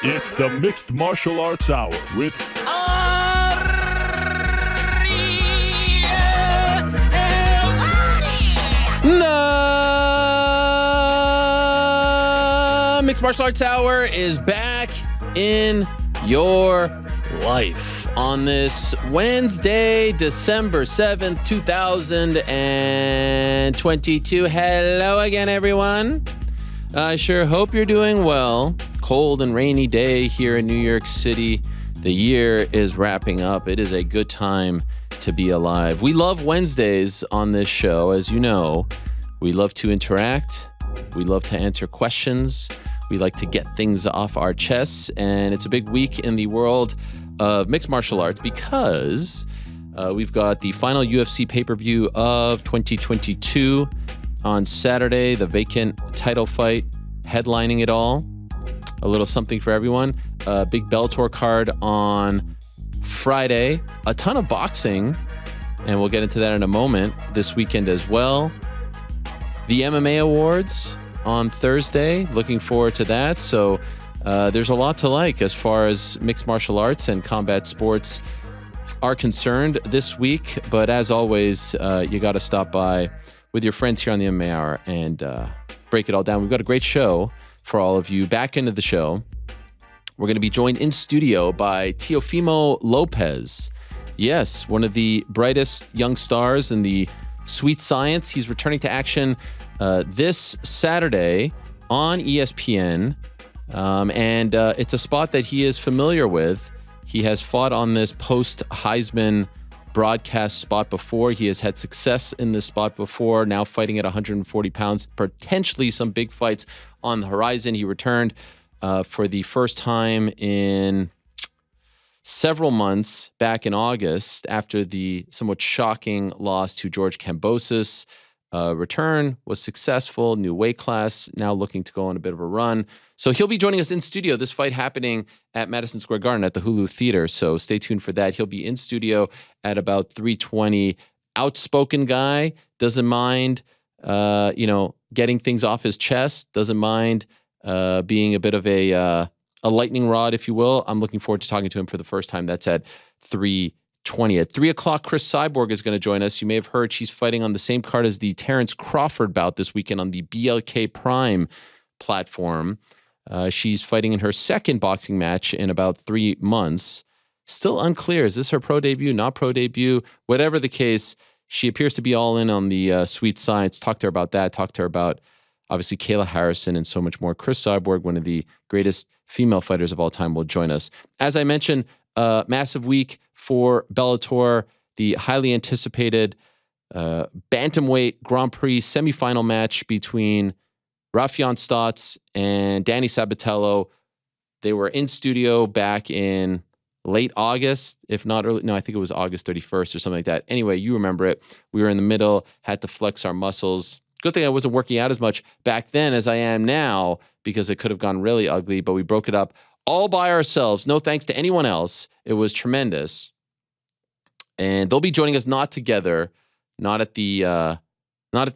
It's the Mixed Martial Arts Hour with The Mixed Martial Arts Hour is back in your life on this Wednesday, December 7th, 2022. Hello again, everyone. I sure hope you're doing well. Cold and rainy day here in New York City. The year is wrapping up. It is a good time to be alive. We love Wednesdays on this show, as you know. We love to interact. We love to answer questions. We like to get things off our chests. And it's a big week in the world of mixed martial arts because we've got the final UFC pay-per-view of 2022 on Saturday, the vacant title fight headlining it all. A little something for everyone. Big Bellator card on Friday. A ton of boxing, and we'll get into that in a moment, this weekend as well. The MMA Awards on Thursday. Looking forward to that. So there's a lot to like as far as mixed martial arts and combat sports are concerned this week. But as always, you got to stop by with your friends here on the MMA Hour and break it all down. We've got a great show for all of you. Back into the show, we're going to be joined in studio by Teofimo Lopez. Yes, one of the brightest young stars in the sweet science. He's returning to action this Saturday on ESPN, and it's a spot that he is familiar with. He has fought on this post-Heisman broadcast spot before. He has had success in this spot before, now fighting at 140 pounds, potentially some big fights on the horizon. He returned for the first time in several months back in August after the somewhat shocking loss to George Kambosos. Return was successful, new weight class, now looking to go on a bit of a run. So he'll be joining us in studio. This fight happening at Madison Square Garden at the Hulu Theater. So stay tuned for that. He'll be in studio at about 3:20. Outspoken guy, doesn't mind, getting things off his chest, doesn't mind being a bit of a lightning rod, if you will. I'm looking forward to talking to him for the first time. That's at 3:20. At 3 o'clock, Cris Cyborg is going to join us. You may have heard she's fighting on the same card as the Terrence Crawford bout this weekend on the BLK Prime platform. She's fighting in her second boxing match in about 3 months. Still unclear. Is this her pro debut, not pro debut? Whatever the case, she appears to be all in on the sweet science. Talk to her about that. Talk to her about, obviously, Kayla Harrison and so much more. Cris Cyborg, one of the greatest female fighters of all time, will join us. As I mentioned, massive week for Bellator, the highly anticipated bantamweight Grand Prix semifinal match between Raufeon Stots and Danny Sabatello. They were in studio back in late August, if not early. No, I think it was August 31st or something like that. Anyway, you remember it. We were in the middle, had to flex our muscles. Good thing I wasn't working out as much back then as I am now, because it could have gone really ugly, but we broke it up all by ourselves. No thanks to anyone else. It was tremendous. And they'll be joining us not together, not at the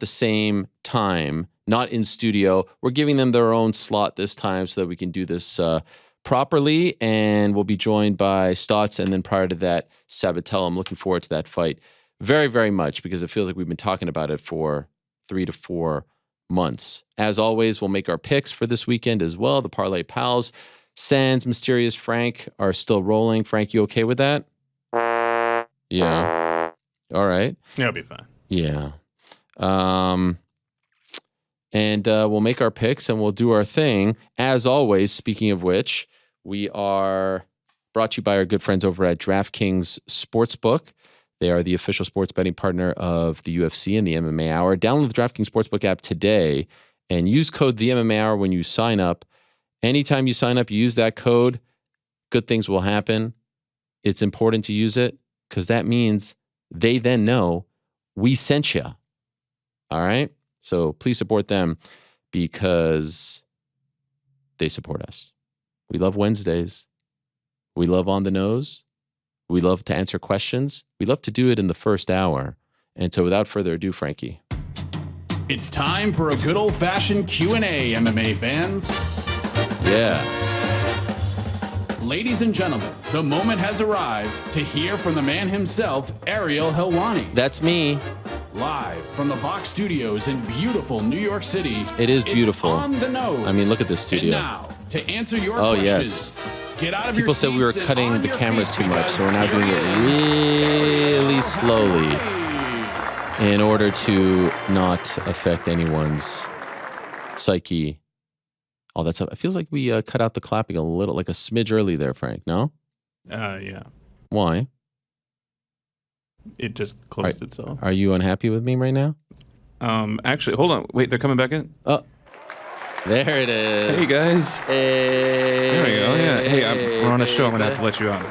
same time, not in studio. We're giving them their own slot this time so that we can do this properly. And we'll be joined by Stots, and then prior to that, Sabatello. I'm looking forward to that fight very, very much, because it feels like we've been talking about it for 3 to 4 months. As always, we'll make our picks for this weekend as well. The Parlay Pals, Sans, Mysterious Frank are still rolling. Frank, you okay with that? Yeah. All right. It'll be fine. Yeah. And we'll make our picks and we'll do our thing. As always, speaking of which, we are brought to you by our good friends over at DraftKings Sportsbook. They are the official sports betting partner of the UFC and the MMA Hour. Download the DraftKings Sportsbook app today and use code the MMA Hour when you sign up. Anytime you sign up, you use that code, good things will happen. It's important to use it because that means they then know we sent you. All right? So please support them because they support us. We love Wednesdays. We love On the Nose. We love to answer questions. We love to do it in the first hour. And so without further ado, Frankie. It's time for a good old-fashioned Q&A, MMA fans. Yeah. Ladies and gentlemen, the moment has arrived to hear from the man himself, Ariel Helwani. That's me. Live from the Box Studios in beautiful New York City. It is beautiful. It's on the nose. I mean, look at this studio. And now, to answer your Oh, questions, get out of People your said we were seats and cutting on the your cameras feet too much, so we're now because doing here it he is. really slowly Hey. in order to not affect anyone's psyche. All that stuff. It feels like we cut out the clapping a little, like a smidge early there, Frank. No? Yeah. Why? It just closed itself. Are you unhappy with me right now? Actually, hold on. Wait, they're coming back in? Oh, there it is. Hey, guys. Hey. There we go. Yeah. Hey, we're on a show. I'm going to have to let you out.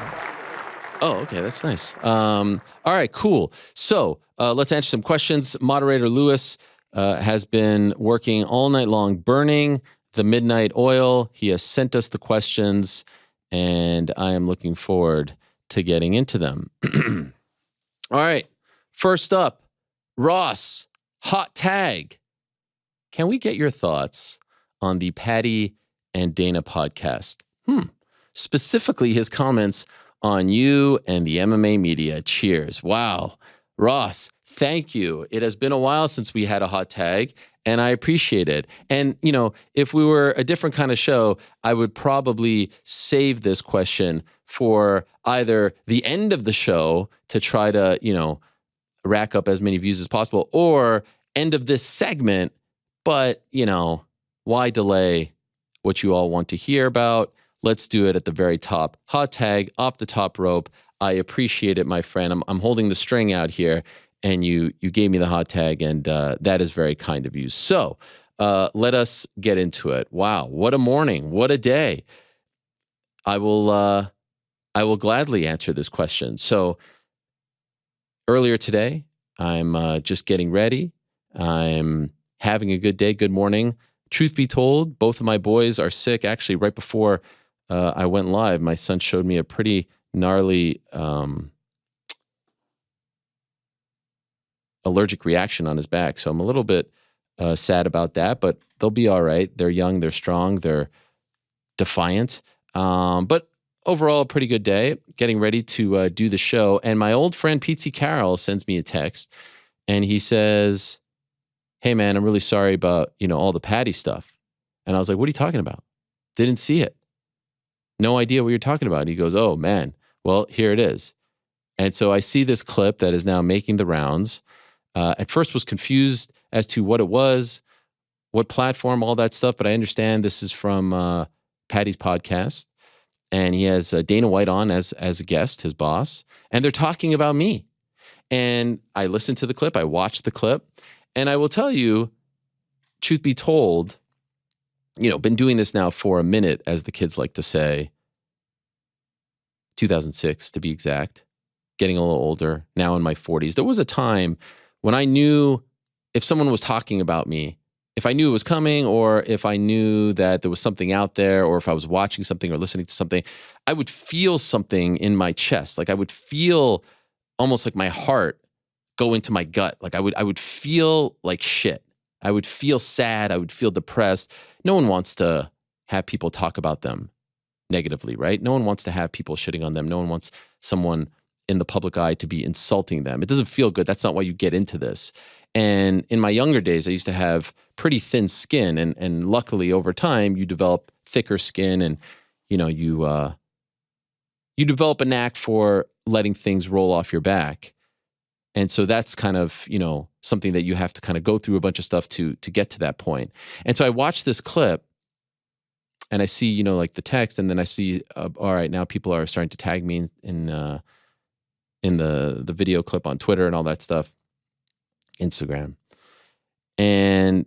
Oh, okay. That's nice. All right, cool. So let's answer some questions. Moderator Lewis has been working all night long, burning the midnight oil. He has sent us the questions, and I am looking forward to getting into them. All right. First up, Ross, hot tag. Can we get your thoughts on the Paddy and Dana podcast? Specifically, his comments on you and the MMA media. Cheers. Wow. Ross, thank you. It has been a while since we had a hot tag, and I appreciate it. And, you know, if we were a different kind of show, I would probably save this question for either the end of the show to try to, you know, rack up as many views as possible, or end of this segment. But, you know, why delay what you all want to hear about? Let's do it at the very top. Hot tag, off the top rope. I appreciate it, my friend. I'm holding the string out here, and you gave me the hot tag, and that is very kind of you. So let us get into it. Wow, what a morning. What a day. I will gladly answer this question. So earlier today, I'm just getting ready. I'm having a good day, good morning. Truth be told, both of my boys are sick. Actually, right before I went live, my son showed me a pretty gnarly allergic reaction on his back. So I'm a little bit sad about that, but they'll be all right. They're young, they're strong, they're defiant. But overall, a pretty good day. Getting ready to do the show. And my old friend Pete Carroll sends me a text, and he says, "Hey man, I'm really sorry about, you know, all the Paddy stuff." And I was like, "What are you talking about? Didn't see it. No idea what you're talking about." And he goes, "Oh man, well, here it is." And so I see this clip that is now making the rounds. At first was confused as to what it was, what platform, all that stuff. But I understand this is from Paddy's podcast. And he has Dana White on as a guest, his boss. And they're talking about me. And I listened to the clip. I watched the clip. And I will tell you, truth be told, you know, been doing this now for a minute, as the kids like to say. 2006, to be exact. Getting a little older, now in my 40s. There was a time when I knew if someone was talking about me, if I knew it was coming, or if I knew that there was something out there, or if I was watching something or listening to something, I would feel something in my chest. Like I would feel almost like my heart go into my gut. Like I would feel like shit. I would feel sad. I would feel depressed. No one wants to have people talk about them negatively, right? No one wants to have people shitting on them. No one wants someone in the public eye to be insulting them. It doesn't feel good. That's not why you get into this. And in my younger days, I used to have pretty thin skin, and luckily over time you develop thicker skin, and you know you develop a knack for letting things roll off your back. And so that's kind of, you know, something that you have to kind of go through a bunch of stuff to get to that point. And so I watched this clip, and I see, you know, like the text, and then I see, all right, now people are starting to tag me in the video clip on Twitter and all that stuff, Instagram. And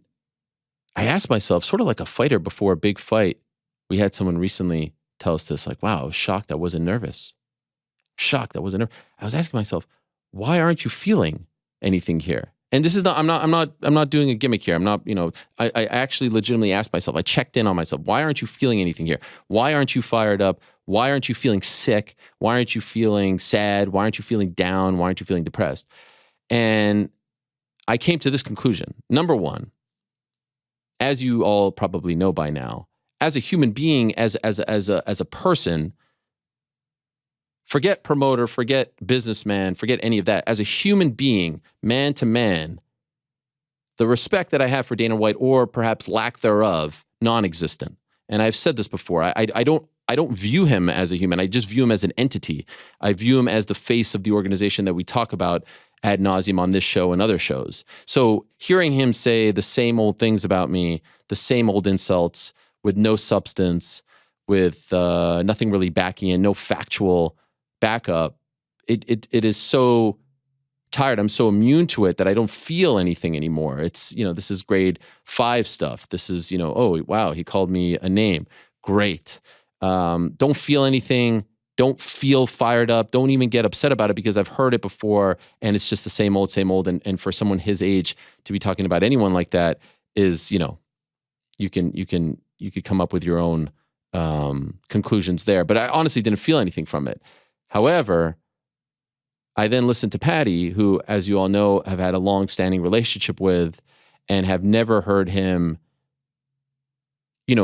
I asked myself, sort of like a fighter before a big fight, we had someone recently tell us this, like, wow, I was shocked I wasn't nervous. Shocked I wasn't nervous. I was asking myself, why aren't you feeling anything here? And this is not, I'm not doing a gimmick here. I'm not, you know, I actually legitimately asked myself, I checked in on myself. Why aren't you feeling anything here? Why aren't you fired up? Why aren't you feeling sick? Why aren't you feeling sad? Why aren't you feeling down? Why aren't you feeling depressed? And I came to this conclusion. Number one, as you all probably know by now, as a human being, as a person, Forget promoter, forget businessman, forget any of that. As a human being, man to man, the respect that I have for Dana White, or perhaps lack thereof, non-existent. And I've said this before. I don't view him as a human. I just view him as an entity. I view him as the face of the organization that we talk about ad nauseum on this show and other shows. So hearing him say the same old things about me, the same old insults with no substance, with nothing really backing in, no factual backup, it is so tired. I'm so immune to it that I don't feel anything anymore. It's, this is grade 5 stuff. This is, oh, wow, he called me a name. Great. Don't feel anything. Don't feel fired up. Don't even get upset about it because I've heard it before and it's just the same old, same old. And for someone his age to be talking about anyone like that is, you could come up with your own conclusions there. But I honestly didn't feel anything from it. However, I then listened to Paddy, who, as you all know, have had a long-standing relationship with and have never heard him,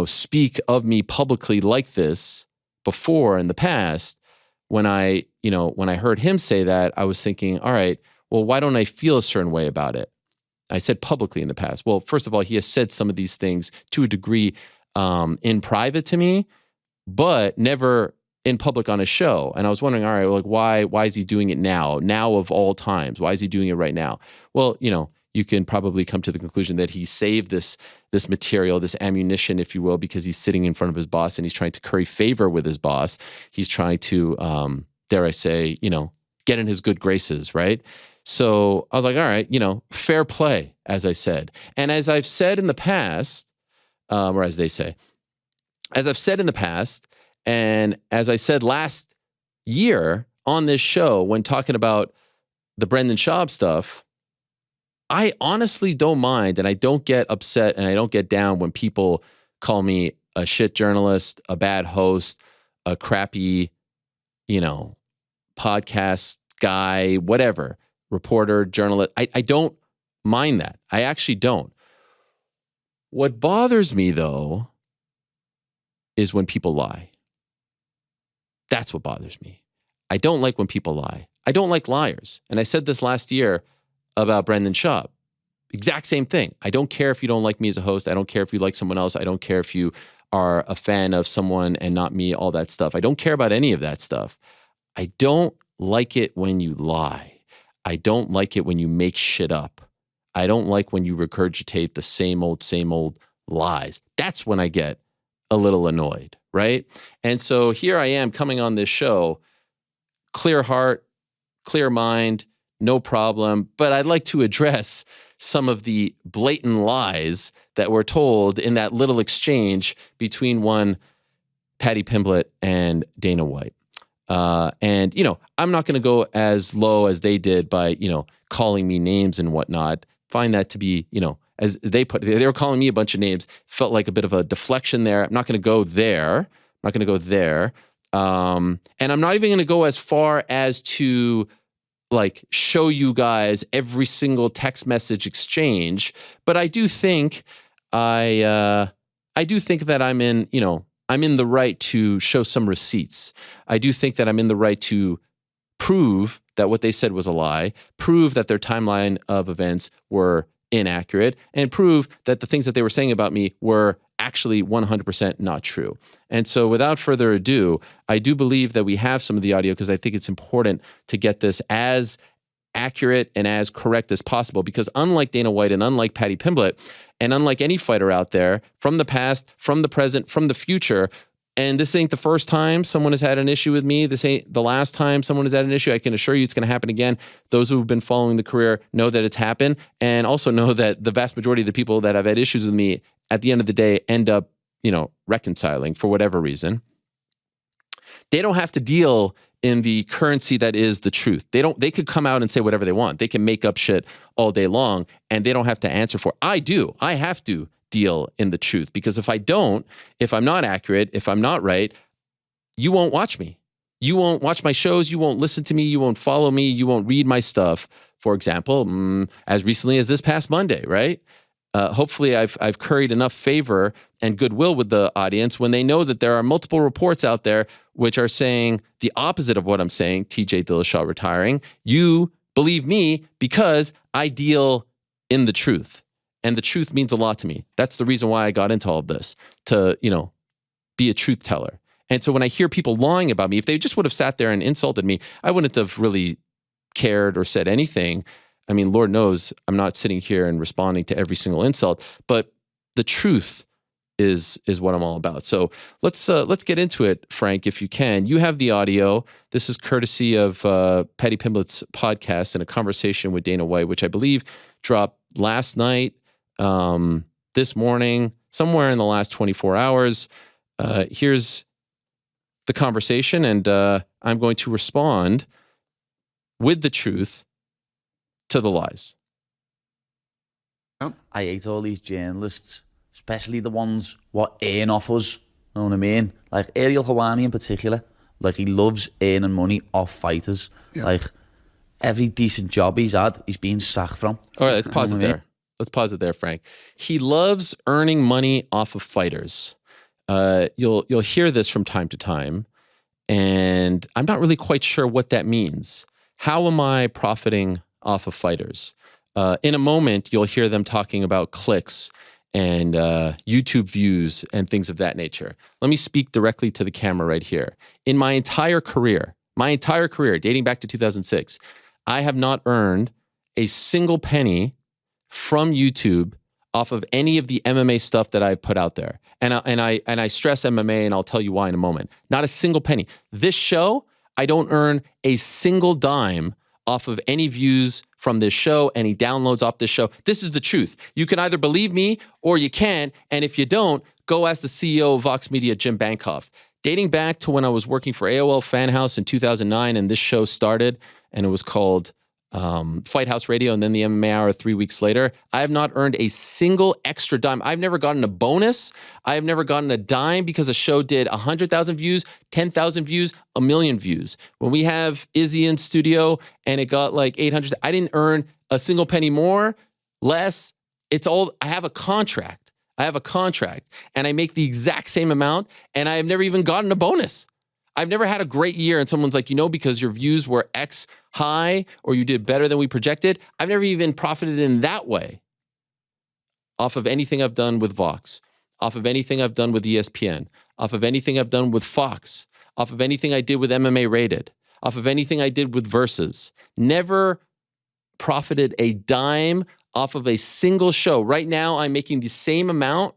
speak of me publicly like this before in the past. When I heard him say that, I was thinking, all right, well, why don't I feel a certain way about it? I said publicly in the past. Well, first of all, he has said some of these things to a degree in private to me, but never in public on a show. And I was wondering, all right, well, like why is he doing it now of all times? Why is he doing it right now? Well, you can probably come to the conclusion that he saved this material, this ammunition, if you will, because he's sitting in front of his boss and he's trying to curry favor with his boss. He's trying to, dare I say, get in his good graces, right? So I was like, all right, fair play, as I said. And as I've said in the past, or as they say, as I've said in the past, and as I said last year on this show when talking about the Brendan Schaub stuff, I honestly don't mind and I don't get upset and I don't get down when people call me a shit journalist, a bad host, a crappy, podcast guy, whatever, reporter, journalist. I don't mind that. I actually don't. What bothers me, though, is when people lie. That's what bothers me. I don't like when people lie. I don't like liars. And I said this last year about Brendan Schaub. Exact same thing. I don't care if you don't like me as a host. I don't care if you like someone else. I don't care if you are a fan of someone and not me, all that stuff. I don't care about any of that stuff. I don't like it when you lie. I don't like it when you make shit up. I don't like when you regurgitate the same old lies. That's when I get a little annoyed, right? And so here I am coming on this show, clear heart, clear mind, no problem. But I'd like to address some of the blatant lies that were told in that little exchange between one Paddy Pimblett and Dana White. And, I'm not going to go as low as they did by, calling me names and whatnot. Find that to be, as they put it, they were calling me a bunch of names. Felt like a bit of a deflection there. I'm not going to go there. And I'm not even going to go as far as to show you guys every single text message exchange. But I do think that I'm in the right to show some receipts. I do think that I'm in the right to prove that what they said was a lie, prove that their timeline of events were inaccurate, and prove that the things that they were saying about me were actually 100% not true. And so without further ado, I do believe that we have some of the audio because I think it's important to get this as accurate and as correct as possible, because unlike Dana White and unlike Paddy Pimblett, and unlike any fighter out there from the past, from the present, from the future, and this ain't the first time someone has had an issue with me. This ain't the last time someone has had an issue. I can assure you it's going to happen again. Those who have been following the career know that it's happened, and also know that the vast majority of the people that have had issues with me at the end of the day end up, reconciling for whatever reason. They don't have to deal in the currency that is the truth. They could come out and say whatever they want. They can make up shit all day long and they don't have to answer for it. I have to deal in the truth, because if I'm not accurate, if I'm not right, you won't watch me. You won't watch my shows. You won't listen to me. You won't follow me. You won't read my stuff. For example, as recently as this past Monday, right? hopefully I've curried enough favor and goodwill with the audience when they know that there are multiple reports out there which are saying the opposite of what I'm saying, TJ Dillashaw retiring. You believe me because I deal in the truth. And the truth means a lot to me. That's the reason why I got into all of this, to, be a truth teller. And so when I hear people lying about me, if they just would have sat there and insulted me, I wouldn't have really cared or said anything. I mean, Lord knows I'm not sitting here and responding to every single insult, but the truth is what I'm all about. So let's get into it, Frank, if you can. You have the audio. This is courtesy of Paddy Pimblett's podcast and a conversation with Dana White, which I believe dropped last night, this morning, somewhere in the last 24 hours. Here's the conversation, and I'm going to respond with the truth to the lies. I hate all these journalists, especially the ones what earn off us, know what I mean? Like Ariel Helwani in particular, like he loves earning money off fighters. Yeah. Like every decent job he's had, he's being sacked from. All right, let's pause it there. Let's pause it there, Frank. He loves earning money off of fighters. You'll hear this from time to time, and I'm not really quite sure what that means. How am I profiting off of fighters? In a moment, you'll hear them talking about clicks and YouTube views and things of that nature. Let me speak directly to the camera right here. In my entire career, dating back to 2006, I have not earned a single penny from YouTube off of any of the MMA stuff that I put out there. And I stress MMA, and I'll tell you why in a moment. Not a single penny. This show, I don't earn a single dime off of any views from this show, any downloads off this show. This is the truth. You can either believe me or you can't. And if you don't, go ask the CEO of Vox Media, Jim Bankoff. Dating back to when I was working for AOL Fan House in 2009 and this show started, and it was called Fight House Radio and then the MMA Hour 3 weeks later, I have not earned a single extra dime. I've never gotten a bonus. I have never gotten a dime because a show did 100,000 views, 10,000 views, 1 million views. When we have Izzy in studio and it got like 800, I didn't earn a single penny more, less. It's all, I have a contract. And I make the exact same amount, and I have never even gotten a bonus. I've never had a great year and someone's like, because your views were X high or you did better than we projected. I've never even profited in that way off of anything I've done with Vox, off of anything I've done with ESPN, off of anything I've done with Fox, off of anything I did with MMA Rated, off of anything I did with Versus. Never profited a dime off of a single show. Right now, I'm making the same amount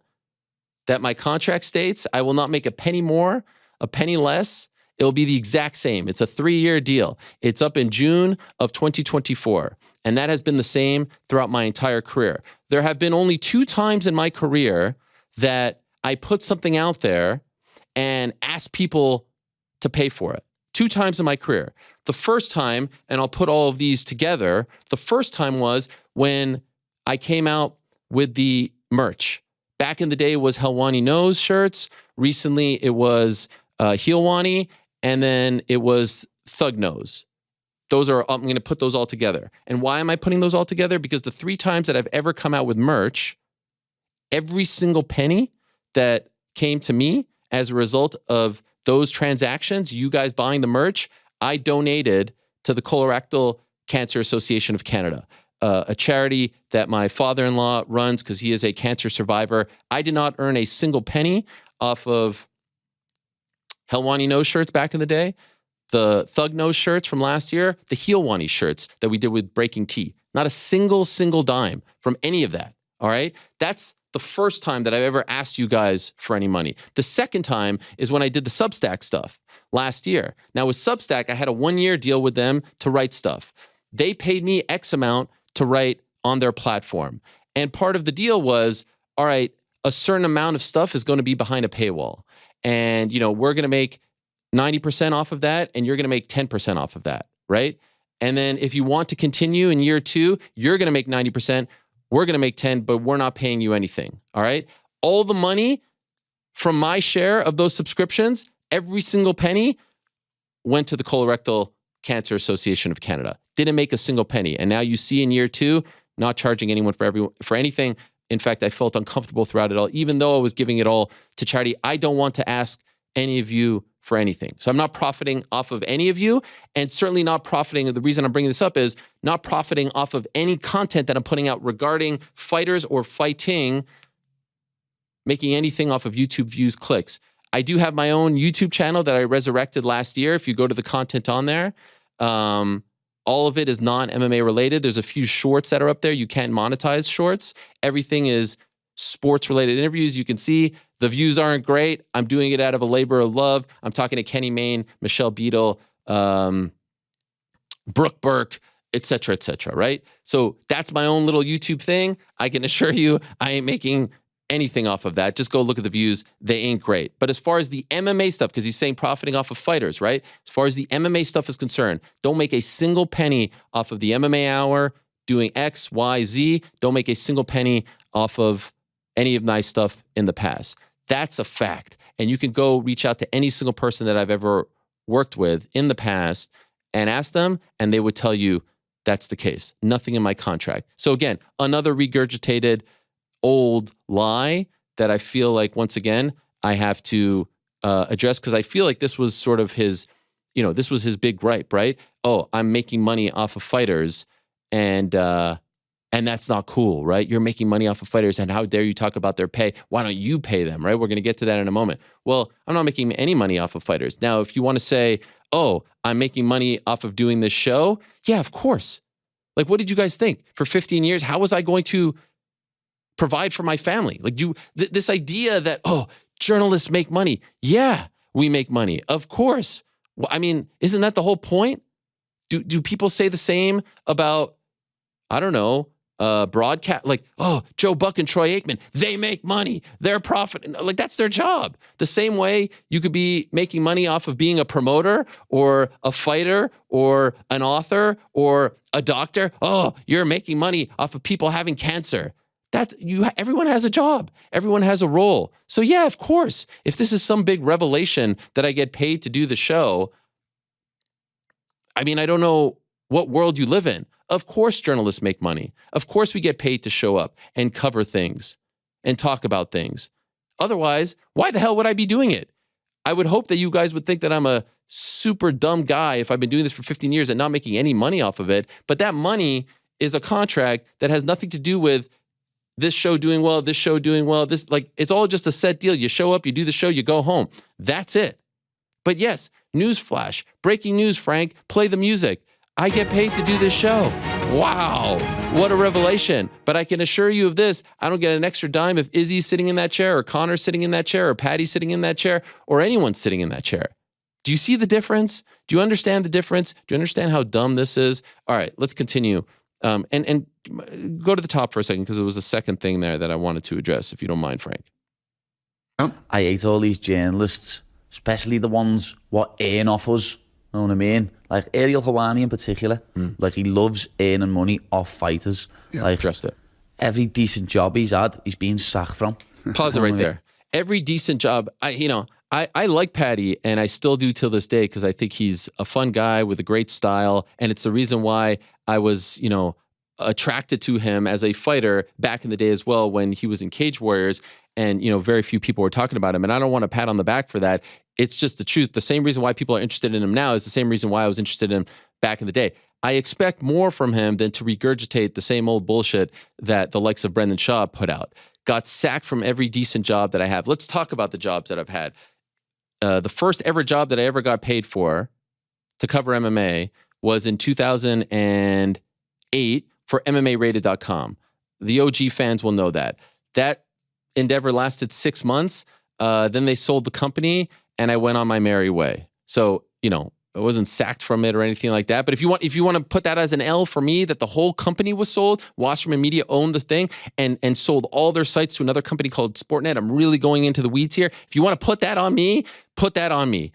that my contract states. I will not make a penny more, a penny less. It'll be the exact same. It's a 3-year deal. It's up in June of 2024. And that has been the same throughout my entire career. There have been only 2 times in my career that I put something out there and asked people to pay for it. 2 times in my career. The first time, and I'll put all of these together, the first time was when I came out with the merch. Back in the day, it was Helwani Knows shirts. Recently, it was Heelwani, and then it was Thug Nose. I'm going to put those all together. And why am I putting those all together? Because the 3 times that I've ever come out with merch, every single penny that came to me as a result of those transactions, you guys buying the merch, I donated to the Colorectal Cancer Association of Canada, a charity that my father-in-law runs because he is a cancer survivor. I did not earn a single penny off of Helwani Nose shirts back in the day, the Thug Nose shirts from last year, the Heelwani shirts that we did with Breaking Tea. Not a single dime from any of that, all right? That's the first time that I've ever asked you guys for any money. The second time is when I did the Substack stuff last year. Now with Substack, I had a 1-year deal with them to write stuff. They paid me X amount to write on their platform. And part of the deal was, all right, a certain amount of stuff is going to be behind a paywall. And, we're going to make 90% off of that, and you're going to make 10% off of that, right? And then if you want to continue in year 2, you're going to make 90%, we're going to make 10, but we're not paying you anything, all right? All the money from my share of those subscriptions, every single penny went to the Colorectal Cancer Association of Canada. Didn't make a single penny. And now you see in year 2, not charging anyone for anything, In fact, I felt uncomfortable throughout it all, even though I was giving it all to charity. I don't want to ask any of you for anything. So I'm not profiting off of any of you, and certainly not profiting. The reason I'm bringing this up is not profiting off of any content that I'm putting out regarding fighters or fighting, making anything off of YouTube views, clicks. I do have my own YouTube channel that I resurrected last year. If you go to the content on there, all of it is non-MMA related. There's a few shorts that are up there. You can't monetize shorts. Everything is sports-related interviews. You can see the views aren't great. I'm doing it out of a labor of love. I'm talking to Kenny Mayne, Michelle Beadle, Brooke Burke, et cetera, right? So that's my own little YouTube thing. I can assure you I ain't making anything off of that. Just go look at the views. They ain't great. But as far as the MMA stuff, because he's saying profiting off of fighters, right? As far as the MMA stuff is concerned, don't make a single penny off of the MMA Hour doing X, Y, Z. Don't make a single penny off of any of my stuff in the past. That's a fact. And you can go reach out to any single person that I've ever worked with in the past and ask them, and they would tell you that's the case. Nothing in my contract. So again, another regurgitated old lie that I feel like, once again, I have to address, because I feel like this was sort of his, this was his big gripe, right? Oh, I'm making money off of fighters, and that's not cool, right? You're making money off of fighters, and how dare you talk about their pay? Why don't you pay them, right? We're going to get to that in a moment. Well, I'm not making any money off of fighters. Now, if you want to say, oh, I'm making money off of doing this show, yeah, of course. Like, what did you guys think? For 15 years, how was I going to provide for my family? Like, this idea that, oh, journalists make money. Yeah, we make money. Of course. Well, I mean, isn't that the whole point? Do people say the same about, I don't know, broadcast, like, oh, Joe Buck and Troy Aikman, they make money. They're profiting. Like, that's their job. The same way you could be making money off of being a promoter or a fighter or an author or a doctor. Oh, you're making money off of people having cancer. Everyone has a job. Everyone has a role. So yeah, of course, if this is some big revelation that I get paid to do the show, I mean, I don't know what world you live in. Of course, journalists make money. Of course, we get paid to show up and cover things and talk about things. Otherwise, why the hell would I be doing it? I would hope that you guys would think that I'm a super dumb guy if I've been doing this for 15 years and not making any money off of it. But that money is a contract that has nothing to do with this show doing well, this show doing well, it's all just a set deal. You show up, you do the show, you go home. That's it. But yes, newsflash, breaking news, Frank, play the music. I get paid to do this show. Wow, what a revelation. But I can assure you of this, I don't get an extra dime if Izzy's sitting in that chair or Connor's sitting in that chair or Paddy's sitting in that chair or anyone's sitting in that chair. Do you see the difference? Do you understand the difference? Do you understand how dumb this is? All right, let's continue. And go to the top for a second, because there was a second thing there that I wanted to address, if you don't mind, Frank. I hate all these journalists, especially the ones what earn off us. Know what I mean? Like Ariel Helwani in particular. Like, he loves earning money off fighters. Yeah. Like, Addressed it. every decent job he's had, he's been sacked from. Pause it right there. Every decent job, I like Paddy, and I still do till this day, because I think he's a fun guy with a great style, and it's the reason why I was, attracted to him as a fighter back in the day as well, when he was in Cage Warriors, and very few people were talking about him. And I don't want to pat on the back for that. It's just the truth. The same reason why people are interested in him now is the same reason why I was interested in him back in the day. I expect more from him than to regurgitate the same old bullshit that the likes of Brendan Shaw put out. Got sacked from every decent job that I have. Let's talk about the jobs that I've had. The first ever job that I ever got paid for to cover MMA was in 2008 for MMArated.com. The OG fans will know that. That endeavor lasted 6 months. Then they sold the company, and I went on my merry way. So, I wasn't sacked from it or anything like that. But if you want to put that as an L for me, that the whole company was sold, Wasserman Media owned the thing and sold all their sites to another company called Sportnet. I'm really going into the weeds here. If you want to put that on me, put that on me.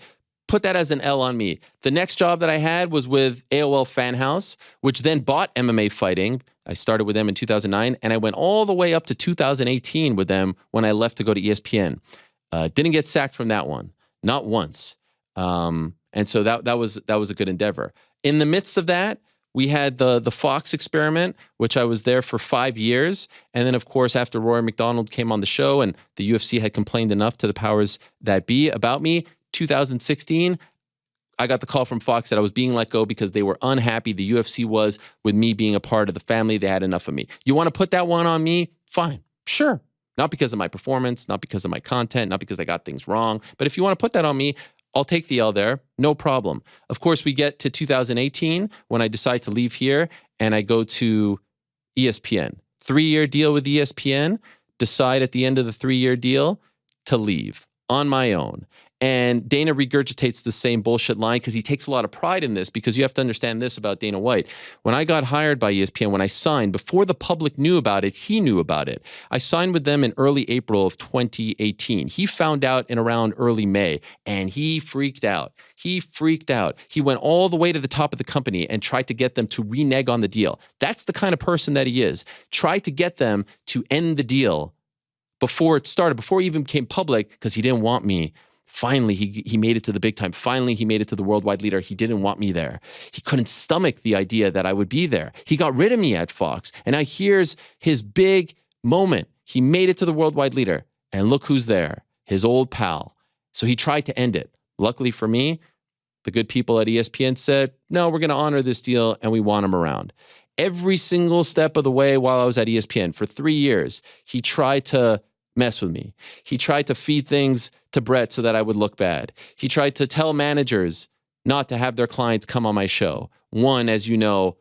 Put that as an L on me. The next job that I had was with AOL Fan House, which then bought MMA Fighting. I started with them in 2009, and I went all the way up to 2018 with them when I left to go to ESPN. Didn't get sacked from that one, not once. And so that was a good endeavor. In the midst of that We had the Fox experiment, which I was there for 5 years. And then, of course, after Rory McDonald came on the show and the UFC had complained enough to the powers that be about me, 2016, I got the call from Fox that I was being let go because they were unhappy. The UFC was with me being a part of the family. They had enough of me. You want to put that one on me? Fine. Sure. Not because of my performance, not because of my content, not because I got things wrong. But if you want to put that on me, I'll take the L there. No problem. Of course, we get to 2018 when I decide to leave here and I go to ESPN. 3-year deal with ESPN. Decide at the end of the 3-year deal to leave on my own. And Dana regurgitates the same bullshit line because he takes a lot of pride in this, because you have to understand this about Dana White. When I got hired by ESPN, when I signed, before the public knew about it, he knew about it. I signed with them in early April of 2018. He found out in around early May, and he freaked out. He freaked out. He went all the way to the top of the company and tried to get them to renege on the deal. That's the kind of person that he is. Tried to get them to end the deal before it started, before it even became public, because he didn't want me. Finally, he made it to the big time. Finally, he made it to the worldwide leader. He didn't want me there. He couldn't stomach the idea that I would be there. He got rid of me at Fox. And now here's his big moment. He made it to the worldwide leader. And look who's there, his old pal. So he tried to end it. Luckily for me, the good people at ESPN said, no, we're going to honor this deal and we want him around. Every single step of the way while I was at ESPN for 3 years, he tried to mess with me. He tried to feed things to Brett so that I would look bad. He tried to tell managers not to have their clients come on my show. One, as you know,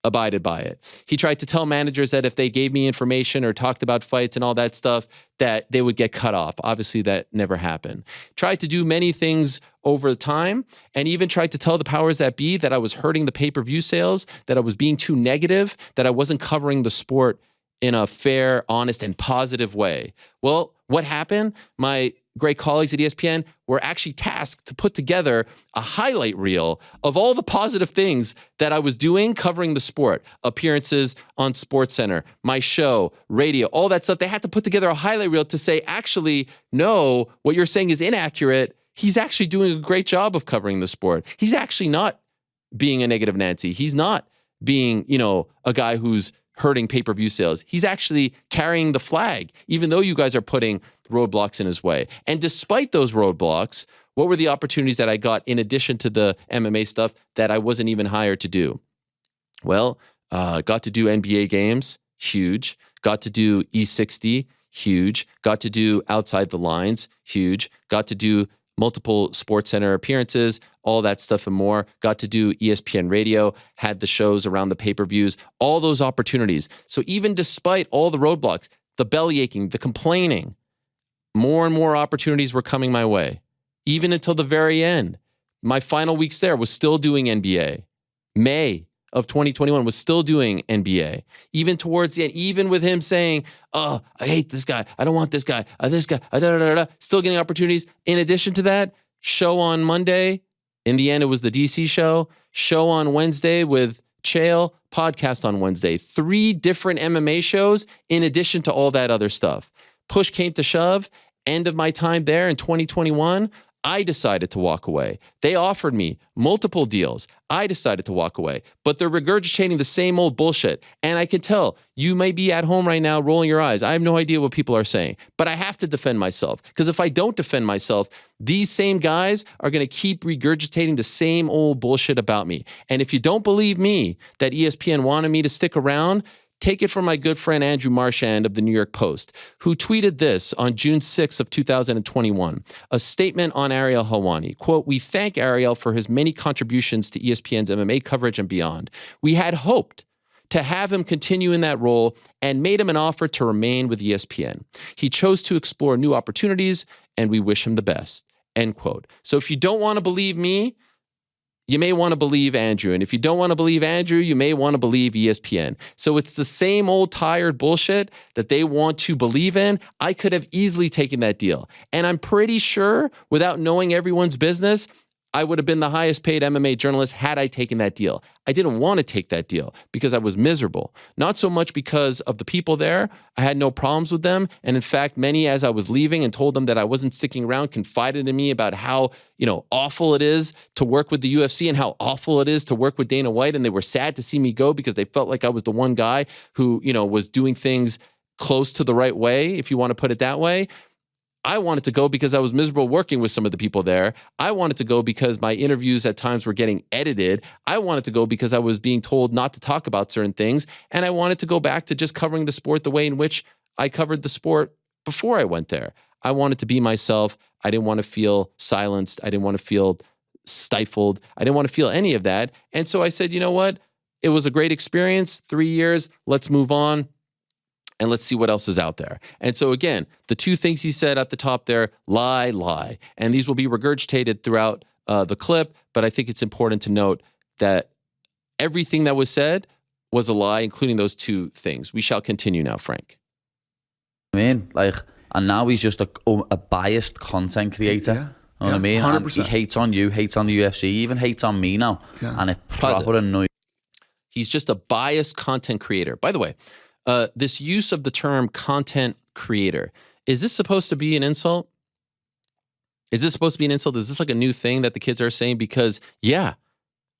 abided by it. He tried to tell managers that if they gave me information or talked about fights and all that stuff, that they would get cut off. Obviously, that never happened. Tried to do many things over time, and even tried to tell the powers that be that I was hurting the pay-per-view sales, that I was being too negative, that I wasn't covering the sport in a fair, honest, and positive way. Well, what happened? My great colleagues at ESPN were actually tasked to put together a highlight reel of all the positive things that I was doing covering the sport. Appearances on SportsCenter, my show, radio, all that stuff. They had to put together a highlight reel to say, actually, no, what you're saying is inaccurate. He's actually doing a great job of covering the sport. He's actually not being a negative Nancy. He's not being, a guy who's hurting pay-per-view sales. He's actually carrying the flag, even though you guys are putting roadblocks in his way. And despite those roadblocks, what were the opportunities that I got in addition to the MMA stuff that I wasn't even hired to do? Well, got to do NBA games, huge. Got to do E60, huge. Got to do Outside the Lines, huge. Got to do multiple SportsCenter appearances, all that stuff and more. Got to do ESPN radio, had the shows around the pay-per-views, all those opportunities. So even despite all the roadblocks, the belly aching, the complaining, more and more opportunities were coming my way. Even until the very end. My final weeks there was still doing NBA. May of 2021 was still doing NBA. Even towards the end, even with him saying, oh, I hate this guy. I don't want this guy. Still getting opportunities. In addition to that, show on Monday. In the end, it was the DC show. Show on Wednesday with Chael. Podcast on Wednesday. 3 different MMA shows in addition to all that other stuff. Push came to shove. End of my time there in 2021. I decided to walk away. They offered me multiple deals. I decided to walk away. But they're regurgitating the same old bullshit. And I can tell you may be at home right now rolling your eyes. I have no idea what people are saying. But I have to defend myself. Because if I don't defend myself, these same guys are going to keep regurgitating the same old bullshit about me. And if you don't believe me that ESPN wanted me to stick around, take it from my good friend Andrew Marchand of the New York Post, who tweeted this on June 6th of 2021, a statement on Ariel Helwani. Quote, "We thank Ariel for his many contributions to ESPN's MMA coverage and beyond. We had hoped to have him continue in that role and made him an offer to remain with ESPN. He chose to explore new opportunities and we wish him the best." End quote. So if you don't want to believe me, you may want to believe Andrew. And if you don't want to believe Andrew, you may want to believe ESPN. So it's the same old tired bullshit that they want to believe in. I could have easily taken that deal. And I'm pretty sure, without knowing everyone's business, I would have been the highest paid MMA journalist had I taken that deal. I didn't want to take that deal because I was miserable. Not so much because of the people there. I had no problems with them. And in fact, many, as I was leaving and told them that I wasn't sticking around, confided in me about how, awful it is to work with the UFC and how awful it is to work with Dana White. And they were sad to see me go because they felt like I was the one guy who, was doing things close to the right way, if you want to put it that way. I wanted to go because I was miserable working with some of the people there. I wanted to go because my interviews at times were getting edited. I wanted to go because I was being told not to talk about certain things. And I wanted to go back to just covering the sport the way in which I covered the sport before I went there. I wanted to be myself. I didn't want to feel silenced. I didn't want to feel stifled. I didn't want to feel any of that. And so I said, you know what? It was a great experience, 3 years. Let's move on. And let's see what else is out there. And so again, the two things he said at the top there, lie. And these will be regurgitated throughout the clip, but I think it's important to note that everything that was said was a lie, including those two things. We shall continue now, Frank. And now he's just a biased content creator. Yeah. You know what I mean? 100%. And he hates on you, hates on the UFC, even hates on me now. Yeah. And it proper annoys. He's just a biased content creator. By the way, this use of the term content creator, is this supposed to be an insult? Is this supposed to be an insult? Is this like a new thing that the kids are saying? Because, yeah,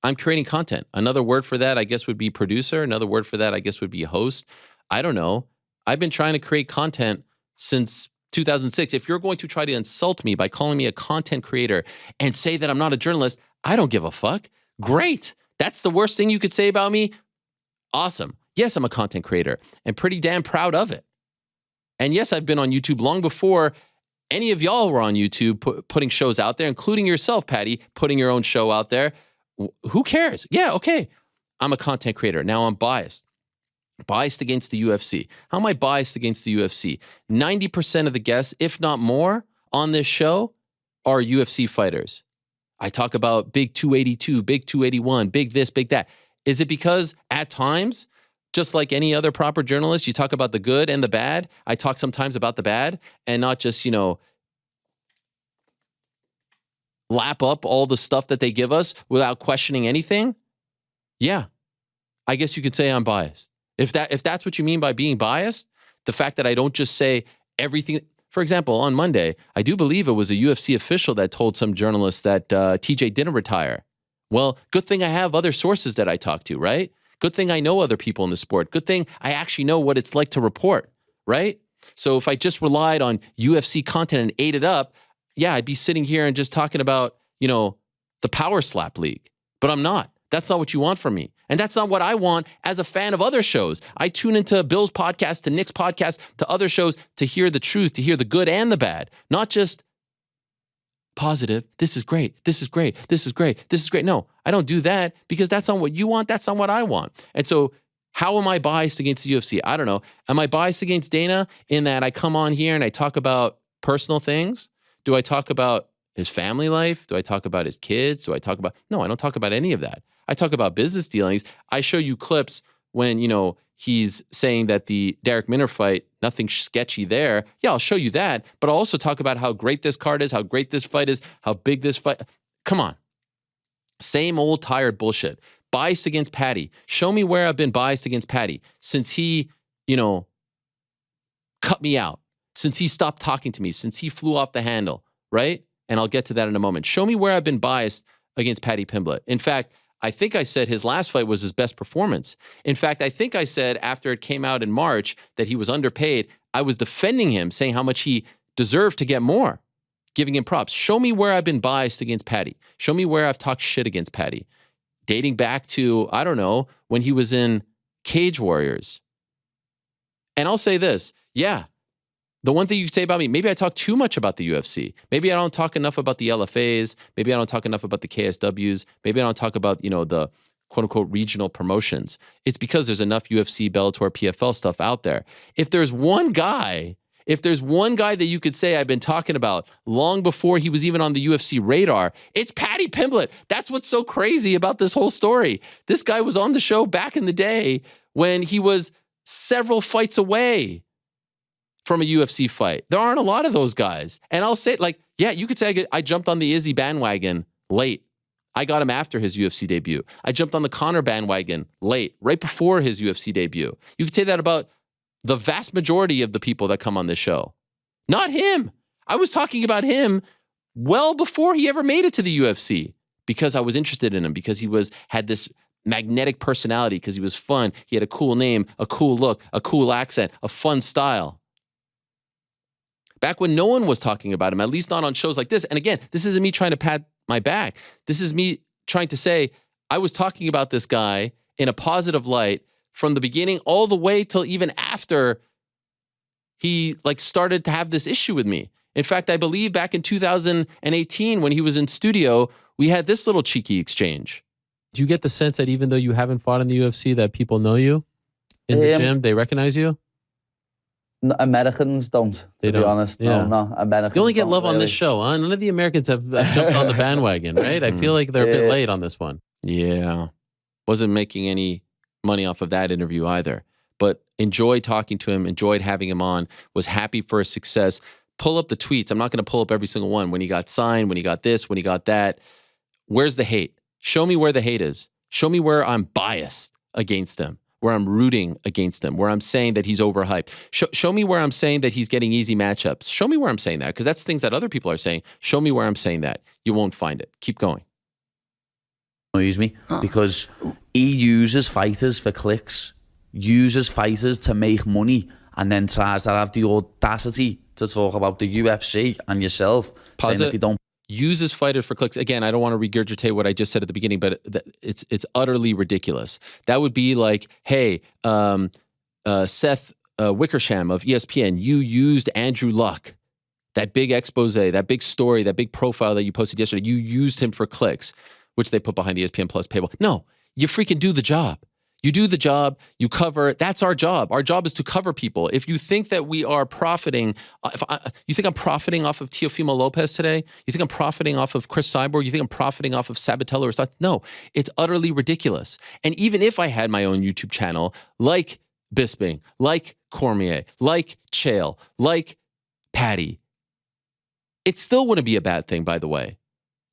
I'm creating content. Another word for that, I guess, would be producer. Another word for that, I guess, would be host. I don't know. I've been trying to create content since 2006. If you're going to try to insult me by calling me a content creator and say that I'm not a journalist, I don't give a fuck. Great. That's the worst thing you could say about me? Awesome. Yes, I'm a content creator and pretty damn proud of it. And yes, I've been on YouTube long before any of y'all were on YouTube putting shows out there, including yourself, Paddy, putting your own show out there. Who cares? Yeah, okay. I'm a content creator. Now I'm biased. Biased against the UFC. How am I biased against the UFC? 90% of the guests, if not more, on this show are UFC fighters. I talk about big 282, big 281, big this, big that. Is it because at times, just like any other proper journalist, you talk about the good and the bad? I talk sometimes about the bad and not just, lap up all the stuff that they give us without questioning anything? Yeah, I guess you could say I'm biased. If that's what you mean by being biased, the fact that I don't just say everything. For example, on Monday, I do believe it was a UFC official that told some journalists that TJ didn't retire. Well, good thing I have other sources that I talk to, right? Good thing I know other people in the sport. Good thing I actually know what it's like to report, right? So if I just relied on UFC content and ate it up, yeah, I'd be sitting here and just talking about, the Power Slap League. But I'm not. That's not what you want from me. And that's not what I want as a fan of other shows. I tune into Bill's podcast, to Nick's podcast, to other shows to hear the truth, to hear the good and the bad, not just positive. This is great. This is great. This is great. This is great. No, I don't do that because that's not what you want. That's not what I want. And so how am I biased against the UFC? I don't know. Am I biased against Dana in that I come on here and I talk about personal things? Do I talk about his family life? Do I talk about his kids? No, I don't talk about any of that. I talk about business dealings. I show you clips when, he's saying that the Derek Minner fight, nothing sketchy there. Yeah, I'll show you that. But I'll also talk about how great this card is, how great this fight is, how big this fight. Come on. Same old tired bullshit. Biased against Paddy. Show me where I've been biased against Paddy since he, cut me out, since he stopped talking to me, since he flew off the handle, right? And I'll get to that in a moment. Show me where I've been biased against Paddy Pimblett. In fact, I think I said his last fight was his best performance. In fact, I think I said after it came out in March that he was underpaid, I was defending him, saying how much he deserved to get more, giving him props. Show me where I've been biased against Paddy. Show me where I've talked shit against Paddy. Dating back to, I don't know, when he was in Cage Warriors. And I'll say this, yeah, the one thing you can say about me, maybe I talk too much about the UFC. Maybe I don't talk enough about the LFAs. Maybe I don't talk enough about the KSWs. Maybe I don't talk about, the quote unquote regional promotions. It's because there's enough UFC, Bellator, PFL stuff out there. If there's one guy that you could say I've been talking about long before he was even on the UFC radar, it's Paddy Pimblett. That's what's so crazy about this whole story. This guy was on the show back in the day when he was several fights away from a UFC fight. There aren't a lot of those guys. And I'll say, yeah, you could say I jumped on the Izzy bandwagon late. I got him after his UFC debut. I jumped on the Conor bandwagon late, right before his UFC debut. You could say that about the vast majority of the people that come on this show. Not him. I was talking about him well before he ever made it to the UFC because I was interested in him, because he had this magnetic personality, because he was fun. He had a cool name, a cool look, a cool accent, a fun style. Back when no one was talking about him, at least not on shows like this. And again, this isn't me trying to pat my back. This is me trying to say I was talking about this guy in a positive light from the beginning all the way till even after he started to have this issue with me. In fact, I believe back in 2018 when he was in studio, we had this little cheeky exchange. Do you get the sense that even though you haven't fought in the UFC, that people know you in the gym? They recognize you? Americans don't, to be honest. Yeah. No, Americans You only get don't love on really. this show, huh? None of the Americans have jumped on the bandwagon, right? I feel like they're a bit late on this one. Yeah. Wasn't making any money off of that interview either. But enjoyed talking to him, enjoyed having him on, was happy for his success. Pull up the tweets. I'm not going to pull up every single one. When he got signed, when he got this, when he got that. Where's the hate? Show me where the hate is. Show me where I'm biased against him, where I'm rooting against him, where I'm saying that he's overhyped. Show me where I'm saying that he's getting easy matchups. Show me where I'm saying that, because that's things that other people are saying. Show me where I'm saying that. You won't find it. Keep going. Annoys me because he uses fighters for clicks, uses fighters to make money, and then tries to have the audacity to talk about the UFC and yourself, saying that they don't. Uses fighters for clicks. Again, I don't want to regurgitate what I just said at the beginning, but it's utterly ridiculous. That would be like, hey, Seth Wickersham of ESPN, you used Andrew Luck, that big expose, that big story, that big profile that you posted yesterday. You used him for clicks, which they put behind the ESPN Plus paywall. No, you freaking do the job. You do the job, you cover. That's our job. Our job is to cover people. If you think that we are profiting, you think I'm profiting off of Teofimo Lopez today? You think I'm profiting off of Cris Cyborg? You think I'm profiting off of Sabatello or Stots? No, it's utterly ridiculous. And even if I had my own YouTube channel, like Bisping, like Cormier, like Chael, like Paddy, it still wouldn't be a bad thing, by the way.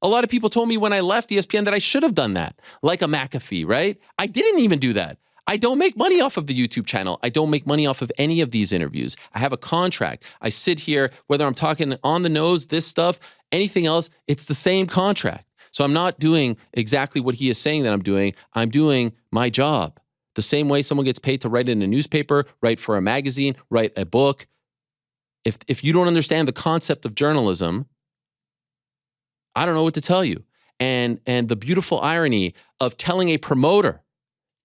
A lot of people told me when I left ESPN that I should have done that, like a McAfee, right? I didn't even do that. I don't make money off of the YouTube channel. I don't make money off of any of these interviews. I have a contract. I sit here, whether I'm talking on the nose, this stuff, anything else, it's the same contract. So I'm not doing exactly what he is saying that I'm doing. I'm doing my job. The same way someone gets paid to write in a newspaper, write for a magazine, write a book. If you don't understand the concept of journalism, I don't know what to tell you. And the beautiful irony of telling a promoter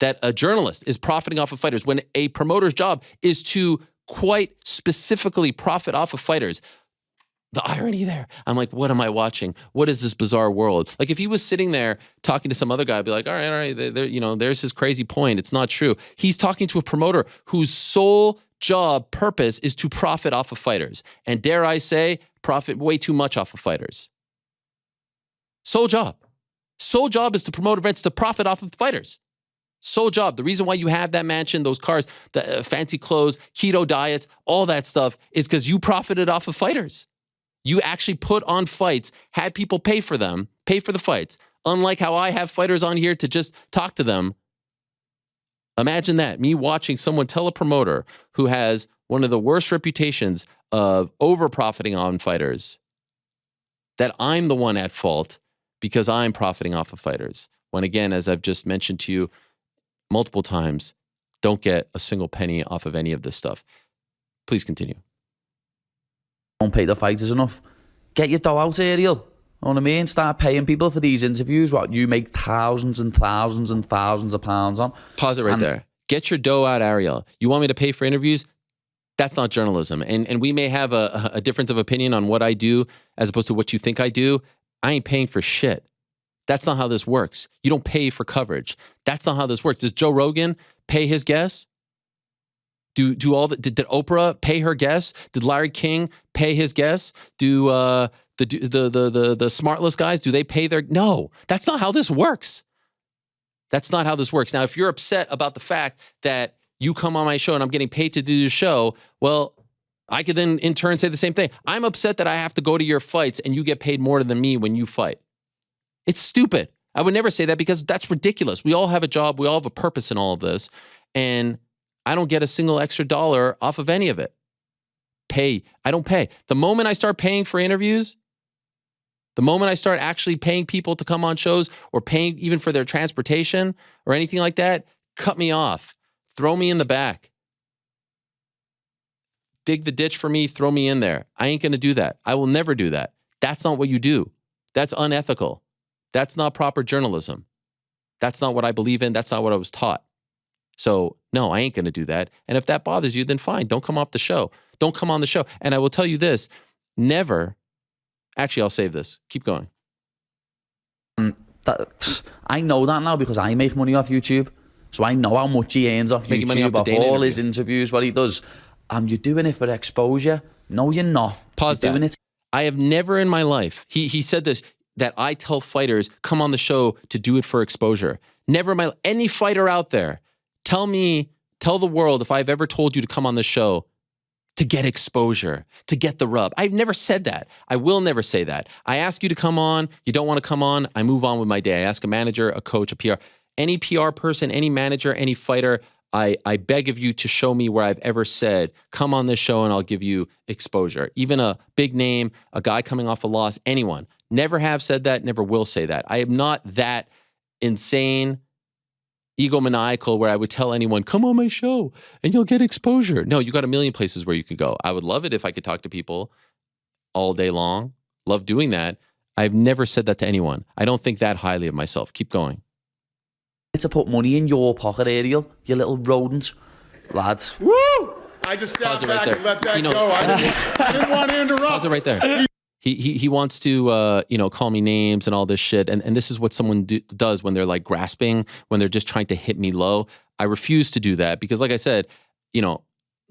that a journalist is profiting off of fighters when a promoter's job is to quite specifically profit off of fighters. The irony there. I'm like, what am I watching? What is this bizarre world? Like if he was sitting there talking to some other guy, I'd be like, all right, there's his crazy point. It's not true. He's talking to a promoter whose sole job, purpose is to profit off of fighters. And dare I say, profit way too much off of fighters. Sole job. Sole job is to promote events to profit off of fighters. Sole job. The reason why you have that mansion, those cars, the fancy clothes, keto diets, all that stuff is because you profited off of fighters. You actually put on fights, had people pay for them, pay for the fights. Unlike how I have fighters on here to just talk to them. Imagine that, me watching someone tell a promoter who has one of the worst reputations of over-profiting on fighters that I'm the one at fault because I'm profiting off of fighters. When again, as I've just mentioned to you multiple times, don't get a single penny off of any of this stuff. Please continue. Don't pay the fighters enough. Get your dough out, Ariel. Know what I mean? Start paying people for these interviews. What you make thousands and thousands and thousands of pounds on. Pause it right there. Get your dough out, Ariel. You want me to pay for interviews? That's not journalism. And we may have a difference of opinion on what I do as opposed to what you think I do. I ain't paying for shit. That's not how this works. You don't pay for coverage. That's not how this works. Does Joe Rogan pay his guests? Did Oprah pay her guests? Did Larry King pay his guests? Do the smartless guys, do they pay their? No, that's not how this works. That's not how this works. Now, if you're upset about the fact that you come on my show and I'm getting paid to do the show, well, I could then in turn say the same thing. I'm upset that I have to go to your fights and you get paid more than me when you fight. It's stupid. I would never say that because that's ridiculous. We all have a job. We all have a purpose in all of this. And I don't get a single extra dollar off of any of it. I don't pay. The moment I start paying for interviews, the moment I start actually paying people to come on shows or paying even for their transportation or anything like that, cut me off. Throw me in the back. Dig the ditch for me, throw me in there. I ain't going to do that. I will never do that. That's not what you do. That's unethical. That's not proper journalism. That's not what I believe in. That's not what I was taught. So, no, I ain't going to do that. And if that bothers you, then fine. Don't come off the show. Don't come on the show. And I will tell you this, never, actually, I'll save this. Keep going. I know that now because I make money off YouTube. So I know how much he earns off Making money YouTube, off the off Dana all his interview. interviews, what he does. You're doing it for exposure. No, you're not. Pause you're that. doing it. I have never in my life, he said this, that I tell fighters, come on the show to do it for exposure. Never in my, any fighter out there, tell the world if I've ever told you to come on the show to get exposure, to get the rub. I've never said that. I will never say that. I ask you to come on. You don't want to come on. I move on with my day. I ask a manager, a coach, a PR. Any PR person, any manager, any fighter, I beg of you to show me where I've ever said, come on this show and I'll give you exposure. Even a big name, a guy coming off a loss, anyone. Never have said that, never will say that. I am not that insane, egomaniacal where I would tell anyone, come on my show and you'll get exposure. No, you got a million places where you could go. I would love it if I could talk to people all day long. Love doing that. I've never said that to anyone. I don't think that highly of myself. Keep going. To put money in your pocket, Ariel, you little rodent. Lads. Woo! I just sat back and let that go. I didn't want to interrupt. Pause it right there. He wants to call me names and all this shit, and this is what someone does when they're like grasping, when they're just trying to hit me low. I refuse to do that because, like I said,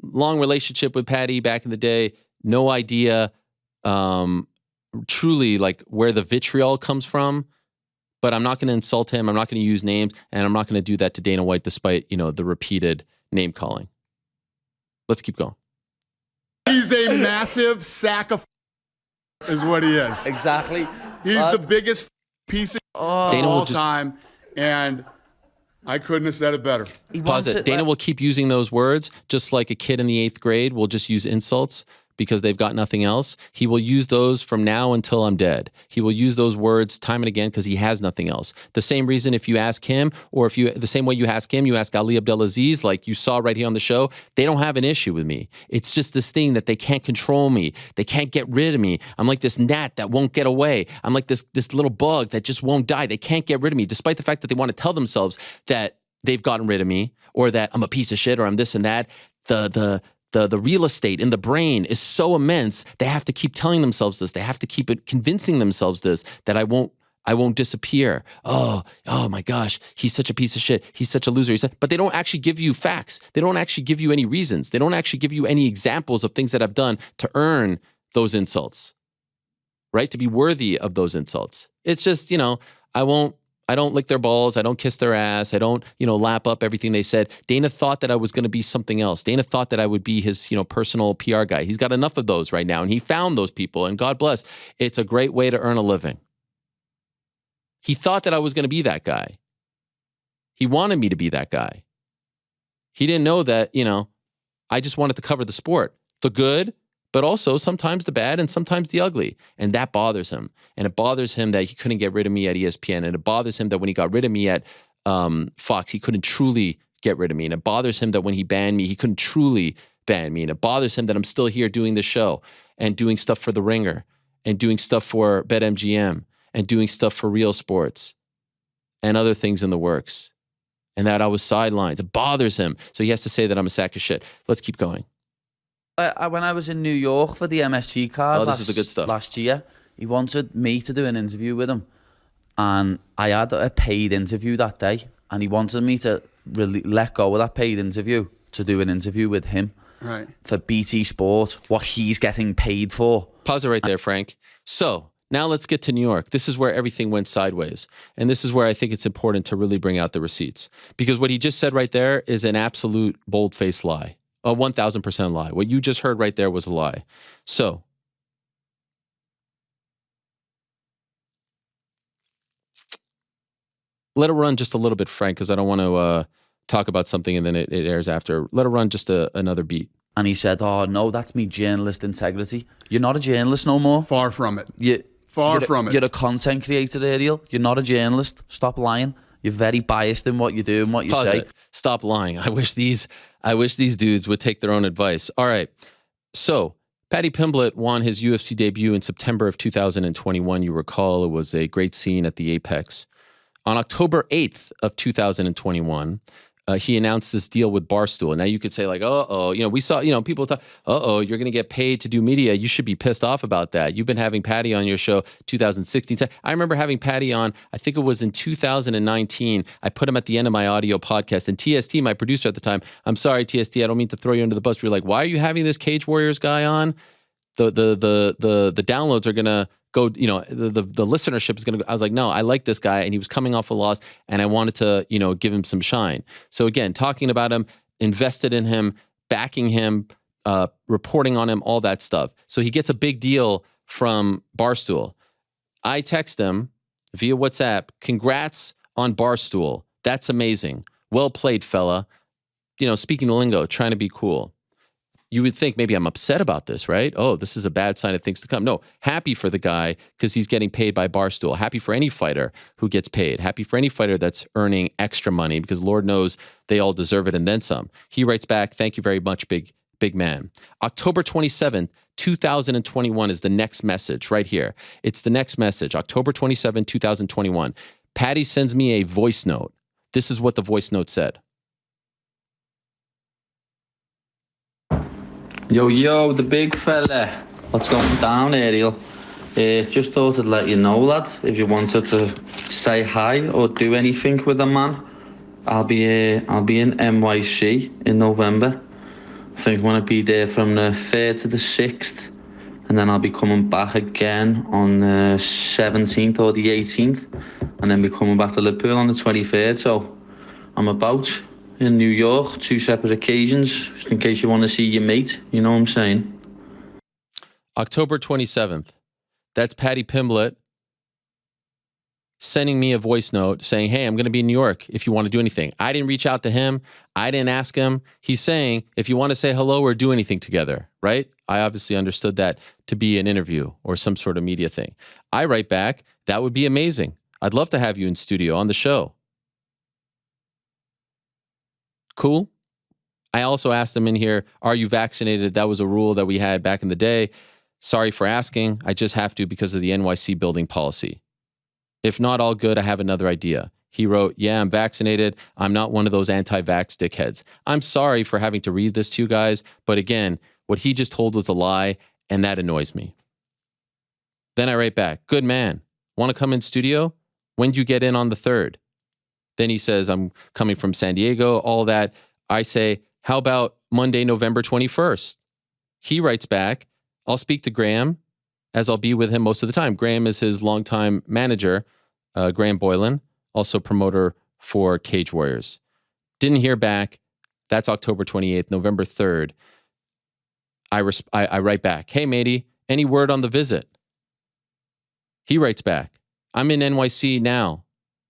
long relationship with Paddy back in the day, no idea, truly like where the vitriol comes from. But I'm not going to insult him. I'm not going to use names, and I'm not going to do that to Dana White, despite the repeated name calling. Let's keep going. He's a massive sack of is what he is. Exactly. He's the biggest piece of all time, and I couldn't have said it better. Pause it. Dana will keep using those words, just like a kid in the 8th grade will just use insults because they've got nothing else. He will use those from now until I'm dead. He will use those words time and again because he has nothing else. The same reason if you ask him, or the same way you ask him, you ask Ali Abdelaziz, like you saw right here on the show, they don't have an issue with me. It's just this thing that they can't control me. They can't get rid of me. I'm like this gnat that won't get away. I'm like this little bug that just won't die. They can't get rid of me, despite the fact that they want to tell themselves that they've gotten rid of me or that I'm a piece of shit or I'm this and that. The real estate in the brain is so immense, they have to keep telling themselves this. They have to keep convincing themselves this, that I won't disappear. Oh my gosh, he's such a piece of shit. He's such a loser. But they don't actually give you facts. They don't actually give you any reasons. They don't actually give you any examples of things that I've done to earn those insults, right? To be worthy of those insults. It's just, I don't lick their balls. I don't kiss their ass. I don't, lap up everything they said. Dana thought that I was going to be something else. Dana thought that I would be his, personal PR guy. He's got enough of those right now, and he found those people, and God bless. It's a great way to earn a living. He thought that I was going to be that guy. He wanted me to be that guy. He didn't know that, I just wanted to cover the sport, the good, but also sometimes the bad and sometimes the ugly. And that bothers him. And it bothers him that he couldn't get rid of me at ESPN. And it bothers him that when he got rid of me at Fox, he couldn't truly get rid of me. And it bothers him that when he banned me, he couldn't truly ban me. And it bothers him that I'm still here doing the show and doing stuff for The Ringer and doing stuff for BetMGM and doing stuff for Real Sports and other things in the works. And that I was sidelined. It bothers him. So he has to say that I'm a sack of shit. Let's keep going. When I was in New York for the MSG card this is the good stuff. Last year, he wanted me to do an interview with him. And I had a paid interview that day. And he wanted me to really let go of that paid interview to do an interview with him. Right. For BT Sport, what he's getting paid for. Pause it right there, Frank. So now let's get to New York. This is where everything went sideways. And this is where I think it's important to really bring out the receipts. Because what he just said right there is an absolute bold-faced lie. A 1,000% lie. What you just heard right there was a lie. So, let it run just a little bit, Frank, because I don't want to talk about something and then it airs after. Let it run just another beat. And he said, "Oh no, that's me journalist integrity. You're not a journalist no more. Far from it. You're from it. You're a content creator, Ariel. You're not a journalist. Stop lying. You're very biased in what you do and what you say. Stop lying. I wish these dudes would take their own advice. All right. So Paddy Pimblett won his UFC debut in September of 2021. You recall it was a great scene at the Apex. On October 8th of 2021, he announced this deal with Barstool. Now you could say like, we saw, people talk, you're going to get paid to do media. You should be pissed off about that. You've been having Paddy on your show 2016. I remember having Paddy on, I think it was in 2019. I put him at the end of my audio podcast, and TST, my producer at the time, I'm sorry, TST, I don't mean to throw you under the bus. We're like, why are you having this Cage Warriors guy on? The downloads are going to go, the listenership is going to go. I was like, no, I like this guy. And he was coming off a loss and I wanted to, give him some shine. So again, talking about him, invested in him, backing him, reporting on him, all that stuff. So he gets a big deal from Barstool. I text him via WhatsApp, congrats on Barstool. That's amazing. Well played, fella. Speaking the lingo, trying to be cool. You would think maybe I'm upset about this, right? Oh, this is a bad sign of things to come. No, happy for the guy because he's getting paid by Barstool. Happy for any fighter who gets paid. Happy for any fighter that's earning extra money because Lord knows they all deserve it and then some. He writes back, thank you very much, big man. October 27th, 2021 is the next message right here. It's the next message, October 27, 2021. Paddy sends me a voice note. This is what the voice note said. Yo, the big fella. What's going down, Ariel? Just thought I'd let you know, lad, if you wanted to say hi or do anything with a man, I'll be in NYC in November. I think I'm going to be there from the 3rd to the 6th, and then I'll be coming back again on the 17th or the 18th, and then be coming back to Liverpool on the 23rd. So I'm about in New York, 2 separate occasions, just in case you want to see your mate. You know what I'm saying? October 27th. That's Paddy Pimblett sending me a voice note saying, hey, I'm going to be in New York if you want to do anything. I didn't reach out to him. I didn't ask him. He's saying, if you want to say hello or do anything together, right? I obviously understood that to be an interview or some sort of media thing. I write back, that would be amazing. I'd love to have you in studio on the show. Cool. I also asked them in here, are you vaccinated? That was a rule that we had back in the day. Sorry for asking. I just have to because of the NYC building policy. If not, all good. I have another idea. He wrote, yeah, I'm vaccinated. I'm not one of those anti-vax dickheads. I'm sorry for having to read this to you guys. But again, what he just told was a lie, and that annoys me. Then I write back, good man. Want to come in studio? When do you get in on the 3rd? Then he says, I'm coming from San Diego, all that. I say, how about Monday, November 21st? He writes back, I'll speak to Graham, as I'll be with him most of the time. Graham is his longtime manager, Graham Boylan, also promoter for Cage Warriors. Didn't hear back. That's October 28th, November 3rd. I write back, hey, matey, any word on the visit? He writes back, I'm in NYC now.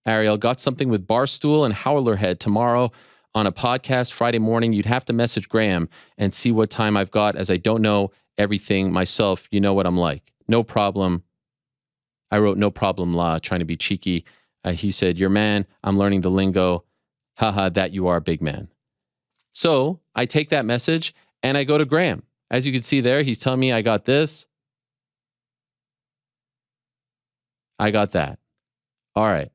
Ariel, got something with Barstool and Howlerhead tomorrow on a podcast Friday morning. You'd have to message Graham and see what time I've got, as I don't know everything myself. You know what I'm like. No problem. I wrote no problem, trying to be cheeky. He said, your man, I'm learning the lingo. Haha, that you are, big man. So I take that message and I go to Graham. As you can see there, he's telling me I got this. I got that. All right.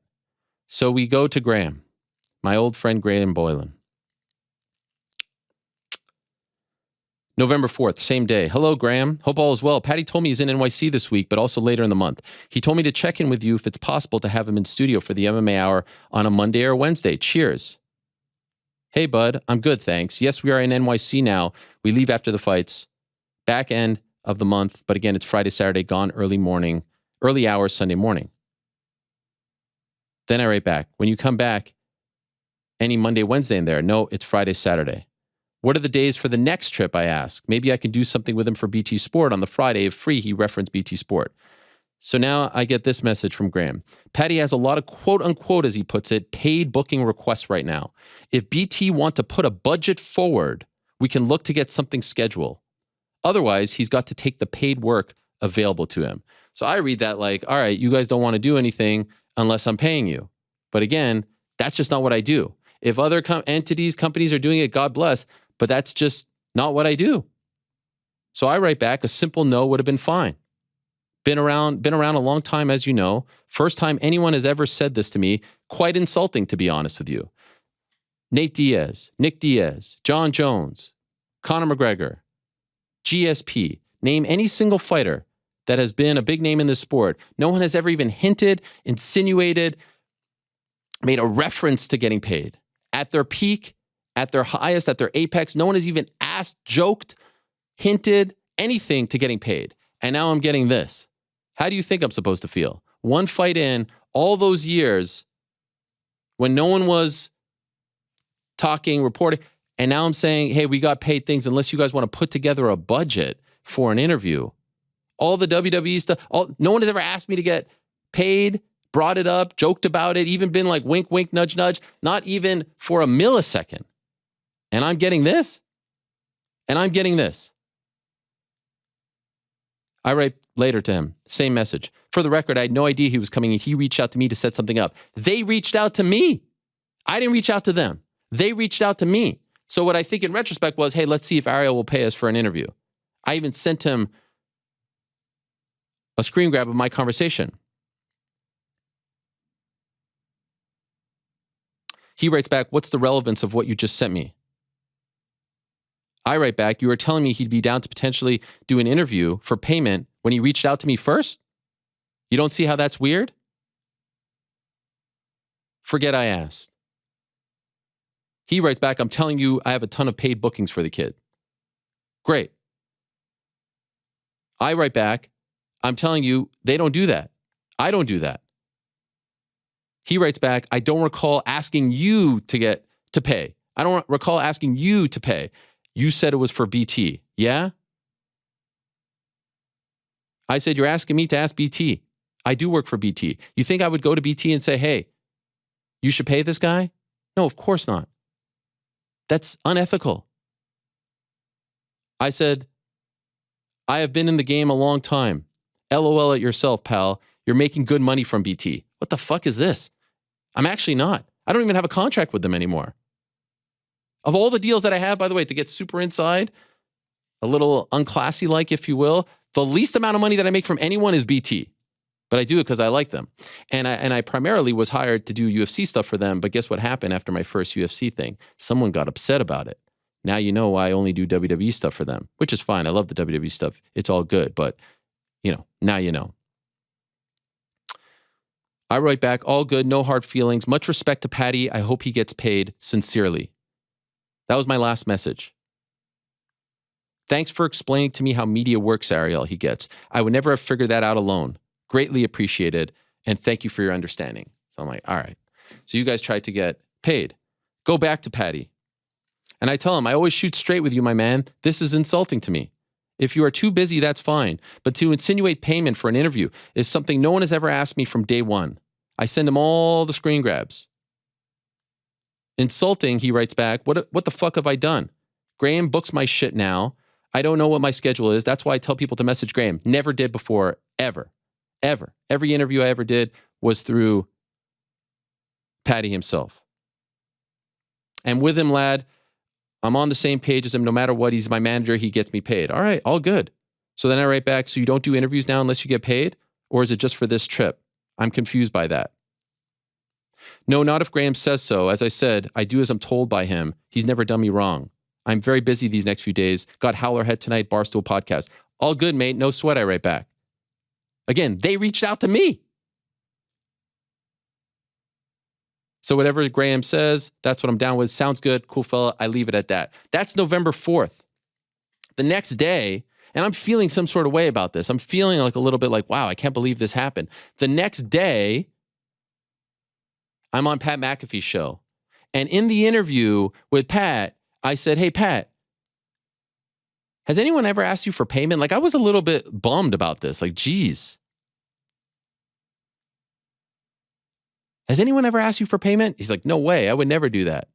So we go to Graham, my old friend Graham Boylan. November 4th, same day. Hello, Graham. Hope all is well. Paddy told me he's in NYC this week, but also later in the month. He told me to check in with you if it's possible to have him in studio for the MMA Hour on a Monday or Wednesday. Cheers. Hey, bud. I'm good, thanks. Yes, we are in NYC now. We leave after the fights. Back end of the month, but again, it's Friday, Saturday, gone early hours, Sunday morning. Then I write back, when you come back, any Monday, Wednesday in there? No, it's Friday, Saturday. What are the days for the next trip, I ask? Maybe I can do something with him for BT Sport on the Friday if free. He referenced BT Sport. So now I get this message from Graham. Paddy has a lot of quote unquote, as he puts it, paid booking requests right now. If BT want to put a budget forward, we can look to get something scheduled. Otherwise, he's got to take the paid work available to him. So I read that like, all right, you guys don't want to do anything unless I'm paying you. But again, that's just not what I do. If other companies are doing it, God bless, but that's just not what I do. So I write back, a simple no would have been fine. Been around a long time, as you know. First time anyone has ever said this to me. Quite insulting, to be honest with you. Nate Diaz, Nick Diaz, John Jones, Conor McGregor, GSP. Name any single fighter that has been a big name in this sport. No one has ever even hinted, insinuated, made a reference to getting paid. At their peak, at their highest, at their apex, no one has even asked, joked, hinted, anything to getting paid. And now I'm getting this. How do you think I'm supposed to feel? One fight in, all those years, when no one was talking, reporting, and now I'm saying, hey, we got paid things unless you guys want to put together a budget for an interview. All the WWE stuff, no one has ever asked me to get paid, brought it up, joked about it, even been like wink, wink, nudge, nudge, not even for a millisecond. And I'm getting this? And I'm getting this. I write later to him, same message. For the record, I had no idea he was coming. He reached out to me to set something up. They reached out to me. I didn't reach out to them. They reached out to me. So what I think in retrospect was, hey, let's see if Ariel will pay us for an interview. I even sent him a screen grab of my conversation. He writes back, what's the relevance of what you just sent me? I write back, you were telling me he'd be down to potentially do an interview for payment when he reached out to me first? You don't see how that's weird? Forget I asked. He writes back, I'm telling you, I have a ton of paid bookings for the kid. Great. I write back, I'm telling you, they don't do that. I don't do that. He writes back, I don't recall asking you to pay. I don't recall asking you to pay. You said it was for BT. Yeah? I said, you're asking me to ask BT. I do work for BT. You think I would go to BT and say, hey, you should pay this guy? No, of course not. That's unethical. I said, I have been in the game a long time. LOL at yourself, pal. You're making good money from BT. What the fuck is this? I'm actually not. I don't even have a contract with them anymore. Of all the deals that I have, by the way, to get super inside, a little unclassy-like, if you will, the least amount of money that I make from anyone is BT. But I do it because I like them. And I primarily was hired to do UFC stuff for them, but guess what happened after my first UFC thing? Someone got upset about it. Now you know why I only do WWE stuff for them, which is fine. I love the WWE stuff. It's all good, but now you know. I write back, all good, no hard feelings. Much respect to Paddy. I hope he gets paid sincerely. That was my last message. Thanks for explaining to me how media works, Ariel, he gets. I would never have figured that out alone. Greatly appreciated, and thank you for your understanding. So I'm like, all right. So you guys tried to get paid. Go back to Paddy. And I tell him, I always shoot straight with you, my man. This is insulting to me. If you are too busy, that's fine. But to insinuate payment for an interview is something no one has ever asked me from day one. I send him all the screen grabs. Insulting, he writes back, what the fuck have I done? Graham books my shit now. I don't know what my schedule is. That's why I tell people to message Graham. Never did before, ever. Ever. Every interview I ever did was through Paddy himself. And with him, lad, I'm on the same page as him. No matter what, he's my manager. He gets me paid. All right, all good. So then I write back, so you don't do interviews now unless you get paid? Or is it just for this trip? I'm confused by that. No, not if Graham says so. As I said, I do as I'm told by him. He's never done me wrong. I'm very busy these next few days. Got Howlerhead tonight, Barstool podcast. All good, mate. No sweat, I write back. Again, they reached out to me. So whatever Graham says, that's what I'm down with. Sounds good. Cool fella. I leave it at that. That's November 4th. The next day, and I'm feeling some sort of way about this. I'm feeling like a little bit like, wow, I can't believe this happened. The next day, I'm on Pat McAfee's show. And in the interview with Pat, I said, hey, Pat, has anyone ever asked you for payment? Like, I was a little bit bummed about this. Like, geez, Has anyone ever asked you for payment? He's like, no way. I would never do that.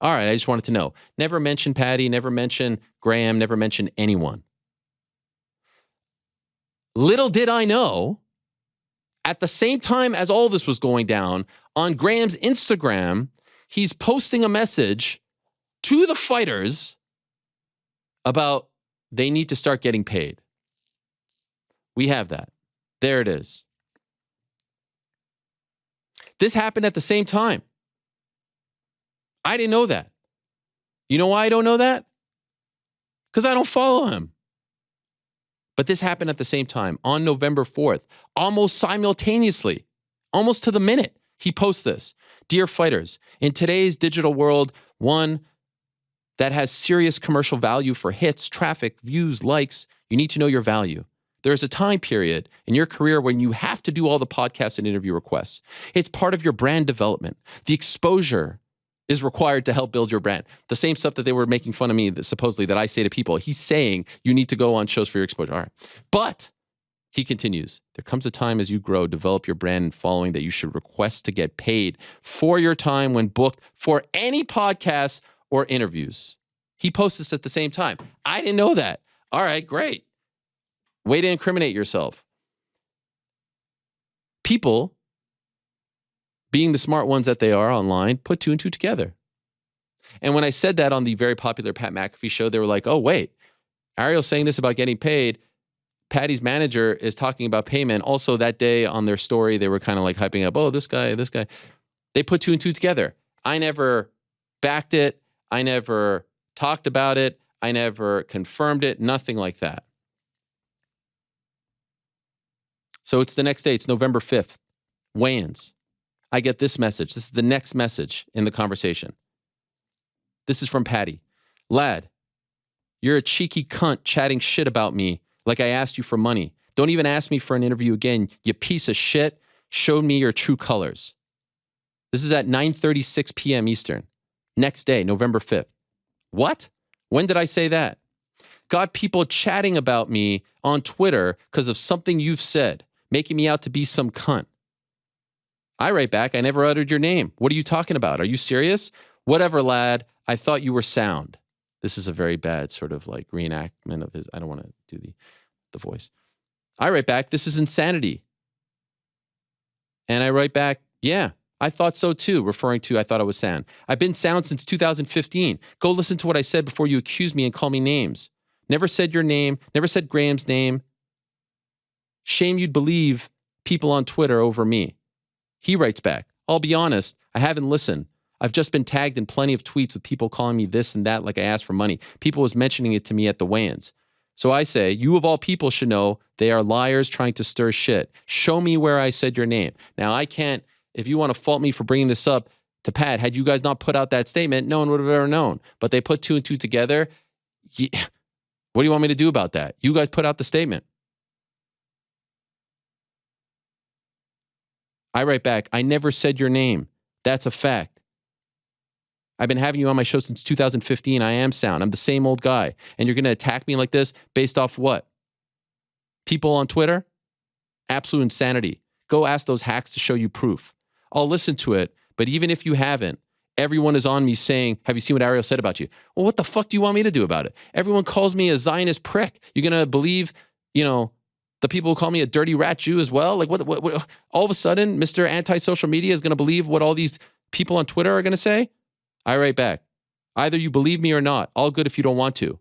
All right, I just wanted to know. Never mention Paddy, never mention Graham, never mention anyone. Little did I know, at the same time as all this was going down, on Graham's Instagram, he's posting a message to the fighters about they need to start getting paid. We have that. There it is. This happened at the same time. I didn't know that. You know why I don't know that? Because I don't follow him. But this happened at the same time on November 4th, almost simultaneously, almost to the minute. He posts this. Dear fighters, in today's digital world, one that has serious commercial value for hits, traffic, views, likes, you need to know your value. There's a time period in your career when you have to do all the podcasts and interview requests. It's part of your brand development. The exposure is required to help build your brand. The same stuff that they were making fun of me, that supposedly that I say to people, he's saying you need to go on shows for your exposure. All right. But he continues, there comes a time as you grow, develop your brand and following that you should request to get paid for your time when booked for any podcasts or interviews. He posts this at the same time. I didn't know that. All right, great. Way to incriminate yourself. People, being the smart ones that they are online, put two and two together. And when I said that on the very popular Pat McAfee show, they were like, oh, wait, Ariel's saying this about getting paid. Paddy's manager is talking about payment. Also that day on their story, they were kind of like hyping up, oh, this guy. They put two and two together. I never backed it. I never talked about it. I never confirmed it. Nothing like that. So it's the next day. It's November 5th. Weigh-ins. I get this message. This is the next message in the conversation. This is from Paddy. Lad, you're a cheeky cunt chatting shit about me like I asked you for money. Don't even ask me for an interview again, you piece of shit. Showed me your true colors. This is at 9:36 p.m. Eastern. Next day, November 5th. What? When did I say that? Got people chatting about me on Twitter because of something you've said, making me out to be some cunt. I write back, I never uttered your name. What are you talking about? Are you serious? Whatever, lad. I thought you were sound. This is a very bad sort of like reenactment of his. I don't want to do the voice. I write back, this is insanity. And I write back, yeah, I thought so too, referring to I thought I was sound. I've been sound since 2015. Go listen to what I said before you accuse me and call me names. Never said your name, never said Graham's name. Shame you'd believe people on Twitter over me. He writes back, I'll be honest, I haven't listened. I've just been tagged in plenty of tweets with people calling me this and that like I asked for money. People was mentioning it to me at the weigh-ins. So I say, you of all people should know they are liars trying to stir shit. Show me where I said your name. Now I can't, if you want to fault me for bringing this up to Pat, had you guys not put out that statement, no one would have ever known. But they put two and two together. Yeah. What do you want me to do about that? You guys put out the statement. I write back, I never said your name. That's a fact. I've been having you on my show since 2015. I am sound. I'm the same old guy. And you're going to attack me like this based off what? People on Twitter? Absolute insanity. Go ask those hacks to show you proof. I'll listen to it, but even if you haven't, everyone is on me saying, have you seen what Ariel said about you? Well, what the fuck do you want me to do about it? Everyone calls me a Zionist prick. You're going to believe, the people who call me a dirty rat Jew as well? Like, what all of a sudden, Mr. Anti-Social Media is going to believe what all these people on Twitter are going to say? I write back, either you believe me or not. All good if you don't want to.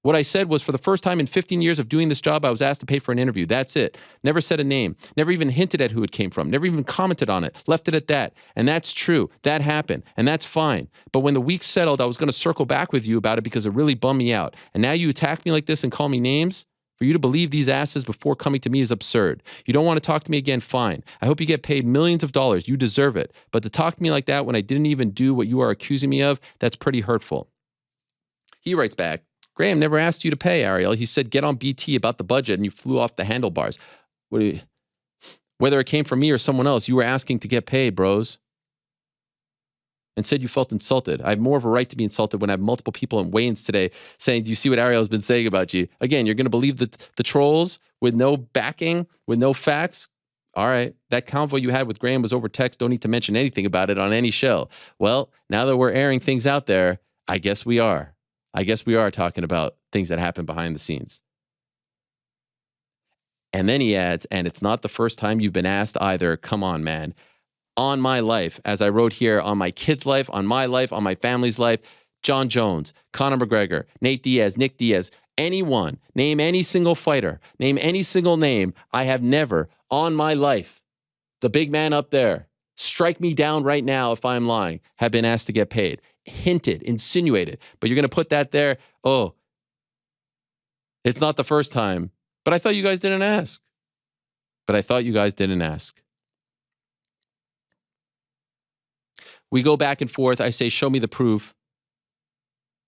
What I said was, for the first time in 15 years of doing this job, I was asked to pay for an interview. That's it. Never said a name. Never even hinted at who it came from. Never even commented on it. Left it at that. And that's true. That happened. And that's fine. But when the week settled, I was going to circle back with you about it because it really bummed me out. And now you attack me like this and call me names? For you to believe these asses before coming to me is absurd. You don't want to talk to me again, fine. I hope you get paid millions of dollars. You deserve it. But to talk to me like that when I didn't even do what you are accusing me of, that's pretty hurtful. He writes back, Graham never asked you to pay, Ariel. He said, get on BT about the budget, and you flew off the handlebars. Whether it came from me or someone else, you were asking to get paid, bros. And said you felt insulted. I have more of a right to be insulted when I have multiple people in weigh-ins today saying, do you see what Ariel has been saying about you? Again, you're going to believe the trolls with no backing, with no facts? All right. That convo you had with Graham was over text. Don't need to mention anything about it on any show. Well, now that we're airing things out there, I guess we are. I guess we are talking about things that happen behind the scenes. And then he adds, and it's not the first time you've been asked either. Come on, man. On my life, as I wrote here, on my kid's life, on my life, on my family's life, John Jones, Conor McGregor, Nate Diaz, Nick Diaz, anyone, name any single fighter, name any single name, I have never on my life, the big man up there, strike me down right now if I'm lying, have been asked to get paid. Hinted, insinuated, but you're going to put that there. Oh, it's not the first time, but I thought you guys didn't ask. We go back and forth. I say, show me the proof.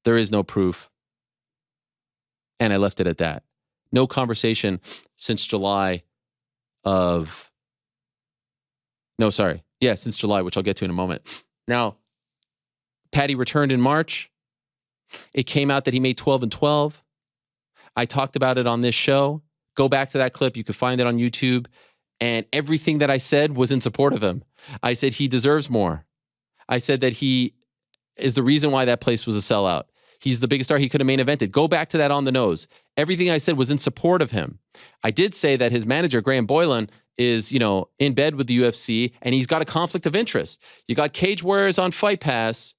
There is no proof. And I left it at that. No conversation since July, since July, which I'll get to in a moment. Now, Paddy returned in March. It came out that he made 12-12. I talked about it on this show. Go back to that clip. You can find it on YouTube. And everything that I said was in support of him. I said he deserves more. I said that he is the reason why that place was a sellout. He's the biggest star he could have main evented. Go back to that on the nose. Everything I said was in support of him. I did say that his manager, Graham Boylan, is, in bed with the UFC, and he's got a conflict of interest. You got Cage Warriors on Fight Pass.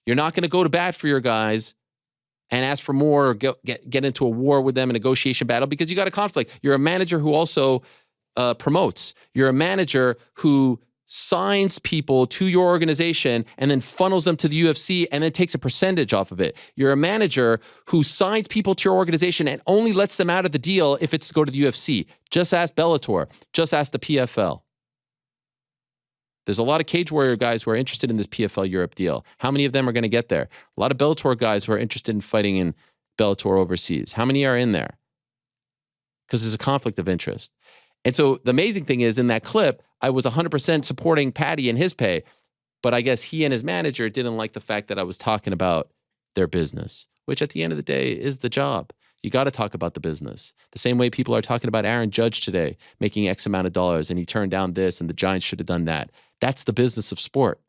You're not going to go to bat for your guys and ask for more or get into a war with them, a negotiation battle, because you got a conflict. You're a manager who also promotes. You're a manager who signs people to your organization and then funnels them to the UFC and then takes a percentage off of it. You're a manager who signs people to your organization and only lets them out of the deal if it's to go to the UFC. Just ask Bellator. Just ask the PFL. There's a lot of Cage Warrior guys who are interested in this PFL Europe deal. How many of them are going to get there? A lot of Bellator guys who are interested in fighting in Bellator overseas. How many are in there? Because there's a conflict of interest. And so the amazing thing is, in that clip, I was 100% supporting Paddy and his pay, but I guess he and his manager didn't like the fact that I was talking about their business, which at the end of the day is the job. You got to talk about the business. The same way people are talking about Aaron Judge today, making X amount of dollars, and he turned down this, and the Giants should have done that. That's the business of sport.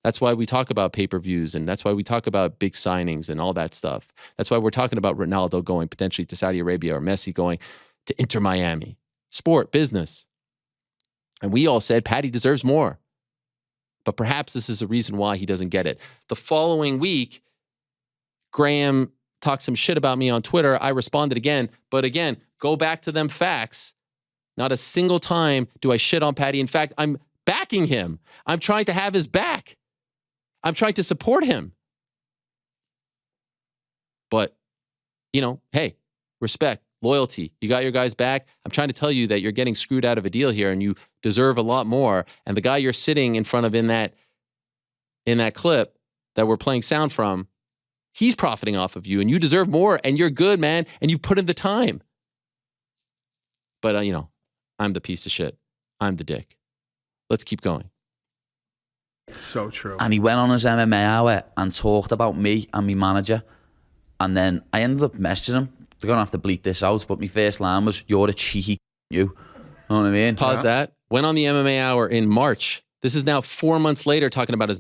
That's why we talk about pay-per-views, and that's why we talk about big signings and all that stuff. That's why we're talking about Ronaldo going potentially to Saudi Arabia or Messi going to Inter Miami. Sport, business. And we all said Paddy deserves more. But perhaps this is a reason why he doesn't get it. The following week, Graham talked some shit about me on Twitter. I responded again. But again, go back to them facts. Not a single time do I shit on Paddy. In fact, I'm backing him. I'm trying to have his back. I'm trying to support him. But, hey, respect, loyalty. You got your guys back. I'm trying to tell you that you're getting screwed out of a deal here and you deserve a lot more. And the guy you're sitting in front of in that clip that we're playing sound from, he's profiting off of you and you deserve more and you're good, man. And you put in the time. But, I'm the piece of shit. I'm the dick. Let's keep going. So true. And he went on his MMA hour and talked about me and my manager. And then I ended up messaging him. They're going to have to bleep this out, but my first line was, "You're a cheeky you." Know what I mean? Pause that. Went on the MMA hour in March. This is now 4 months later talking about his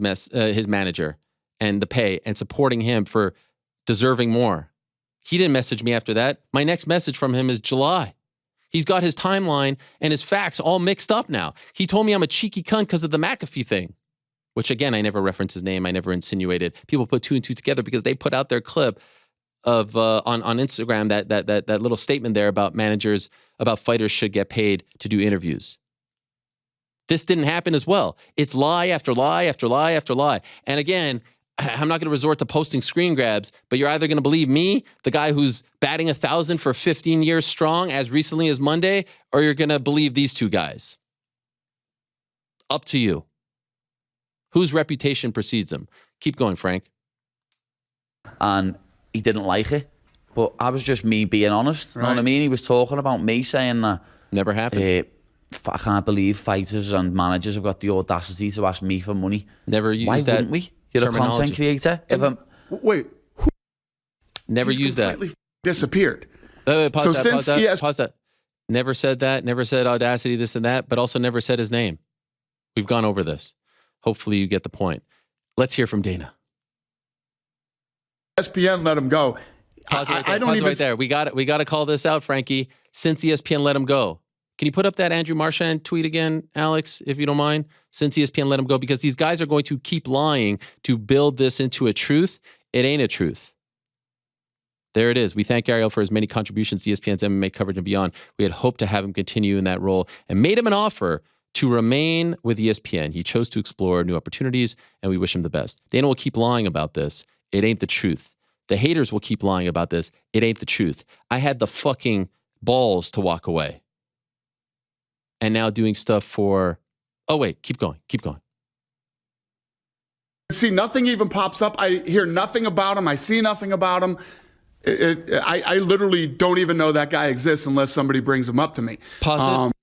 manager and the pay and supporting him for deserving more. He didn't message me after that. My next message from him is July. He's got his timeline and his facts all mixed up now. He told me I'm a cheeky cunt because of the McAfee thing, which again, I never referenced his name. I never insinuated. People put two and two together because they put out their clip of on Instagram, that little statement there about managers, about fighters should get paid to do interviews. This didn't happen as well. It's lie after lie after lie after lie. And again, I'm not going to resort to posting screen grabs, but you're either going to believe me, the guy who's batting 1,000 for 15 years strong as recently as Monday, or you're going to believe these two guys. Up to you. Whose reputation precedes them? Keep going, Frank. And he didn't like it, but I was just me being honest. Right. You know what I mean? He was talking about me saying that never happened. I can't believe fighters and managers have got the audacity to ask me for money. Never used Why that. Wouldn't we? You're a content creator. Wait, never he's used that. Completely disappeared. Pause that. Never said that. Never said Audacity, this and that, but also never said his name. We've gone over this. Hopefully you get the point. Let's hear from Dana. ESPN let him go. Pause right there. We got to call this out, Frankie. Since ESPN let him go. Can you put up that Andrew Marchand tweet again, Alex, if you don't mind? Since ESPN let him go, because these guys are going to keep lying to build this into a truth. It ain't a truth. There it is. We thank Ariel for his many contributions to ESPN's MMA coverage and beyond. We had hoped to have him continue in that role and made him an offer to remain with ESPN. He chose to explore new opportunities, and we wish him the best. Dana will keep lying about this. It ain't the truth. The haters will keep lying about this. It ain't the truth. I had the fucking balls to walk away. And now doing stuff for... Oh, wait. Keep going. See, nothing even pops up. I hear nothing about him. I see nothing about him. I literally don't even know that guy exists unless somebody brings him up to me. Pause it.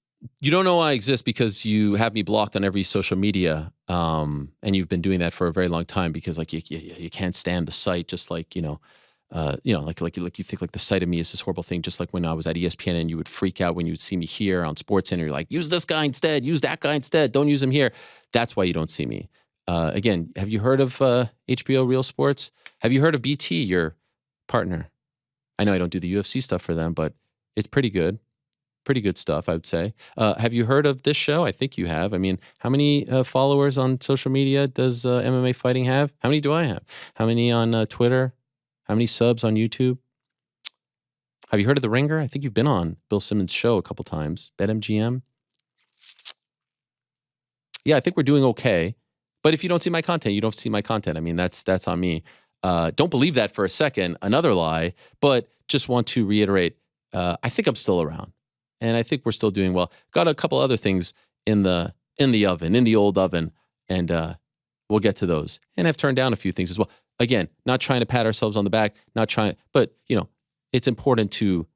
You don't know I exist because you have me blocked on every social media, and you've been doing that for a very long time because like you can't stand the site, just like like you think like the sight of me is this horrible thing. Just like when I was at ESPN and you would freak out when you would see me here on SportsCenter. You're like, use this guy instead, use that guy instead. Don't use him here. That's why you don't see me. Again, have you heard of HBO Real Sports? Have you heard of BT, your partner? I know I don't do the UFC stuff for them, but it's pretty good. Pretty good stuff, I would say. Have you heard of this show? I think you have. I mean, how many followers on social media does MMA Fighting have? How many do I have? How many on Twitter? How many subs on YouTube? Have you heard of The Ringer? I think you've been on Bill Simmons' show a couple times. BetMGM. Yeah, I think we're doing okay. But if you don't see my content, you don't see my content. I mean, that's on me. Don't believe that for a second. Another lie. But just want to reiterate, I think I'm still around. And I think we're still doing well. Got a couple other things in the oven, in the old oven. And we'll get to those. And I've turned down a few things as well. Again, not trying to pat ourselves on the back, but it's important to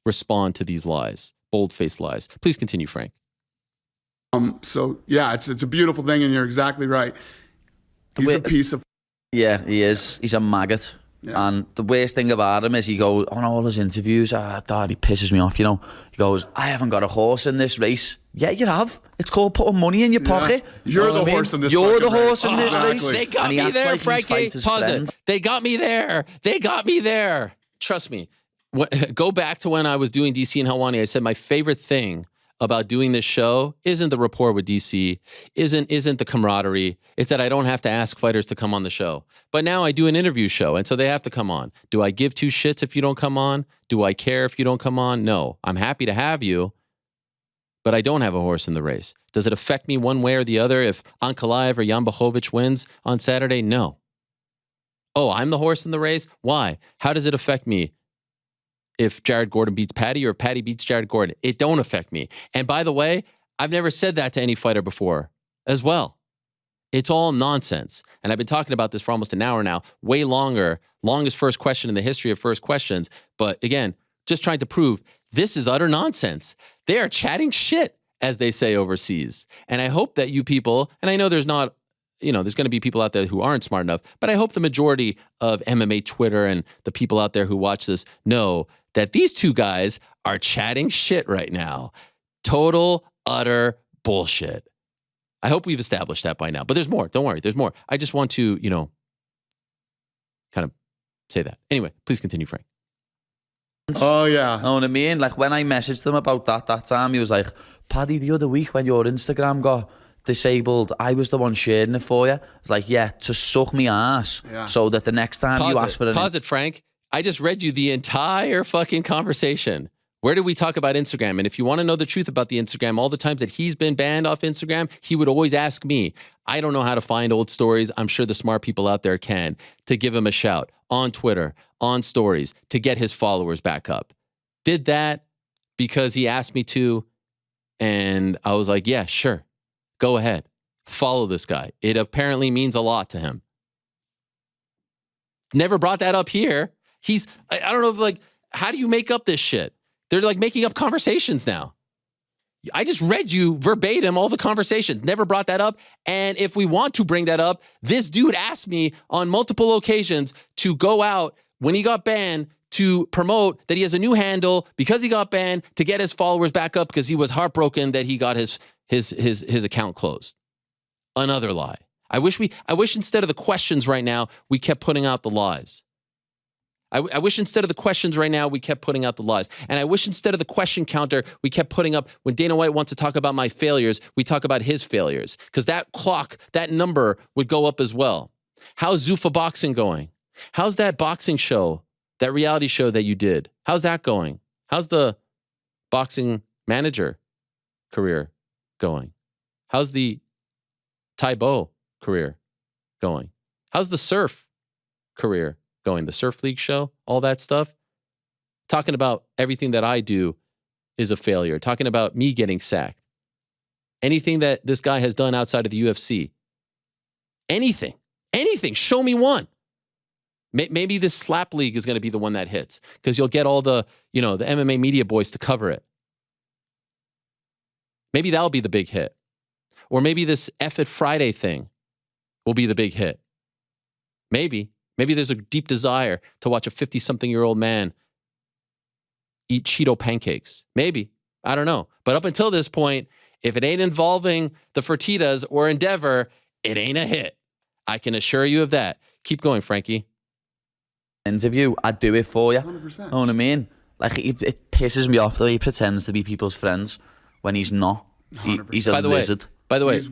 respond to these lies, bold-faced lies. Please continue, Frank. So yeah, it's a beautiful thing, and you're exactly right. He's a piece of... Yeah, he is. He's a maggot. Yeah. And the worst thing about him is he goes on all his interviews, Dad, he pisses me off, He goes, I haven't got a horse in this race. Yeah, you have. It's called putting money in your pocket. You're the horse in this race. You're the horse in this race. They got me there, Frankie. Pause it. They got me there. Trust me. Go back to when I was doing DC and Helwani. I said my favorite thing about doing this show isn't the rapport with DC, isn't the camaraderie. It's that I don't have to ask fighters to come on the show. But now I do an interview show, and so they have to come on. Do I give two shits if you don't come on? Do I care if you don't come on? No. I'm happy to have you, but I don't have a horse in the race. Does it affect me one way or the other if Ankalaev or Jan Blachowicz wins on Saturday? No. Oh, I'm the horse in the race? Why? How does it affect me if Jared Gordon beats Paddy or if Paddy beats Jared Gordon? It don't affect me. And by the way, I've never said that to any fighter before as well. It's all nonsense. And I've been talking about this for almost an hour now, way longer, longest first question in the history of first questions. But again, just trying to prove this is utter nonsense. They are chatting shit, as they say overseas. And I hope that you people, and I know there's not, there's going to be people out there who aren't smart enough, but I hope the majority of MMA Twitter and the people out there who watch this know that these two guys are chatting shit right now. Total, utter bullshit. I hope we've established that by now. But there's more. Don't worry. There's more. I just want to, kind of say that. Anyway, please continue, Frank. Oh, yeah. Know what I mean? Like, when I messaged him about that time, he was like, Paddy, the other week when your Instagram got disabled, I was the one sharing it for you. I was like, yeah, to suck me ass. Yeah. So that the next time you ask for it. Pause it, Frank. I just read you the entire fucking conversation. Where did we talk about Instagram? And if you want to know the truth about the Instagram, all the times that he's been banned off Instagram, he would always ask me. I don't know how to find old stories. I'm sure the smart people out there can, to give him a shout on Twitter, on stories, to get his followers back up. Did that because he asked me to, and I was like, yeah, sure. Go ahead. Follow this guy. It apparently means a lot to him. Never brought that up here. I don't know if how do you make up this shit? They're making up conversations now. I just read you verbatim all the conversations. Never brought that up. And if we want to bring that up, this dude asked me on multiple occasions to go out when he got banned to promote that he has a new handle because he got banned to get his followers back up because he was heartbroken that he got his account closed. Another lie. I wish instead of the questions right now, we kept putting out the lies. I wish instead of the questions right now, we kept putting out the lies. And I wish instead of the question counter, we kept putting up, when Dana White wants to talk about my failures, we talk about his failures. Because that clock, that number would go up as well. How's Zuffa Boxing going? How's that boxing show, that reality show that you did? How's that going? How's the boxing manager career going? How's the Taibo career going? How's the surf career going? The Surf League show, all that stuff. Talking about everything that I do is a failure. Talking about me getting sacked. Anything that this guy has done outside of the UFC. Anything. Show me one. Maybe this slap league is going to be the one that hits because you'll get all the MMA media boys to cover it. Maybe that'll be the big hit. Or maybe this F It Friday thing will be the big hit. Maybe there's a deep desire to watch a 50-something-year-old man eat Cheeto pancakes. Maybe. I don't know. But up until this point, if it ain't involving the Fertitas or Endeavor, it ain't a hit. I can assure you of that. Keep going, Frankie. Interview, I'd do it for you. 100%. Know what I mean? Like, it pisses me off that he pretends to be people's friends when he's not. He's a lizard. By the way,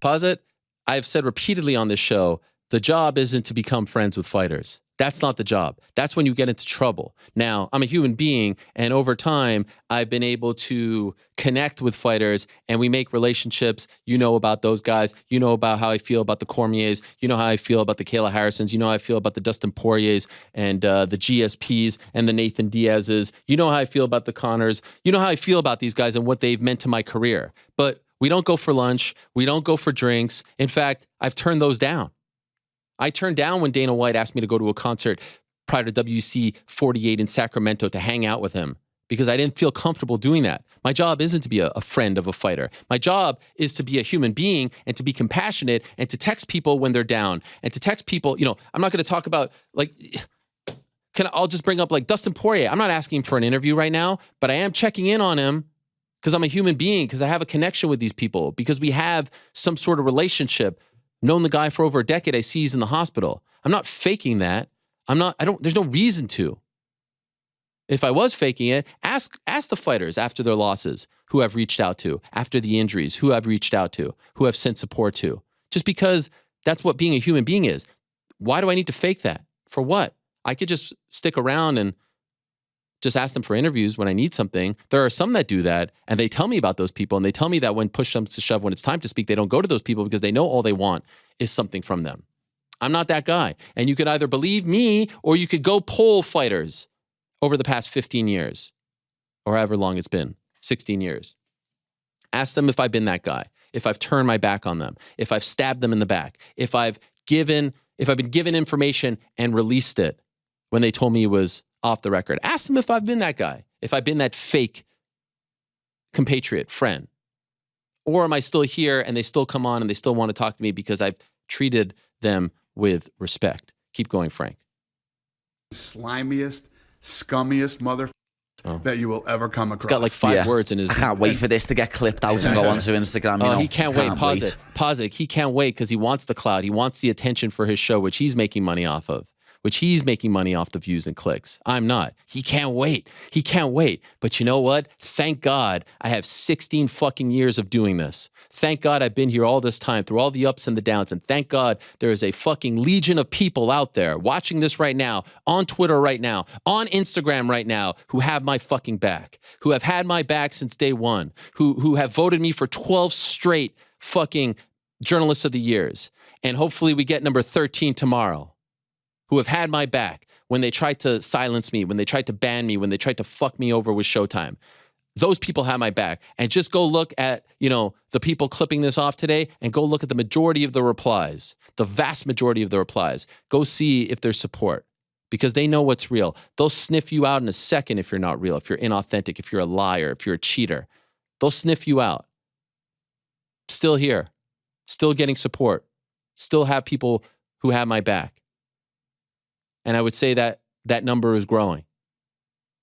pause it. I've said repeatedly on this show, the job isn't to become friends with fighters. That's not the job. That's when you get into trouble. Now, I'm a human being, and over time, I've been able to connect with fighters, and we make relationships. You know about those guys. You know about how I feel about the Cormiers. You know how I feel about the Kayla Harrisons. You know how I feel about the Dustin Poiriers and the GSPs and the Nathan Diaz's. You know how I feel about the Connors. You know how I feel about these guys and what they've meant to my career. But we don't go for lunch. We don't go for drinks. In fact, I've turned those down. I turned down when Dana White asked me to go to a concert prior to WC 48 in Sacramento to hang out with him because I didn't feel comfortable doing that. My job isn't to be a friend of a fighter. My job is to be a human being and to be compassionate and to text people when they're down and to text people. I'm not going to talk about I'll just bring up like Dustin Poirier. I'm not asking for an interview right now, but I am checking in on him because I'm a human being, because I have a connection with these people, because we have some sort of relationship. Known the guy for over a decade. I see he's in the hospital. I'm not faking that. There's no reason to. If I was faking it, ask the fighters after their losses who I've reached out to, after the injuries, who I've reached out to, who I've sent support to. Just because that's what being a human being is. Why do I need to fake that? For what? I could just stick around and just ask them for interviews when I need something. There are some that do that, and they tell me about those people, and they tell me that when push comes to shove, when it's time to speak, they don't go to those people because they know all they want is something from them. I'm not that guy. And you could either believe me or you could go poll fighters over the past 15 years or however long it's been, 16 years. Ask them if I've been that guy, if I've turned my back on them, if I've stabbed them in the back, if I've been given information and released it when they told me it was off the record. Ask them if I've been that guy, if I've been that fake compatriot, friend. Or am I still here and they still come on and they still want to talk to me because I've treated them with respect? Keep going, Frank. Slimiest, scummiest mother that you will ever come across. It's got like 5 words in his... I can't wait for this to get clipped out and go onto Instagram. He can't wait. Pause it. He can't wait because he wants the clout. He wants the attention for his show, which he's making money off of. Which he's making money off the views and clicks. I'm not. He can't wait. But you know what? Thank God I have 16 fucking years of doing this. Thank God I've been here all this time through all the ups and the downs. And thank God there is a fucking legion of people out there watching this right now, on Twitter right now, on Instagram right now, who have my fucking back, who have had my back since day one, who have voted me for 12 straight fucking journalists of the years. And hopefully we get number 13 tomorrow. Who have had my back when they tried to silence me, when they tried to ban me, when they tried to fuck me over with Showtime. Those people have my back. And just go look at, the people clipping this off today and go look at the majority of the replies, the vast majority of the replies. Go see if there's support because they know what's real. They'll sniff you out in a second if you're not real, if you're inauthentic, if you're a liar, if you're a cheater. They'll sniff you out. Still here, still getting support, still have people who have my back. And I would say that that number is growing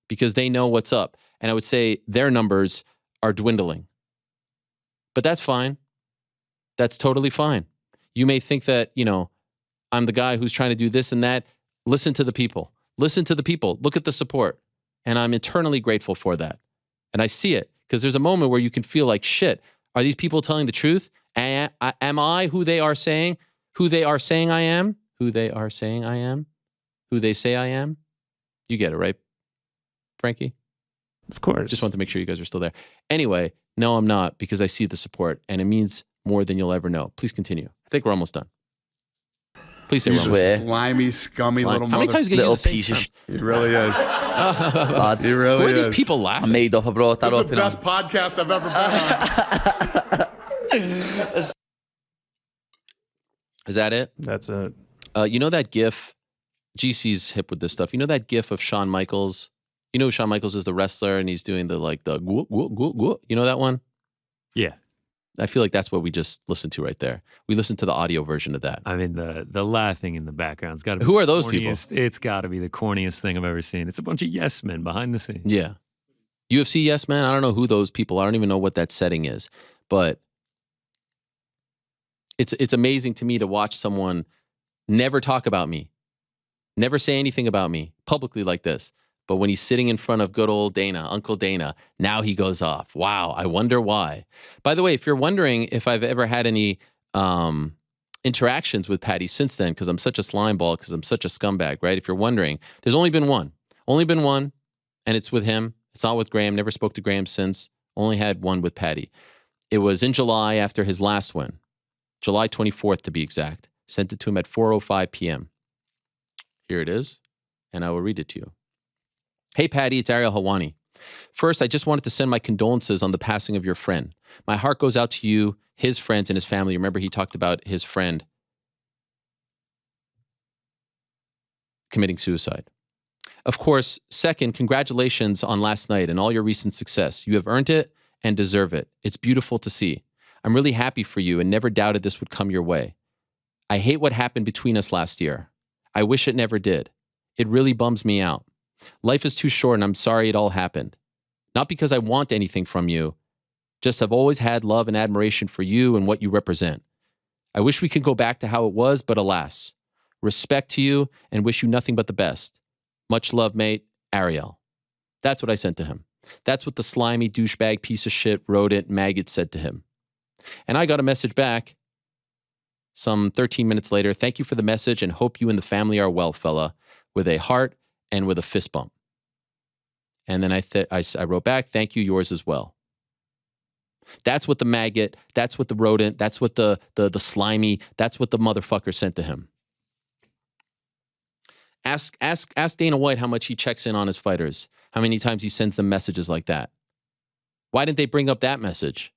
because they know what's up. And I would say their numbers are dwindling. But that's fine. That's totally fine. You may think that, I'm the guy who's trying to do this and that. Listen to the people. Listen to the people. Look at the support. And I'm eternally grateful for that. And I see it because there's a moment where you can feel like, shit, are these people telling the truth? Am I who they are saying? Who they are saying I am? Who they are saying I am? Who they say I am? You get it, right, Frankie? Of course. Just want to make sure you guys are still there. Anyway, no, I'm not because I see the support and it means more than you'll ever know. Please continue. I think we're almost done. Please say we're almost done. Slimy, scummy little How many times are you going to use the same term? He really is. Lads, He really Who are is. these people I laughing? made up. I brought that This is up. the best podcast I've ever been on. Is that it? That's it. You know that GIF? GC's hip with this stuff. You know that GIF of Shawn Michaels? You know Shawn Michaels is the wrestler and he's doing the whoop, whoop, whoop, whoop. You know that one? Yeah. I feel like that's what we just listened to right there. We listened to the audio version of that. I mean, the laughing in the background's got to be Who are those people? It's got to be the corniest thing I've ever seen. It's a bunch of yes men behind the scenes. Yeah. UFC yes man. I don't know who those people are. I don't even know what that setting is. But it's amazing to me to watch someone never talk about me, never say anything about me publicly like this. But when he's sitting in front of good old Dana, Uncle Dana, now he goes off. Wow, I wonder why. By the way, if you're wondering if I've ever had any interactions with Paddy since then, because I'm such a slime ball, because I'm such a scumbag, right? If you're wondering, there's only been one, and it's with him. It's not with Graham. Never spoke to Graham since. Only had one with Paddy. It was in July after his last win, July 24th to be exact. Sent it to him at 4:05 p.m. Here it is, and I will read it to you. Hey, Paddy, it's Ariel Helwani. First, I just wanted to send my condolences on the passing of your friend. My heart goes out to you, his friends, and his family. Remember, he talked about his friend committing suicide. Of course, second, congratulations on last night and all your recent success. You have earned it and deserve it. It's beautiful to see. I'm really happy for you and never doubted this would come your way. I hate what happened between us last year. I wish it never did. It really bums me out. Life is too short and I'm sorry it all happened. Not because I want anything from you, just I've always had love and admiration for you and what you represent. I wish we could go back to how it was, but alas. Respect to you and wish you nothing but the best. Much love, mate, Ariel. That's what I sent to him. That's what the slimy douchebag piece of shit rodent maggot said to him. And I got a message back some 13 minutes later. Thank you for the message and hope you and the family are well, fella. With a heart and with a fist bump. And then I wrote back, thank you, yours as well. That's what the maggot, that's what the rodent, that's what the slimy, that's what the motherfucker sent to him. Ask Dana White how much he checks in on his fighters, how many times he sends them messages like that. Why didn't they bring up that message?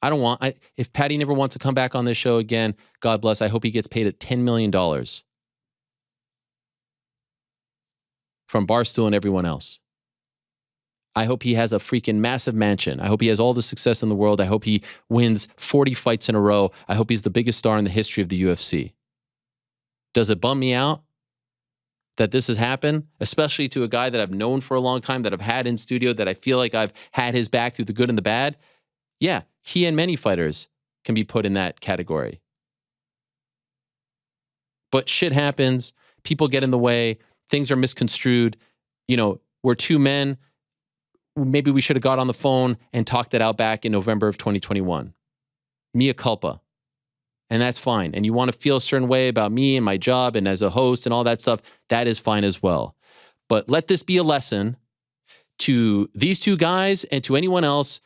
If Paddy never wants to come back on this show again, God bless, I hope he gets paid at $10 million. From Barstool and everyone else. I hope he has a freaking massive mansion. I hope he has all the success in the world. I hope he wins 40 fights in a row. I hope he's the biggest star in the history of the UFC. Does it bum me out that this has happened? Especially to a guy that I've known for a long time, that I've had in studio, that I feel like I've had his back through the good and the bad. Yeah, he and many fighters can be put in that category. But shit happens. People get in the way. Things are misconstrued. We're two men. Maybe we should have got on the phone and talked it out back in November of 2021. Mea culpa. And that's fine. And you want to feel a certain way about me and my job and as a host and all that stuff, that is fine as well. But let this be a lesson to these two guys and to anyone else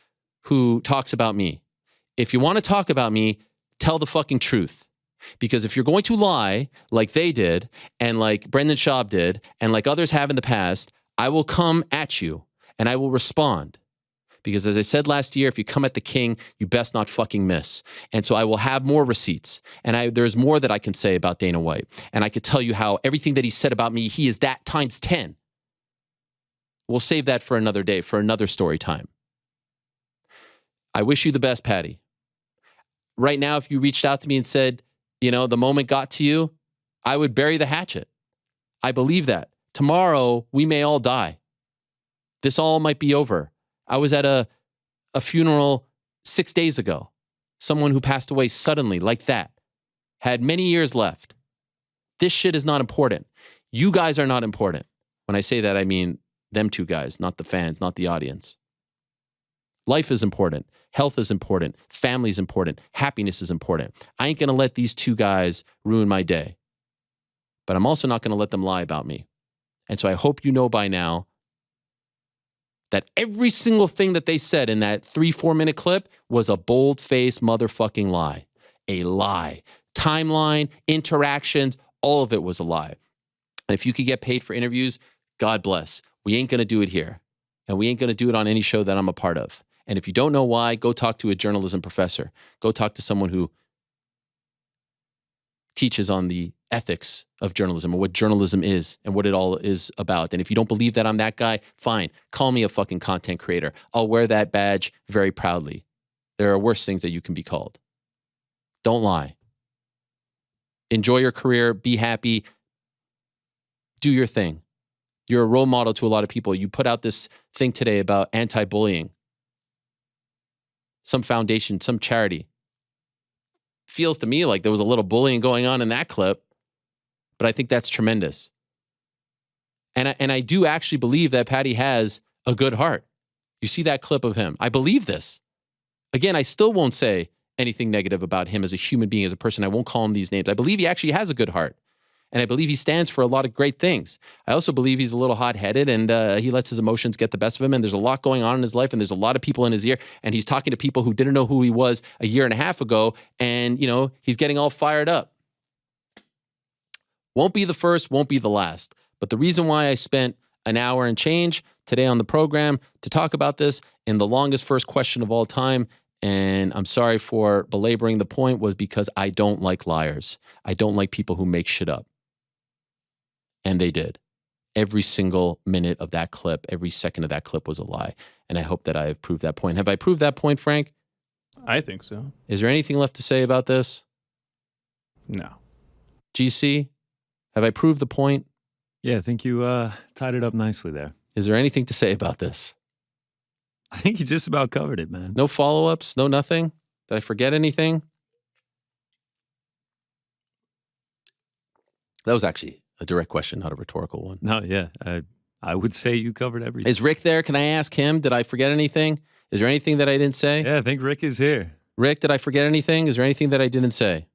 who talks about me. If you want to talk about me, tell the fucking truth. Because if you're going to lie like they did and like Brendan Schaub did and like others have in the past, I will come at you and I will respond. Because as I said last year, if you come at the king, you best not fucking miss. And so I will have more receipts. And there's more that I can say about Dana White. And I could tell you how everything that he said about me, he is that times 10. We'll save that for another day, for another story time. I wish you the best, Paddy. Right now, if you reached out to me and said, the moment got to you, I would bury the hatchet. I believe that. Tomorrow, we may all die. This all might be over. I was at a funeral 6 days ago. Someone who passed away suddenly like that. Had many years left. This shit is not important. You guys are not important. When I say that, I mean them two guys, not the fans, not the audience. Life is important. Health is important. Family is important. Happiness is important. I ain't going to let these two guys ruin my day. But I'm also not going to let them lie about me. And so I hope you know by now that every single thing that they said in that 3-4 minute clip was a bold-faced motherfucking lie. A lie. Timeline, interactions, all of it was a lie. And if you could get paid for interviews, God bless. We ain't going to do it here. And we ain't going to do it on any show that I'm a part of. And if you don't know why, go talk to a journalism professor. Go talk to someone who teaches on the ethics of journalism or what journalism is and what it all is about. And if you don't believe that I'm that guy, fine. Call me a fucking content creator. I'll wear that badge very proudly. There are worse things that you can be called. Don't lie. Enjoy your career. Be happy. Do your thing. You're a role model to a lot of people. You put out this thing today about anti-bullying. Some foundation, some charity. Feels to me like there was a little bullying going on in that clip, but I think that's tremendous. And I do actually believe that Paddy has a good heart. You see that clip of him. I believe this. Again, I still won't say anything negative about him as a human being, as a person. I won't call him these names. I believe he actually has a good heart. And I believe he stands for a lot of great things. I also believe he's a little hot-headed and he lets his emotions get the best of him. And there's a lot going on in his life and there's a lot of people in his ear. And he's talking to people who didn't know who he was a year and a half ago. And, you know, he's getting all fired up. Won't be the first, won't be the last. But the reason why I spent an hour and change today on the program to talk about this in the longest first question of all time, and I'm sorry for belaboring the point, was because I don't like liars. I don't like people who make shit up. And they did. Every single minute of that clip, every second of that clip was a lie. And I hope that I have proved that point. Have I proved that point, Frank? I think so. Is there anything left to say about this? No. GC, have I proved the point? Yeah, I think you tied it up nicely there. Is there anything to say about this? I think you just about covered it, man. No follow-ups? No nothing? Did I forget anything? That was actually a direct question, not a rhetorical one. No, yeah. I would say you covered everything. Is Rick there? Can I ask him? Did I forget anything? Is there anything that I didn't say? Yeah, I think Rick is here. Rick, did I forget anything? Is there anything that I didn't say?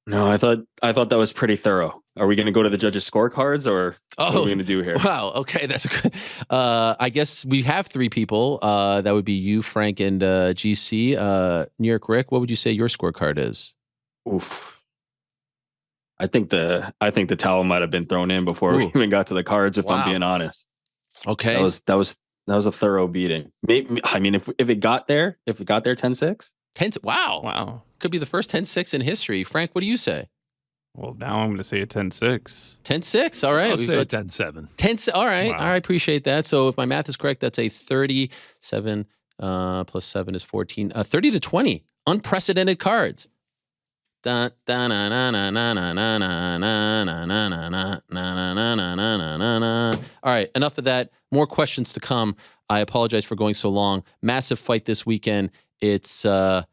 No, I thought that was pretty thorough. Are we going to go to the judges' scorecards, or what are we going to do here? Wow. Okay, that's a good. I guess we have three people. That would be you, Frank, and GC. New York Rick, what would you say your scorecard is? Oof. I think the towel might have been thrown in before we even got to the cards. If I'm being honest. Okay. That was a thorough beating. Maybe, I mean, if it got there 10-6. 10. Wow. Could be the first 10-6 in history. Frank, what do you say? Well, now I'm going to say a 10-6. 10-6. All right. I'll say 10-7. 10. All right. Wow. All right. Appreciate that. So if my math is correct, that's a 37 plus 7 is 14. 30 to 20. Unprecedented cards. All right, enough of that. More questions to come. I apologize for going so long. Massive fight this weekend. It's the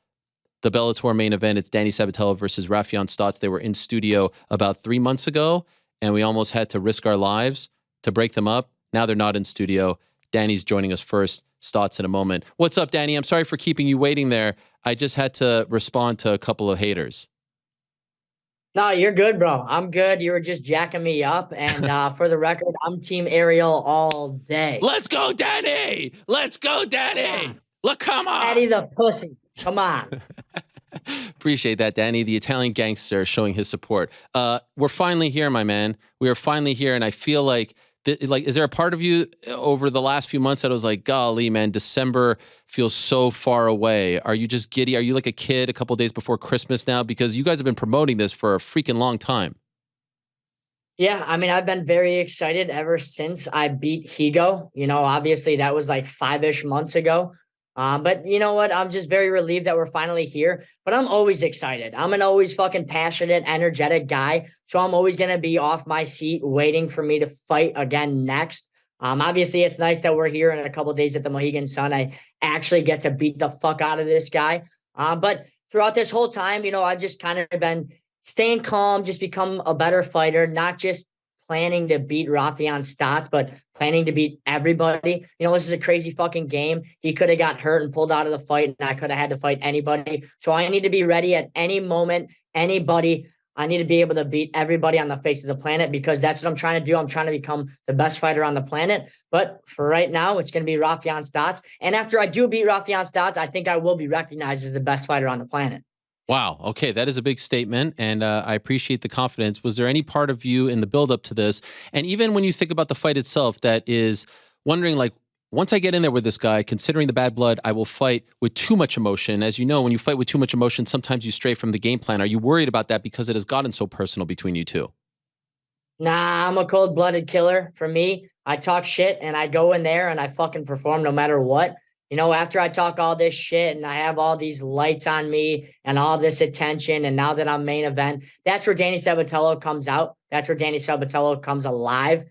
Bellator main event. It's Danny Sabatello versus Raufeon Stots. They were in studio about 3 months ago, and we almost had to risk our lives to break them up. Now they're not in studio. Danny's joining us first. Stots in a moment. What's up, Danny? I'm sorry for keeping you waiting there. I just had to respond to a couple of haters. No, you're good, bro. I'm good. You were just jacking me up. And for the record, I'm Team Ariel all day. Let's go, Danny! Let's go, Danny! Yeah. Look, come on! Daddy the pussy. Come on. Appreciate that, Danny. The Italian gangster showing his support. We're finally here, my man. We are finally here, and I feel like, is there a part of you over the last few months that was like, golly, man, December feels so far away? Are you just giddy? Are you like a kid a couple of days before Christmas now? Because you guys have been promoting this for a freaking long time. Yeah, I mean, I've been very excited ever since I beat Higo. You know, obviously that was like 5-ish months ago. But you know what? I'm just very relieved that we're finally here. But I'm always excited. I'm an always fucking passionate, energetic guy. So I'm always going to be off my seat waiting for me to fight again next. Obviously, it's nice that we're here in a couple of days at the Mohegan Sun. I actually get to beat the fuck out of this guy. But throughout this whole time, I've just kind of been staying calm, just become a better fighter, not just planning to beat Raufeon Stots, but planning to beat everybody. This is a crazy fucking game. He could have got hurt and pulled out of the fight, and I could have had to fight anybody. So I need to be ready at any moment, anybody. I need to be able to beat everybody on the face of the planet because that's what I'm trying to do. I'm trying to become the best fighter on the planet. But for right now, it's going to be Raufeon Stots. And after I do beat Raufeon Stots, I think I will be recognized as the best fighter on the planet. Wow. Okay, that is a big statement, and I appreciate the confidence. Was there any part of you in the build-up to this, and even when you think about the fight itself, that is wondering, like, once I get in there with this guy, considering the bad blood, I will fight with too much emotion. As you know, when you fight with too much emotion, sometimes you stray from the game plan. Are you worried about that because it has gotten so personal between you two? Nah, I'm a cold-blooded killer. For me, I talk shit, and I go in there, and I fucking perform no matter what. After I talk all this shit and I have all these lights on me and all this attention, and now that I'm main event, that's where Danny Sabatello comes out. That's where Danny Sabatello comes alive.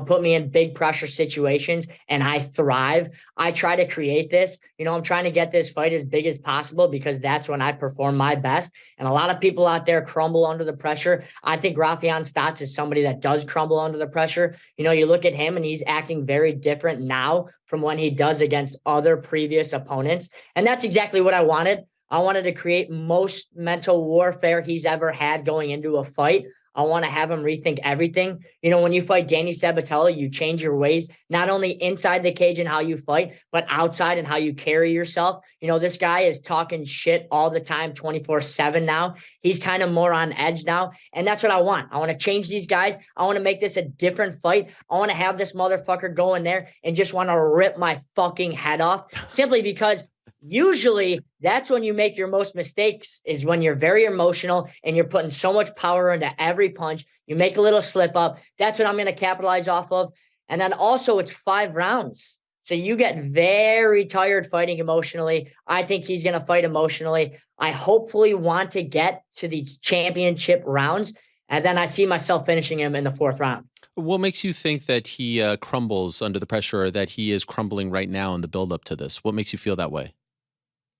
Put me in big pressure situations and I thrive. I try to create this. I'm trying to get this fight as big as possible because that's when I perform my best. And a lot of people out there crumble under the pressure. I think Raufeon Stots is somebody that does crumble under the pressure. You look at him and he's acting very different now from when he does against other previous opponents. And that's exactly what I wanted. I wanted to create most mental warfare he's ever had going into a fight. I want to have him rethink everything. When you fight Danny Sabatello, you change your ways, not only inside the cage and how you fight, but outside and how you carry yourself. This guy is talking shit all the time, 24/7 now. He's kind of more on edge now. And that's what I want. I want to change these guys. I want to make this a different fight. I want to have this motherfucker go in there and just want to rip my fucking head off simply because usually that's when you make your most mistakes, is when you're very emotional and you're putting so much power into every punch. You make a little slip up. That's what I'm going to capitalize off of. And then also it's 5 rounds. So you get very tired fighting emotionally. I think he's going to fight emotionally. I hopefully want to get to these championship rounds. And then I see myself finishing him in the 4th round. What makes you think that he crumbles under the pressure, or that he is crumbling right now in the build-up to this? What makes you feel that way?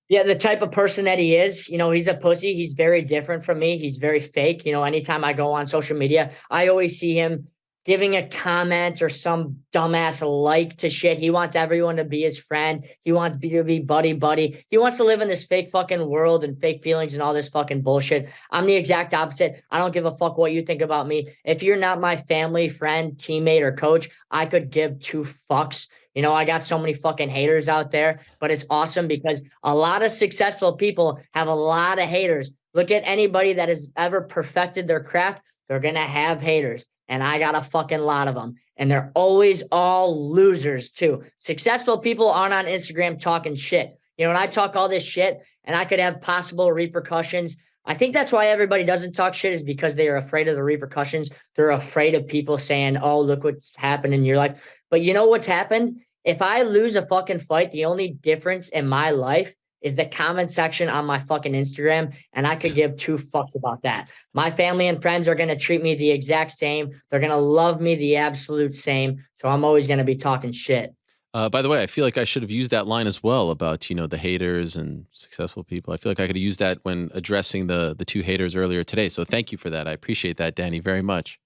Yeah, the type of person that he is, he's a pussy. He's very different from me. He's very fake. Anytime I go on social media, I always see him giving a comment or some dumbass like to shit. He wants everyone to be his friend. He wants to be buddy. He wants to live in this fake fucking world and fake feelings and all this fucking bullshit. I'm the exact opposite. I don't give a fuck what you think about me. If you're not my family, friend, teammate, or coach, I could give 2 fucks. I got so many fucking haters out there, but it's awesome because a lot of successful people have a lot of haters. Look at anybody that has ever perfected their craft. They're going to have haters. And I got a fucking lot of them. And they're always all losers too. Successful people aren't on Instagram talking shit. When I talk all this shit and I could have possible repercussions, I think that's why everybody doesn't talk shit, is because they are afraid of the repercussions. They're afraid of people saying, oh, look what's happened in your life. But you know what's happened? If I lose a fucking fight, the only difference in my life is the comment section on my fucking Instagram, and I could give 2 fucks about that. My family and friends are going to treat me the exact same. They're going to love me the absolute same. So I'm always going to be talking shit. By the way, I feel like I should have used that line as well about, the haters and successful people. I feel like I could have used that when addressing the 2 haters earlier today. So thank you for that. I appreciate that, Danny, very much.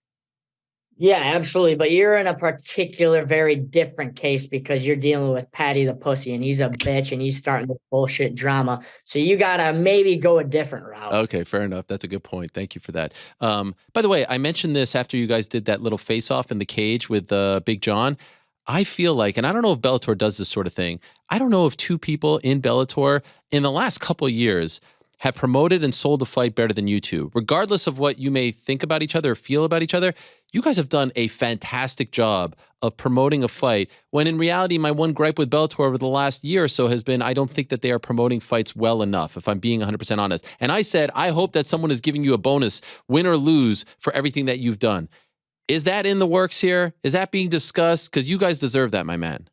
Yeah, absolutely. But you're in a particular, very different case because you're dealing with Paddy the pussy, and he's a bitch, and he's starting the bullshit drama. So you got to maybe go a different route. Okay, fair enough. That's a good point. Thank you for that. By the way, I mentioned this after you guys did that little face-off in the cage with Big John. I feel like, and I don't know if Bellator does this sort of thing, I don't know if 2 people in Bellator in the last couple of years have promoted and sold the fight better than you two. Regardless of what you may think about each other or feel about each other, you guys have done a fantastic job of promoting a fight, when in reality, my one gripe with Bellator over the last year or so has been, I don't think that they are promoting fights well enough, if I'm being 100% honest. And I said, I hope that someone is giving you a bonus, win or lose, for everything that you've done. Is that in the works here? Is that being discussed? Because you guys deserve that, my man.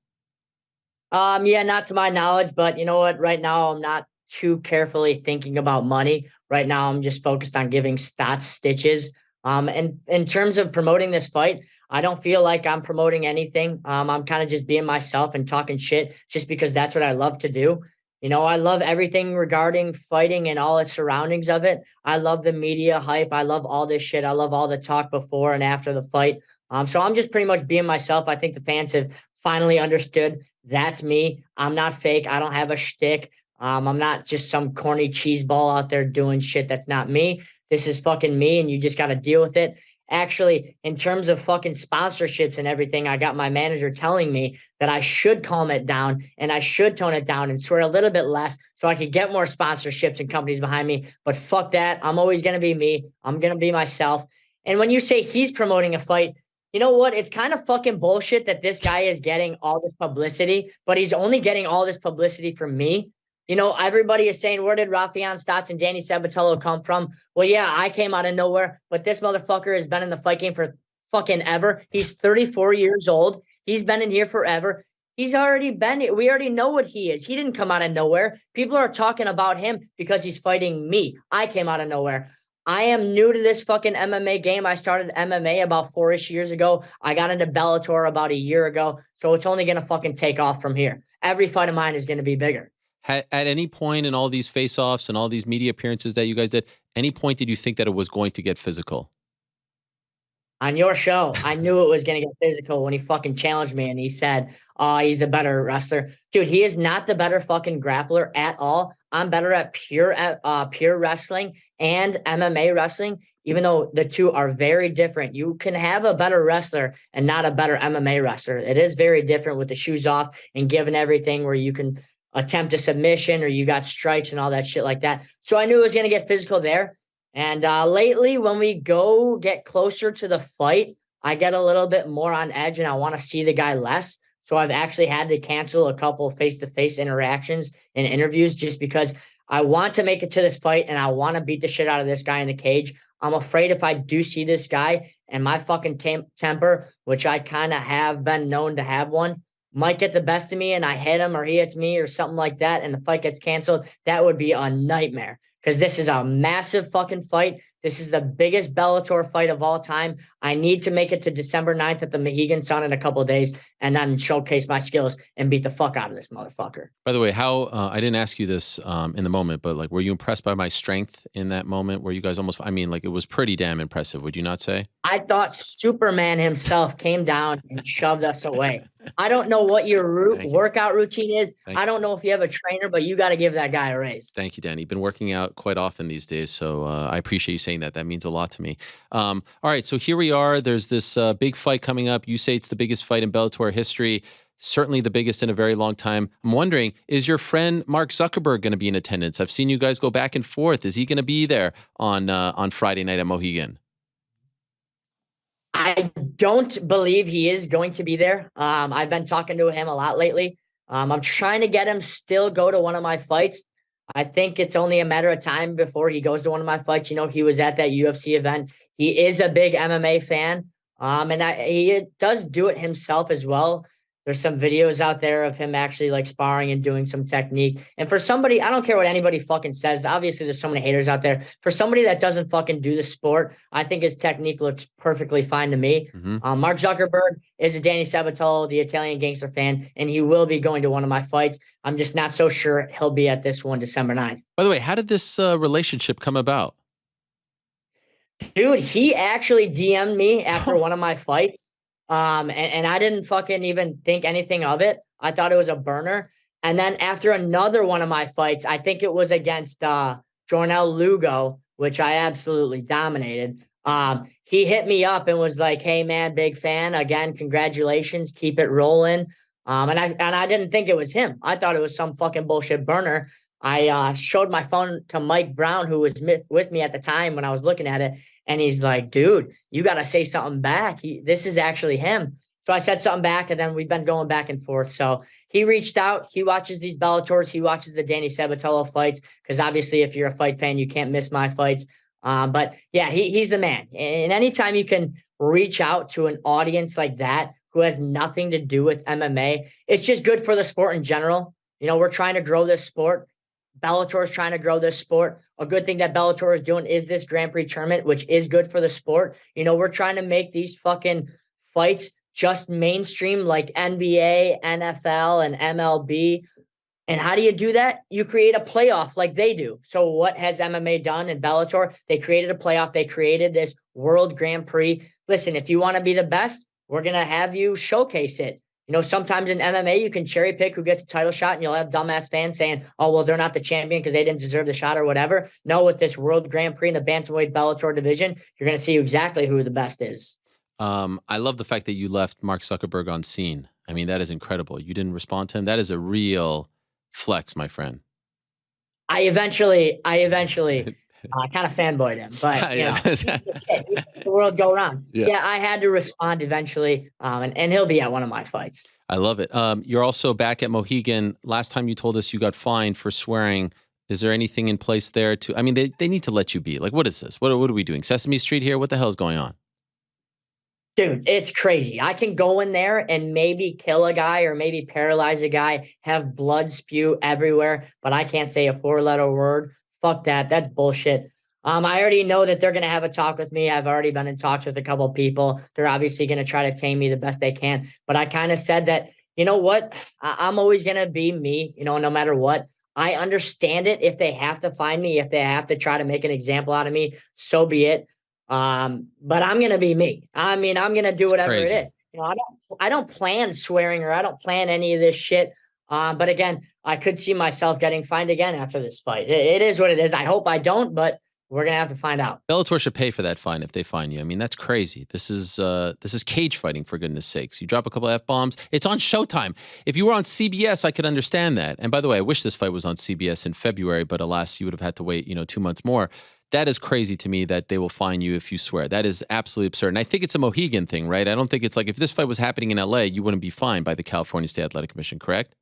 Yeah, not to my knowledge, but you know what? Right now, I'm not too carefully thinking about money. Right now, I'm just focused on giving Stots stitches. And in terms of promoting this fight, I don't feel like I'm promoting anything. I'm kind of just being myself and talking shit just because that's what I love to do. You know, I love everything regarding fighting and all its surroundings of it. I love the media hype. I love all this shit. I love all the talk before and after the fight. So I'm just pretty much being myself. I think the fans have finally understood that's me. I'm not fake. I don't have a shtick. I'm not just some corny cheese ball out there doing shit that's not me. This is fucking me, and you just got to deal with it. Actually, in terms of fucking sponsorships and everything, I got my manager telling me that I should calm it down and I should tone it down and swear a little bit less so I could get more sponsorships and companies behind me. But fuck that. I'm always going to be me. I'm going to be myself. And when you say he's promoting a fight, you know what? It's kind of fucking bullshit that this guy is getting all this publicity, but he's only getting all this publicity from me. You know, everybody is saying, where did Raufeon Stots and Danny Sabatello come from? Well, yeah, I came out of nowhere, but this motherfucker has been in the fight game for fucking ever. He's 34 years old. He's been in here forever. He's already been, we already know what he is. He didn't come out of nowhere. People are talking about him because he's fighting me. I came out of nowhere. I am new to this fucking MMA game. I started MMA about 4-ish years ago. I got into Bellator about a year ago. So it's only going to fucking take off from here. Every fight of mine is going to be bigger. At any point in all these face-offs and all these media appearances that you guys did, any point did you think that it was going to get physical? On your show, I knew it was going to get physical when he fucking challenged me and he said, he's the better wrestler. Dude, he is not the better fucking grappler at all. I'm better at pure wrestling and MMA wrestling, even though the two are very different. You can have a better wrestler and not a better MMA wrestler. It is very different with the shoes off and giving everything where you can attempt a submission or you got strikes and all that shit like that. So I knew it was going to get physical there. And lately, when we go get closer to the fight, I get a little bit more on edge and I want to see the guy less. So I've actually had to cancel a couple face-to-face interactions and interviews just because I want to make it to this fight and I want to beat the shit out of this guy in the cage. I'm afraid if I do see this guy and my fucking temper, which I kind of have been known to have one, might get the best of me and I hit him or he hits me or something like that and the fight gets canceled, that would be a nightmare because this is a massive fucking fight. This is the biggest Bellator fight of all time. I need to make it to December 9th at the Mohegan Sun in a couple of days and then showcase my skills and beat the fuck out of this motherfucker. By the way, how I didn't ask you this in the moment, but like, were you impressed by my strength in that moment where you guys almost, I mean, like it was pretty damn impressive. Would you not say? I thought Superman himself came down and shoved us away. I don't know what your workout routine is. I don't know if you have a trainer, but you got to give that guy a raise. Thank you, Danny. Been working out quite often these days, so I appreciate you saying that. That means a lot to me. All right, so here we are. There's this big fight coming up. You say it's the biggest fight in Bellator history, certainly the biggest in a very long time. I'm wondering, is your friend Mark Zuckerberg going to be in attendance? I've seen you guys go back and forth. Is he going to be there on Friday night at Mohegan? I don't believe he is going to be there. I've been talking to him a lot lately. I'm trying to get him still go to one of my fights. I think it's only a matter of time before he goes to one of my fights. You know, he was at that UFC event. He is a big MMA fan. And he does do it himself as well. There's some videos out there of him actually like sparring and doing some technique. And for somebody, I don't care what anybody fucking says. Obviously, there's so many haters out there. For somebody that doesn't fucking do the sport, I think his technique looks perfectly fine to me. Mark Zuckerberg is a Danny Sabatello, the Italian gangster fan, and he will be going to one of my fights. I'm just not so sure he'll be at this one December 9th. By the way, how did this relationship come about? Dude, he actually DM'd me after one of my fights. And I didn't fucking even think anything of it. I thought it was a burner. And then after another one of my fights, I think it was against Jornel Lugo, which I absolutely dominated. He hit me up and was like, "Hey man, big fan. Again, congratulations. Keep it rolling." And I didn't think it was him. I thought it was some fucking bullshit burner. I showed my phone to Mike Brown, who was with me at the time when I was looking at it. And he's like, "Dude, you got to say something back. This is actually him." So I said something back, and then we've been going back and forth. So he reached out. He watches these Bellators. He watches the Danny Sabatello fights because obviously if you're a fight fan, you can't miss my fights. But yeah, he's the man. And anytime you can reach out to an audience like that who has nothing to do with MMA. It's just good for the sport in general. You know, we're trying to grow this sport. Bellator is trying to grow this sport. A good thing that Bellator is doing is this Grand Prix tournament, which is good for the sport. You know, we're trying to make these fucking fights just mainstream like NBA, NFL, and MLB. And how do you do that? You create a playoff like they do. So what has MMA done in Bellator? They created a playoff. They created this World Grand Prix. Listen, if you want to be the best, we're going to have you showcase it. You know, sometimes in MMA, you can cherry pick who gets a title shot, and you'll have dumbass fans saying, oh, well, they're not the champion because they didn't deserve the shot or whatever. No, with this World Grand Prix in the bantamweight Bellator division, you're going to see exactly who the best is. I love the fact that you left Mark Zuckerberg on scene. I mean, that is incredible. You didn't respond to him. That is a real flex, my friend. I eventually kind of fanboyed him, but you know, the world go around. Yeah, I had to respond eventually, and he'll be at one of my fights. I love it. You're also back at Mohegan. Last time you told us you got fined for swearing. Is there anything in place there to? I mean, they need to let you be. Like, what is this? What are we doing? Sesame Street here? What the hell is going on? Dude, it's crazy. I can go in there and maybe kill a guy or maybe paralyze a guy, have blood spew everywhere, but I can't say a 4-letter word. Fuck that. That's bullshit. I already know that they're going to have a talk with me. I've already been in talks with a couple of people. They're obviously going to try to tame me the best they can. But I kind of said that, you know what? I'm always going to be me, you know, no matter what. I understand it. If they have to find me, if they have to try to make an example out of me, so be it. But I'm going to be me. I mean, I'm going to do whatever it is. You know, I don't plan swearing or I don't plan any of this shit. But again, I could see myself getting fined again after this fight. It is what it is. I hope I don't, but we're going to have to find out. Bellator should pay for that fine if they fine you. I mean, that's crazy. This is cage fighting, for goodness sakes. You drop a couple of F-bombs. It's on Showtime. If you were on CBS, I could understand that. And by the way, I wish this fight was on CBS in February, but alas, you would have had to wait, 2 months more. That is crazy to me that they will fine you if you swear. That is absolutely absurd. And I think it's a Mohegan thing, right? I don't think it's like if this fight was happening in LA, you wouldn't be fined by the California State Athletic Commission, correct?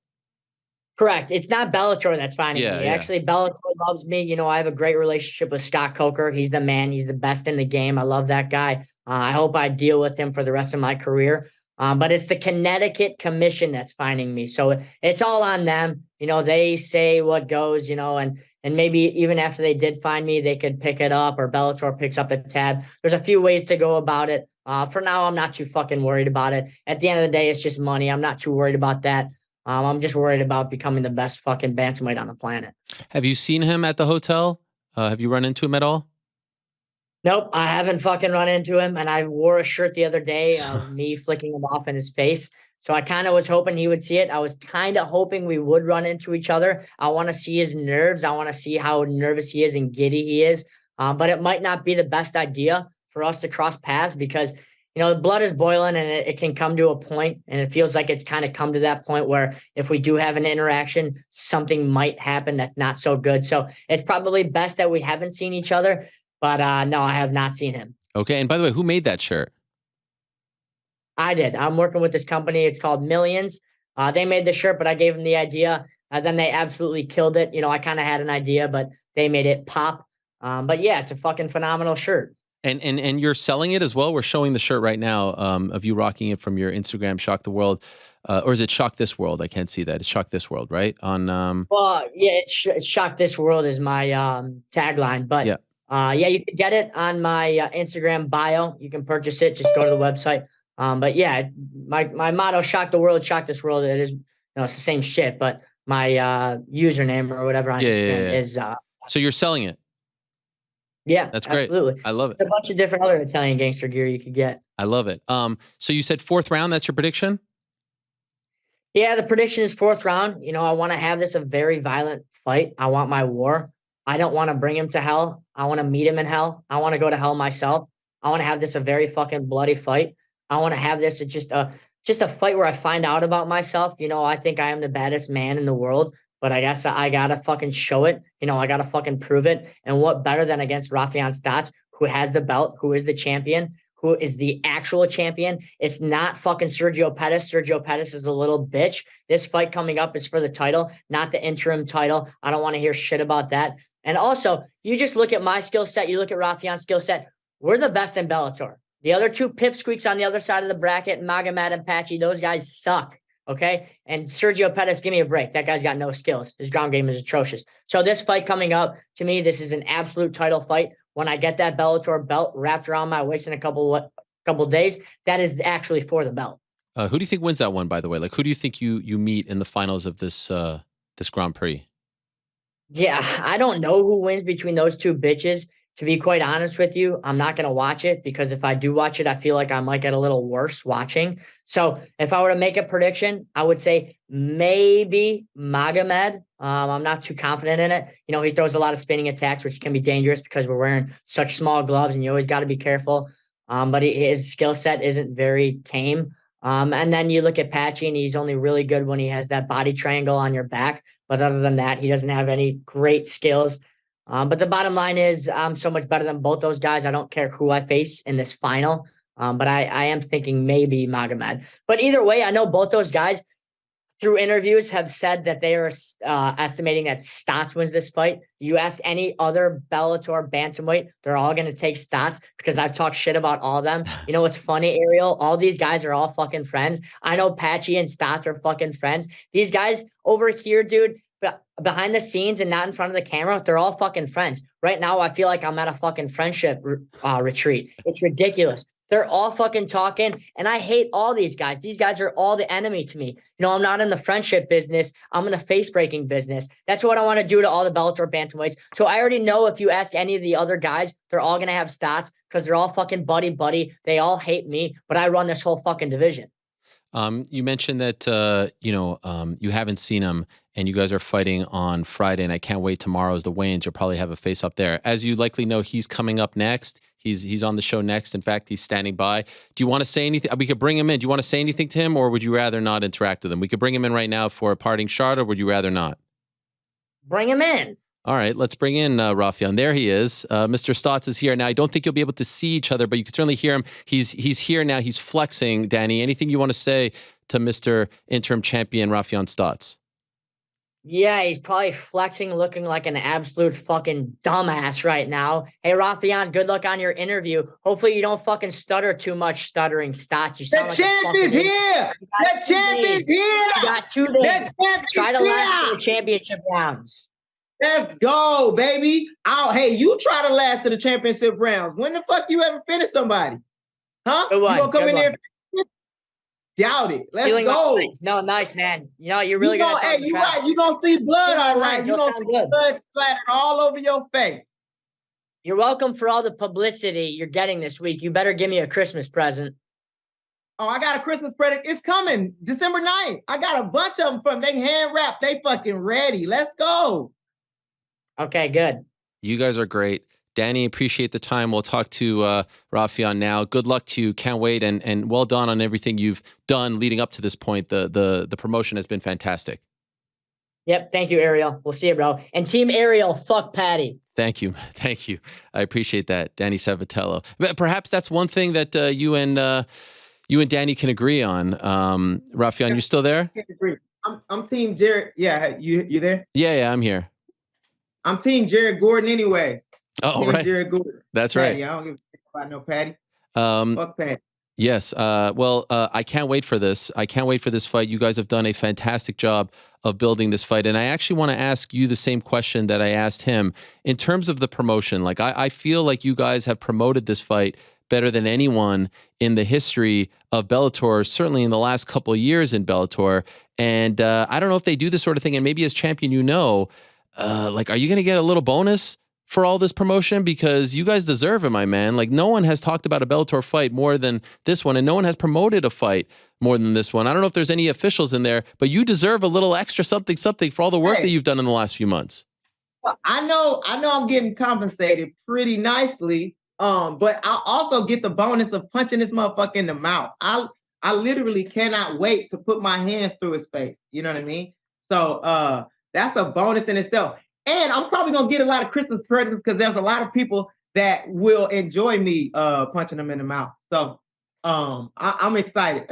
Correct. It's not Bellator that's finding me. Yeah. Actually, Bellator loves me. You know, I have a great relationship with Scott Coker. He's the man. He's the best in the game. I love that guy. I hope I deal with him for the rest of my career. But it's the Connecticut Commission that's finding me. So it's all on them. You know, they say what goes, and maybe even after they did find me, they could pick it up or Bellator picks up the tab. There's a few ways to go about it. For now, I'm not too fucking worried about it. At the end of the day, it's just money. I'm not too worried about that. I'm just worried about becoming the best fucking bantamweight on the planet. Have you seen him at the hotel? Have you run into him at all? Nope, I haven't fucking run into him. And I wore a shirt the other day of me flicking him off in his face. So I kind of was hoping he would see it. I was kind of hoping we would run into each other. I want to see his nerves. I want to see how nervous he is and giddy he is. But it might not be the best idea for us to cross paths because the blood is boiling and it can come to a point, and it feels like it's kind of come to that point where if we do have an interaction, something might happen that's not so good. So it's probably best that we haven't seen each other, but no, I have not seen him. Okay. And by the way, who made that shirt? I did. I'm working with this company. It's called Millions. They made the shirt, but I gave them the idea. Then they absolutely killed it. I kind of had an idea, but they made it pop. But yeah, it's a fucking phenomenal shirt. And you're selling it as well? We're showing the shirt right now of you rocking it from your Instagram, Shock the World. Or is it Shock This World? I can't see that. It's Shock This World, right? Well, yeah, it's Shock This World is my tagline. But yeah, you can get it on my Instagram bio. You can purchase it. Just go to the website. But yeah, my motto, Shock the World, Shock This World. It is, it's the same shit. But my username or whatever on Instagram is. So you're selling it? Yeah, that's great. Absolutely. I love it. There's a bunch of different other Italian gangster gear you could get. I love it. So you said fourth round. That's your prediction? Yeah, the prediction is fourth round. I want to have this a very violent fight. I want my war. I don't want to bring him to hell. I want to meet him in hell. I want to go to hell myself. I want to have this a very fucking bloody fight. I want to have this just a fight where I find out about myself. I think I am the baddest man in the world. But I guess I got to fucking show it. I got to fucking prove it. And what better than against Raufeon Stots, who has the belt, who is the champion, who is the actual champion. It's not fucking Sergio Pettis. Sergio Pettis is a little bitch. This fight coming up is for the title, not the interim title. I don't want to hear shit about that. And also, you just look at my skill set. You look at Raufeon's skill set. We're the best in Bellator. The other two pipsqueaks on the other side of the bracket, Magomed and Patchy, those guys suck. Okay. And Sergio Pettis, give me a break. That guy's got no skills. His ground game is atrocious. So this fight coming up, to me, this is an absolute title fight. When I get that Bellator belt wrapped around my waist in a couple days, that is actually for the belt. Who do you think wins that one, by the way? Like, who do you think you meet in the finals of this Grand Prix? Yeah, I don't know who wins between those two bitches. To be quite honest with you, I'm not going to watch it because if I do watch it, I feel like I might get a little worse watching. So if I were to make a prediction, I would say maybe Magomed. I'm not too confident in it. You know, he throws a lot of spinning attacks, which can be dangerous because we're wearing such small gloves and you always got to be careful. But his skill set isn't very tame. And then you look at Patchy and he's only really good when he has that body triangle on your back. But other than that, he doesn't have any great skills. But the bottom line is I'm so much better than both those guys. I don't care who I face in this final. But I am thinking maybe Magomed. But either way, I know both those guys through interviews have said that they are estimating that Stots wins this fight. You ask any other Bellator bantamweight, they're all going to take Stots because I've talked shit about all of them. You know what's funny, Ariel? All these guys are all fucking friends. I know Patchy and Stots are fucking friends. These guys over here, dude, behind the scenes and not in front of the camera, they're all fucking friends. Right now, I feel like I'm at a fucking friendship retreat. It's ridiculous. They're all fucking talking, and I hate all these guys. These guys are all the enemy to me. You know, I'm not in the friendship business. I'm in the face-breaking business. That's what I want to do to all the Bellator bantamweights. So I already know if you ask any of the other guys, they're all going to have Stots because they're all fucking buddy-buddy. They all hate me, but I run this whole fucking division. You mentioned that, you haven't seen him and you guys are fighting on Friday, and I can't wait. Tomorrow is the weigh-ins. You'll probably have a face up there. As you likely know, he's coming up next. He's on the show next. In fact, he's standing by. Do you want to say anything? We could bring him in. Do you want to say anything to him, or would you rather not interact with him? We could bring him in right now for a parting shot, or would you rather not? Bring him in. All right, let's bring in Raufeon. There he is. Mr. Stots is here now. I don't think you'll be able to see each other, but you can certainly hear him. He's here now. He's flexing. Danny, anything you want to say to Mr. Interim Champion Raufeon Stots? Yeah, he's probably flexing, looking like an absolute fucking dumbass right now. Hey, Raufeon, good luck on your interview. Hopefully you don't fucking stutter too much, stuttering Stots. You sound like a fucking here. The champ is here. You got 2 days. Try to last to the championship rounds. Let's go, baby. Hey, you try to last to the championship rounds. When the fuck you ever finish somebody? Huh? Good one. You gonna come in there? Doubt it. Let's go. No, nice, man. You know, you're really gonna. Hey, you right. You gonna see blood, all right. You gonna see blood splattered all over your face. You're welcome for all the publicity you're getting this week. You better give me a Christmas present. Oh, I got a Christmas present. It's coming December 9th. I got a bunch of them from they hand wrapped. They fucking ready. Let's go. Okay, good. You guys are great. Danny, appreciate the time. We'll talk to Raufeon now. Good luck to you. Can't wait. And well done on everything you've done leading up to this point. The promotion has been fantastic. Yep. Thank you, Ariel. We'll see you, bro. And Team Ariel, fuck Paddy. Thank you. Thank you. I appreciate that. Danny Sabatello. Perhaps that's one thing that you and Danny can agree on. Raufeon, you still there? I'm Team Jared. Yeah, you there? Yeah, I'm here. I'm Team Jared Gordon anyways. Oh, right. Jared Gordon. That's Paddy. right. I don't give a shit about no Paddy. Fuck Paddy. Yes. I can't wait for this. I can't wait for this fight. You guys have done a fantastic job of building this fight. And I actually want to ask you the same question that I asked him in terms of the promotion. Like, I feel like you guys have promoted this fight better than anyone in the history of Bellator, certainly in the last couple of years in Bellator. And I don't know if they do this sort of thing. And maybe as champion, are you going to get a little bonus for all this promotion? Because you guys deserve it, my man. Like, no one has talked about a Bellator fight more than this one, and no one has promoted a fight more than this one. I don't know if there's any officials in there, but you deserve a little extra something for all the work that you've done in the last few months. Well, I know I'm getting compensated pretty nicely, but I also get the bonus of punching this motherfucker in the mouth. I literally cannot wait to put my hands through his face. You know what I mean? So that's a bonus in itself. And I'm probably going to get a lot of Christmas presents because there's a lot of people that will enjoy me punching them in the mouth. So I'm excited.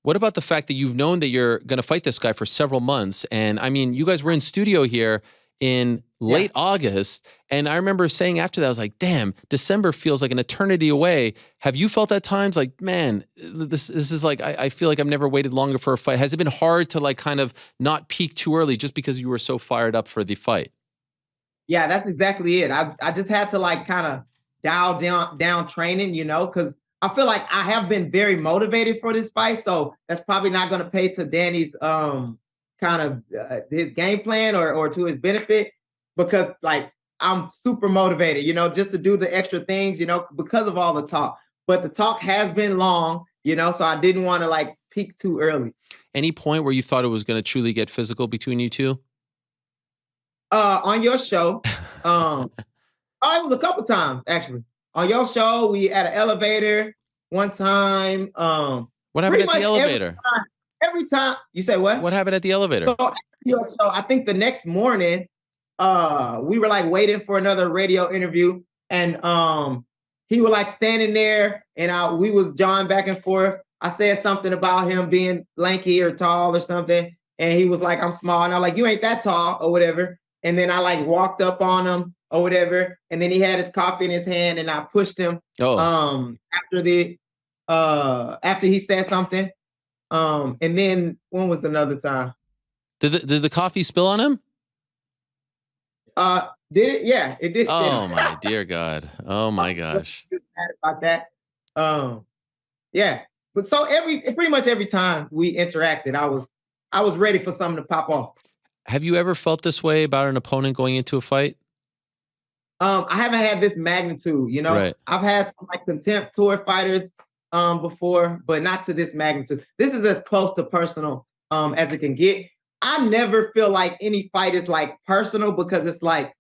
What about the fact that you've known that you're going to fight this guy for several months? And I mean, you guys were in studio here in late August. And I remember saying after that, I was like, damn, December feels like an eternity away. Have you felt at times like, man, this is like, I feel like I've never waited longer for a fight. Has it been hard to like kind of not peak too early just because you were so fired up for the fight? Yeah, that's exactly it. I just had to like kind of dial down training, you know, because I feel like I have been very motivated for this fight. So that's probably not going to pay to Danny's kind of his game plan or to his benefit, because like I'm super motivated, you know, just to do the extra things, you know, because of all the talk. But the talk has been long, you know, so I didn't want to like peak too early. Any point where you thought it was going to truly get physical between you two? On your show, it was a couple times actually. On your show, we at an elevator one time. What happened at the elevator? Every time you say what? What happened at the elevator? So after your show, I think the next morning, we were like waiting for another radio interview, and he was like standing there, and we was jawing back and forth. I said something about him being lanky or tall or something, and he was like, "I'm small," and I'm like, "You ain't that tall," or whatever. And then I like walked up on him or whatever, and then he had his coffee in his hand, and I pushed him. After he said something. And then when was another time? Did the coffee spill on him? Did it? Yeah, it did. Oh my dear God. Oh my gosh. About that. Yeah. But so pretty much every time we interacted, I was ready for something to pop off. Have you ever felt this way about an opponent going into a fight? I haven't had this magnitude, you know. Right. I've had some like contempt tour fighters before, but not to this magnitude. This is as close to personal as it can get. I never feel like any fight is like personal, because it's like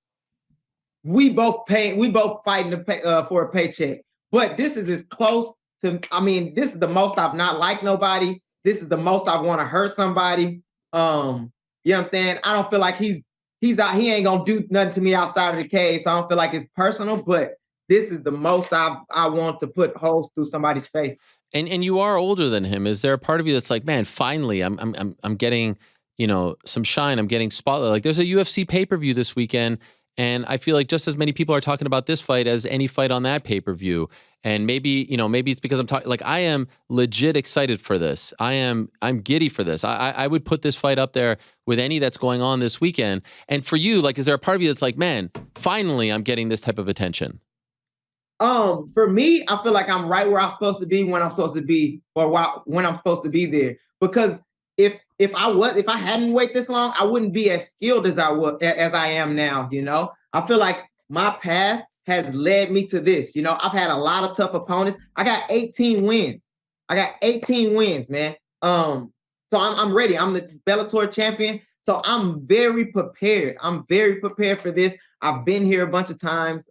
we both fighting for a paycheck. But this is as close to, I mean, this is the most I've not liked nobody. This is the most I want to hurt somebody. You know what I'm saying? I don't feel like he's out, he ain't gonna do nothing to me outside of the cage. So I don't feel like it's personal, but this is the most I want to put holes through somebody's face. And you are older than him. Is there a part of you that's like, man, finally I'm getting, you know, some shine. I'm getting spotlight. Like there's a UFC pay-per-view this weekend, and I feel like just as many people are talking about this fight as any fight on that pay-per-view. And maybe, you know, maybe it's because I'm talking, like I am legit excited for this. I'm giddy for this. I would put this fight up there with any that's going on this weekend. And for you, like, is there a part of you that's like, man, finally I'm getting this type of attention? For me, I feel like I'm right where I'm supposed to be when I'm supposed to be, or when I'm supposed to be there. Because if I hadn't waited this long, I wouldn't be as skilled as I am now. You know, I feel like my past has led me to this. You know, I've had a lot of tough opponents. I got 18 wins. Man. So I'm ready. I'm the Bellator champion. So I'm very prepared. For this. I've been here a bunch of times.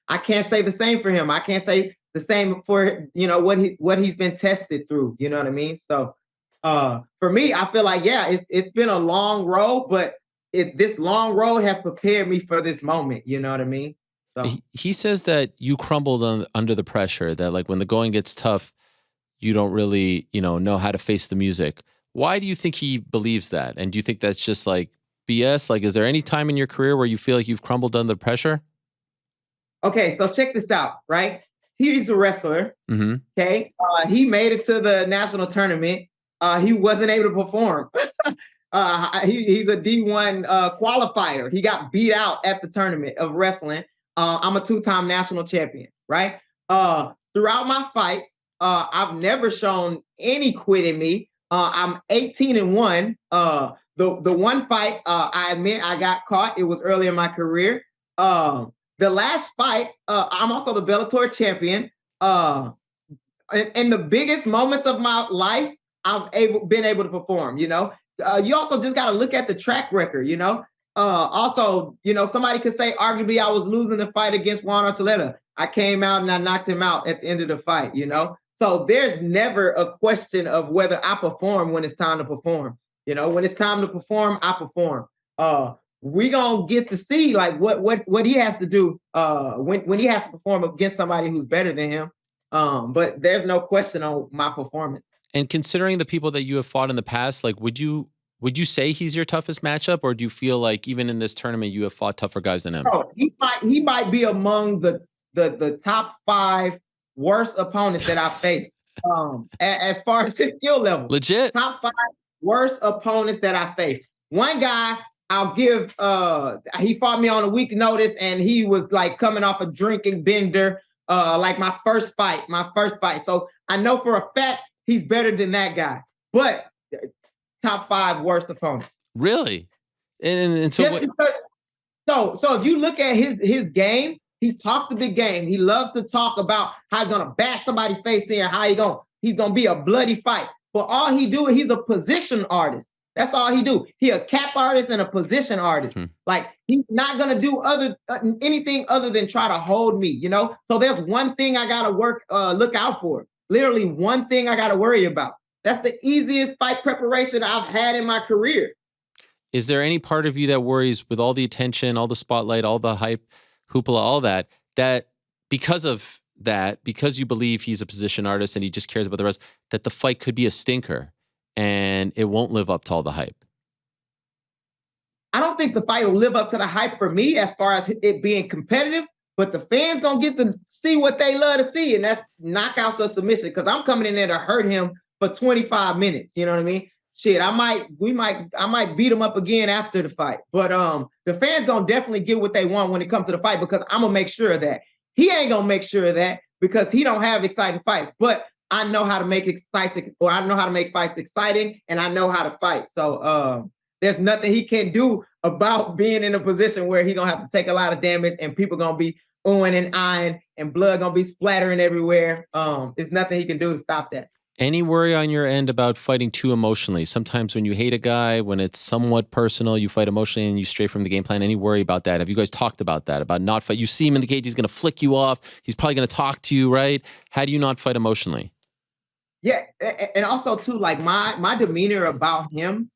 I can't say the same for him. I can't say the same for, you know, what he's been tested through. You know what I mean? So for me, I feel like, yeah, it's been a long road, but this long road has prepared me for this moment. You know what I mean? So. He says that you crumbled under the pressure, that like when the going gets tough, you don't really, you know how to face the music. Why do you think he believes that? And do you think that's just like BS? Like, is there any time in your career where you feel like you've crumbled under pressure? Okay, so check this out, right? He's a wrestler, okay? He made it to the national tournament. He wasn't able to perform. He's a D1 qualifier. He got beat out at the tournament of wrestling. I'm a 2-time national champion, right? Throughout my fights, I've never shown any quit in me. I'm 18-1. The one fight, I admit I got caught. It was early in my career. The last fight, I'm also the Bellator champion. In the biggest moments of my life, I've been able to perform, you know? You also just got to look at the track record, you know? Also, you know, somebody could say arguably I was losing the fight against Juan Archuleta. I came out and I knocked him out at the end of the fight, you know? So there's never a question of whether I perform when it's time to perform. You know, when it's time to perform, I perform. We gonna get to see like what he has to do when he has to perform against somebody who's better than him. But there's no question on my performance. And considering the people that you have fought in the past, like would you Would you say he's your toughest matchup, or do you feel like even in this tournament you have fought tougher guys than him? Oh, he might be among the top 5 worst opponents that I faced. As far as his skill level, legit top 5 worst opponents that I faced. One guy I'll give. He fought me on a week notice, and he was like coming off a drinking bender. Like my first fight. So I know for a fact he's better than that guy. But top 5 worst opponents. Really? And so just because, so if you look at his game, he talks a big game. He loves to talk about how he's gonna bash somebody's face in, how he's gonna be a bloody fight. But all he do is he's a position artist. That's all he do. He a cap artist and a position artist. Like he's not gonna do anything other than try to hold me, you know? So there's one thing I gotta look out for. Literally one thing I gotta worry about. That's the easiest fight preparation I've had in my career. Is there any part of you that worries with all the attention, all the spotlight, all the hype, hoopla, all that because of that, because you believe he's a position artist and he just cares about the rest, that the fight could be a stinker and it won't live up to all the hype? I don't think the fight will live up to the hype for me as far as it being competitive, but the fans gonna get to see what they love to see, and that's knockouts or submission, because I'm coming in there to hurt him for 25 minutes. You know what I mean? Shit, I might beat him up again after the fight. But the fans gonna definitely get what they want when it comes to the fight, because I'm gonna make sure of that. He ain't gonna make sure of that because he don't have exciting fights. But I know how to make I know how to make fights exciting, and I know how to fight. So there's nothing he can do about being in a position where he gonna have to take a lot of damage and people gonna be oohing and eyeing and blood gonna be splattering everywhere. There's nothing he can do to stop that. Any worry on your end about fighting too emotionally? Sometimes when you hate a guy, when it's somewhat personal, you fight emotionally and you stray from the game plan. Any worry about that? Have you guys talked about that? About not fight? You see him in the cage, he's going to flick you off. He's probably going to talk to you, right? How do you not fight emotionally? Yeah, and also too, like my demeanor about him,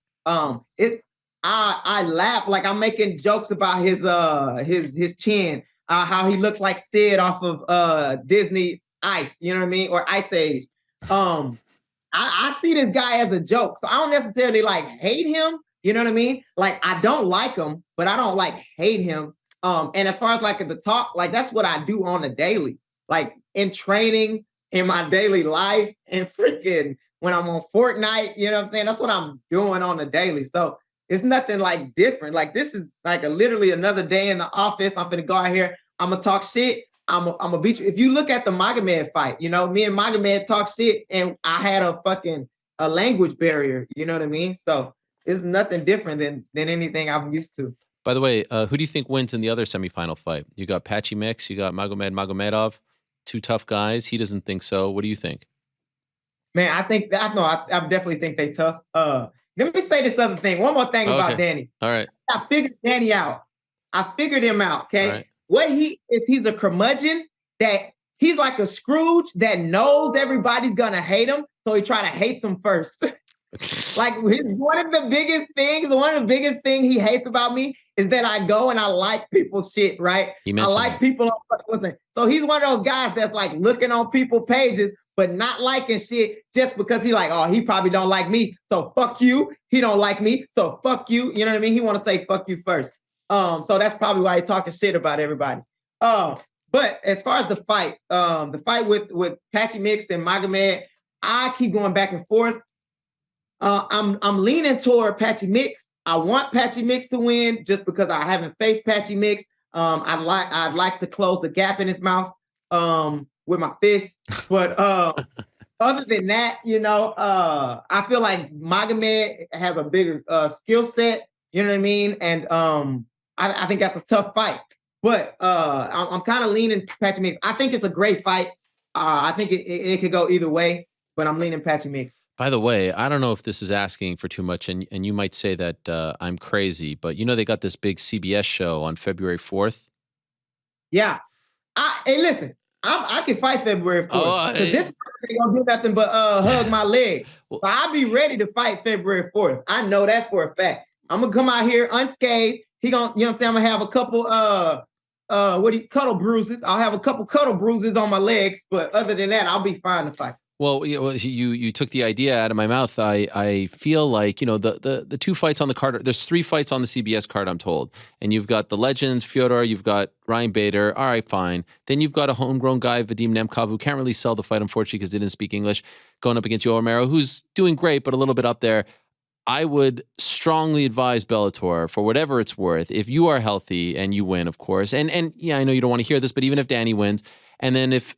it's I laugh, like I'm making jokes about his chin, how he looks like Sid off of Disney Ice, you know what I mean, or Ice Age. I see this guy as a joke, so I don't necessarily like hate him, you know what I mean? Like I don't like him, but I don't like hate him. And as far as like the talk, like that's what I do on a daily, like in training, in my daily life, and freaking when I'm on Fortnite, you know what I'm saying? That's what I'm doing on a daily. So it's nothing like different. Like this is like literally another day in the office. I'm gonna go out here, I'm gonna talk shit. I'm a beat you. If you look at the Magomed fight, you know, me and Magomed talk shit, and I had a language barrier. You know what I mean? So it's nothing different than anything I'm used to. By the way, who do you think wins in the other semifinal fight? You got Patchy Mix, you got Magomed Magomedov, two tough guys. He doesn't think so. What do you think? Man, I definitely think they tough. Let me say this other thing. One more thing about Danny. All right. I figured Danny out. I figured him out. Okay. Right. What he's a curmudgeon, that he's like a Scrooge that knows everybody's gonna hate him, so he try to hate them first. Like one of the biggest things he hates about me is that I go and I like people's shit, right? I like people. Listen, so he's one of those guys that's like looking on people's pages, but not liking shit just because he like, oh, he probably don't like me, so fuck you. He don't like me, so fuck you. You know what I mean? He want to say fuck you first. So that's probably why he's talking shit about everybody. But as far as the fight with Patchy Mix and Magomed, I keep going back and forth. I'm leaning toward Patchy Mix. I want Patchy Mix to win just because I haven't faced Patchy Mix. I'd like to close the gap in his mouth with my fist. But other than that, you know, I feel like Magomed has a bigger skill set. You know what I mean? And I think that's a tough fight. But I'm kind of leaning Patchy Mix. I think it's a great fight. I think it could go either way, but I'm leaning Patchy Mix. By the way, I don't know if this is asking for too much, and you might say that I'm crazy, but you know they got this big CBS show on February 4th? Yeah. Hey, listen, I can fight February 4th. This ain't gonna do nothing but hug my leg. So I'll be ready to fight February 4th. I know that for a fact. I'm gonna come out here unscathed. He gonna, you know what I'm saying? I'm gonna have a couple cuddle bruises. I'll have a couple cuddle bruises on my legs, but other than that, I'll be fine to fight. Well, you took the idea out of my mouth. I feel like, the 2 fights on the card, there's 3 fights on the CBS card, I'm told. And you've got the legends, Fyodor, you've got Ryan Bader. All right, fine. Then you've got a homegrown guy, Vadim Nemkov, who can't really sell the fight, unfortunately, because he didn't speak English, going up against Yoel Romero, who's doing great, but a little bit up there. I would strongly advise Bellator, for whatever it's worth, if you are healthy and you win, of course. And yeah, I know you don't want to hear this, but even if Danny wins, and then if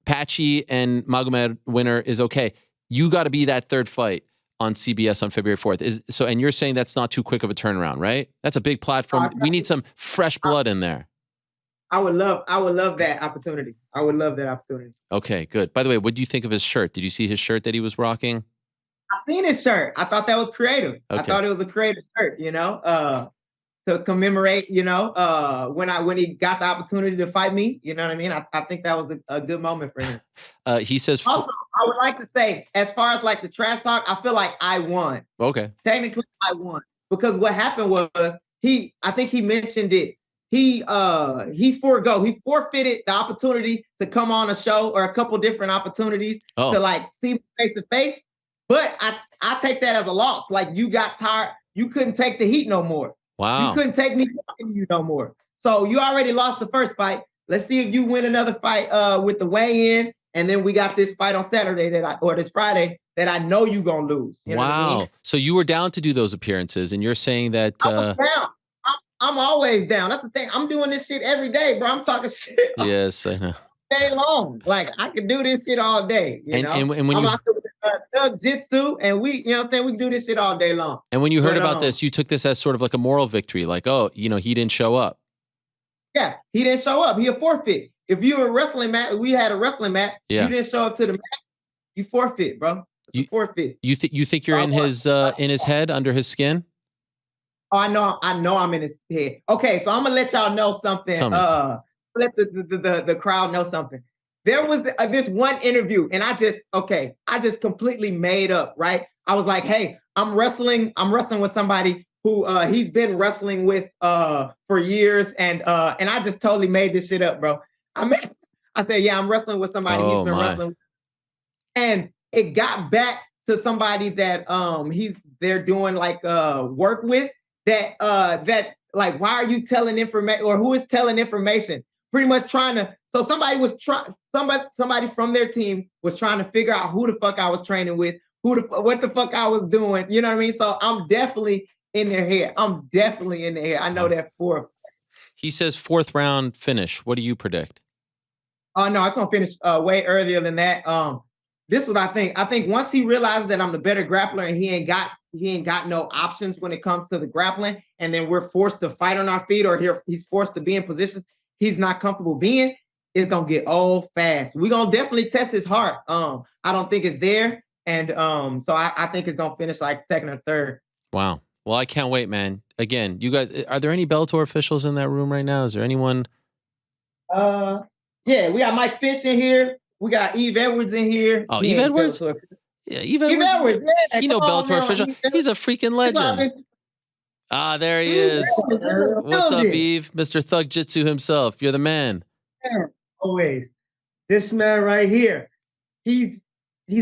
Patchy and Magomed winner is okay, you got to be that 3rd fight on CBS on February 4th. And you're saying that's not too quick of a turnaround, right? That's a big platform. We need some fresh blood in there. I would love that opportunity. I would love that opportunity. Okay, good. By the way, what do you think of his shirt? Did you see his shirt that he was rocking? I seen his shirt. I thought that was creative. Okay. I thought it was a creative shirt, to commemorate, when he got the opportunity to fight me, you know what I mean? I think that was a good moment for him. He says... Also, I would like to say, as far as like the trash talk, I feel like I won. Okay. Technically, I won. Because what happened was, I think he mentioned it. He forfeited the opportunity to come on a show or a couple different opportunities to like see me face to face. But I take that as a loss. Like, you got tired. You couldn't take the heat no more. Wow. You couldn't take me talking to you no more. So you already lost the first fight. Let's see if you win another fight with the weigh-in. And then we got this fight on Saturday or this Friday that I know you're going to lose. You know what I mean? So you were down to do those appearances, and you're saying that... I was down. I'm always down. That's the thing. I'm doing this shit every day, bro. I'm talking shit. Yes, I know. Day long. Like, I can do this shit all day. And when I'm you... out there with jitsu, and we can do this shit all day long. And when you heard about this, you took this as sort of like a moral victory, like, he didn't show up. Yeah, he didn't show up. He a forfeit. If you were a wrestling match, we had a wrestling match. Yeah. You didn't show up to the match. You forfeit, bro. It's a forfeit. You think you're in his head, under his skin? Oh, I know I'm in his head. Okay, so I'm gonna let y'all know something. Let the crowd know something. There was this one interview, and I just completely made up, right? I was like, hey, I'm wrestling with somebody who he's been wrestling with for years, and I just totally made this shit up, bro. I said, yeah, I'm wrestling with somebody he's been wrestling with. And it got back to somebody that they're doing like work with that like, why are you telling information, or who is telling information? Pretty much trying to, so somebody from their team was trying to figure out who the fuck I was training with, what the fuck I was doing. You know what I mean? So I'm definitely in their head. I know that for. He says 4th round finish. What do you predict? Oh no, it's gonna finish way earlier than that. This is what I think. I think once he realizes that I'm the better grappler and he ain't got no options when it comes to the grappling, and then we're forced to fight on our feet, or he's forced to be in positions he's not comfortable being, it's gonna get old fast. We're gonna definitely test his heart. I don't think it's there. And so I think it's gonna finish like 2nd or 3rd. Wow. Well, I can't wait, man. Again, you guys, are there any Bellator officials in that room right now? Is there anyone? Yeah, we got Mike Fitch in here. We got Eve Edwards in here. Oh, Eve Edwards? Yeah, Eve Edwards. Yeah, he no Bellator official. He's a freaking legend. There he is. What's up, Eve? Mr. Thug Jitsu himself. You're the man. Yeah, always. This man right here, he's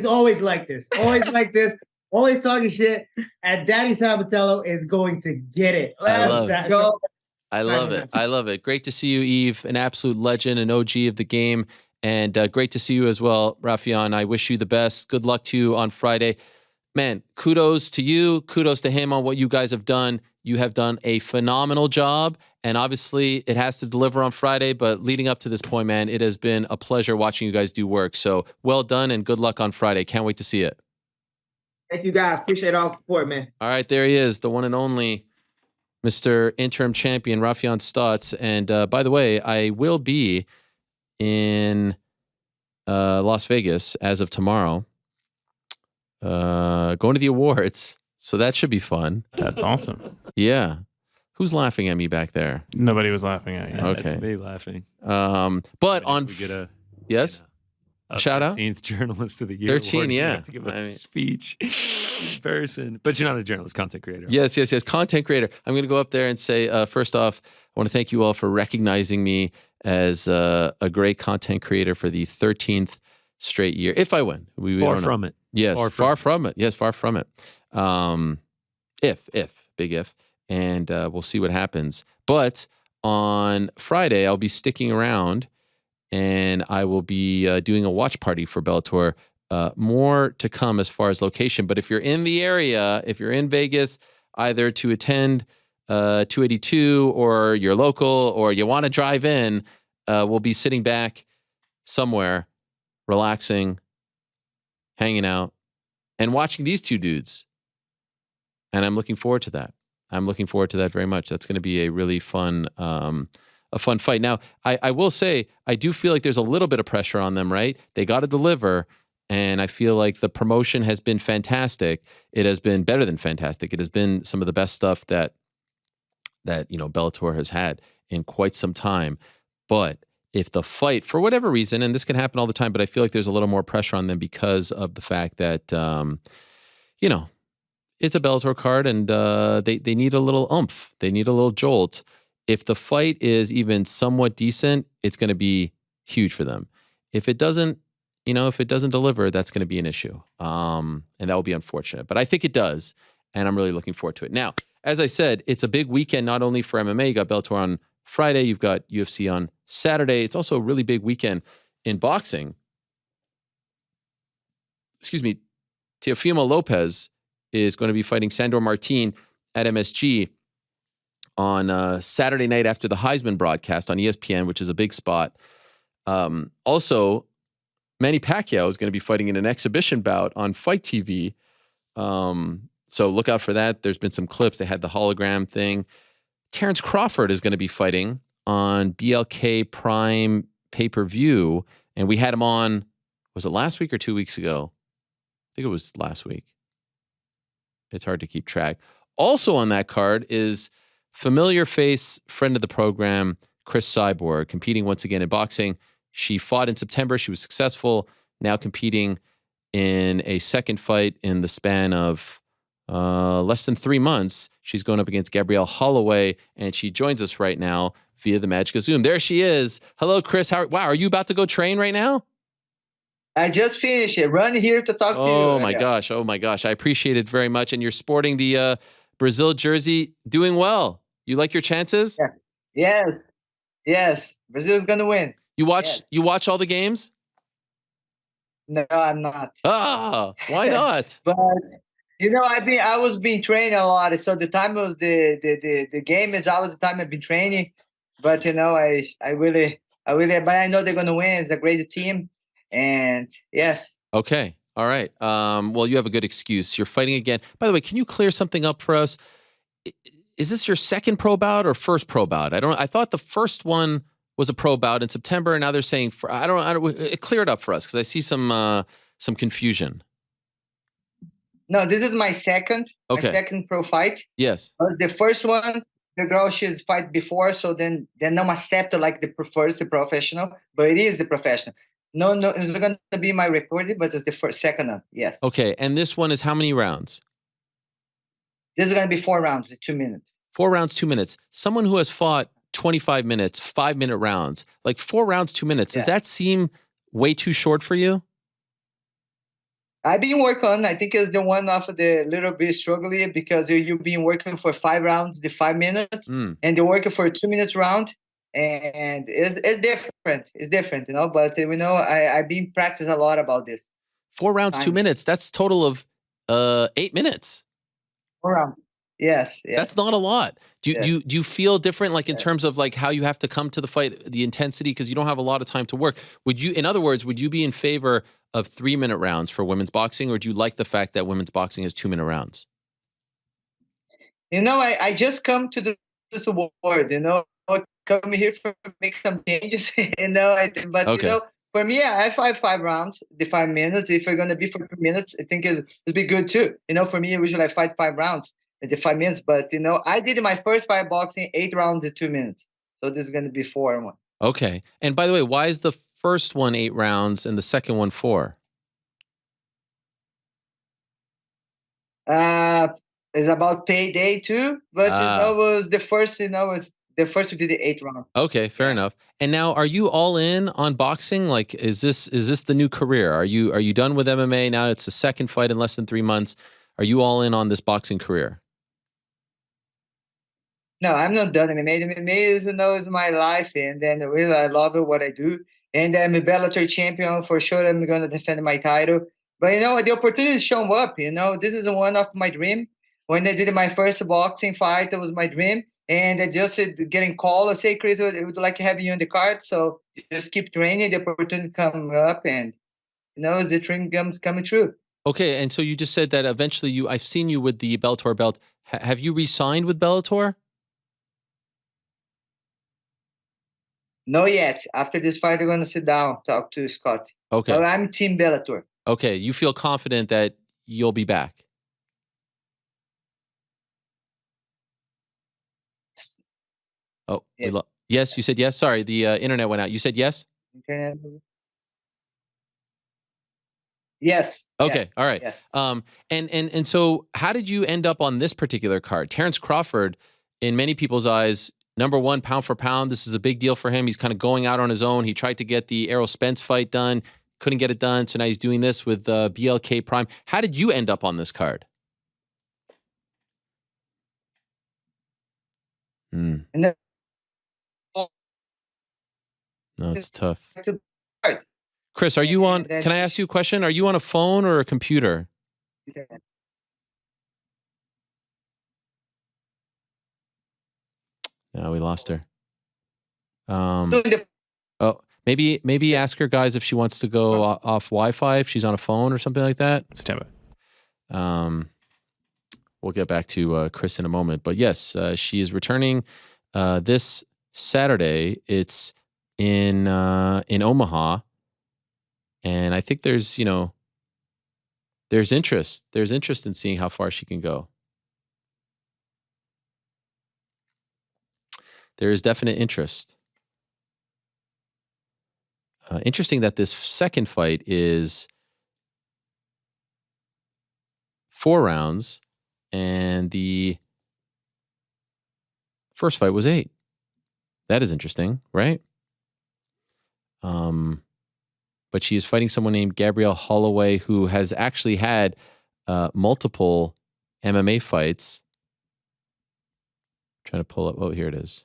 always like this. Always like this. Always talking shit. And Danny Sabatello is going to get it. Let's go. I love it. I love it. Great to see you, Eve, an absolute legend, an OG of the game. And great to see you as well, Raufeon. I wish you the best. Good luck to you on Friday. Man, kudos to you. Kudos to him on what you guys have done. You have done a phenomenal job. And obviously, it has to deliver on Friday. But leading up to this point, man, it has been a pleasure watching you guys do work. So well done and good luck on Friday. Can't wait to see it. Thank you, guys. Appreciate all the support, man. All right, there he is, the one and only Mr. Interim Champion, Raufeon Stots. And by the way, I will be in Las Vegas as of tomorrow, going to the awards. So that should be fun. That's awesome. Yeah. Who's laughing at me back there? Nobody was laughing at you. Okay. That's me laughing. But on... We get a... Yes? Shout out? 13th Journalist of the Year. 13, award. yeah. You have to give a speech in person. But you're not a journalist, content creator. Yes. Content creator. I'm going to go up there and say, first off, I want to thank you all for recognizing me as a great content creator for the 13th straight year. If I win, we Far don't know. from it. Yes, far from it. Yes, far from it. Big if, and we'll see what happens. But on Friday, I'll be sticking around, and I will be doing a watch party for Bellator. More to come as far as location. But if you're in the area, if you're in Vegas, either to attend 282 or you're local or you want to drive in, we'll be sitting back somewhere, relaxing, hanging out, and watching these two dudes. And I'm looking forward to that. I'm looking forward to that very much. That's going to be a really fun fight. Now, I will say, I do feel like there's a little bit of pressure on them, right? They got to deliver. And I feel like the promotion has been fantastic. It has been better than fantastic. It has been some of the best stuff that Bellator has had in quite some time. But if the fight, for whatever reason, and this can happen all the time, but I feel like there's a little more pressure on them because of the fact that, it's a Bellator card and they need a little oomph. They need a little jolt. If the fight is even somewhat decent, it's going to be huge for them. If it doesn't deliver, that's going to be an issue. And that will be unfortunate. But I think it does. And I'm really looking forward to it. Now, as I said, it's a big weekend, not only for MMA. You got Bellator on Friday. You've got UFC on Saturday. It's also a really big weekend in boxing. Excuse me. Teofimo Lopez is going to be fighting Sandor Martin at MSG on Saturday night after the Heisman broadcast on ESPN, which is a big spot. Also, Manny Pacquiao is going to be fighting in an exhibition bout on Fight TV. So look out for that. There's been some clips. They had the hologram thing. Terrence Crawford is going to be fighting on BLK Prime pay-per-view. And we had him on, was it last week or 2 weeks ago? I think it was last week. It's hard to keep track. Also on that card is familiar face, friend of the program, Cris Cyborg, competing once again in boxing. She fought in September. She was successful. Now competing in a second fight in the span of less than 3 months. She's going up against Gabrielle Holloway, and she joins us right now via the magic of Zoom. There she is. Hello, Cris. Wow, are you about to go train right now? I just finished it. Run here to talk to you. Oh my gosh. Oh my gosh. I appreciate it very much. And you're sporting the Brazil jersey. Doing well. You like your chances? Yeah. Yes. Brazil's going to win. You watch all the games? No, I'm not. Ah, why not? But I was being trained a lot. So the time was the game is always the time I've been training. But I really but I know they're gonna win. It's a great team. And yes. Okay. All right. Well, you have a good excuse. You're fighting again. By the way, can you clear something up for us? Is this your second pro bout or first pro bout? I thought the first one was a pro bout in September, and now they're saying clear it up for us because I see some confusion. No, this is my second. Okay. My second pro fight. Yes. Was the first one. The girl she's fight before, so then they don't accept like the professional, but it is the professional. No, it's not going to be my record, but it's the second one. Yes. Okay, and this one is how many rounds? This is going to be 4 rounds, 2 minutes. 4 rounds, 2 minutes. Someone who has fought 25 minutes, 5-minute rounds, like 4 rounds, 2 minutes. Does that seem way too short for you? I've been working on. I think it's the one of the little bit struggling because you've been working for 5 rounds, the 5 minutes, and they're working for a 2 minutes round. And it's different. It's different, But I've been practicing a lot about this. 4 rounds, 2 minutes. That's total of 8 minutes. 4 rounds. Yes. That's not a lot. Do you feel different, like in terms of like how you have to come to the fight, the intensity, because you don't have a lot of time to work? In other words, would you be in favor of 3-minute rounds for women's boxing, or do you like the fact that women's boxing has 2-minute rounds? I just come to this award. Come here for make some changes. For me, I fight 5 rounds, the 5 minutes. If you're gonna be for 2 minutes, I think it'll be good too. For me, usually I fight 5 rounds at the 5 minutes. But I did my first fight boxing 8 rounds in 2 minutes. So this is gonna be 4 and 1. Okay. And by the way, why is the first one 8 rounds and the second one 4? It's about payday too, but it was the first. It's the first would be the 8th round. Okay, fair enough. And now, are you all in on boxing? Like, is this the new career? Are you done with MMA now? It's the second fight in less than 3 months. Are you all in on this boxing career? No, I'm not done. MMA is my life, and then really I love it what I do. And I'm a Bellator champion for sure. I'm gonna defend my title. But the opportunity show up. This is one of my dream. When I did my first boxing fight, it was my dream. And I just getting called and say, Cris, I would like to have you on the card. So just keep training. The opportunity come up, and it's the dream coming true. Okay, and so you just said that eventually I've seen you with the Bellator belt. Have you re-signed with Bellator? No yet. After this fight, I'm gonna sit down, talk to Scott. Okay. So I'm Team Bellator. Okay, you feel confident that you'll be back? Oh, yes. Yes, you said yes. Sorry, the internet went out. You said yes? Internet. Yes. Okay. Yes, All right. Yes. And so how did you end up on this particular card? Terrence Crawford, in many people's eyes, #1 pound for pound. This is a big deal for him. He's kind of going out on his own. He tried to get the Errol Spence fight done, couldn't get it done. So now he's doing this with BLK Prime. How did you end up on this card? No, it's tough. Cris, are you on? Can I ask you a question? Are you on a phone or a computer? No, we lost her. Oh, maybe ask her, guys, if she wants to go off Wi-Fi, if she's on a phone or something like that. Stand by. We'll get back to Cris in a moment. But yes, she is returning this Saturday. It's in Omaha. And I think there's interest. There's interest in seeing how far she can go. There is definite interest. Interesting that this second fight is 4 rounds, and the first fight was 8. That is interesting, right? But she is fighting someone named Gabrielle Holloway, who has actually had multiple MMA fights. Trying to pull up. Oh, here it is.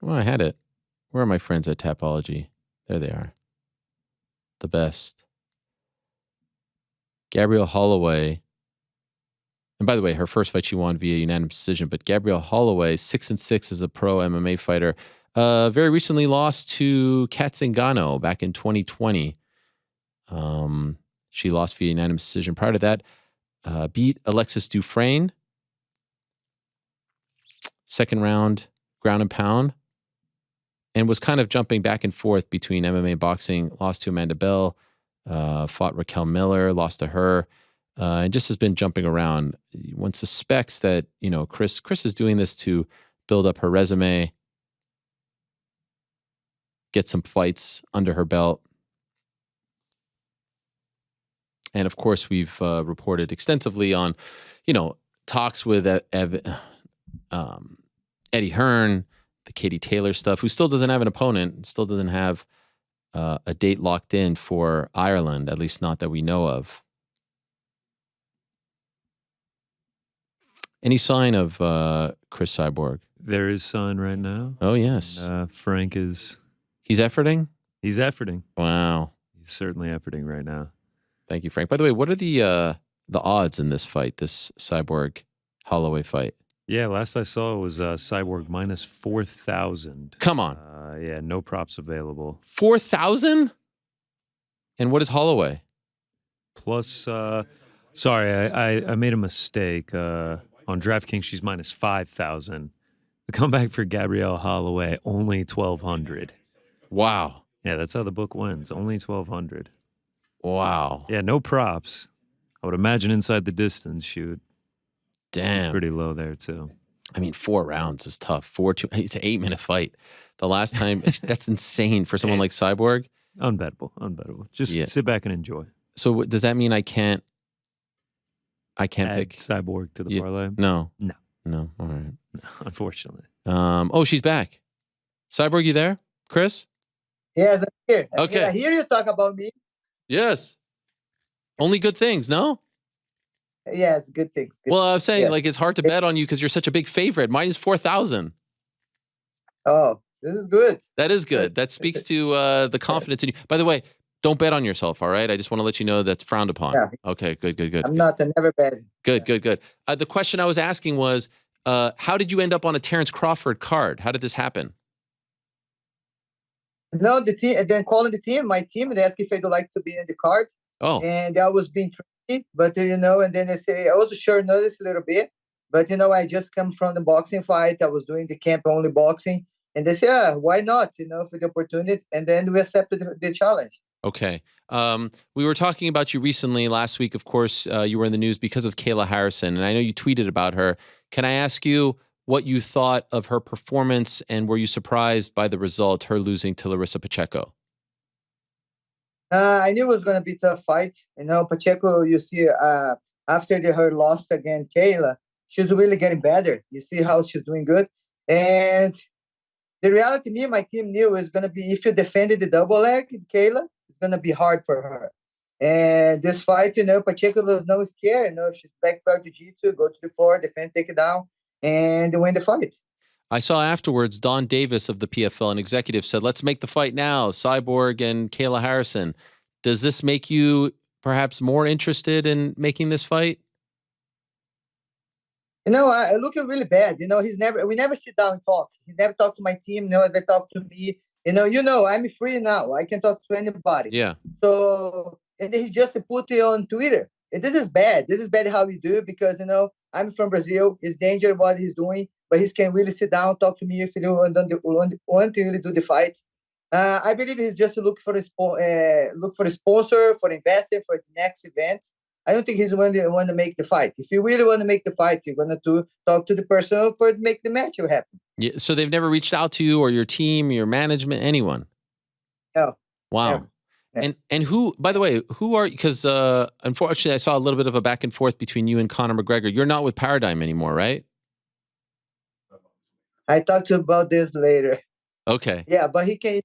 Well, I had it. Where are my friends at Tapology? There they are. The best. Gabrielle Holloway. And by the way, her first fight she won via unanimous decision. But Gabrielle Holloway, 6-6 as a pro MMA fighter. Very recently lost to Kat Zingano back in 2020. She lost via unanimous decision. Prior to that, beat Alexis Dufresne. Second round, ground and pound. And was kind of jumping back and forth between MMA and boxing. Lost to Amanda Bell. Fought Raquel Miller. Lost to her. And just has been jumping around. One suspects that, Cris is doing this to build up her resume. Get some fights under her belt. And of course, we've reported extensively on, talks with Eddie Hearn, the Katie Taylor stuff, who still doesn't have an opponent, still doesn't have a date locked in for Ireland, at least not that we know of. Any sign of Cris Cyborg? There is sign right now. Oh, yes. Frank is... He's efforting? He's efforting. Wow. He's certainly efforting right now. Thank you, Frank. By the way, what are the odds in this fight, this Cyborg Holloway fight? Yeah, last I saw it was Cyborg minus 4,000. Come on. Yeah, no props available. 4,000? And what is Holloway? Plus, sorry, I made a mistake. On DraftKings, she's minus 5,000. The comeback for Gabrielle Holloway, only 1,200. Wow. Yeah, that's how the book wins. Only 1,200. Wow. Yeah, no props. I would imagine inside the distance, shoot. Damn. Pretty low there, too. I mean, 4 rounds is tough. It's an 8-minute fight. The last time, that's insane for someone like Cyborg. Unbettable. Just sit back and enjoy. So does that mean I can't I can't Add pick Cyborg to the parlay. No. No. No. All right. No, unfortunately. Oh, she's back. Cyborg, you there? Chris? Yes, I'm here. Okay. I hear you talk about me. Yes. Only good things, no? Yes, good things. Well, I'm saying like it's hard to bet on you because you're such a big favorite. Mine is 4,000. Oh, this is good. That is good. That speaks to the confidence in you. By the way, don't bet on yourself, all right? I just want to let you know that's frowned upon. Yeah. Okay, good. I'm not. I never bet. Good. The question I was asking was, how did you end up on a Terrence Crawford card? How did this happen? No, the team. And then calling my team, and ask if I'd like to be in the card. Oh. And I was being tricky, but and then they say I was sure noticed a little bit, but I just come from the boxing fight. I was doing the camp only boxing, and they say, yeah, why not? For the opportunity, and then we accepted the challenge. Okay. We were talking about you recently last week. Of course, you were in the news because of Kayla Harrison, and I know you tweeted about her. Can I ask you what you thought of her performance, and were you surprised by the result, her losing to Larissa Pacheco? I knew it was going to be a tough fight. Pacheco, you see, after her loss against Kayla, she's really getting better. You see how she's doing good. And the reality, me and my team knew is going to be, if you defended the double leg, Kayla, it's going to be hard for her. And this fight, Pacheco was no scare. She's back jiu-jitsu, go to the floor, defend, take it down, and win the fight. I saw afterwards, Don Davis of the PFL, an executive, said, let's make the fight now, Cyborg and Kayla Harrison. Does this make you perhaps more interested in making this fight? I look really bad. We never sit down and talk. He never talked to my team, never talked to me. I'm free now. I can talk to anybody. Yeah. So, and then he just put it on Twitter. And this is bad. This is bad how we do because, I'm from Brazil. It's dangerous what he's doing. But he can really sit down, talk to me if he want to really do the fight. I believe he's just look for a sponsor, for investor, for the next event. I don't think he's want to make the fight. If you really want to make the fight, you're going to talk to the person for to make the match happen. Yeah. So they've never reached out to you or your team, your management, anyone? No. Wow. Never. Yeah. And who, by the way, who are, because unfortunately I saw a little bit of a back and forth between you and Conor McGregor. You're not with Paradigm anymore, right? I talked to you about this later. Okay. Yeah, but he can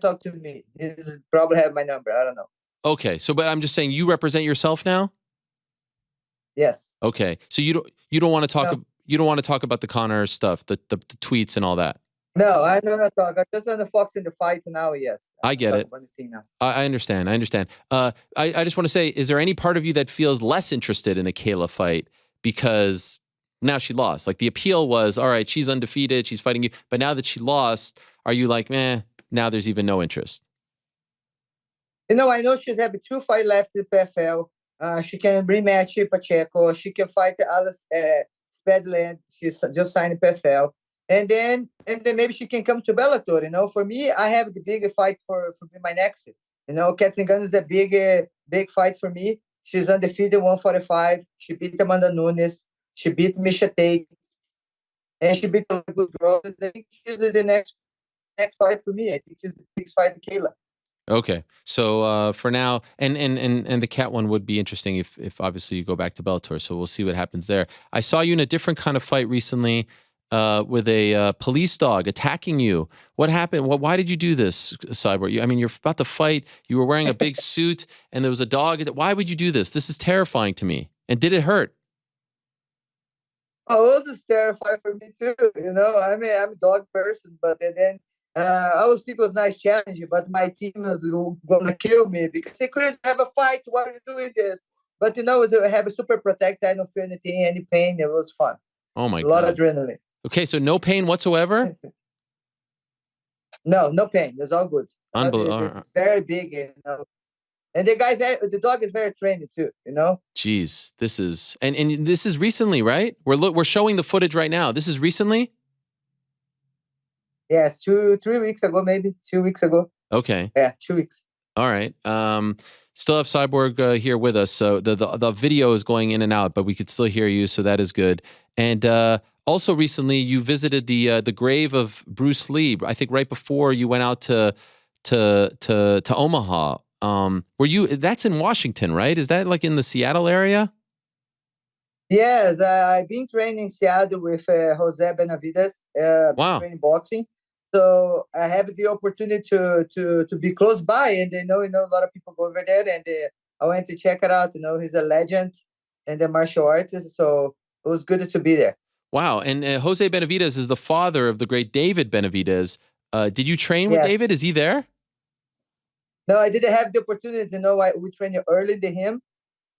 talk to me. He's probably have my number. I don't know. Okay. So, but I'm just saying, you represent yourself now? Yes. Okay. So you don't want to talk. You don't want to talk about the Conor stuff, the tweets and all that. No, I don't want to talk. I just want to focus in the fight now. Yes. I get it. I understand. I just want to say, is there any part of you that feels less interested in a Kayla fight because now she lost? Like the appeal was, all right, she's undefeated, she's fighting you, but now that she lost, are you like, meh? Now there's even no interest. I know she's having 2 fights left in PFL. She can rematch Pacheco. She can fight Alice Spadland. She's just signed PFL. And then maybe she can come to Bellator. For me, I have the bigger fight for my next. Katzingan is a big fight for me. She's undefeated 145. She beat Amanda Nunes. She beat Misha Tate. And she beat a good girl. I think she's the next fight for me. I think she's the biggest fight to Kayla. Okay, so for now, and the cat one would be interesting if obviously you go back to Bellator. So we'll see what happens there. I saw you in a different kind of fight recently with a police dog attacking you. What happened? Why did you do this, Cyborg? You're about to fight. You were wearing a big suit, and there was a dog. Why would you do this? This is terrifying to me. And did it hurt? Oh, it was terrifying for me too. I'm a dog person, but then. I always think it was a nice challenge, but my team was going to kill me because, hey, Chris, have a fight. Why are you doing this? But, I have a super protector. I don't feel anything, any pain. It was fun. Oh, my God. A lot of adrenaline. Okay, so no pain whatsoever? No pain. It's all good. Unbelievable. It's very big, And the dog is very trained too, Jeez, this is, and this is recently, right? We're showing the footage right now. This is recently? Yes, 3 weeks ago, maybe 2 weeks ago. Okay. Yeah, 2 weeks. All right. Still have Cyborg here with us, so the video is going in and out, but we could still hear you, so that is good. And also recently, you visited the grave of Bruce Lee. I think right before you went out to Omaha. Were you? That's in Washington, right? Is that like in the Seattle area? Yes, I've been training in Seattle with Jose Benavides, Wow. training boxing. So I have the opportunity to be close by, and a lot of people go over there, and I went to check it out. He's a legend and a martial artist, so it was good to be there. Wow. And Jose Benavides is the father of the great David Benavides. Did you train with Yes. David? Is he there? No, I didn't have the opportunity. We trained early than him,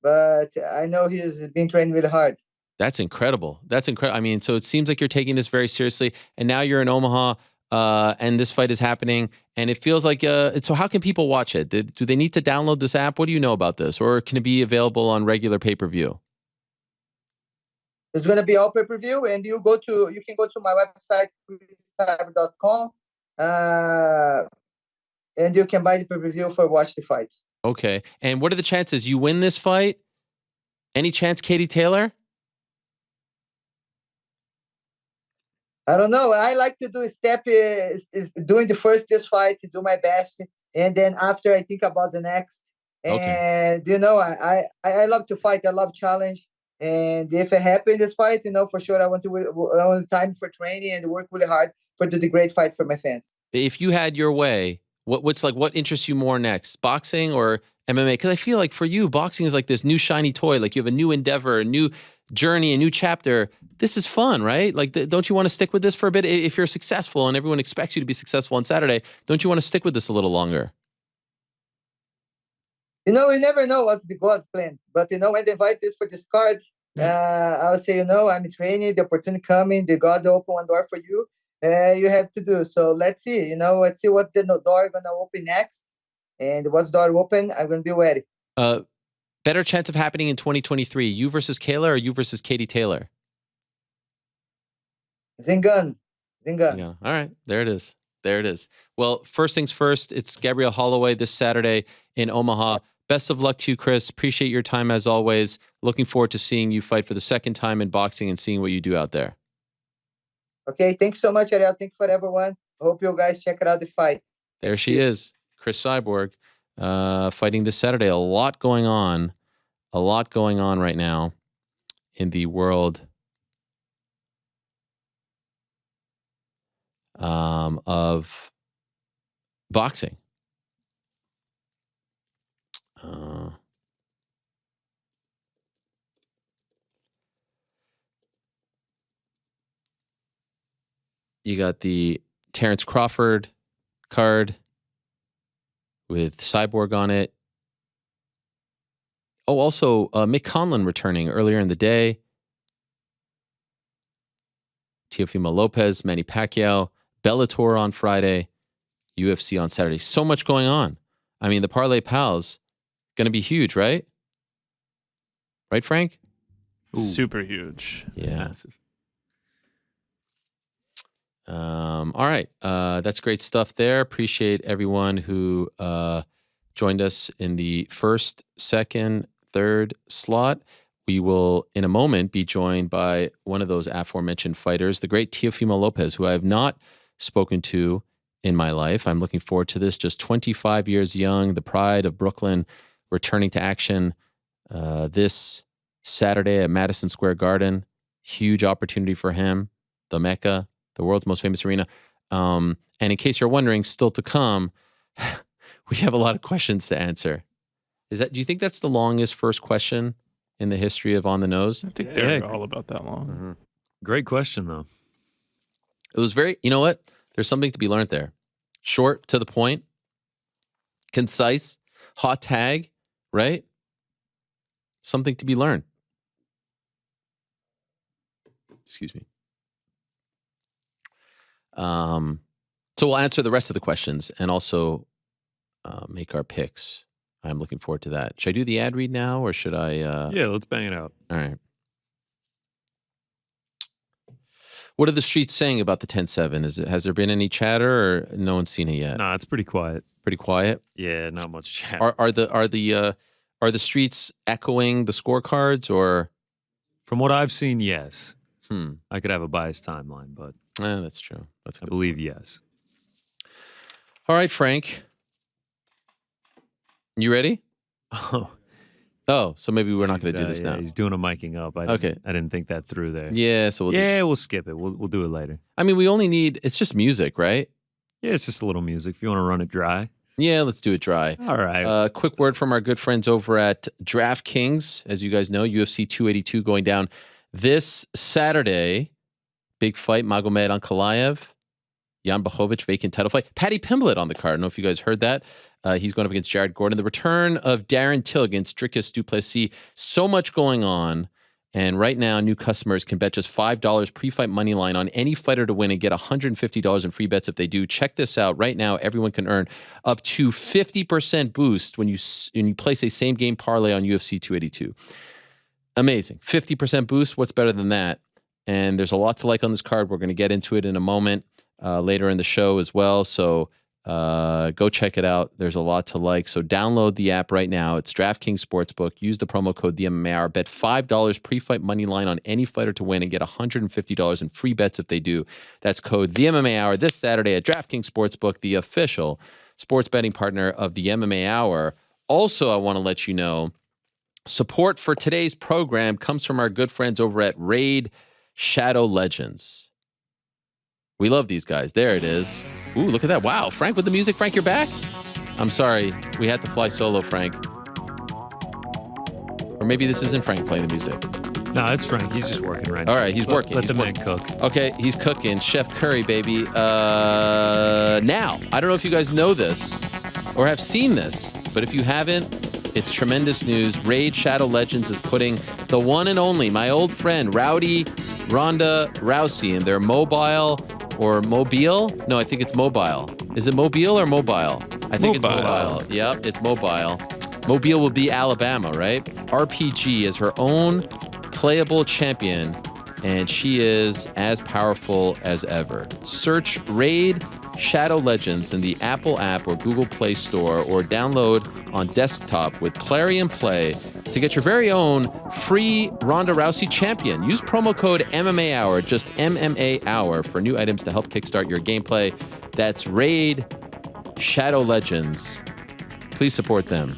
but I know he's been training really hard. That's incredible. That's incredible. I mean, so it seems like you're taking this very seriously, and now you're in Omaha, and this fight is happening, and it feels like. So how can people watch it? Do they need to download this app? What do you know about this, or can it be available on regular pay-per-view? It's going to be all pay-per-view, and you can go to my website, chriscyborg.com, and you can buy the pay-per-view for watch the fights. Okay. And what are the chances you win this fight? Any chance, Katie Taylor? I don't know. I like to do a step is doing this fight to do my best, and then after I think about the next. And I love to fight. I love challenge. And if it happens, this fight, for sure, I want time for training and work really hard for the great fight for my fans. If you had your way, what interests you more next, boxing or MMA? Because I feel like for you, boxing is like this new shiny toy. Like you have a new endeavor, a new journey, a new chapter. This is fun, right? Like, don't you want to stick with this for a bit? If you're successful and everyone expects you to be successful on Saturday, don't you want to stick with this a little longer? We never know what's the God's plan. But, when they invite this for this card, I'll say, I'm training, the opportunity coming, the God open one door for you. You have to do. So let's see, let's see what the door going to open next. And once the door open, I'm going to be ready. Better chance of happening in 2023, you versus Kayla or you versus Katie Taylor? Zingun. Yeah. All right. There it is. There it is. Well, first things first, it's Gabriel Holloway this Saturday in Omaha. Best of luck to you, Chris. Appreciate your time as always. Looking forward to seeing you fight for the second time in boxing and seeing what you do out there. Okay. Thanks so much, Ariel. Thanks for everyone. I hope you guys check out the fight. There she is, Cris Cyborg, fighting this Saturday. A lot going on right now in the world of boxing. You got the Terrence Crawford card with Cyborg on it. Oh, also Mick Conlan returning earlier in the day. Teofimo Lopez, Manny Pacquiao, Bellator on Friday, UFC on Saturday. So much going on. I mean, the Parlay Pals going to be huge, right? Right, Frank? Ooh. Super huge. Yeah. Massive. All right. That's great stuff there. Appreciate everyone who joined us in the first, second, third slot. We will, in a moment, be joined by one of those aforementioned fighters, the great Teofimo Lopez, who I have not spoken to in my life. I'm looking forward to this. Just 25 years young, the pride of Brooklyn, returning to action this Saturday at Madison Square Garden. Huge opportunity for him, the Mecca, the world's most famous arena. And in case you're wondering, still to come, we have a lot of questions to answer. Do you think that's the longest first question in the history of On the Nose? I think they're all about that long. Mm-hmm. Great question, though. It was very, you know what? There's something to be learned there. Short, to the point, concise, hot tag, right? Something to be learned. Excuse me. So we'll answer the rest of the questions and also make our picks. I'm looking forward to that. Should I do the ad read now or should I? Yeah, let's bang it out. All right. What are the streets saying about the 10-7? Has there been any chatter or no one's seen it yet? Nah, it's pretty quiet. Pretty quiet? Yeah, not much chatter. Are the streets echoing the scorecards or? From what I've seen, yes. I could have a biased timeline, but that's true. I believe yes. All right, Frank. You ready? Oh, Oh, so maybe we're not going to do this now. He's doing a miking up. I didn't think that through there. Yeah, so we'll skip it. We'll do it later. I mean, we only need, it's just music, right? Yeah, it's just a little music. If you want to run it dry. Yeah, let's do it dry. All right. Quick word from our good friends over at DraftKings. As you guys know, UFC 282 going down this Saturday. Big fight, Magomed Ankalaev, Jan Blachowicz, vacant title fight. Paddy Pimblett on the card. I don't know if you guys heard that. He's going up against Jared Gordon. The return of Darren Till against Dricus du Plessis. So much going on. And right now, new customers can bet just $5 pre-fight money line on any fighter to win and get $150 in free bets if they do. Check this out. Right now, everyone can earn up to 50% boost when you place a same-game parlay on UFC 282. Amazing. 50% boost. What's better than that? And there's a lot to like on this card. We're going to get into it in a moment later in the show as well. So go check it out. There's a lot to like. So download the app right now. It's DraftKings Sportsbook. Use the promo code TheMMAHour. Bet $5 pre-fight money line on any fighter to win and get $150 in free bets if they do. That's code TheMMAHour this Saturday at DraftKings Sportsbook, the official sports betting partner of the MMA Hour. Also, I want to let you know, support for today's program comes from our good friends over at Raid Shadow Legends. We love these guys. There it is. Ooh, look at that. Wow. Frank with the music. Frank, you're back? I'm sorry. We had to fly solo, Frank. Or maybe this isn't Frank playing the music. No, it's Frank. He's just working right now. All right, he's working. Let the man cook. Okay, he's cooking. Chef Curry, baby. Now, I don't know if you guys know this or have seen this, but if you haven't, it's tremendous news. Raid Shadow Legends is putting the one and only, my old friend, Rowdy Ronda Rousey, in their mobile or mobile? No, I think it's mobile. Is it mobile or mobile? I think it's mobile. Yep, it's mobile. Mobile will be Alabama, right? RPG is her own playable champion, and she is as powerful as ever. Search Raid Shadow Legends in the Apple app or Google Play Store, or download on desktop with Clarion Play to get your very own free Ronda Rousey champion. Use promo code MMA Hour, just MMA Hour, for new items to help kickstart your gameplay. That's Raid Shadow Legends. Please support them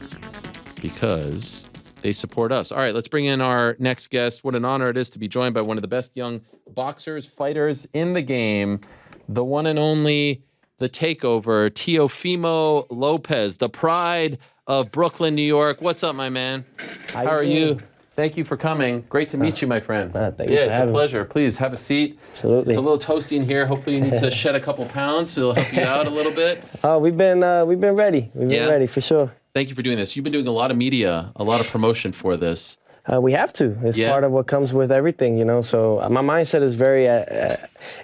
because they support us. All right, let's bring in our next guest. What an honor it is to be joined by one of the best young boxers, fighters in the game, the one and only, the takeover, Teofimo Lopez, the pride of Brooklyn, New York. What's up, my man? How are you? Thank you for coming. Great to meet you, my friend. Thank you for it's a having pleasure. Please have a seat. Absolutely. It's a little toasty in here. Hopefully you need to shed a couple pounds, so it'll help you out a little bit. Oh, we've been ready. We've been ready for sure. Thank you for doing this. You've been doing a lot of media, a lot of promotion for this. We have to. It's part of what comes with everything, you know. So my mindset is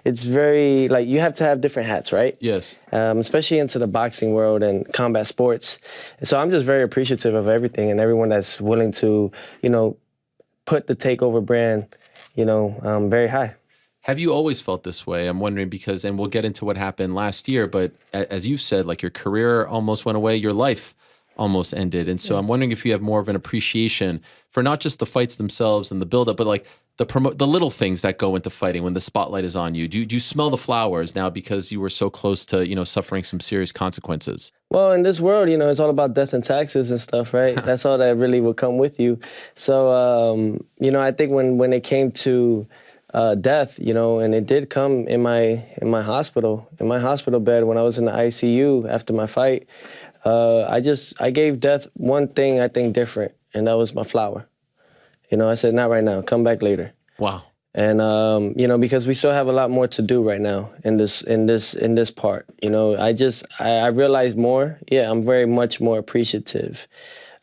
it's very, like, you have to have different hats, right? Yes. Especially into the boxing world and combat sports. And so I'm just very appreciative of everything and everyone that's willing to, you know, put the takeover brand, you know, very high. Have you always felt this way? I'm wondering because, and we'll get into what happened last year, but as you said, like, your career almost went away, your life almost ended. And so I'm wondering if you have more of an appreciation for not just the fights themselves and the buildup, but like the little things that go into fighting when the spotlight is on you. Do you smell the flowers now because you were so close to, you know, suffering some serious consequences? Well, in this world, you know, it's all about death and taxes and stuff, right? That's all that really will come with you. So, you know, I think when it came to death, you know, and it did come in my hospital bed when I was in the ICU after my fight. I gave death one thing I think different, and that was my flower. You know, I said, not right now, come back later. Wow. And you know, because we still have a lot more to do right now in this part. You know, I realized more. Yeah, I'm very much more appreciative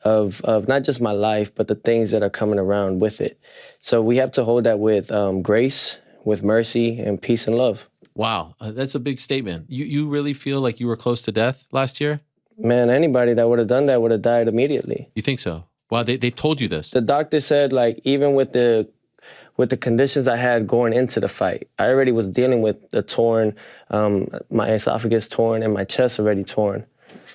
of not just my life, but the things that are coming around with it. So we have to hold that with grace, with mercy, and peace and love. Wow, that's a big statement. You really feel like you were close to death last year? Man, anybody that would have done that would have died immediately. You think so? Wow, they've told you this. The doctor said, like, even with the conditions I had going into the fight, I already was dealing with the torn, my esophagus torn and my chest already torn.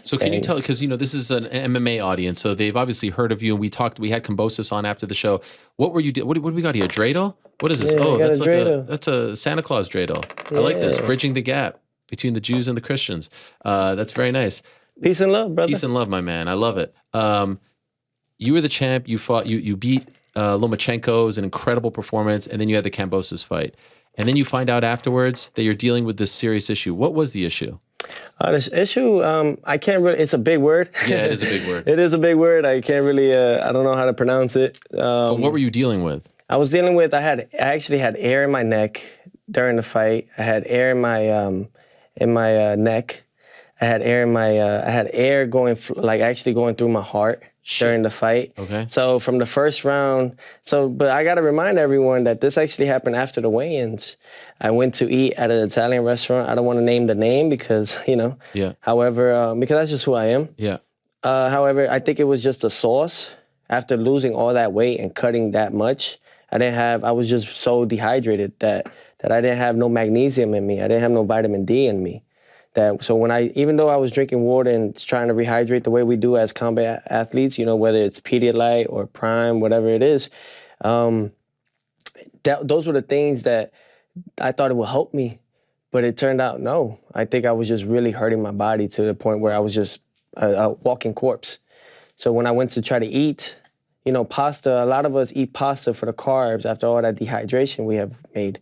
So can you tell, because, you know, this is an MMA audience, so they've obviously heard of you, and we had Kambosos on after the show. What were you doing? What do we got here? Dreidel? What is this? Yeah, that's a Santa Claus dreidel. Yeah. I like this, bridging the gap between the Jews and the Christians. That's very nice. Peace and love, brother. Peace and love, my man. I love it. you were the champ. You fought. You beat Lomachenko. It was an incredible performance, and then you had the Kambosos fight, and then you find out afterwards that you're dealing with this serious issue. What was the issue? This issue, I can't really. It's a big word. Yeah, it is a big word. It is a big word. I can't really. I don't know how to pronounce it. But what were you dealing with? I was dealing with. I actually had air in my neck during the fight. I had air in my neck. I had air in my. I had air actually going through my heart during the fight. Okay. So from the first round. But I got to remind everyone that this actually happened after the weigh-ins. I went to eat at an Italian restaurant. I don't want to name the name because Yeah. However, because that's just who I am. Yeah. However, I think it was just the sauce. After losing all that weight and cutting that much, I was just so dehydrated that I didn't have no magnesium in me. I didn't have no vitamin D in me. So even though I was drinking water and trying to rehydrate the way we do as combat athletes, whether it's Pedialyte or Prime, whatever it is, those were the things that I thought it would help me. But it turned out, no. I think I was just really hurting my body to the point where I was just a walking corpse. So when I went to try to eat, pasta, a lot of us eat pasta for the carbs after all that dehydration we have made.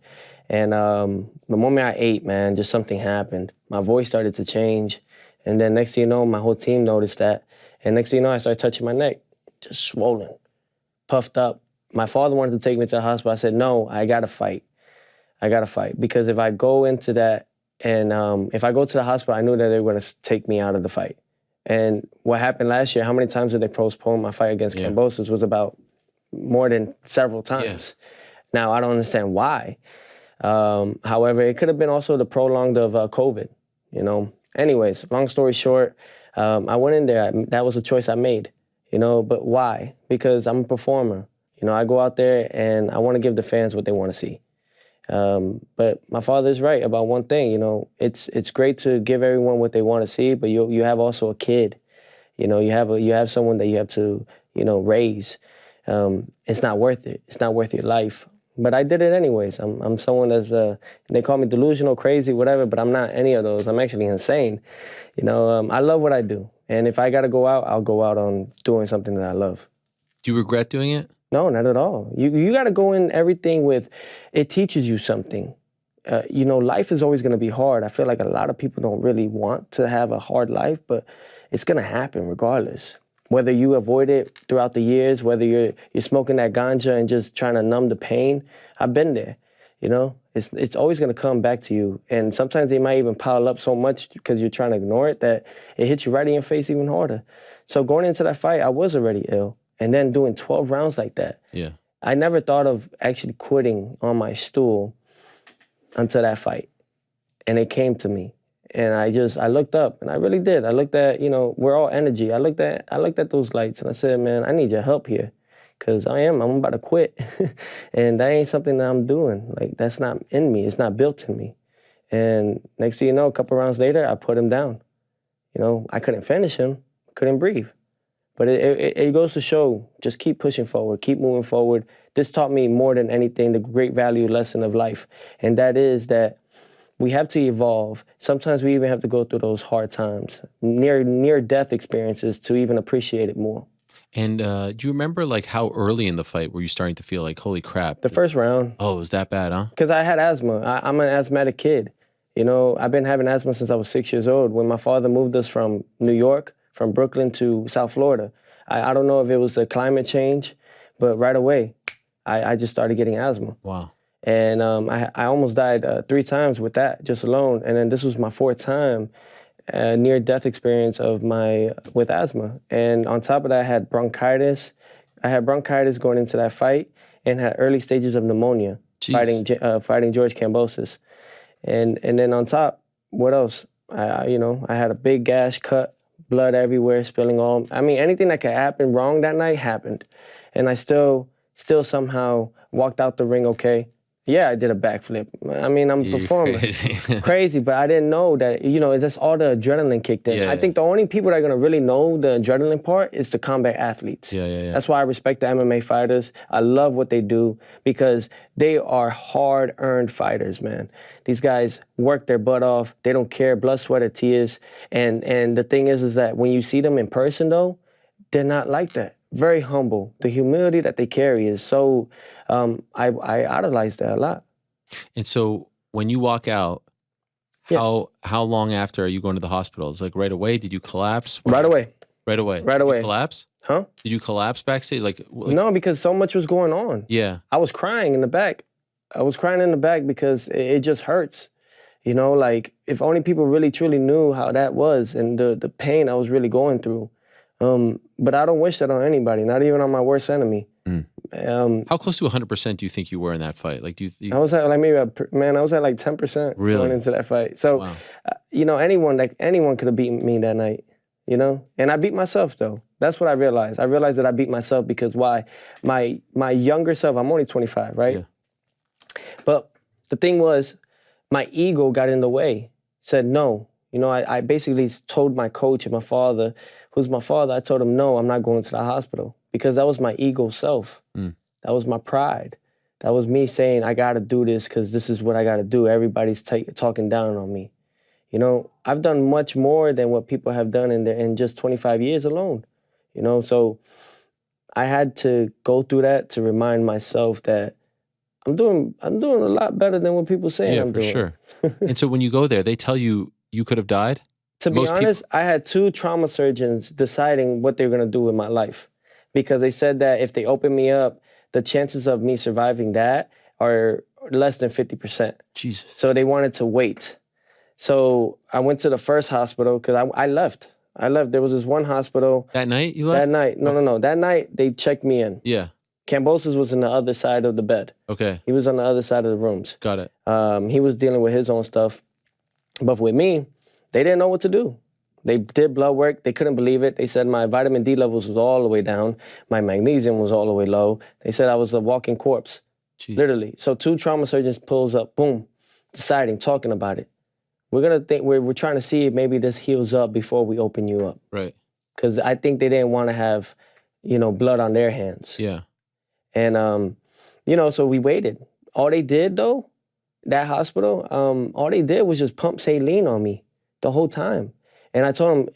And the moment I ate, man, just something happened. My voice started to change. And then next thing you know, my whole team noticed that. And next thing you know, I started touching my neck, just swollen, puffed up. My father wanted to take me to the hospital. I said, no, I got to fight. I got to fight. Because if I go into that and if I go to the hospital, I knew that they were going to take me out of the fight. And what happened last year, how many times did they postpone my fight against Kambosos was about more than several times. Now, I don't understand why. However, it could have been also the prolonged of COVID, Anyways, long story short, I went in there. That was a choice I made, but why? Because I'm a performer. I go out there and I want to give the fans what they want to see. But my father's right about one thing, it's great to give everyone what they want to see, but you have also a kid, you have someone that you have to, raise. It's not worth it. It's not worth your life. But I did it anyways. I'm someone that's, they call me delusional, crazy, whatever, but I'm not any of those. I'm actually insane. I love what I do. And if I got to go out, I'll go out on doing something that I love. Do you regret doing it? No, not at all. You got to go in everything with, it teaches you something. Life is always going to be hard. I feel like a lot of people don't really want to have a hard life, but it's going to happen regardless. Whether you avoid it throughout the years, whether you're smoking that ganja and just trying to numb the pain, I've been there. It's always going to come back to you. And sometimes they might even pile up so much because you're trying to ignore it that it hits you right in your face even harder. So going into that fight, I was already ill. And then doing 12 rounds like that. Yeah. I never thought of actually quitting on my stool until that fight. And it came to me. And I looked up, and I really did. I looked at, we're all energy. I looked at those lights, and I said, man, I need your help here. Because I'm about to quit. And that ain't something that I'm doing. Like, that's not in me. It's not built in me. And next thing you know, a couple rounds later, I put him down. I couldn't finish him, couldn't breathe. But it goes to show, just keep pushing forward, keep moving forward. This taught me more than anything the great value lesson of life. And that is that we have to evolve. Sometimes we even have to go through those hard times, near-death experiences to even appreciate it more. And do you remember how early in the fight were you starting to feel like, holy crap? The first round. Oh, it was that bad, huh? Because I had asthma. I'm an asthmatic kid. I've been having asthma since I was 6 years old. When my father moved us from New York, from Brooklyn to South Florida. I don't know if it was the climate change, but right away, I just started getting asthma. Wow. And I almost died 3 times with that, just alone. And then this was my 4th time near-death experience with asthma. And on top of that, I had bronchitis. I had bronchitis going into that fight and had early stages of pneumonia, fighting George Kambosos. And then on top, what else? I had a big gash cut, blood everywhere, spilling all. I mean, anything that could happen wrong that night happened. And I still somehow walked out the ring okay. Yeah, I did a backflip. I mean, I'm performing. Crazy, but I didn't know that, it's just all the adrenaline kicked in. Yeah. I think the only people that are going to really know the adrenaline part is the combat athletes. Yeah. That's why I respect the MMA fighters. I love what they do because they are hard-earned fighters, man. These guys work their butt off. They don't care, blood, sweat, or tears. And the thing is that when you see them in person, though, they're not like that. very humble. The humility that they carry is so, I idolize that a lot. And so when you walk out, how long after are you going to the hospital? It's like right away? Did you collapse? Right away. Right away? Right Did away. you collapse? Huh? Did you collapse backstage? No, because so much was going on. Yeah. I was crying in the back. I was crying in the back because it just hurts. You know, like if only people really truly knew how that was and the pain I was really going through. But I don't wish that on anybody, not even on my worst enemy. How close to 100% do you think you were in that fight? Like, I was at like maybe I was at like 10% Really? going into that fight. So, you know, anyone could have beaten me that night. You know, and I beat myself though. That's what I realized. I realized that I beat myself because why? My younger self. I'm only 25, right? Yeah. But the thing was, my ego got in the way. Said no. You know, I basically told my coach and my father, who's my father, I told him, no, I'm not going to the hospital because that was my ego self. That was my pride. That was me saying, I got to do this because this is what I got to do. Everybody's talking down on me. You know, I've done much more than what people have done in just 25 years alone. You know, so I had to go through that to remind myself that I'm doing a lot better than what people say I'm doing. Yeah, for sure. And so when you go there, they tell you you could have died? To be honest, I had 2 trauma surgeons deciding what they were going to do with my life because they said that if they open me up, the chances of me surviving that are less than 50%. Jesus. So they wanted to wait. So I went to the first hospital because I left. There was this one hospital. That night you left? That night. No. That night they checked me in. Yeah. Cambosis was on the other side of the bed. Okay. He was on the other side of the rooms. Got it. He was dealing with his own stuff. But with me, they didn't know what to do. They did blood work. They couldn't believe it. They said my vitamin D levels was all the way down. My magnesium was all the way low. They said I was a walking corpse. Jeez. Literally. So 2 trauma surgeons pulls up, boom, deciding, talking about it. We're trying to see if maybe this heals up before we open you up. Right. Because I think they didn't want to have, you know, blood on their hands. Yeah. And, you know, so we waited. All they did, though, that hospital, all they did was just pump saline on me the whole time. And I told them,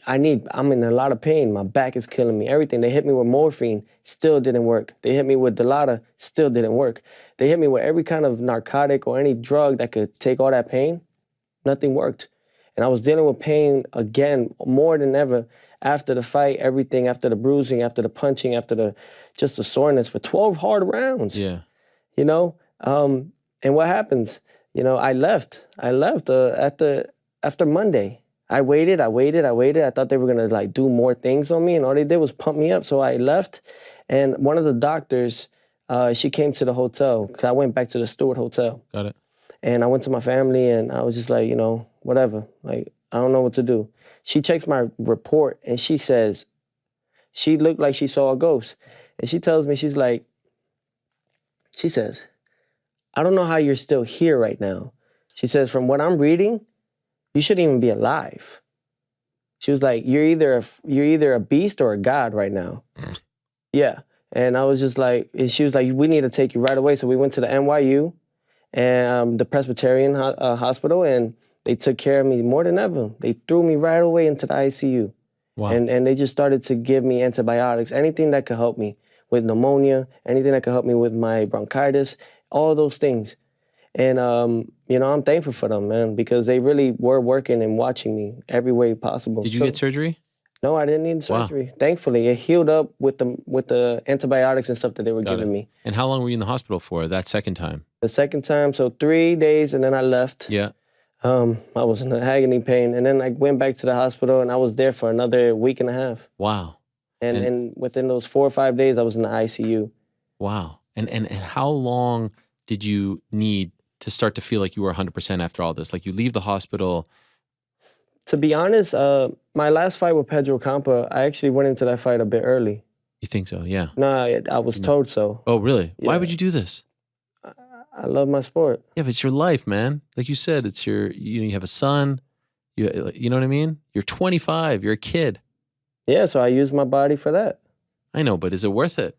I'm in a lot of pain. My back is killing me, everything. They hit me with morphine, still didn't work. They hit me with Dilaudid, still didn't work. They hit me with every kind of narcotic or any drug that could take all that pain. Nothing worked. And I was dealing with pain again, more than ever, after the fight, everything, after the bruising, after the punching, after just the soreness for 12 hard rounds. Yeah. You know? And what happens? You know, I left after Monday. I waited. I thought they were gonna like do more things on me, and all they did was pump me up. So I left, and one of the doctors, she came to the hotel, because I went back to the Stewart Hotel. Got it. And I went to my family, and I was just like, you know, whatever. Like, I don't know what to do. She checks my report, and she says, she looked like she saw a ghost. And she tells me, she says, I don't know how you're still here right now. She says, from what I'm reading, you shouldn't even be alive. She was like, you're either a beast or a god right now. Yeah. And I was just like, and she was like, we need to take you right away. So we went to the NYU and the Presbyterian hospital, and they took care of me more than ever. They threw me right away into the ICU. Wow. And they just started to give me antibiotics, anything that could help me with pneumonia, anything that could help me with my bronchitis, all those things. And, you know, I'm thankful for them, man, because they really were working and watching me every way possible. Did you get surgery? No, I didn't need surgery. Wow. Thankfully, it healed up with the antibiotics and stuff that they were giving me. And how long were you in the hospital for that second time? The second time, so 3 days, and then I left. Yeah. I was in agony pain, and then I went back to the hospital, and I was there for another week and a half. Wow. And within those 4 or 5 days, I was in the ICU. Wow. And how long did you need to start to feel like you were 100% after all this? Like you leave the hospital. To be honest, my last fight with Pedro Campa, I actually went into that fight a bit early. You think so? Yeah. No, I was told so. Oh, really? Yeah. Why would you do this? I love my sport. Yeah, but it's your life, man. Like you said, it's you have a son. You know what I mean? You're 25. You're a kid. Yeah, so I use my body for that. I know, but is it worth it?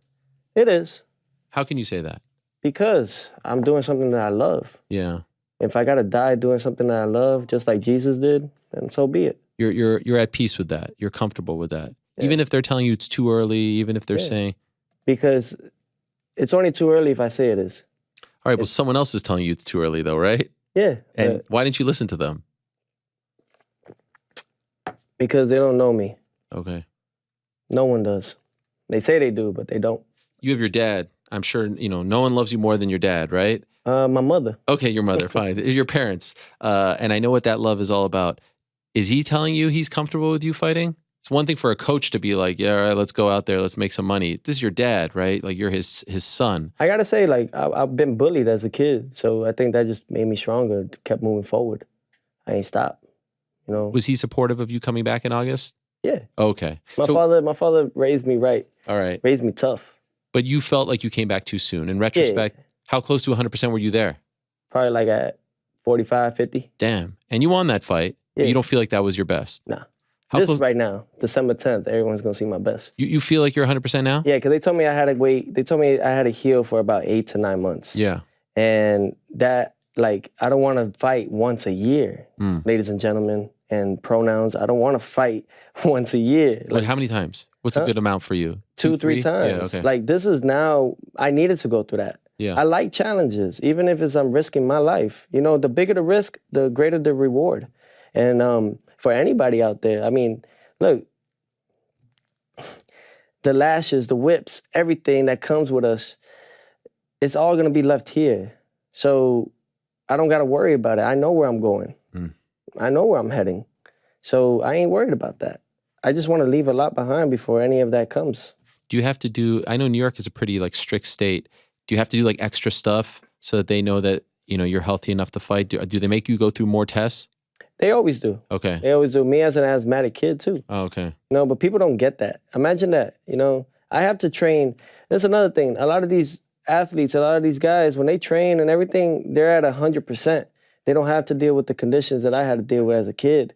It is. How can you say that? Because I'm doing something that I love. Yeah. If I gotta die doing something that I love, just like Jesus did, then so be it. You're at peace with that. You're comfortable with that. Even if they're telling you it's too early, even if they're saying... Because it's only too early if I say it is. All right, well, someone else is telling you it's too early though, right? Yeah. And why didn't you listen to them? Because they don't know me. Okay. No one does. They say they do, but they don't. You have your dad. I'm sure, no one loves you more than your dad, right? My mother. Okay, your mother, fine. Your parents. And I know what that love is all about. Is he telling you he's comfortable with you fighting? It's one thing for a coach to be like, yeah, all right, let's go out there, let's make some money. This is your dad, right? Like, you're his son. I gotta say, like, I've been bullied as a kid, so I think that just made me stronger, kept moving forward. I ain't stopped, Was he supportive of you coming back in August? Yeah. Okay. My father raised me right. All right. Raised me tough. But you felt like you came back too soon. In retrospect, how close to 100% were you there? Probably like at 45, 50. Damn. And you won that fight. Yeah. You don't feel like that was your best? Nah. Just right now, December 10th, everyone's going to see my best. You feel like you're 100% now? Yeah, because they told me I had to wait. They told me I had to heal for about 8 to 9 months. Yeah. And that, like, I don't want to fight once a year, ladies and gentlemen, and pronouns. I don't want to fight once a year. Like, how many times? What's a good amount for you? 2, 3 times. Yeah, okay. Like, this is now, I needed to go through that. Yeah. I like challenges, even if I'm risking my life. The bigger the risk, the greater the reward. And for anybody out there, I mean, look, the lashes, the whips, everything that comes with us, it's all going to be left here. So I don't got to worry about it. I know where I'm going. I know where I'm heading. So I ain't worried about that. I just want to leave a lot behind before any of that comes. Do you have to do, I know New York is a pretty like strict state. Do you have to do like extra stuff so that they know that, you're healthy enough to fight? Do they make you go through more tests? They always do. Okay. They always do. Me as an asthmatic kid too. Oh, okay. But people don't get that. Imagine that, I have to train. That's another thing. A lot of these athletes, a lot of these guys, when they train and everything, they're at 100%. They don't have to deal with the conditions that I had to deal with as a kid.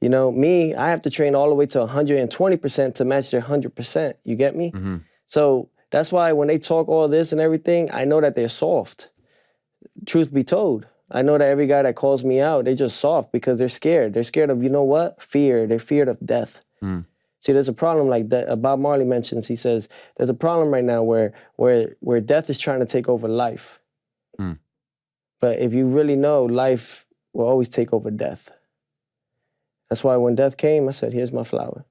Me, I have to train all the way to 120% to match their 100%. You get me? Mm-hmm. So that's why when they talk all this and everything, I know that they're soft. Truth be told. I know that every guy that calls me out, they're just soft because they're scared. They're scared of, fear. They're feared of death. See, there's a problem like that. Bob Marley mentions, he says, there's a problem right now where death is trying to take over life. But if you really know, life will always take over death. That's why when death came, I said, here's my flower.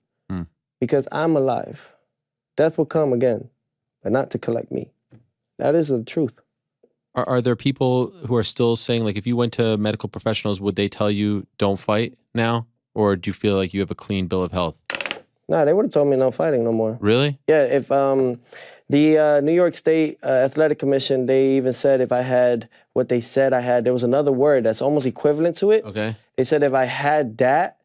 Because I'm alive. Death will come again, but not to collect me. That is the truth. Are there people who are still saying, like, if you went to medical professionals, would they tell you don't fight now? Or do you feel like you have a clean bill of health? No, they would have told me no fighting no more. Really? Yeah, if the New York State Athletic Commission, they even said if I had what they said I had, there was another word that's almost equivalent to it. Okay. They said if I had that,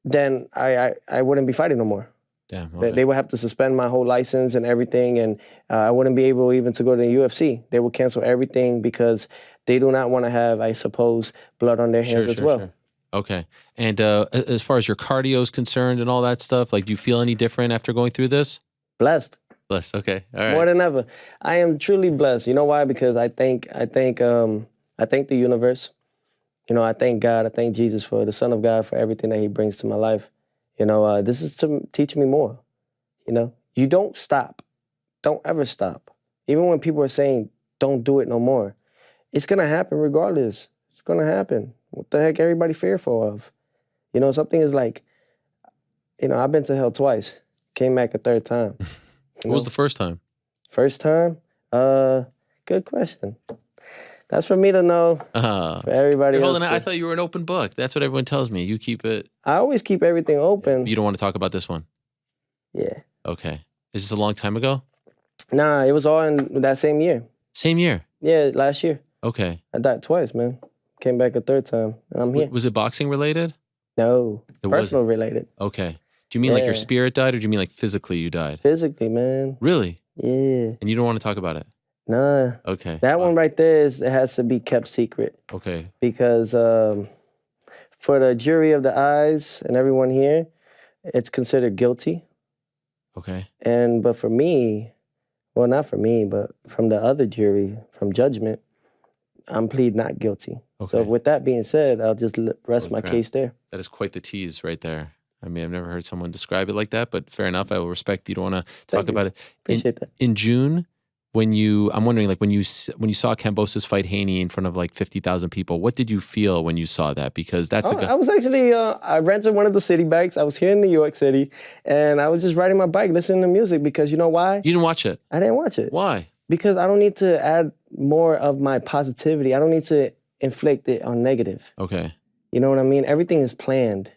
then I wouldn't be fighting no more. Damn, okay. They would have to suspend my whole license and everything, and I wouldn't be able even to go to the UFC. They would cancel everything because they do not want to have, I suppose, blood on their hands as well. Sure. Okay. And as far as your cardio is concerned and all that stuff, like, do you feel any different after going through this? Blessed. Blessed. Okay. All right. More than ever. I am truly blessed. You know why? Because I thank the universe. I thank God. I thank Jesus for the Son of God for everything that He brings to my life. This is to teach me more. You don't stop. Don't ever stop. Even when people are saying, don't do it no more. It's going to happen regardless. It's going to happen. What the heck everybody fearful of? Something is like, I've been to hell twice. Came back a third time. What was the first time? First time? Good question. That's for me to know. For everybody else. I thought you were an open book. That's what everyone tells me. You keep it. I always keep everything open. You don't want to talk about this one? Yeah. Okay. Is this a long time ago? Nah, it was all in that same year. Same year? Yeah, last year. Okay. I died twice, man. Came back a third time, and I'm here. Was it boxing related? No. Personal related. Okay. Do you mean like your spirit died, or do you mean like physically you died? Physically, man. Really? Yeah. And you don't want to talk about it? Nah. Okay. That one right there it has to be kept secret. Okay. Because for the jury of the eyes and everyone here, it's considered guilty. Okay. But for me, well, not for me, but from the other jury, from judgment, I'm plead not guilty. Okay. So with that being said, I'll just rest my case there. That is quite the tease right there. I mean, I've never heard someone describe it like that, but fair enough. I will respect you don't want to talk about it. Appreciate that. In June, I'm wondering, like when you saw Kambosos fight Haney in front of like 50,000 people, what did you feel when you saw that? Because that's I was actually, I rented one of the city bikes. I was here in New York City, and I was just riding my bike, listening to music, because you know why? You didn't watch it? I didn't watch it. Why? Because I don't need to add more of my positivity. I don't need to inflict it on negative. Okay. You know what I mean? Everything is planned.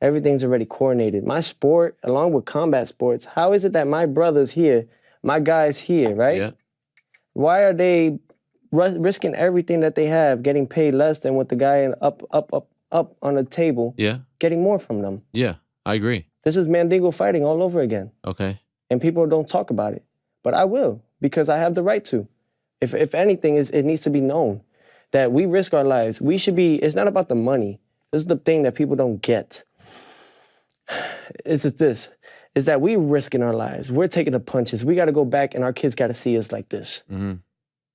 Everything's already coordinated. My sport, along with combat sports, how is it that my brother's here, my guy's here, right? Yeah. Why are they risking everything that they have, getting paid less than what the guy up on the table, getting more from them? Yeah, I agree. This is Mandingo fighting all over again. Okay. And people don't talk about it. But I will, because I have the right to. If anything, it needs to be known that we risk our lives. We should be, it's not about the money. This is the thing that people don't get. It's just this, is that we risking our lives. We're taking the punches. We got to go back, and our kids got to see us like this. Mm-hmm.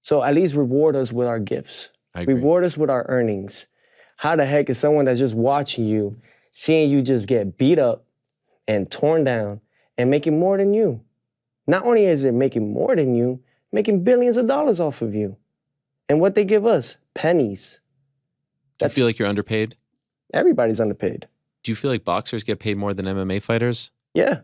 So at least reward us with our gifts. I agree. Reward us with our earnings. How the heck is someone that's just watching you, seeing you just get beat up and torn down and making more than you? Not only is it making more than you, making billions of dollars off of you. And what they give us? Pennies. Do you feel like you're underpaid? Everybody's underpaid. Do you feel like boxers get paid more than MMA fighters? Yeah.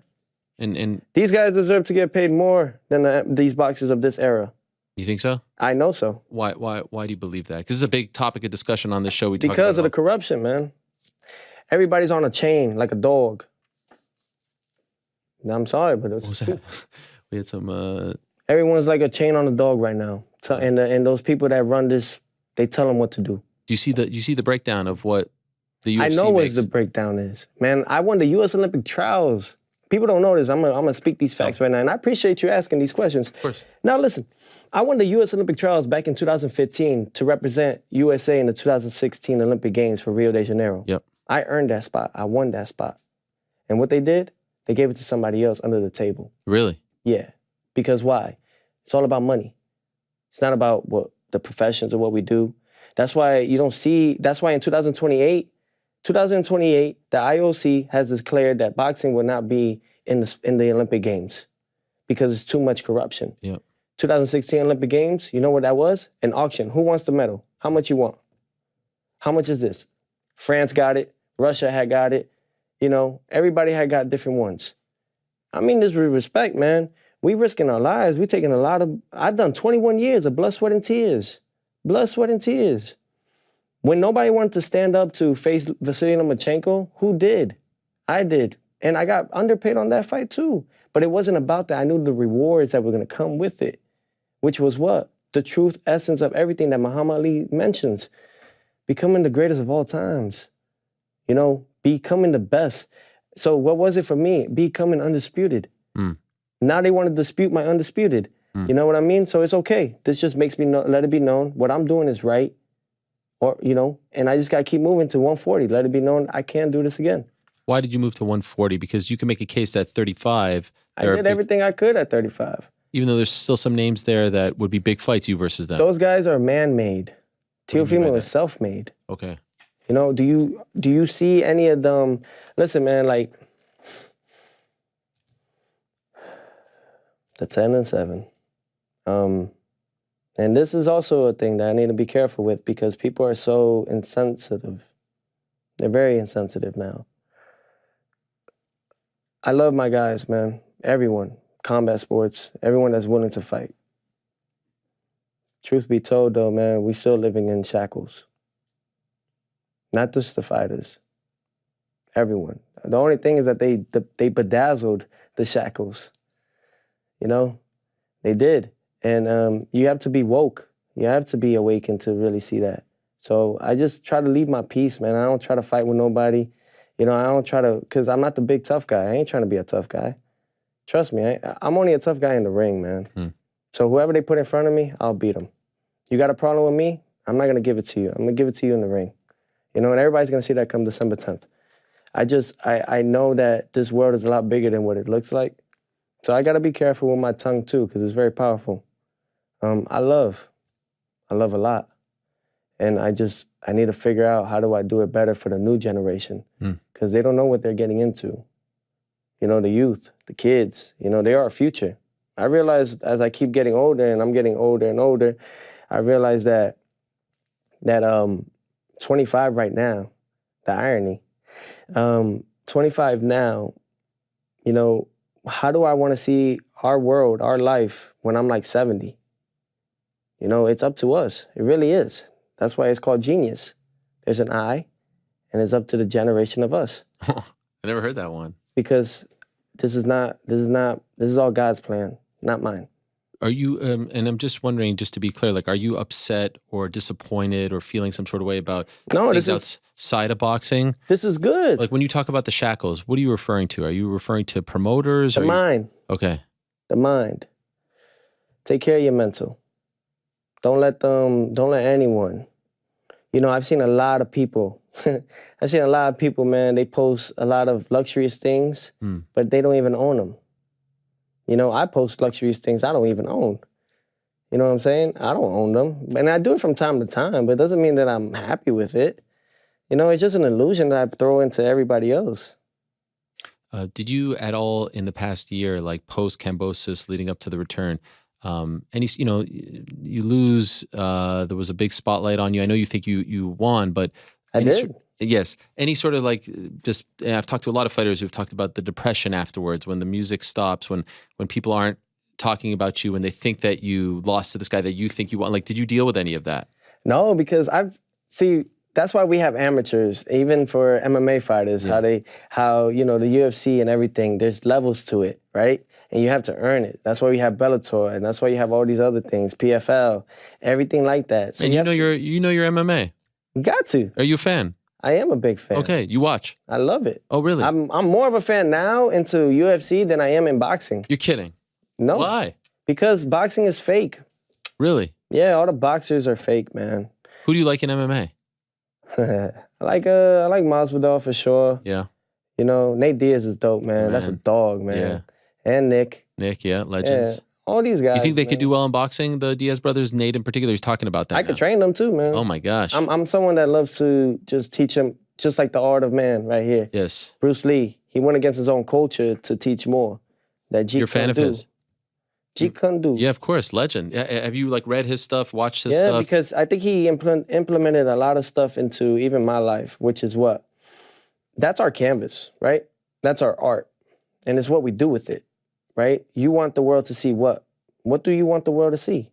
And these guys deserve to get paid more than these boxers of this era. You think so? I know so. Why do you believe that? Because this is a big topic of discussion on this show. Because of the corruption, man. Everybody's on a chain like a dog. I'm sorry, but it's true. We had some... Everyone's like a chain on a dog right now. And those people that run this, they tell them what to do. Do you see the breakdown of what the UFC I know makes? what the breakdown is. Man, I won the U.S. Olympic trials. People don't know this. I'm gonna speak these facts right now. And I appreciate you asking these questions. Of course. Now listen, I won the U.S. Olympic trials back in 2015 to represent USA in the 2016 Olympic Games for Rio de Janeiro. Yep. I earned that spot. I won that spot. And what they did, they gave it to somebody else under the table. Really? Yeah. Because why? It's all about money. It's not about what the professions or what we do. That's why you don't see, that's why in 2028, the IOC has declared that boxing will not be in the Olympic Games because it's too much corruption. Yeah. 2016 Olympic Games, you know what that was? An auction. Who wants the medal? How much you want? How much is this? France got it. Russia had got it. You know, everybody had got different ones. I mean this with respect, man. We risking our lives. We taking a lot of, I've done 21 years of blood, sweat, and tears. Blood, sweat, and tears. When nobody wanted to stand up to face Vasily Lomachenko, who did? I did. And I got underpaid on that fight too. But it wasn't about that. I knew the rewards that were going to come with it, which was what? The truth, essence of everything that Muhammad Ali mentions. Becoming the greatest of all times. You know, becoming the best. So what was it for me? Becoming undisputed. Now they want to dispute my undisputed. You know what I mean? So it's okay. This just makes me let it be known what I'm doing is right. Or, you know, and I just got to keep moving to 140. Let it be known I can't do this again. Why did you move to 140? Because you can make a case that 35. I did everything I could at 35. Even though there's still some names there that would be big fights, you versus them. Those guys are man-made. Teofimo is self-made. Okay. You know, do you see any of them? Listen, man, like the 10 and 7. And this is also a thing that I need to be careful with because people are so insensitive. They're very insensitive now. I love my guys, man. Everyone. Combat sports. Everyone that's willing to fight. Truth be told, though, man, we still living in shackles. Not just the fighters. Everyone. The only thing is that they bedazzled the shackles. You know? They did. And you have to be woke. You have to be awakened to really see that. So I just try to leave my peace, man. I don't try to fight with nobody. You know, I don't try to, because I'm not the big tough guy. I ain't trying to be a tough guy. Trust me, I'm only a tough guy in the ring, man. So whoever they put in front of me, I'll beat them. You got a problem with me? I'm not going to give it to you. I'm going to give it to you in the ring. You know, and everybody's going to see that come December 10th. I know that this world is a lot bigger than what it looks like. So I got to be careful with my tongue, too, because it's very powerful. I love a lot. And I need to figure out how do I do it better for the new generation, because they don't know what they're getting into. You know, the youth, the kids, you know, they are our future. I realize as I keep getting older and I'm getting older and older, I realize that 25 right now, the irony, 25 now, you know, how do I want to see our world, our life when I'm like 70? You know, it's up to us. It really is. That's why it's called genius. There's an I, and it's up to the generation of us. I never heard that one. Because this is all God's plan, not mine. Are you, and I'm just wondering, just to be clear, like, are you upset or disappointed or feeling some sort of way about things outside of boxing? This is good. Like, when you talk about the shackles, what are you referring to? Are you referring to promoters? The mind. Okay. The mind. Take care of your mental. Don't let anyone. You know, I've seen a lot of people. Man, they post a lot of luxurious things, but they don't even own them. You know, I post luxurious things I don't even own. You know what I'm saying? I don't own them. And I do it from time to time, but it doesn't mean that I'm happy with it. You know, it's just an illusion that I throw into everybody else. Did you at all in the past year, like post Kambosos leading up to the return, you know, you lose, there was a big spotlight on you. I know you think you won, but I did. Yes. Any sort of like, just, I've talked to a lot of fighters who've talked about the depression afterwards, when the music stops, when people aren't talking about you, when they think that you lost to this guy that you think you won. Like, did you deal with any of that? No, because that's why we have amateurs, even for MMA fighters, how you know, the UFC and everything, there's levels to it, right? And you have to earn it. That's why we have Bellator, and that's why you have all these other things, PFL, everything like that. So and you know your MMA. You got to. Are you a fan? I am a big fan. Okay, you watch. I love it. Oh, really? I'm more of a fan now into UFC than I am in boxing. You're kidding. No. Why? Because boxing is fake. Really? Yeah, all the boxers are fake, man. Who do you like in MMA? I like Masvidal for sure. Yeah. You know, Nate Diaz is dope, man. That's a dog, man. Yeah. And Nick. Nick, yeah, legends. Yeah. All these guys. You think they could do well in boxing, the Diaz brothers? Nate in particular, he's talking about that. I could train them too, man. Oh my gosh. I'm someone that loves to just teach them, just like the art of man right here. Yes. Bruce Lee, he went against his own culture to teach more. That Jeet You're a fan of his? Jeet Kune Do. Yeah, of course, legend. Have you like read his stuff, watched his stuff? Yeah, because I think he implemented a lot of stuff into even my life, which is what? That's our canvas, right? That's our art. And it's what we do with it, right? You want the world to see what? What do you want the world to see?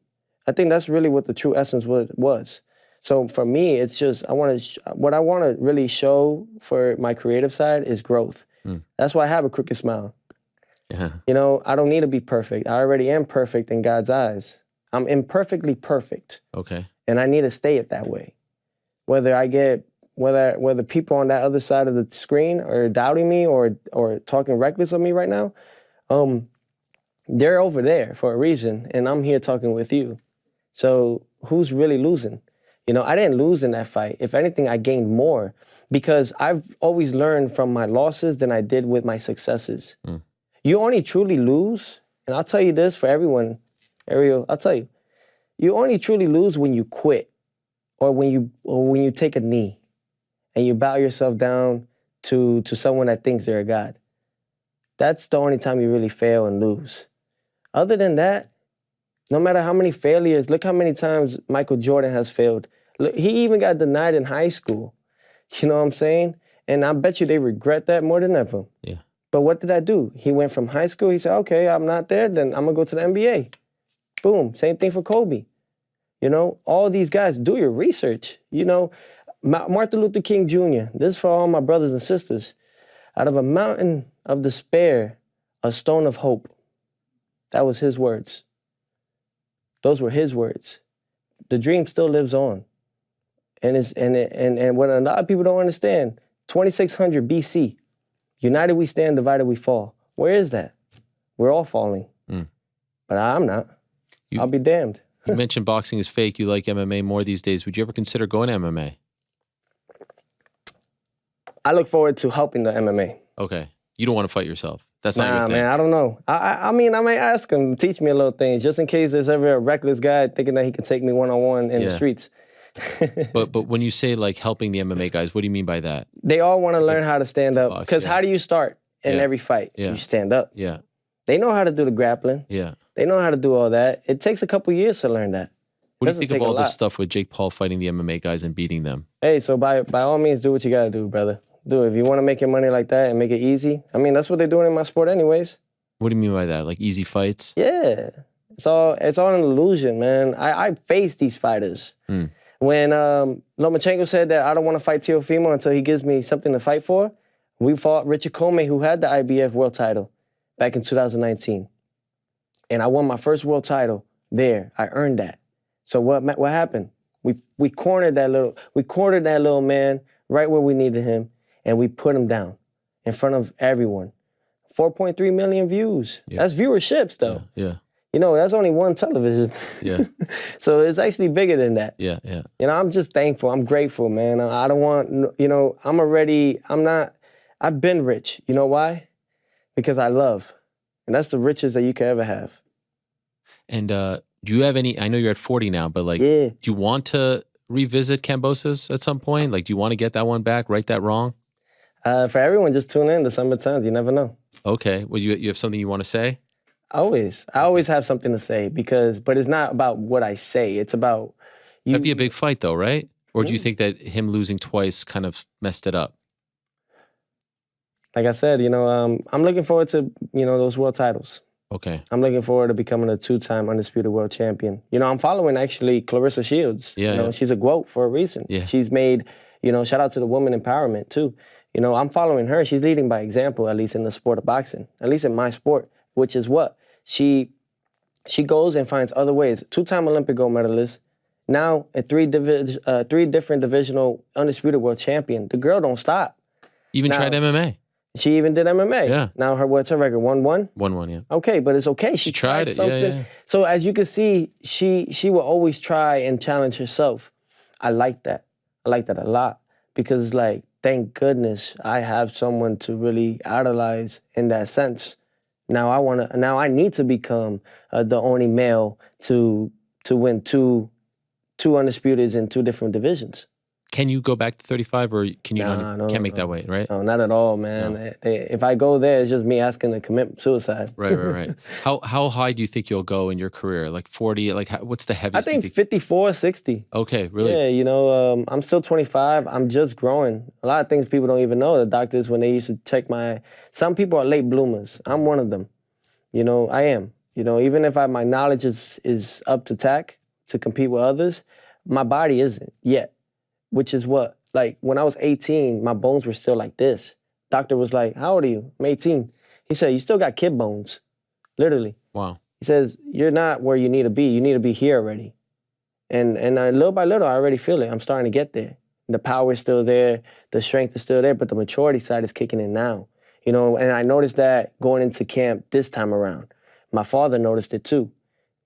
I think that's really what the true essence was. So for me, it's just, what I want to really show for my creative side is growth. That's why I have a crooked smile. Yeah. You know, I don't need to be perfect. I already am perfect in God's eyes. I'm imperfectly perfect. Okay. And I need to stay it that way. Whether people on that other side of the screen are doubting me or talking reckless of me right now, they're over there for a reason, and I'm here talking with you. So who's really losing? You know, I didn't lose in that fight. If anything, I gained more because I've always learned from my losses than I did with my successes. You only truly lose, and I'll tell you this for everyone, Ariel, I'll tell you, you only truly lose when you quit or when you take a knee and you bow yourself down to someone that thinks they're a god. That's the only time you really fail and lose. Other than that, no matter how many failures, look how many times Michael Jordan has failed. Look, he even got denied in high school. You know what I'm saying? And I bet you they regret that more than ever. Yeah. But what did I do? He went from high school, he said, okay, I'm not there, then I'm gonna go to the NBA. Boom, same thing for Kobe. You know, all these guys, do your research. You know, Martin Luther King Jr., this is for all my brothers and sisters. Out of a mountain of despair, a stone of hope. That was his words. Those were his words. The dream still lives on. And what a lot of people don't understand, 2600 BC, united we stand, divided we fall. Where is that? We're all falling. But I'm not. I'll be damned. You mentioned boxing is fake. You like MMA more these days. Would you ever consider going to MMA? I look forward to helping the MMA. Okay. You don't want to fight yourself. That's not your thing. Man, I don't know. I mean, I may ask him, teach me a little thing, just in case there's ever a reckless guy thinking that he can take me one-on-one in the streets. But when you say like helping the MMA guys, what do you mean by that? They all want to learn how to stand up. Because how do you start in every fight? Yeah. You stand up. Yeah. They know how to do the grappling. Yeah. They know how to do all that. It takes a couple years to learn that. What do you think of all this stuff with Jake Paul fighting the MMA guys and beating them? Hey, so by all means, do what you got to do, brother. Do it. If you want to make your money like that and make it easy, I mean, that's what they're doing in my sport anyways. What do you mean by that? Like easy fights? Yeah. It's all an illusion, man. I face these fighters. When Lomachenko said that I don't want to fight Teofimo until he gives me something to fight for, we fought Richard Comey, who had the IBF world title back in 2019. And I won my first world title there. I earned that. So what happened? We cornered that little man right where we needed him, and we put him down in front of everyone. 4.3 million views. Yeah. That's viewerships, though. Yeah. You know, that's only one television. Yeah. So it's actually bigger than that. Yeah, yeah. You know, I'm just thankful. I'm grateful, man. I don't want, you know, I've been rich. You know why? Because I love. And that's the richest that you can ever have. And do you have any, I know you're at 40 now, but like, do you want to revisit Kambosos at some point? Like, do you want to get that one back, right that wrong? For everyone, just tune in December 10th. You never know. Okay. Well, you have something you want to say? Always. I always have something to say but it's not about what I say. It's about you. That'd be a big fight though, right? Or do you think that him losing twice kind of messed it up? Like I said, you know, I'm looking forward to, you know, those world titles. Okay. I'm looking forward to becoming a 2-time undisputed world champion. You know, I'm following actually Clarissa Shields. Yeah. You know, she's a GOAT for a reason. Yeah. She's made, you know, shout out to the woman empowerment too. You know, I'm following her. She's leading by example, at least in the sport of boxing, at least in my sport, which is what? She goes and finds other ways. 2-time Olympic gold medalist, now a 3 different divisional undisputed world champion. The girl don't stop. Even tried MMA. She even did MMA. Yeah. Now what's her record? 1-1? 1-1, yeah. Okay, but it's okay. She tried it, something. yeah. So as you can see, she will always try and challenge herself. I like that. I like that a lot because, like, thank goodness I have someone to really idolize in that sense. Now I need to become the only male to win two undisputeds in 2 different divisions. Can you go back to 35 or can you can't make that weight, right? No, not at all, man. No. If I go there, it's just me asking to commit suicide. Right. How high do you think you'll go in your career? Like 40? Like what's the heaviest? I think 54, 60. Okay, really? Yeah, you know, I'm still 25. I'm just growing. A lot of things people don't even know. The doctors, when they used to check some people are late bloomers. I'm one of them. You know, I am. You know, even if my knowledge is up to tack to compete with others, my body isn't yet. Which is what? Like, when I was 18, my bones were still like this. Doctor was like, how old are you? I'm 18. He said, you still got kid bones. Literally. Wow. He says, you're not where you need to be. You need to be here already. And little by little, I already feel it. I'm starting to get there. The power is still there. The strength is still there. But the maturity side is kicking in now. You know, and I noticed that going into camp this time around. My father noticed it too.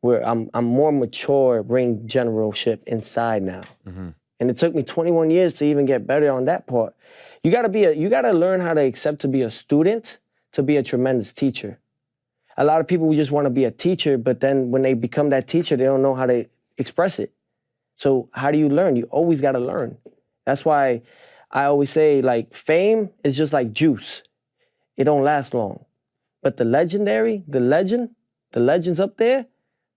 Where I'm more mature ring generalship inside now. Mm-hmm. And it took me 21 years to even get better on that part. You gotta learn how to accept to be a student, to be a tremendous teacher. A lot of people just want to be a teacher, but then when they become that teacher, they don't know how to express it. So how do you learn? You always gotta learn. That's why I always say, like, fame is just like juice. It don't last long. But the legends up there,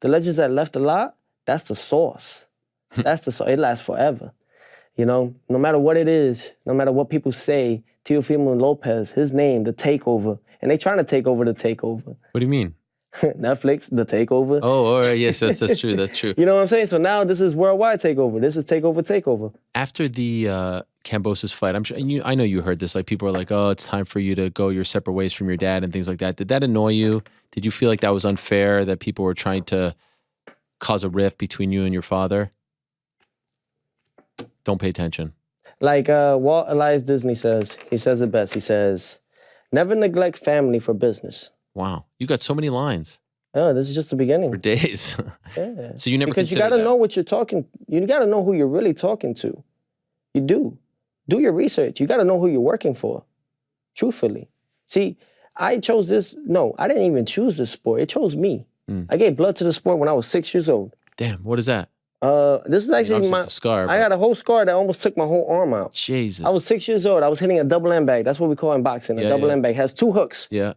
the legends that left a lot, that's the sauce. It lasts forever. You know, no matter what it is, no matter what people say, Teofimo Lopez, his name, The Takeover. And they trying to take over The Takeover. What do you mean? Netflix, The Takeover. Oh, all right. Yes, that's true. That's true. You know what I'm saying? So now this is worldwide takeover. This is takeover. After the Kambosos fight, I'm sure I know you heard this. Like, people are like, "Oh, it's time for you to go your separate ways from your dad," and things like that. Did that annoy you? Did you feel like that was unfair? That people were trying to cause a rift between you and your father? Don't pay attention. Like Walt Elias Disney says, he says it best. He says, never neglect family for business. Wow. You got so many lines. Oh, this is just the beginning. For days. Yeah. So you never Because you got to know what you're talking, you got to know who you're really talking to. You do. Do your research. You got to know who you're working for. Truthfully. See, I chose this. No, I didn't even choose this sport. It chose me. I gave blood to the sport when I was 6 years old. Damn, what is that? This is actually Obviously my it's a scar. I got a whole scar that almost took my whole arm out. Jesus. I was 6 years old. I was hitting a double end bag. That's what we call in boxing. A double end bag has 2 hooks. Yeah.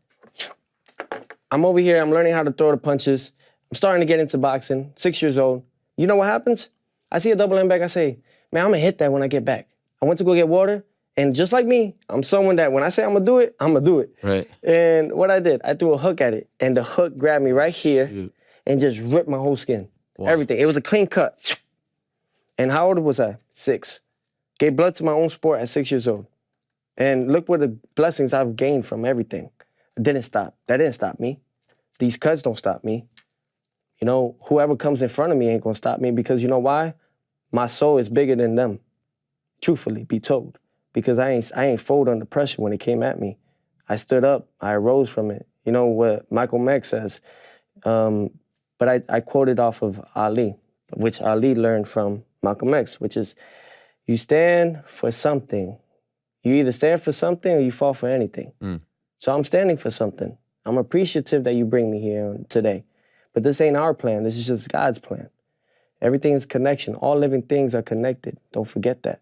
I'm over here. I'm learning how to throw the punches. I'm starting to get into boxing. 6 years old. You know what happens? I see a double end bag. I say, man, I'm gonna hit that when I get back. I went to go get water, and just like me, I'm someone that when I say I'm gonna do it, I'm gonna do it. Right. And what I did, I threw a hook at it, and the hook grabbed me right here and just ripped my whole skin. Wow. Everything. It was a clean cut. And how old was I? 6. Gave blood to my own sport at 6 years old. And look what the blessings I've gained from everything. It didn't stop. That didn't stop me. These cuts don't stop me. You know, whoever comes in front of me ain't gonna stop me because you know why? My soul is bigger than them. Truthfully, be told. Because I ain't fold under pressure when it came at me. I stood up. I arose from it. You know what Michael Meck says. But I quoted off of Ali, which Ali learned from Malcolm X, which is you stand for something. You either stand for something or you fall for anything. So I'm standing for something. I'm appreciative that you bring me here today. But this ain't our plan. This is just God's plan. Everything is connection. All living things are connected. Don't forget that.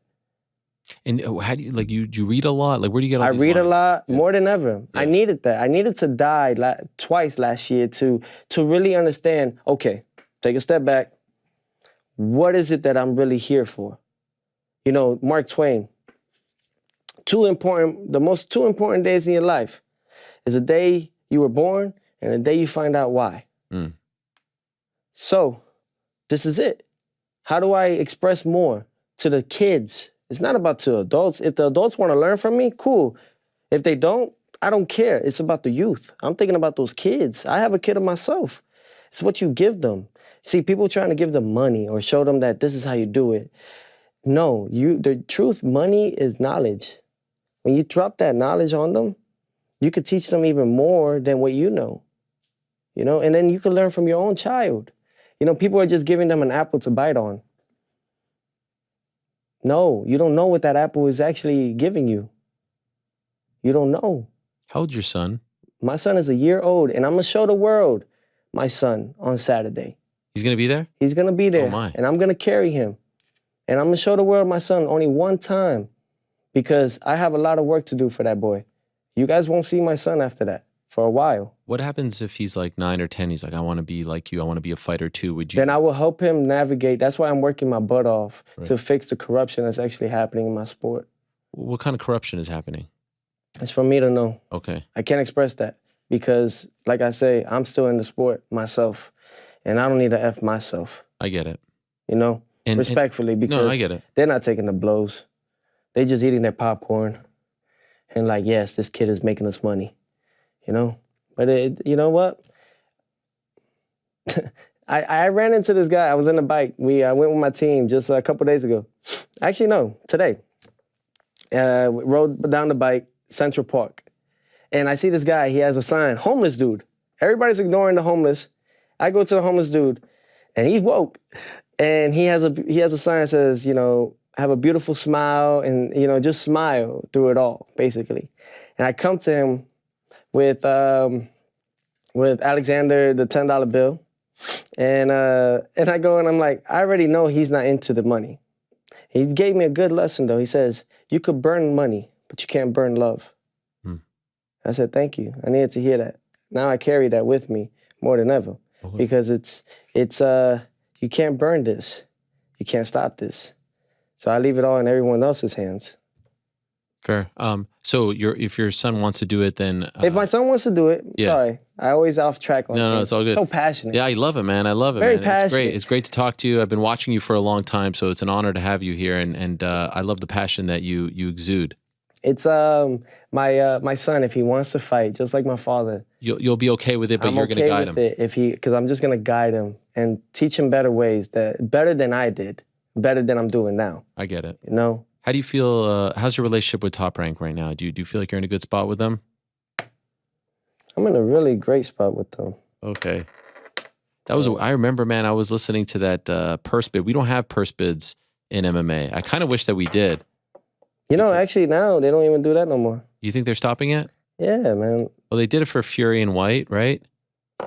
And how do you, like, you read a lot? Like, where do you get all these I read lines? a lot, more than ever. I needed that. I needed to die twice last year to really understand, okay, take a step back. What is it that I'm really here for? You know, Mark Twain, the most two important days in your life is the day you were born and the day you find out why. So, this is it. How do I express more to the kids? It's not about to adults. If the adults want to learn from me, cool. If they don't, I don't care. It's about the youth. I'm thinking about those kids. I have a kid of myself. It's what you give them. See, people trying to give them money or show them that this is how you do it. No, the truth, money is knowledge. When you drop that knowledge on them, you could teach them even more than what you know. You know, and then you can learn from your own child. You know, people are just giving them an apple to bite on. No, you don't know what that apple is actually giving you. You don't know. How old's your son? My son is a year old, and I'm going to show the world my son on Saturday. He's going to be there? He's going to be there. Oh, my. And I'm going to carry him. And I'm going to show the world my son only one time because I have a lot of work to do for that boy. You guys won't see my son after that for a while. What happens if he's like 9 or 10? He's like, I want to be like you. I want to be a fighter too. Would you? Then I will help him navigate. That's why I'm working my butt off to fix the corruption that's actually happening in my sport. What kind of corruption is happening? It's for me to know. Okay. I can't express that because, like I say, I'm still in the sport myself, and I don't need to F myself. I get it. You know, respectfully, because no, I get it. They're not taking the blows. They just eating their popcorn and like, yes, this kid is making us money, you know? But you know what? I ran into this guy. I was in a bike. I went with my team just a couple days ago. Actually, no, today. Rode down the bike, Central Park. And I see this guy. He has a sign, homeless dude. Everybody's ignoring the homeless. I go to the homeless dude, and he's woke. And he has a sign that says, you know, have a beautiful smile and, you know, just smile through it all, basically. And I come to him with Alexander, the $10 bill. And I go and I'm like, I already know he's not into the money. He gave me a good lesson, though. He says, you could burn money, but you can't burn love. I said, thank you. I needed to hear that. Now I carry that with me more than ever because it's you can't burn this. You can't stop this. So I leave it all in everyone else's hands. Fair. So if your son wants to do it, then if my son wants to do it, sorry, I always off track. No, it's all good. So passionate. Yeah, I love it, man. I love it. Very man. passionate. It's great. It's great to talk to you. I've been watching you for a long time, so it's an honor to have you here, and I love the passion that you exude. It's my son. If he wants to fight, just like my father, you'll be okay with it, but you're going to guide him. Because I'm just going to guide him and teach him better ways, better than I did, better than I'm doing now. I get it. You know. How do you feel? How's your relationship with Top Rank right now? Do you feel like you're in a good spot with them? I'm in a really great spot with them. Okay. I remember, man, I was listening to that purse bid. We don't have purse bids in MMA. I kind of wish that we did. You know, actually now they don't even do that no more. You think they're stopping it? Yeah, man. Well, they did it for Fury and White, right?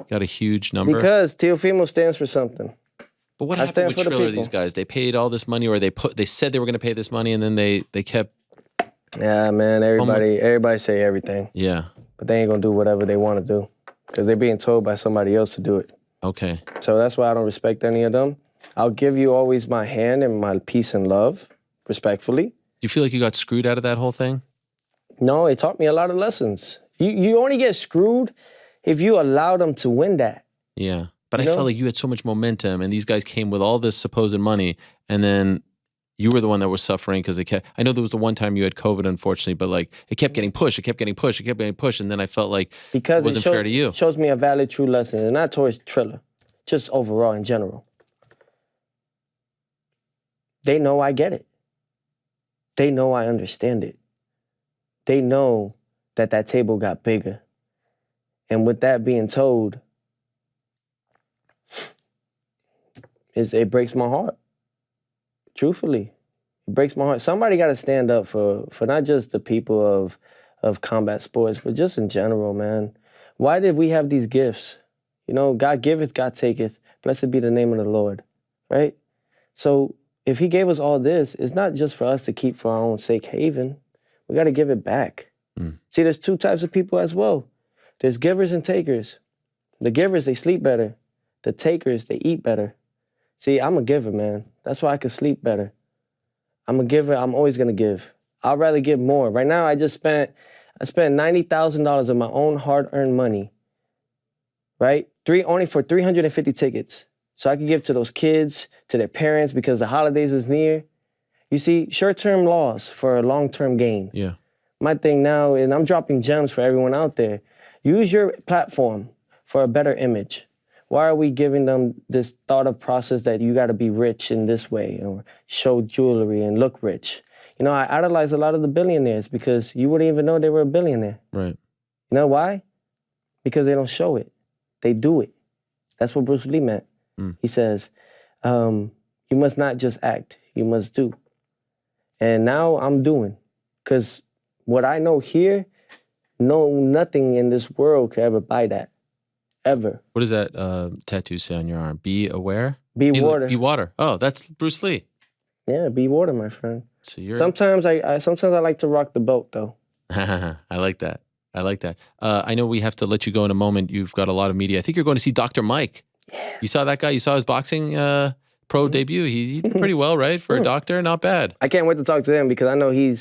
Got a huge number. Because Teofimo stands for something. But what I happened stand with for the Triller? people. These guys, they paid all this money, or they said they were going to pay this money, and then they kept. Yeah, man. Everybody say everything. Yeah. But they ain't gonna do whatever they want to do, because they're being told by somebody else to do it. Okay. So that's why I don't respect any of them. I'll give you always my hand and my peace and love, respectfully. Do you feel like you got screwed out of that whole thing? No, it taught me a lot of lessons. You only get screwed if you allow them to win that. Yeah. But I felt like you had so much momentum, and these guys came with all this supposed money, and then you were the one that was suffering because they kept. I know there was the one time you had COVID, unfortunately, but like it kept getting pushed, and then I felt like because it wasn't fair to you. It shows me a valid, true lesson, and not towards Triller, just overall in general. They know I get it. They know I understand it. They know that table got bigger. And with that being told, it breaks my heart. Truthfully, it breaks my heart. Somebody got to stand up for not just the people of combat sports, but just in general, man. Why did we have these gifts? You know, God giveth, God taketh. Blessed be the name of the Lord, right? So if he gave us all this, it's not just for us to keep for our own sake haven. We got to give it back. See, there's two types of people as well. There's givers and takers. The givers, they sleep better. The takers, they eat better. See, I'm a giver, man. That's why I can sleep better. I'm a giver. I'm always going to give. I'd rather give more. Right now, I spent $90,000 of my own hard-earned money, right? Only for 350 tickets. So I could give to those kids, to their parents, because the holidays is near. You see, short-term loss for a long-term gain. Yeah. My thing now, and I'm dropping gems for everyone out there, use your platform for a better image. Why are we giving them this thought of process that you got to be rich in this way or show jewelry and look rich? You know, I idolize a lot of the billionaires because you wouldn't even know they were a billionaire. Right. You know why? Because they don't show it. They do it. That's what Bruce Lee meant. He says, you must not just act, you must do. And now I'm doing, because what I know here, nothing in this world could ever buy that, ever. What does that tattoo say on your arm? Be aware? Be water. Be water. Oh, that's Bruce Lee. Yeah, be water, my friend. So you're... Sometimes I like to rock the boat, though. I like that. I know we have to let you go in a moment. You've got a lot of media. I think you're going to see Dr. Mike. Yeah. You saw that guy? You saw his boxing pro debut? He did pretty well, right? For a doctor, not bad. I can't wait to talk to him because I know he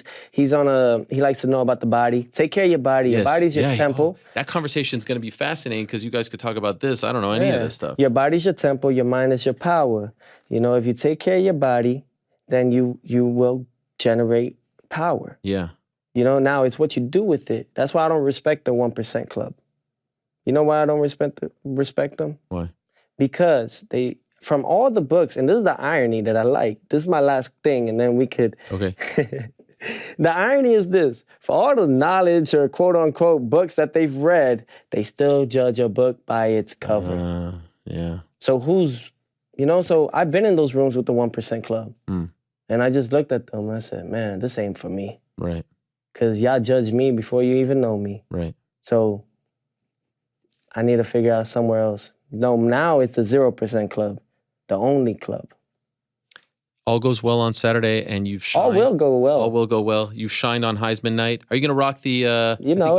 likes to know about the body. Take care of your body. Your body's your temple. That conversation is going to be fascinating because you guys could talk about this. I don't know any of this stuff. Your body's your temple. Your mind is your power. You know, if you take care of your body, then you will generate power. Yeah. You know, now it's what you do with it. That's why I don't respect the 1% club. You know why I don't respect them? Why? Because from all the books, and this is the irony that I like. This is my last thing, and then we could... Okay. The irony is this. For all the knowledge or quote-unquote books that they've read, they still judge a book by its cover. Yeah. So so I've been in those rooms with the 1% club. And I just looked at them and I said, man, this ain't for me. Right. Because y'all judge me before you even know me. Right. So I need to figure out somewhere else. No, now it's the 0% club, the only club. All goes well on Saturday, and you've shined. All will go well. All will go well. You've shined on Heisman night. Are you going to rock the?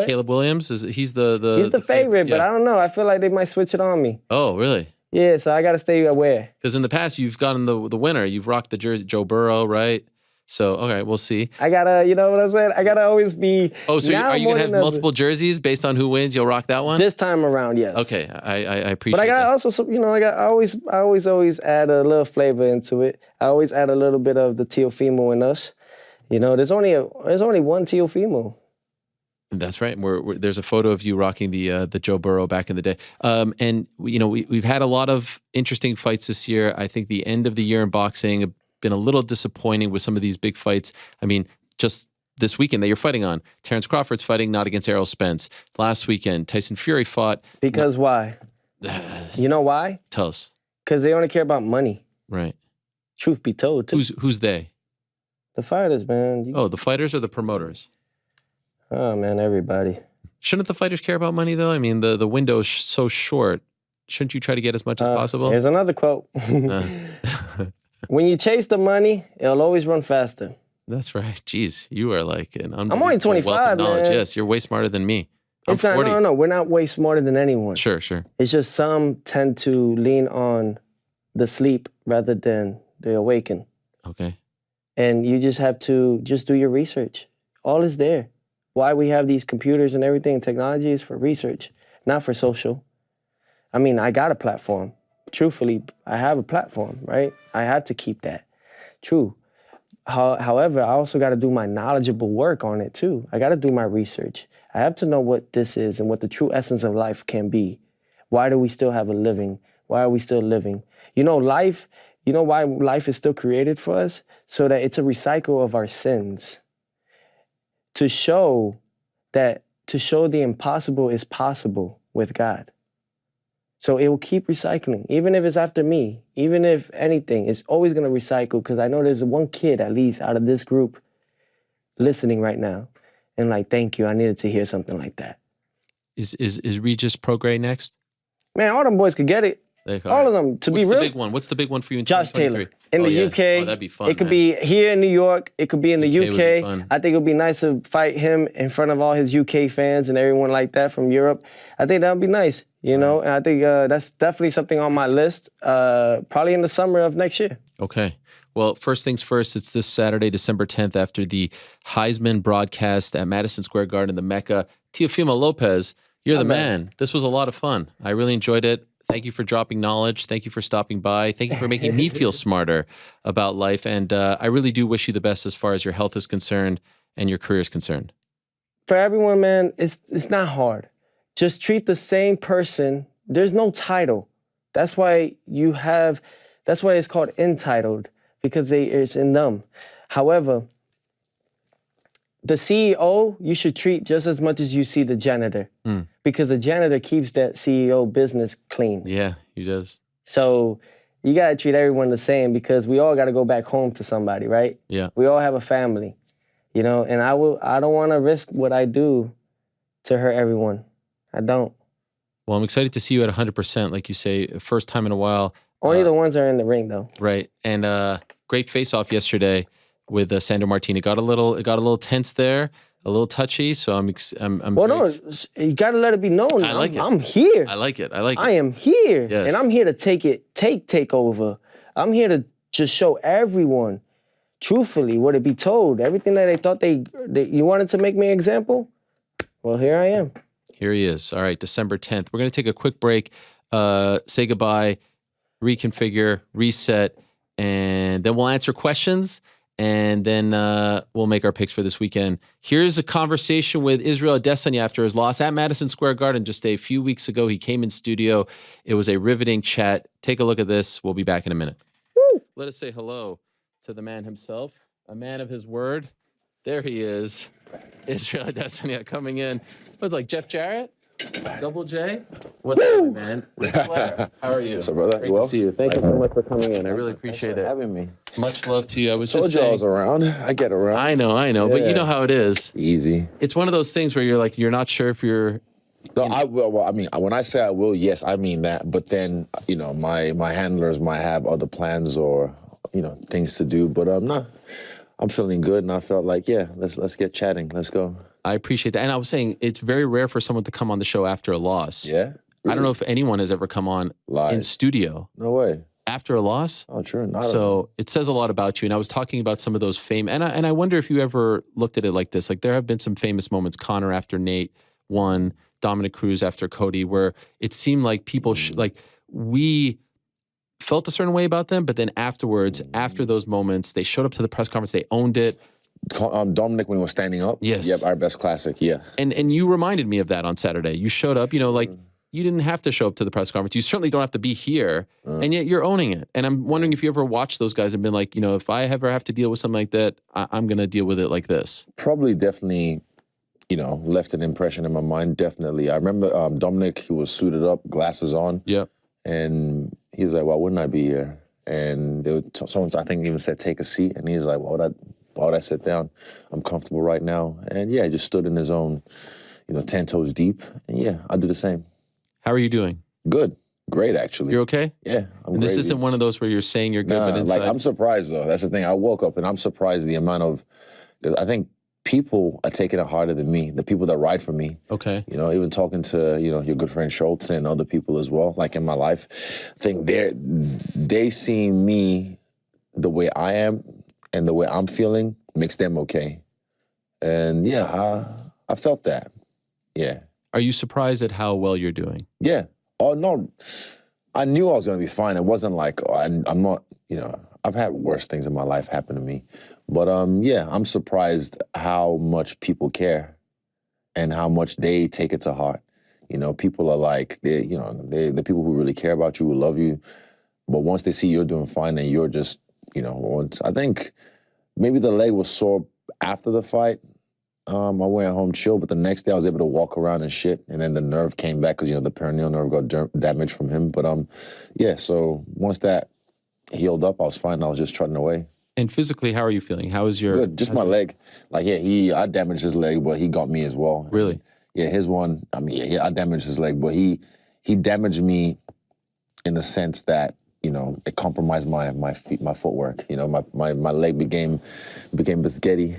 Caleb Williams. He's the favorite, but I don't know. I feel like they might switch it on me. Oh, really? Yeah, so I got to stay aware. Because in the past, you've gotten the winner. You've rocked the jersey, Joe Burrow, right? So, okay, we'll see. I gotta, you know what I'm saying? I gotta always be. Oh, so are you gonna have multiple jerseys based on who wins? You'll rock that one this time around, yes. Okay, I appreciate. But I gotta that. also, I always add a little flavor into it. I always add a little bit of the Teofimo in us. You know, there's only one Teofimo. That's right. There's a photo of you rocking the Joe Burrow back in the day. And we've had a lot of interesting fights this year. I think the end of the year in boxing been a little disappointing with some of these big fights. I mean, just this weekend that you're fighting on, Terrence Crawford's fighting not against Errol Spence. Last weekend, Tyson Fury fought. Because why? You know why? Tell us. Because they only care about money. Right. Truth be told. Who's they? The fighters, man. The fighters or the promoters? Oh, man, everybody. Shouldn't the fighters care about money, though? I mean, the window is so short. shouldn't you try to get as much as possible? Here's another quote. When you chase the money, it'll always run faster. That's right. Jeez, you are like an I'm only unbelievable wealth 25, of knowledge. man. Yes, you're way smarter than me. I'm It's not, 40. no, we're not way smarter than anyone. Sure. It's just some tend to lean on the sleep rather than the awaken. Okay. And you just have to just do your research. All is there. Why we have these computers and everything, technology is for research, not for social. I mean, I got a platform. Truthfully, I have a platform, right? I have to keep that. True. However, I also got to do my knowledgeable work on it too. I got to do my research. I have to know what this is and what the true essence of life can be. Why do we still have a living? Why are we still living? You know, life, you know why life is still created for us? So that it's a recycle of our sins. To show the impossible is possible with God. So it will keep recycling, even if it's after me, even if anything, it's always gonna recycle because I know there's one kid at least out of this group listening right now and like, thank you, I needed to hear something like that. Is Regis Prograis next? Man, all them boys could get it. All of them, to be real. What's the big one? What's the big one for you in Josh 2023? Taylor in the UK. Oh, that'd be fun, It could man. be here in New York. It could be in the UK would be UK. fun. I think it would be nice to fight him in front of all his UK fans and everyone like that from Europe. I think that would be nice, you know? And I think that's definitely something on my list, probably in the summer of next year. Okay. Well, first things first, it's this Saturday, December 10th, after the Heisman broadcast at Madison Square Garden, the Mecca. Teofimo Lopez, you're the man. This was a lot of fun. I really enjoyed it. Thank you for dropping knowledge. Thank you for stopping by. Thank you for making me feel smarter about life. And I really do wish you the best as far as your health is concerned and your career is concerned. For everyone, man, it's not hard. Just treat the same person. There's no title. That's why it's called entitled, because it's in them. However, the CEO, you should treat just as much as you see the janitor, because the janitor keeps that CEO business clean. Yeah, he does. So you gotta treat everyone the same because we all gotta go back home to somebody, right? Yeah. We all have a family, you know, and I don't wanna risk what I do to hurt everyone. I don't. Well, I'm excited to see you at 100%, like you say, first time in a while. Only the ones that are in the ring though. Right. And great face-off yesterday with Sandor Martin. It got a little tense there, a little touchy. So I'm well, no, you gotta let it be known. I like it. I'm here. I like it. I am here. Yes. And I'm here to take over. I'm here to just show everyone, truthfully, what it be told. Everything that they thought you wanted to make me an example. Well, here I am. Here he is. All right, December 10th. We're gonna take a quick break, say goodbye, reconfigure, reset, and then we'll answer questions. And then we'll make our picks for this weekend. Here's a conversation with Israel Adesanya after his loss at Madison Square Garden just a few weeks ago. He came in studio. It was a riveting chat. Take a look at this. We'll be back in a minute. Woo! Let us say hello to the man himself, a man of his word. There he is, Israel Adesanya coming in. What's like Jeff Jarrett? Double J? What's up, man? Ric Flair, how are you? What's up, brother? Great to see you. Thank you so much for coming in. I really appreciate it. Having me. Much love to you. I was Told just you I saying. was around. I get around. I know, but you know how it is. Easy. It's one of those things where you're not sure if you're. No, I will. Well, I mean, when I say I will, yes, I mean that. But then, you know, my handlers might have other plans or, you know, things to do. But I'm feeling good, and I felt like, yeah, let's get chatting. Let's go. I appreciate that. And I was saying it's very rare for someone to come on the show after a loss. Yeah. Really? I don't know if anyone has ever come on in studio. No way. After a loss. Oh, true. So it says a lot about you. And I was talking about some of those and I wonder if you ever looked at it like this. Like there have been some famous moments. Conor after Nate won, Dominic Cruz after Cody, where it seemed like people like we felt a certain way about them, but then afterwards, after those moments, they showed up to the press conference. They owned it. Dominic when he was standing up. Yes. Yep, our best classic. Yeah. And you reminded me of that on Saturday. You showed up, you know, like you didn't have to show up to the press conference. You certainly don't have to be here, and yet you're owning it. And I'm wondering if you ever watched those guys and been like, you know, if I ever have to deal with something like that, I'm going to deal with it like this. Probably definitely, you know, left an impression in my mind. Definitely. I remember Dominic, he was suited up, glasses on. Yep. And he was like, why wouldn't I be here? And someone, I think, even said, take a seat. And he's like, why would I sit down? I'm comfortable right now. And yeah, he just stood in his own, you know, 10 toes deep. And yeah, I'll do the same. How are you doing? Good. Great, actually. You're okay? Yeah, I'm And this great. isn't one of those where you're saying you're good, but inside... like I'm surprised though. That's the thing. I woke up and I'm surprised the amount of, because I think people are taking it harder than me. The people that ride for me. Okay. You know, even talking to your good friend Schultz and other people as well, like in my life, I think they see me the way I am and the way I'm feeling makes them okay. And yeah, I felt that. Yeah. Are you surprised at how well you're doing? Yeah. Oh, no. I knew I was going to be fine. It wasn't like, I'm not, I've had worse things in my life happen to me. But yeah, I'm surprised how much people care and how much they take it to heart. People are like, they're the people who really care about you, who love you. But once they see you're doing fine and you're just, I think maybe the leg was sore after the fight. I went home chill, but the next day I was able to walk around and shit, and then the nerve came back because, the perineal nerve got damaged from him. But yeah, so once that healed up, I was fine. I was just trotting away. And physically, how are you feeling? How is your... Good, just my leg. Like, yeah, I damaged his leg, but he got me as well. Really? Yeah, his one, I damaged his leg, but he damaged me in the sense that, it compromised my feet, my footwork. My leg became biscotti.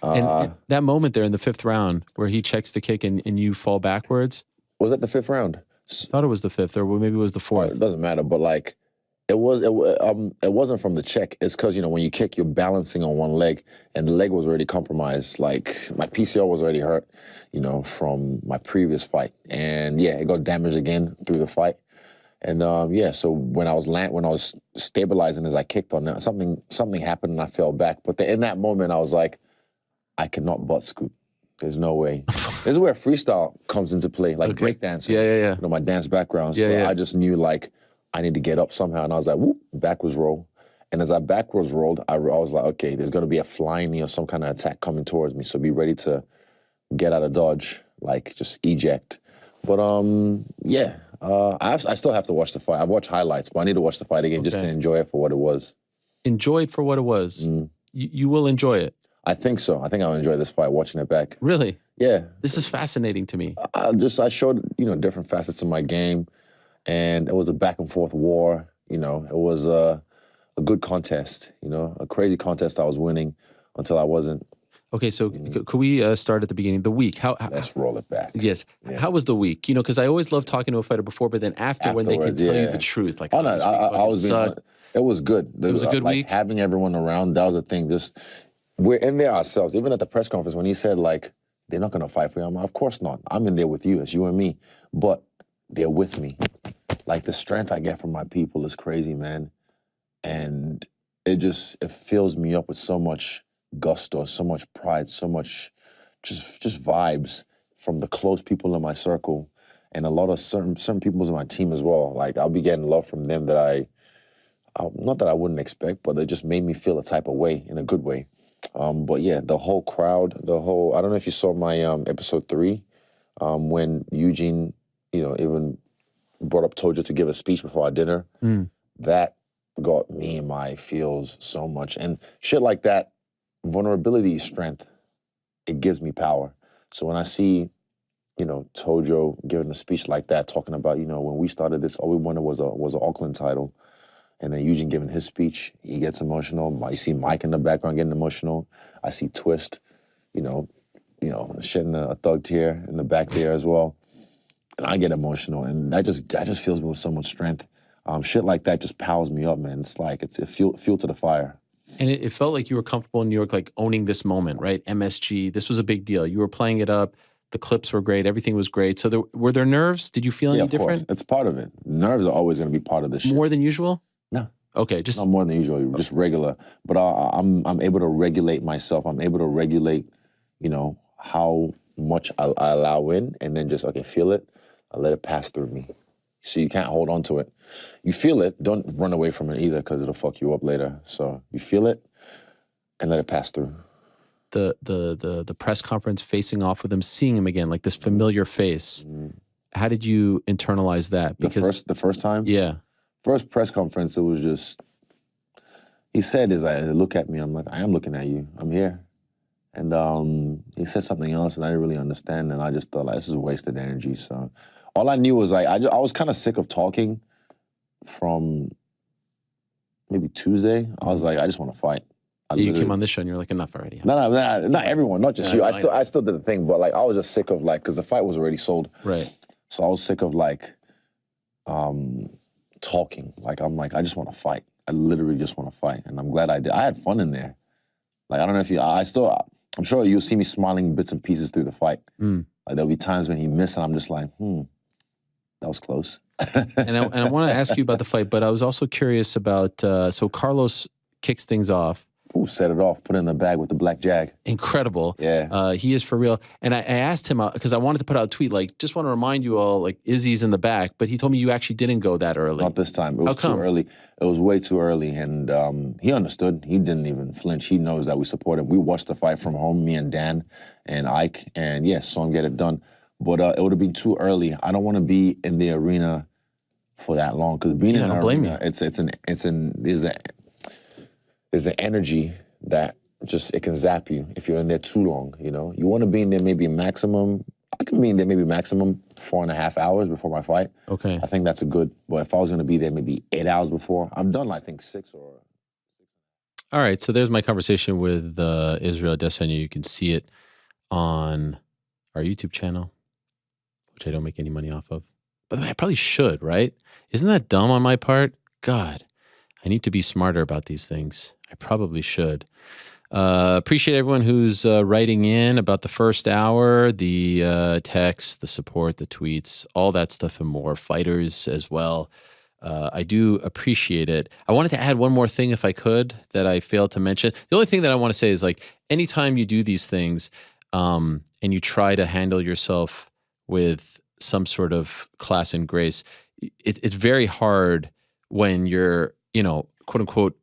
And that moment there in the 5th round where he checks the kick and you fall backwards. Was that the 5th round? I thought it was the 5th, or maybe it was the 4th. It doesn't matter, but like, it wasn't from the check. It's because, when you kick, you're balancing on one leg, and the leg was already compromised. Like, my PCL was already hurt, from my previous fight. And yeah, it got damaged again through the fight. And yeah, so when I was stabilizing as I kicked on that, something happened and I fell back. But in that moment, I was like, I cannot butt scoop. There's no way. This is where freestyle comes into play, like breakdancing. Yeah. My dance background. So I just knew like I need to get up somehow, and I was like, whoop, backwards roll. And as I backwards rolled, I was like, okay, there's gonna be a flying knee or some kind of attack coming towards me. So be ready to get out of dodge, like just eject. But yeah, I still have to watch the fight. I've watched highlights, but I need to watch the fight again just to enjoy it for what it was. Enjoy it for what it was. You will enjoy it. I think so. I think I'll enjoy this fight watching it back. Really? Yeah. This is fascinating to me. I showed, different facets of my game, and it was a back and forth war. It was a good contest, a crazy contest I was winning until I wasn't. Okay, so could we start at the beginning? The week. Let's roll it back. Yes. Yeah. How was the week? Because I always love talking to a fighter before, but then afterwards, when they can tell you the truth. Like, it was good. It was a good week. Having everyone around, that was the thing. We're in there ourselves. Even at the press conference, when he said, like, they're not going to fight for you, I'm like, of course not. I'm in there with you. It's you and me. But they're with me. Like, the strength I get from my people is crazy, man. And it fills me up with so much gusto, so much pride, so much just vibes from the close people in my circle and a lot of certain people in my team as well. Like, I'll be getting love from them that not that I wouldn't expect, but it just made me feel a type of way, in a good way. But yeah, the whole crowd, I don't know if you saw my episode 3, when Eugene, even brought up Tojo to give a speech before our dinner. That got me in my feels so much. And shit like that, vulnerability is strength. It gives me power. So when I see, Tojo giving a speech like that, talking about, when we started this, all we wanted was an Auckland title. And then Eugene giving his speech, he gets emotional. You see Mike in the background getting emotional. I see Twist, shedding a thug tear in the back there as well. And I get emotional, and that just fills me with so much strength. Shit like that just powers me up, man. It's like it's fuel to the fire. And it felt like you were comfortable in New York, like owning this moment, right? MSG, this was a big deal. You were playing it up. The clips were great. Everything was great. So were there nerves? Did you feel any different? Course. It's part of it. Nerves are always going to be part of this shit. More than usual? No. Okay, just not more than usual, just regular. But I'm able to regulate myself. I'm able to regulate, how much I allow in, and then just feel it. I let it pass through me. So you can't hold on to it. You feel it, don't run away from it either, because it'll fuck you up later. So you feel it and let it pass through. The press conference, facing off with him, seeing him again, like this familiar face. How did you internalize that? Because the first time? Yeah. First press conference, it was just, he said, look at me. I'm like, I am looking at you. I'm here. And he said something else, and I didn't really understand. And I just thought, this is a wasted energy. So all I knew was I was kind of sick of talking from maybe Tuesday. I was like, I just want to fight. You came on this show and you're like, enough already. No, not everyone, not just you. I still did the thing, but like I was just sick of like, because the fight was already sold. Right. So I was sick of like talking. Like I'm like, I just want to fight. I literally just want to fight, and I'm glad I did. I had fun in there. Like I don't know if I'm sure you'll see me smiling bits and pieces through the fight. Like there'll be times when he missed, and I'm just like, that was close. and I want to ask you about the fight, but I was also curious about, so Carlos kicks things off. Ooh, set it off, put it in the bag with the black jag. Incredible. Yeah. He is for real. And I asked him, because I wanted to put out a tweet, like, just want to remind you all, like, Izzy's in the back, but he told me you actually didn't go that early. Not this time. It was too early. It was way too early, and he understood. He didn't even flinch. He knows that we support him. We watched the fight from home, me and Dan and Ike, and yes, saw him get it done. But it would have been too early. I don't want to be in the arena for that long, because being in an arena, there's an energy that just, it can zap you if you're in there too long, you know? You want to be in there maybe maximum, I can be in there maybe maximum 4.5 hours before my fight. Okay. I think that's a good, but if I was going to be there maybe 8 hours before, I'm done, I think 6 or... All right, so there's my conversation with Israel Adesanya. You can see it on our YouTube channel, which I don't make any money off of. By the way, I probably should, right? Isn't that dumb on my part? God, I need to be smarter about these things. I probably should. Appreciate everyone who's writing in about the first hour, the texts, the support, the tweets, all that stuff and more. Fighters as well. I do appreciate it. I wanted to add one more thing if I could that I failed to mention. The only thing that I want to say is, like, anytime you do these things and you try to handle yourself with some sort of class and grace, it's very hard when you're, quote unquote,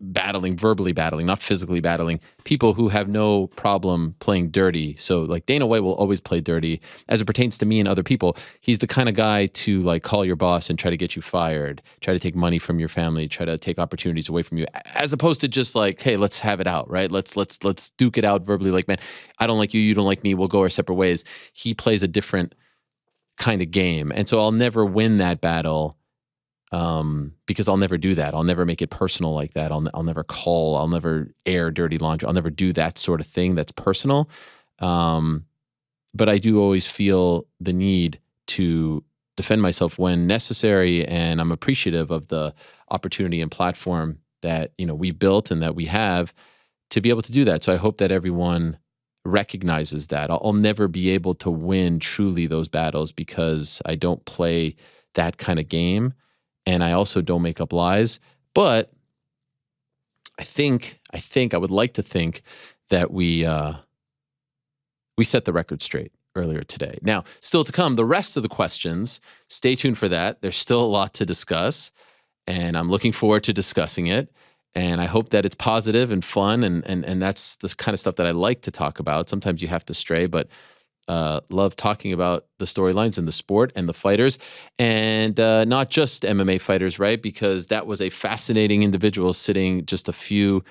verbally battling, not physically battling, people who have no problem playing dirty. So like Dana White will always play dirty as it pertains to me and other people. He's the kind of guy to like call your boss and try to get you fired, try to take money from your family, try to take opportunities away from you, as opposed to just like, hey, let's have it out, right? Let's duke it out verbally. Like, man, I don't like you, you don't like me, we'll go our separate ways. He plays a different kind of game. And so I'll never win that battle because I'll never do that. I'll never make it personal like that. I'll never call. I'll never air dirty laundry. I'll never do that sort of thing that's personal. But I do always feel the need to defend myself when necessary, and I'm appreciative of the opportunity and platform that we built and that we have to be able to do that. So I hope that everyone recognizes that. I'll never be able to win truly those battles because I don't play that kind of game. And I also don't make up lies, but I would like to think that we set the record straight earlier today. Now, still to come, the rest of the questions, stay tuned for that. There's still a lot to discuss, and I'm looking forward to discussing it. And I hope that it's positive and fun, and that's the kind of stuff that I like to talk about. Sometimes you have to stray, but love talking about the storylines in the sport and the fighters, and not just MMA fighters, right? Because that was a fascinating individual sitting just a few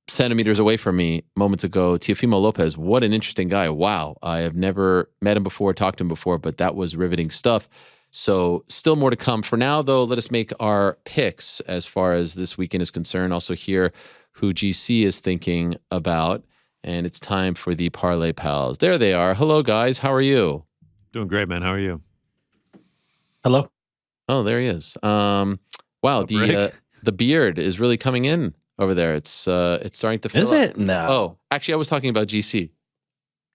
centimeters away from me moments ago. Teofimo Lopez, what an interesting guy. Wow. I have never met him before, talked to him before, but that was riveting stuff. So still more to come. For now, though, let us make our picks as far as this weekend is concerned. Also hear who GC is thinking about. And it's time for the Parlay Pals. There they are. Hello, guys. How are you? Doing great, man. How are you? Hello. Oh, there he is. Wow, the beard is really coming in over there. It's starting to fill Is up. it? No. Oh, actually, I was talking about GC.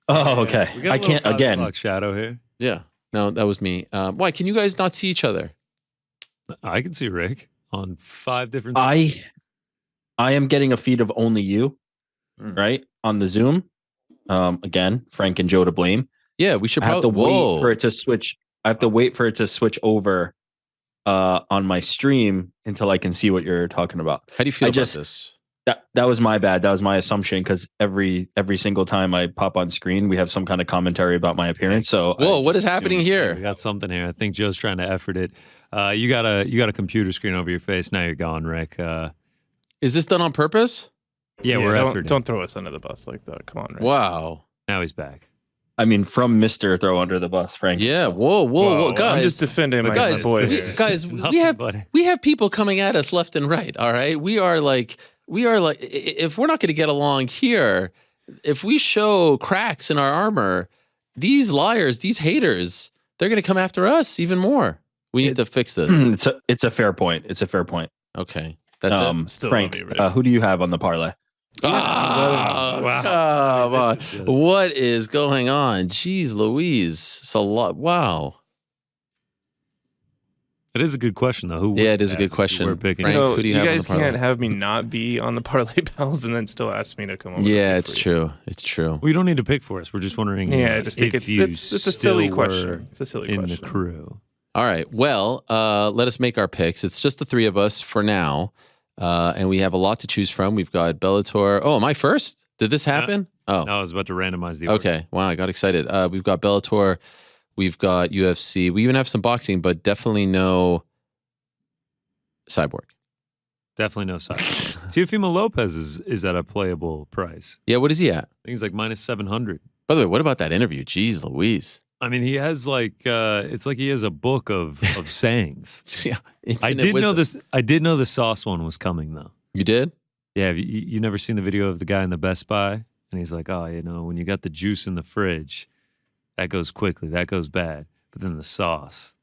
Oh, okay. We got I a can't little again. shadow here. Yeah. No, that was me. Why can you guys not see each other? I can see Rick on 5 different. I am getting a feed of only you, right, on the Zoom. Again, Frank and Joe to blame. Yeah, we should I have probably to wait for it to switch. I have to wait for it to switch over on my stream until I can see what you're talking about. How do you feel about this? That was my bad. That was my assumption, because every single time I pop on screen, we have some kind of commentary about my appearance. So whoa, what is happening here? We got something here. I think Joe's trying to effort it. You got a computer screen over your face. Now you're gone, Rick. Is this done on purpose? Yeah, we're efforting. Don't throw us under the bus like that. Come on, Rick. Wow. Now he's back. I mean, from Mr. Throw Under the Bus, Frank. Yeah. Whoa, guys. I'm just defending my boys. Guys, we have people coming at us left and right. All right. We are like, if we're not going to get along here, if we show cracks in our armor, these liars, these haters, they're going to come after us even more. We need to fix this. It's a fair point. It's a fair point. Okay. That's it. Still Frank, love you, who do you have on the parlay? Wow. Come on. What is going on? Jeez Louise. It's a lot. Wow. It is a good question, though. It is a good question. We're picking. Frank, who do you have guys on the parlay? can't have me not be on the Parlay Pals and then still ask me to come over. Yeah, it's true. It's true. We don't need to pick for us. We're just wondering. Yeah, I just think it's a silly question. It's a silly question. In the crew. All right. Well, let us make our picks. It's just the three of us for now. And we have a lot to choose from. We've got Bellator. Oh, am I first? Did this happen? No, I was about to randomize the order. Okay. Wow, I got excited. We've got Bellator. We've got UFC. We even have some boxing, but definitely no Cyborg. Definitely no Cyborg. Teofimo Lopez is at a playable price. Yeah, what is he at? I think he's like minus 700. By the way, what about that interview? Jeez Louise. I mean, he has like it's like he has a book of sayings. Yeah, I did know this. I did know the sauce one was coming though. You did? Yeah. You never seen the video of the guy in the Best Buy, and he's like, "Oh, when you got the juice in the fridge, that goes quickly, that goes bad, but then the sauce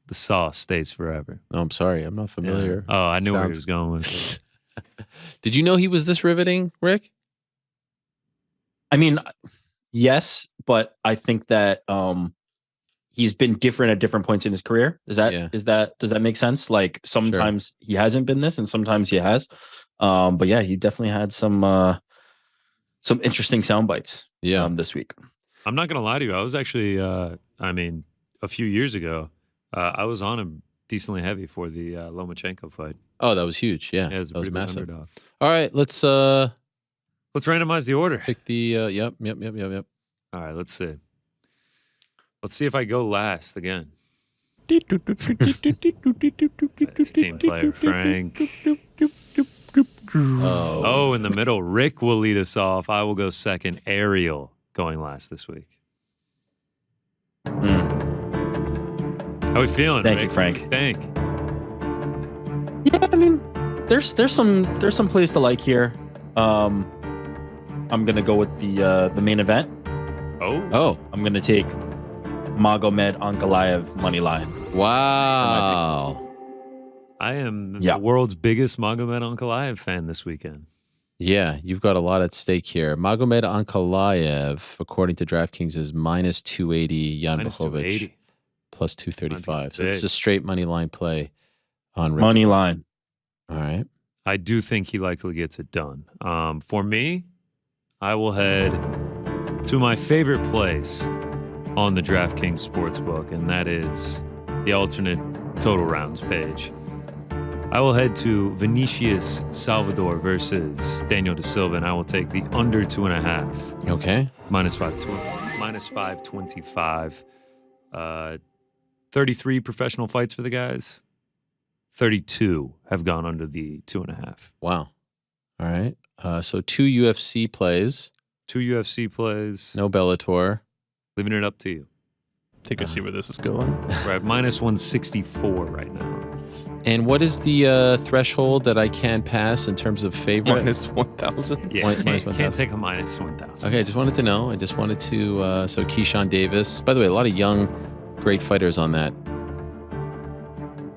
stays forever." Oh, I'm sorry, I'm not familiar. Yeah. Oh, I knew where he was going with it. Did you know he was this riveting, Rick? I mean, yes, but I think that he's been different at different points in his career. Does that make sense? Like sometimes he hasn't been this and sometimes he has. But yeah, he definitely had some interesting sound bites this week. I'm not gonna lie to you. I was actually a few years ago, I was on him decently heavy for the Lomachenko fight. Oh, that was huge. Yeah, it was that was massive. Underdog. All right, let's randomize the order. Pick the yep. All right, let's see. Let's see if I go last again. Nice team player, Frank. Oh, in the middle, Rick will lead us off. I will go second. Ariel going last this week. How we feeling, Thank Rick? you, Frank. What do you think? Yeah, I mean, there's some plays to like here. I'm gonna go with the main event. Oh, I'm gonna take Magomed Ankalaev money line. Wow. I am the world's biggest Magomed Ankalaev fan this weekend. Yeah, you've got a lot at stake here. Magomed Ankalaev, according to DraftKings, is minus 280. Jan Blachowicz plus 235. So it's a straight money line play on Rick. Money line. All right. I do think he likely gets it done. For me, I will head to my favorite place on the DraftKings Sportsbook, and that is the alternate total rounds page. I will head to Vinicius Salvador versus Daniel Da Silva, and I will take the under 2.5. Okay. Minus 525. 33 professional fights for the guys. 32 have gone under the 2.5. Wow. All right. So 2 UFC plays. 2 UFC plays. No Bellator. Leaving it up to you. I think I see where this is going. We're at minus 164 right now. And what is the threshold that I can pass in terms of favorite? Minus 1,000. Yeah, can't take a minus 1,000. Okay, I just wanted to know. I just wanted to. So Keyshawn Davis. By the way, a lot of young, great fighters on that.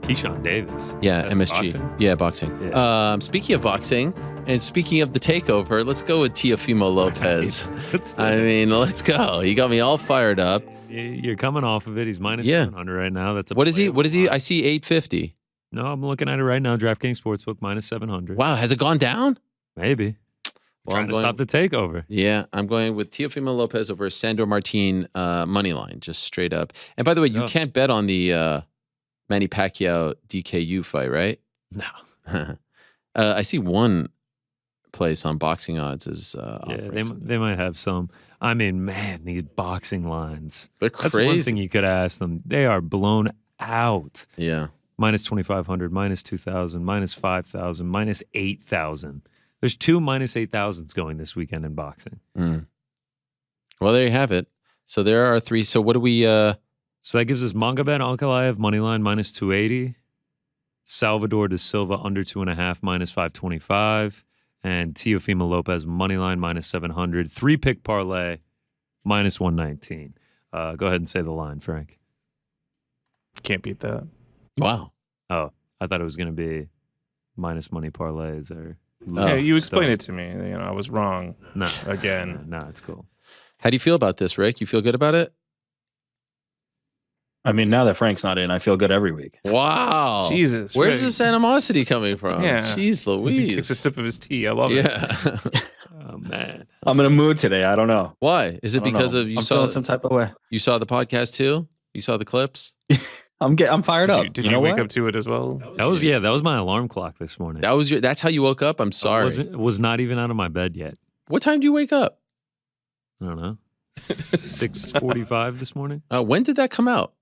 Keyshawn Davis. Yeah, That's MSG. boxing? Yeah, boxing. Yeah. Speaking of boxing, and speaking of the takeover, let's go with Teofimo Lopez. I mean, let's go. You got me all fired up. You're coming off of it. He's minus 700 right now. That's What is he? What is he? I see 850. No, I'm looking at it right now. DraftKings Sportsbook minus 700. Wow, has it gone down? Maybe. Well, Trying to stop the takeover. Yeah, I'm going with Teofimo Lopez over Sandor Martin money line, just straight up. And by the way, you can't bet on the Manny Pacquiao DKU fight, right? No. I see one place on boxing odds is they might have some. I mean, man, these boxing lines. They're That's crazy. one thing you could ask them. They are blown out. Yeah. Minus 2,500, minus 2,000, minus 5,000, minus 8,000. There's 2 minus 8,000s going this weekend in boxing. Mm. Well, there you have it. So there are 3. So what do we? So that gives us Mangabet Ankalaev moneyline -280, Salvador de Silva under 2.5 -525, and Teofimo Lopez moneyline -700. 3-pick parlay -119. Go ahead and say the line, Frank. Can't beat that. Wow. Oh, I thought it was going to be minus money parlays or. Yeah, you explained it to me. You know, I was wrong. No, again. No, it's cool. How do you feel about this, Rick? You feel good about it? I mean, now that Frank's not in, I feel good every week. Wow. Jesus. Where's Rick. this animosity coming from? Yeah. Jeez Louise. He takes a sip of his tea. I love it. Yeah. Oh, man. I'm in a mood today. I don't know. Why? Is it I don't because know. of you I'm saw feeling some type of way? You saw the podcast too? You saw the clips? I'm fired up. Did you wake up to it as well? That was my alarm clock this morning. That's how you woke up? I'm sorry. Was not even out of my bed yet. What time do you wake up? I don't know. 6:45 this morning. When did that come out?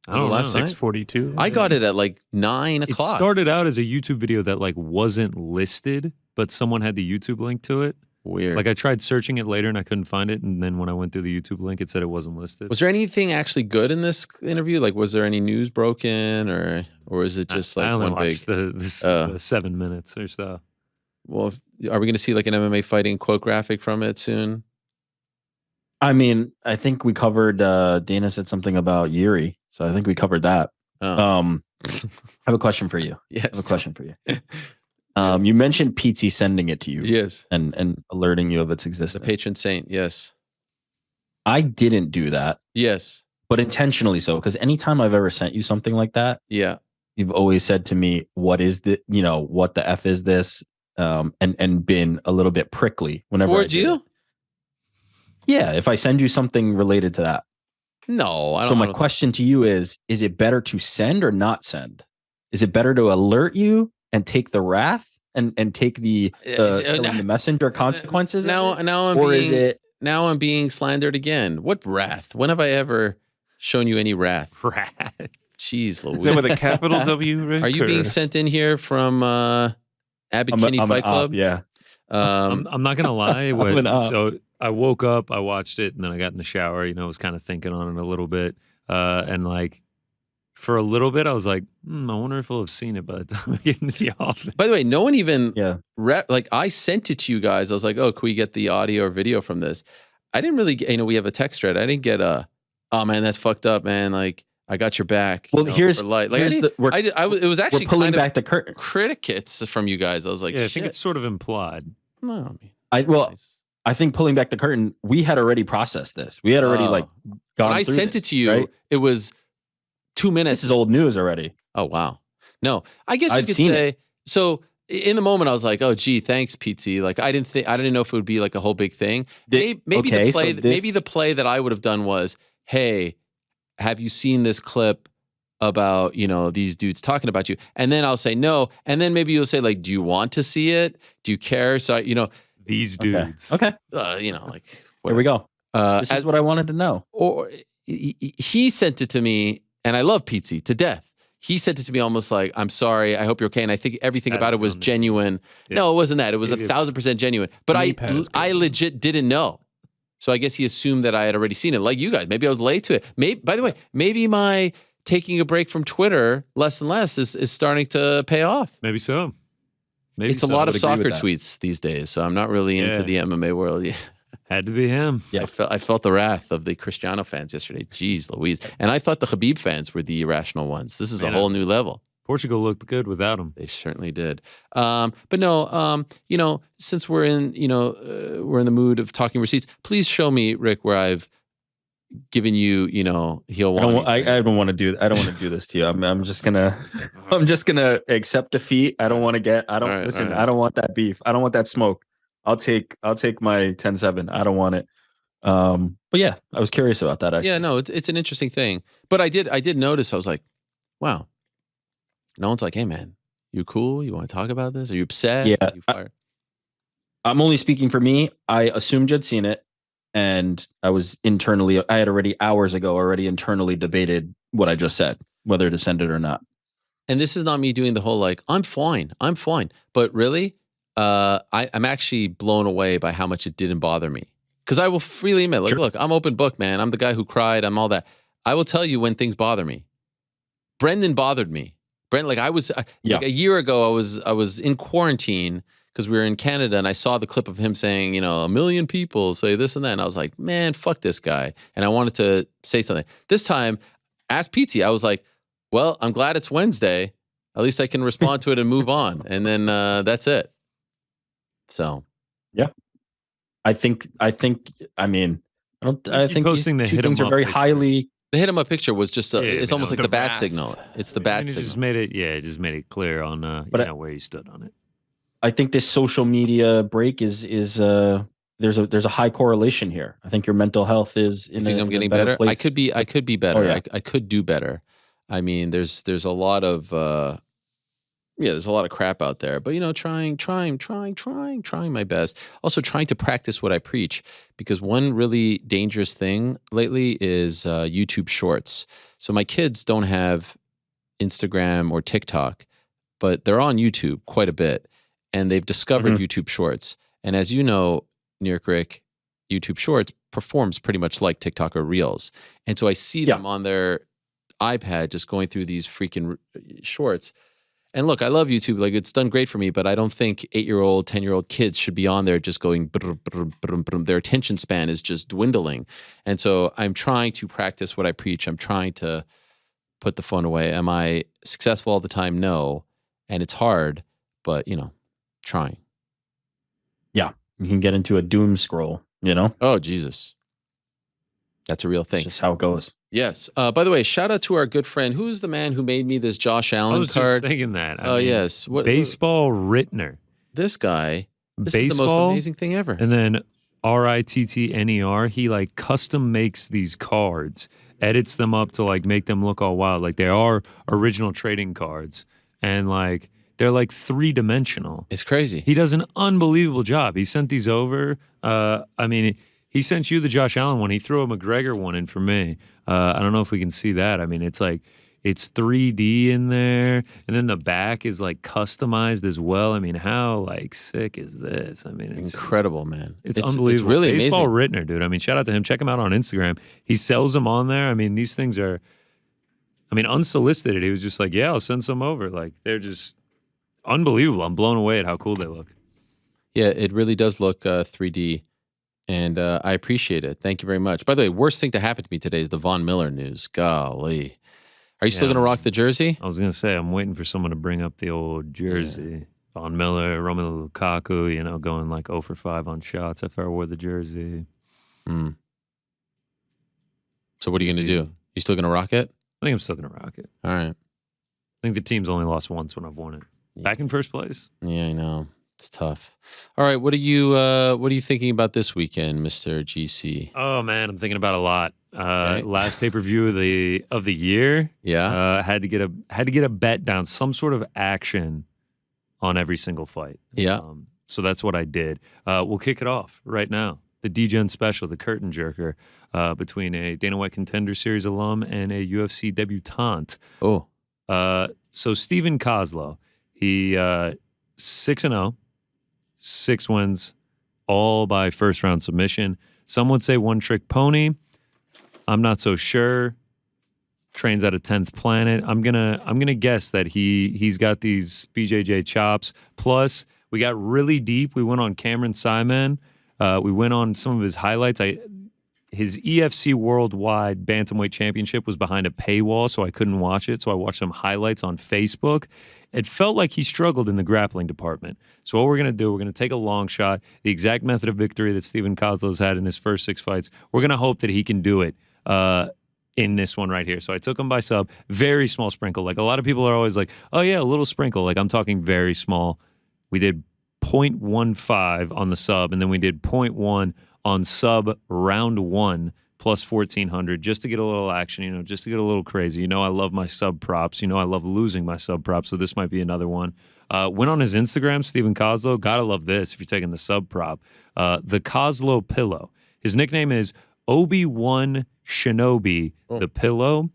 I don't know. Last night? 6:42. I got it at like 9 o'clock. It started out as a YouTube video that like wasn't listed, but someone had the YouTube link to it. Weird. Like I tried searching it later and I couldn't find it, and then when I went through the YouTube link, it said it wasn't listed. Was there anything actually good in this interview? Like, was there any news broken, or is it just like I only one big? watched the 7 minutes or so. Well, are we going to see like an MMA fighting quote graphic from it soon? I mean, I think we covered. Dana said something about Yuri, so I think we covered that. I have a question for you. Yes. I have a question for you. You mentioned PT sending it to you. Yes. And alerting you of its existence. The patron saint. Yes. I didn't do that. Yes. But intentionally so, because anytime I've ever sent you something like that, yeah, you've always said to me, "What is the? You know, what the f is this?" And been a little bit prickly whenever towards you. Yeah, if I send you something related to that. No, I don't. So my question to you is it better to send or not send? Is it better to alert you and take the wrath and take the messenger consequences? Now I'm being slandered again. What wrath? When have I ever shown you any wrath? Wrath. Jeez Louise. Is that with a capital W, Rick? Are you being sent in here from Abbott Kinney Fight Club? Yeah. I'm not gonna lie. So I woke up, I watched it, and then I got in the shower. You know, I was kind of thinking on it a little bit, and like for a little bit, I was like, I wonder if I'll have seen it by the time I get into the office. By the way, no one even like I sent it to you guys. I was like, oh, can we get the audio or video from this? I didn't really get, we have a text thread. I didn't get oh man, that's fucked up, man. Like I got your back. Well, here's like it was actually pulling kind back of the curtain. Criticates from you guys. I was like, yeah, I shit. think it's sort of implied. No, I mean, nice. I think pulling back the curtain, we had already processed this. We had already gone when I through sent this, it to you, right? It was 2 minutes. This is old news already. Oh wow. No, I guess you I'd could seen say it. so. In the moment, I was like, "Oh, gee, thanks, PT." Like, I didn't know if it would be like a whole big thing. Maybe the play that I would have done was, "Hey, have you seen this clip about these dudes talking about you?" And then I'll say no, and then maybe you'll say like, "Do you want to see it? Do you care?" So these dudes. Okay. Like Here we go. This is what I wanted to know. Or he sent it to me, and I love PT to death. He sent it to me almost like, "I'm sorry, I hope you're okay." And I think everything about it was genuine. Yeah. No, it wasn't that. It was 1,000% genuine. But I legit didn't know. So I guess he assumed that I had already seen it, like you guys. Maybe I was late to it. By the way, maybe my taking a break from Twitter less and less is starting to pay off. Maybe so. It's a lot of soccer tweets these days, so I'm not really into the MMA world yet. Had to be him. Yeah, I felt the wrath of the Cristiano fans yesterday. Jeez Louise. And I thought the Khabib fans were the irrational ones. This is a whole new level. Portugal looked good without him. They certainly did. But no, since we're in the mood of talking receipts, please show me, Rick, where I've given you, heel one. I don't want to do. I don't want to do this to you. I'm just gonna accept defeat. I don't want to get. I don't listen. I don't want that beef. I don't want that smoke. I'll take my 10-7. I don't want it. But yeah, I was curious about that. Actually. Yeah, no, it's an interesting thing. But I did notice. I was like, wow. No one's like, hey man, you cool? You want to talk about this? Are you upset? Yeah. I'm only speaking for me. I assumed you'd seen it, and I had already hours ago internally debated what I just said, whether to send it or not. And this is not me doing the whole like, I'm fine. But really, I'm actually blown away by how much it didn't bother me. Because I will freely admit, like, look, I'm open book, man. I'm the guy who cried. I'm all that. I will tell you when things bother me. Brendan bothered me. Like like a year ago, I was in quarantine because we were in Canada, and I saw the clip of him saying, 1 million people say this and that. And I was like, man, fuck this guy. And I wanted to say something. This time, ask PT. I was like, well, I'm glad it's Wednesday. At least I can respond to it and move on. And then that's it. So, yeah. I think posting these the two things are very highly. The hit him up picture was just it's almost like the bat signal. It's the bat signal. It just made it clear on where he stood on it. I think this social media break is there's a high correlation here. I think your mental health is in I'm getting better. Place. I could be better. Oh, yeah. I could do better. I mean, there's a lot of there's a lot of crap out there, but trying my best. Also trying to practice what I preach, because one really dangerous thing lately is YouTube Shorts. So my kids don't have Instagram or TikTok, but they're on YouTube quite a bit, and they've discovered YouTube Shorts. And as you know, Rick, YouTube Shorts performs pretty much like TikTok or Reels. And so I see them on their iPad just going through these freaking shorts. And look, I love YouTube. Like, it's done great for me, but I don't think 8-year-old, 10-year-old kids should be on there just going, brr, brr, brr, brr. Their attention span is just dwindling. And so I'm trying to practice what I preach. I'm trying to put the phone away. Am I successful all the time? No. And it's hard, but, trying. Yeah. You can get into a doom scroll, Oh, Jesus. That's a real thing. That's just how it goes. Yes. By the way, shout out to our good friend. Who's the man who made me this Josh Allen I was card? just thinking that. Yes. Baseball Rittner. This guy. This is the most amazing thing ever. And then RITTNER. He like custom makes these cards, edits them up to like make them look all wild. Like they are original trading cards, and like they're like 3-dimensional. It's crazy. He does an unbelievable job. He sent these over. He sent you the Josh Allen one. He threw a McGregor one in for me. I don't know if we can see that. I mean, it's like, it's 3D in there. And then the back is like customized as well. I mean, how like sick is this? I mean, it's incredible, man. It's unbelievable. It's really Baseball amazing. Rittner, dude. I mean, shout out to him. Check him out on Instagram. He sells them on there. I mean, these things are, unsolicited. He was just like, yeah, I'll send some over. Like, they're just unbelievable. I'm blown away at how cool they look. Yeah, it really does look 3D. And I appreciate it. Thank you very much. By the way, worst thing to happen to me today is the Von Miller news. Golly. Are you still going to rock the jersey? I was going to say, I'm waiting for someone to bring up the old jersey. Yeah. Von Miller, Romelu Lukaku, going like 0 for 5 on shots after I wore the jersey. So what are you going to do? You still going to rock it? I think I'm still going to rock it. All right. I think the team's only lost once when I've worn it. Back in first place. Yeah, I know. It's tough. All right, what are you thinking about this weekend, Mr. GC? Oh man, I'm thinking about a lot. Last pay-per-view of the year. Yeah. Had to get a bet down, some sort of action on every single fight. Yeah. So that's what I did. We'll kick it off right now. The D-Gen special, the curtain jerker, between a Dana White Contender Series alum and a UFC debutante. Oh. So Steven Kozlow, he 6-0. 6 wins, all by first-round submission. Some would say one-trick pony. I'm not so sure. Trains at a 10th planet. I'm gonna guess that he's got these BJJ chops. Plus, we got really deep. We went on Cameron Simon. We went on some of his highlights. His EFC Worldwide Bantamweight Championship was behind a paywall, so I couldn't watch it. So I watched some highlights on Facebook. It felt like he struggled in the grappling department. So what we're going to do, we're going to take a long shot, the exact method of victory that Steven Kozlow's had in his first 6 fights. We're going to hope that he can do it in this one right here. So I took him by sub, very small sprinkle. Like a lot of people are always like, oh yeah, a little sprinkle. Like I'm talking very small. We did 0.15 on the sub, and then we did 0.1 on sub round 1 plus 1,400 just to get a little action, just to get a little crazy. I love my sub props. I love losing my sub props, so this might be another one. Went on his Instagram, Steven Kozlow. Gotta love this if you're taking the sub prop. The Kozlow Pillow. His nickname is Obi-Wan Shinobi, the Pillow.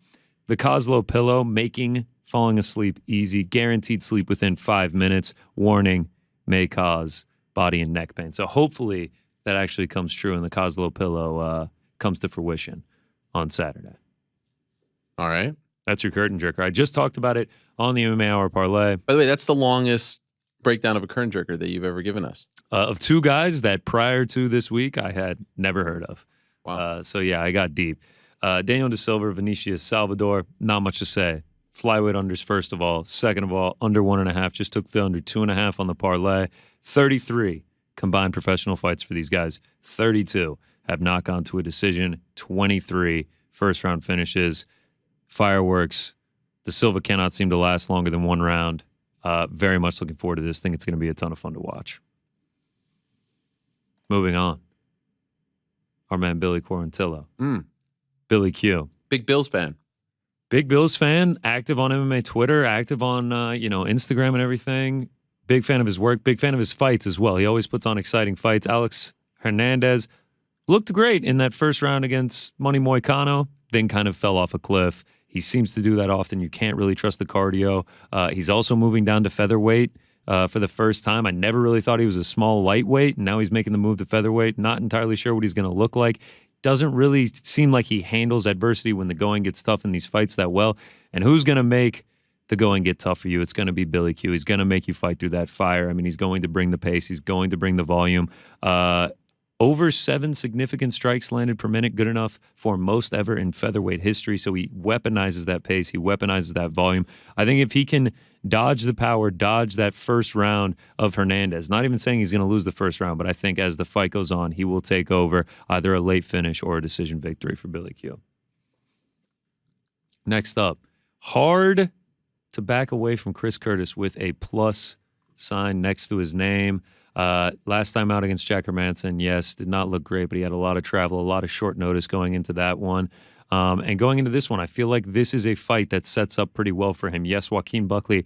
The Kozlow Pillow, making falling asleep easy. Guaranteed sleep within 5 minutes. Warning, may cause body and neck pain. So hopefully that actually comes true and the Kozlo pillow comes to fruition on Saturday. All right. That's your curtain jerker. I just talked about it on the MMA Hour Parlay. By the way, that's the longest breakdown of a curtain jerker that you've ever given us. Of two guys that prior to this week I had never heard of. Wow. So, yeah, I got deep. Daniel De Silva, Vinicius Salvador, not much to say. Flyweight unders, first of all. Second of all, under 1.5. Just took the under 2.5 on the parlay. 33 combined professional fights for these guys. 32 have not gone to a decision. 23 first-round finishes. Fireworks. De Silva cannot seem to last longer than one round. Very much looking forward to this. Think it's going to be a ton of fun to watch. Moving on. Our man Billy Quarantillo. Billy Q. Big Bills fan. Big Bills fan, active on MMA Twitter, active on Instagram and everything. Big fan of his work, big fan of his fights as well. He always puts on exciting fights. Alex Hernandez looked great in that first round against Money Moicano, then kind of fell off a cliff. He seems to do that often. You can't really trust the cardio. He's also moving down to featherweight for the first time. I never really thought he was a small lightweight, and now he's making the move to featherweight. Not entirely sure what he's going to look like. Doesn't really seem like he handles adversity when the going gets tough in these fights that well. And who's going to make the going get tough for you? It's going to be Billy Q. He's going to make you fight through that fire. I mean, he's going to bring the pace. He's going to bring the volume. Over 7 significant strikes landed per minute, good enough for most ever in featherweight history. So he weaponizes that pace. He weaponizes that volume. I think if he can dodge the power, dodge that first round of Hernandez, not even saying he's going to lose the first round, but I think as the fight goes on, he will take over either a late finish or a decision victory for Billy Q. Next up, hard to back away from Chris Curtis with a plus sign next to his name. Last time out against Jack Hermanson, yes, did not look great, but he had a lot of travel, a lot of short notice going into that one. And going into this one, I feel like this is a fight that sets up pretty well for him. Yes, Joaquin Buckley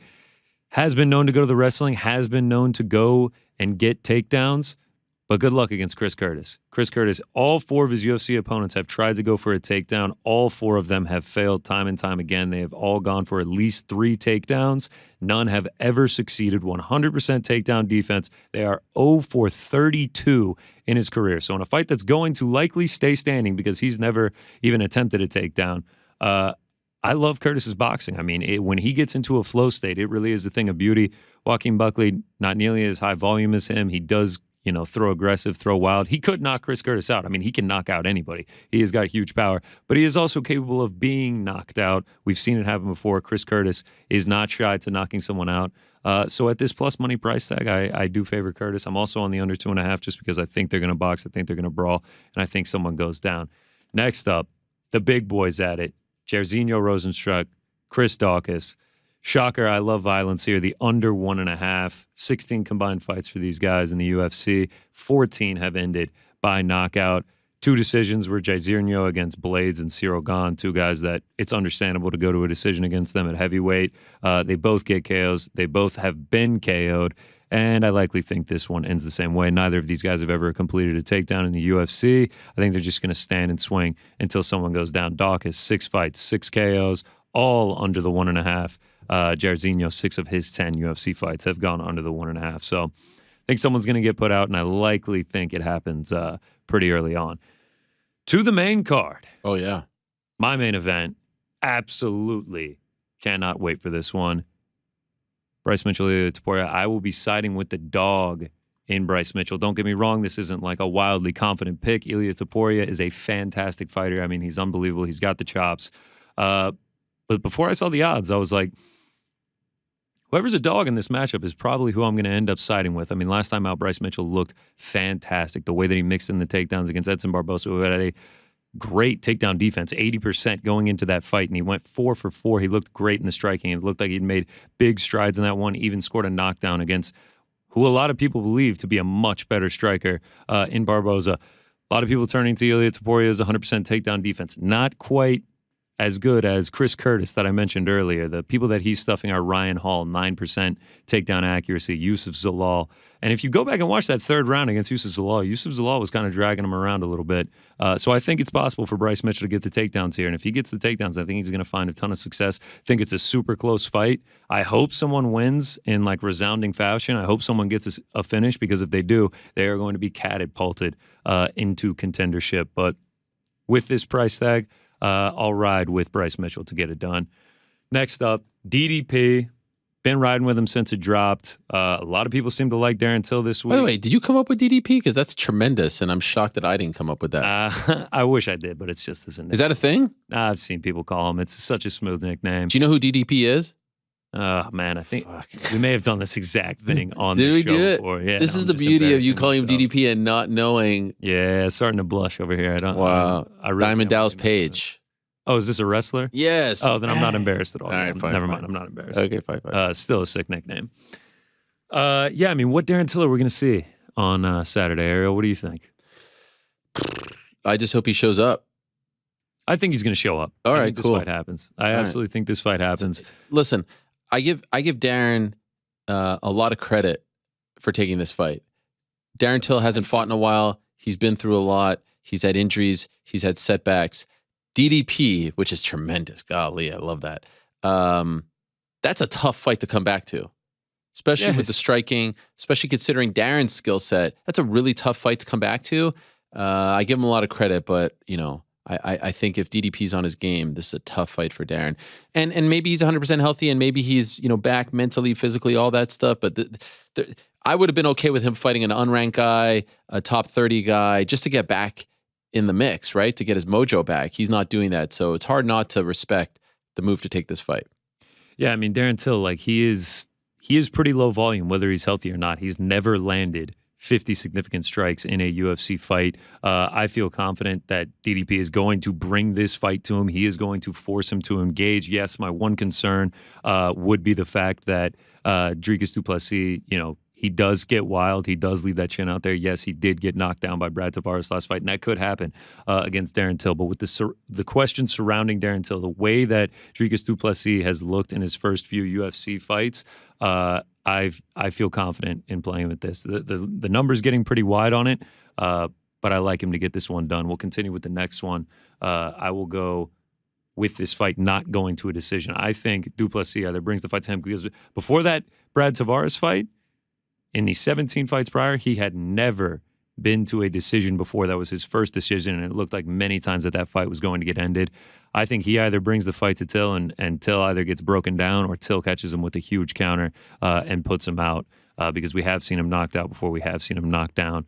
has been known to go to the wrestling, has been known to go and get takedowns, but good luck against Chris Curtis. Chris Curtis, all 4 of his UFC opponents have tried to go for a takedown. All 4 of them have failed time and time again. They have all gone for at least 3 takedowns. None have ever succeeded. 100% takedown defense. They are 0 for 32 in his career. So in a fight that's going to likely stay standing because he's never even attempted a takedown, I love Curtis's boxing. I mean, when he gets into a flow state, it really is a thing of beauty. Joaquin Buckley, not nearly as high volume as him. He does throw aggressive, throw wild. He could knock Chris Curtis out. I mean, he can knock out anybody. He has got huge power, but he is also capable of being knocked out. We've seen it happen before. Chris Curtis is not shy to knocking someone out. So at this plus money price tag, I do favor Curtis. I'm also on the under 2.5 just because I think they're going to box. I think they're going to brawl, and I think someone goes down. Next up, the big boys at it. Jairzinho Rosenstruck, Chris Daukaus. Shocker, I love violence here. The under 1.5. 16 combined fights for these guys in the UFC. 14 have ended by knockout. 2 decisions were Jairzinho against Blades and Cyril Gane, 2 guys that it's understandable to go to a decision against them at heavyweight. They both get KOs. They both have been KO'd. And I likely think this one ends the same way. Neither of these guys have ever completed a takedown in the UFC. I think they're just going to stand and swing until someone goes down. Daukaus, 6 fights, 6 KOs, all under the 1.5. Jairzinho, 6 of his 10 UFC fights have gone under the 1.5. So I think someone's going to get put out, and I likely think it happens pretty early on. To the main card. Oh, yeah. My main event. Absolutely cannot wait for this one. Bryce Mitchell, Ilia Topuria. I will be siding with the dog in Bryce Mitchell. Don't get me wrong. This isn't like a wildly confident pick. Ilia Topuria is a fantastic fighter. I mean, he's unbelievable. He's got the chops. But before I saw the odds, I was like, whoever's a dog in this matchup is probably who I'm going to end up siding with. I mean, last time out, Bryce Mitchell looked fantastic. The way that he mixed in the takedowns against Edson Barbosa, who had a great takedown defense, 80% going into that fight, and he went 4 for 4. He looked great in the striking. It looked like he'd made big strides in that one, even scored a knockdown against who a lot of people believe to be a much better striker in Barbosa. A lot of people turning to Ilia Topuria's 100% takedown defense. Not quite as good as Chris Curtis that I mentioned earlier. The people that he's stuffing are Ryan Hall, 9% takedown accuracy, Yusuf Zalal. And if you go back and watch that third round against Yusuf Zalal was kind of dragging him around a little bit. So I think it's possible for Bryce Mitchell to get the takedowns here. And if he gets the takedowns, I think he's going to find a ton of success. I think it's a super close fight. I hope someone wins in like resounding fashion. I hope someone gets a finish, because if they do, they are going to be catapulted into contendership. But with this price tag, I'll ride with Bryce Mitchell to get it done. Next up, DDP. Been riding with him since it dropped. A lot of people seem to like Darren Till this week. By the way, did you come up with DDP? Because that's tremendous, and I'm shocked that I didn't come up with that. I wish I did, but it's just as a nickname. Is that a thing? I've seen people call him. It's such a smooth nickname. Do you know who DDP is? Oh, man, I think we may have done this exact thing on the show Did we do it? before. Yeah, this is the beauty of you calling him DDP and not knowing. Yeah, starting to blush over here. Wow. I really Diamond Dallas Page. Oh, is this a wrestler? Yes. Oh, then I'm not embarrassed at all. All right, fine. Never mind. I'm not embarrassed. Okay, fine. Still a sick nickname. Yeah, I mean, what Darren Till are we going to see on Saturday, Ariel? What do you think? I just hope he shows up. I think he's going to show up. All right, I think cool. This fight happens. I absolutely think this fight happens. Listen, I give Darren a lot of credit for taking this fight. Darren Till hasn't fought in a while. He's been through a lot. He's had injuries. He's had setbacks. DDP, which is tremendous. Golly, I love that. That's a tough fight to come back to, especially with the striking, especially considering Darren's skill set. That's a really tough fight to come back to. I give him a lot of credit, but, you know, I think if DDP's on his game, this is a tough fight for Darren. And maybe he's 100% healthy, and maybe he's, you know, back mentally, physically, all that stuff. But I would have been okay with him fighting an unranked guy, a top 30 guy, just to get back in the mix, right? To get his mojo back. He's not doing that. So it's hard not to respect the move to take this fight. Yeah, I mean, Darren Till, like, he is pretty low volume, whether he's healthy or not. He's never landed 50 significant strikes in a UFC fight. I feel confident that DDP is going to bring this fight to him. He is going to force him to engage. Yes, my one concern would be the fact that Dricus du Plessis, you know, he does get wild. He does leave that chin out there. Yes, he did get knocked down by Brad Tavares last fight, and that could happen against Darren Till. But with the question surrounding Darren Till, the way that Dricus du Plessis has looked in his first few UFC fights, I feel confident in playing with this. The number's getting pretty wide on it, but I like him to get this one done. We'll continue with the next one. I will go with this fight not going to a decision. I think du Plessis either brings the fight to him, because before that Brad Tavares fight, in the 17 fights prior, he had never been to a decision before. That was his first decision, and it looked like many times that fight was going to get ended. I think he either brings the fight to Till, and Till either gets broken down, or Till catches him with a huge counter and puts him out, because we have seen him knocked out before. We have seen him knocked down.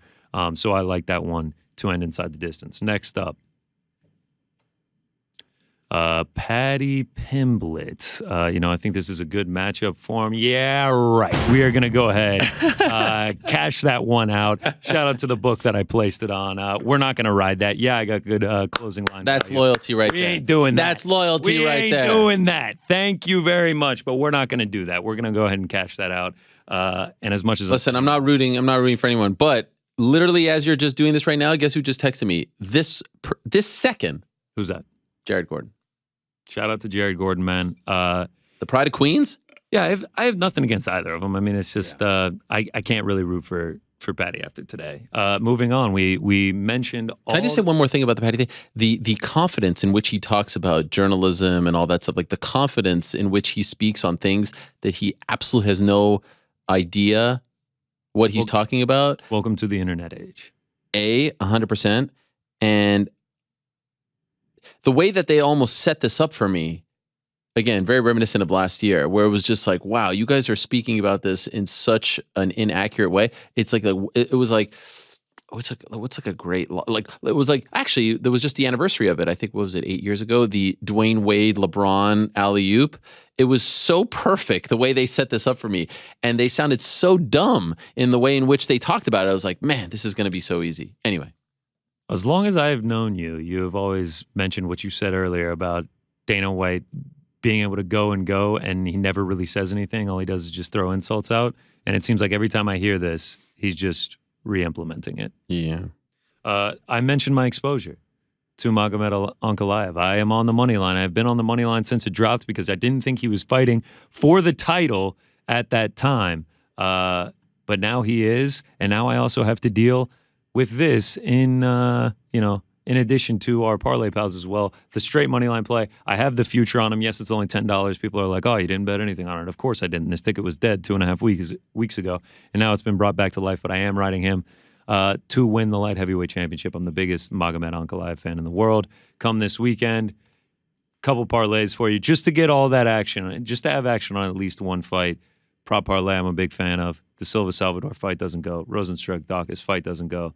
So I like that one to end inside the distance. Next up, Paddy Pimblett. You know, I think this is a good matchup for him. Yeah, right. We are going to go ahead, cash that one out. Shout out to the book that I placed it on. We're not going to ride that. Yeah, I got good closing line. That's loyalty right there. We ain't doing that. That's loyalty right there. We ain't doing that. Thank you very much, but we're not going to do that. We're going to go ahead and cash that out. And as much as listen, I'm not rooting for anyone, but literally as you're just doing this right now, guess who just texted me this second? Who's that? Jared Gordon. Shout out to Jared Gordon, man. The Pride of Queens? Yeah, I have nothing against either of them. I mean, it's just I can't really root for Paddy after today. Moving on, we mentioned all... Can I just say one more thing about the Paddy thing? The confidence in which he talks about journalism and all that stuff, like the confidence in which he speaks on things that he absolutely has no idea what he's talking about. Welcome to the internet age. 100%. And the way that they almost set this up for me, again, very reminiscent of last year, where it was just like, wow, you guys are speaking about this in such an inaccurate way. It's like, it was like, what's like a great, like, it was like, actually, there was just the anniversary of it. I think, what was it, 8 years ago? The Dwayne Wade, LeBron alley-oop. It was so perfect the way they set this up for me. And they sounded so dumb in the way in which they talked about it. I was like, man, this is going to be so easy. Anyway. As long as I have known you, you have always mentioned what you said earlier about Dana White being able to go, and he never really says anything. All he does is just throw insults out. And it seems like every time I hear this, he's just re-implementing it. Yeah. I mentioned my exposure. to Magomed Ankalaev. I am on the money line. I've been on the money line since it dropped because I didn't think he was fighting for the title at that time. But now he is, and now I also have to deal with this in addition to our Parlay Pals as well. The straight money line play, I have the future on him. Yes, it's only $10. People are like, oh, you didn't bet anything on it. Of course I didn't. This ticket was dead 2.5 weeks ago, and now it's been brought back to life, but I am riding him to win the light heavyweight championship. I'm the biggest Magomed Ankalaev fan in the world. Come this weekend, couple parlays for you just to get all that action, just to have action on at least one fight. Prop parlay I'm a big fan of. The Silva-Salvador fight doesn't go. Rosenstruck-Dawkins fight doesn't go.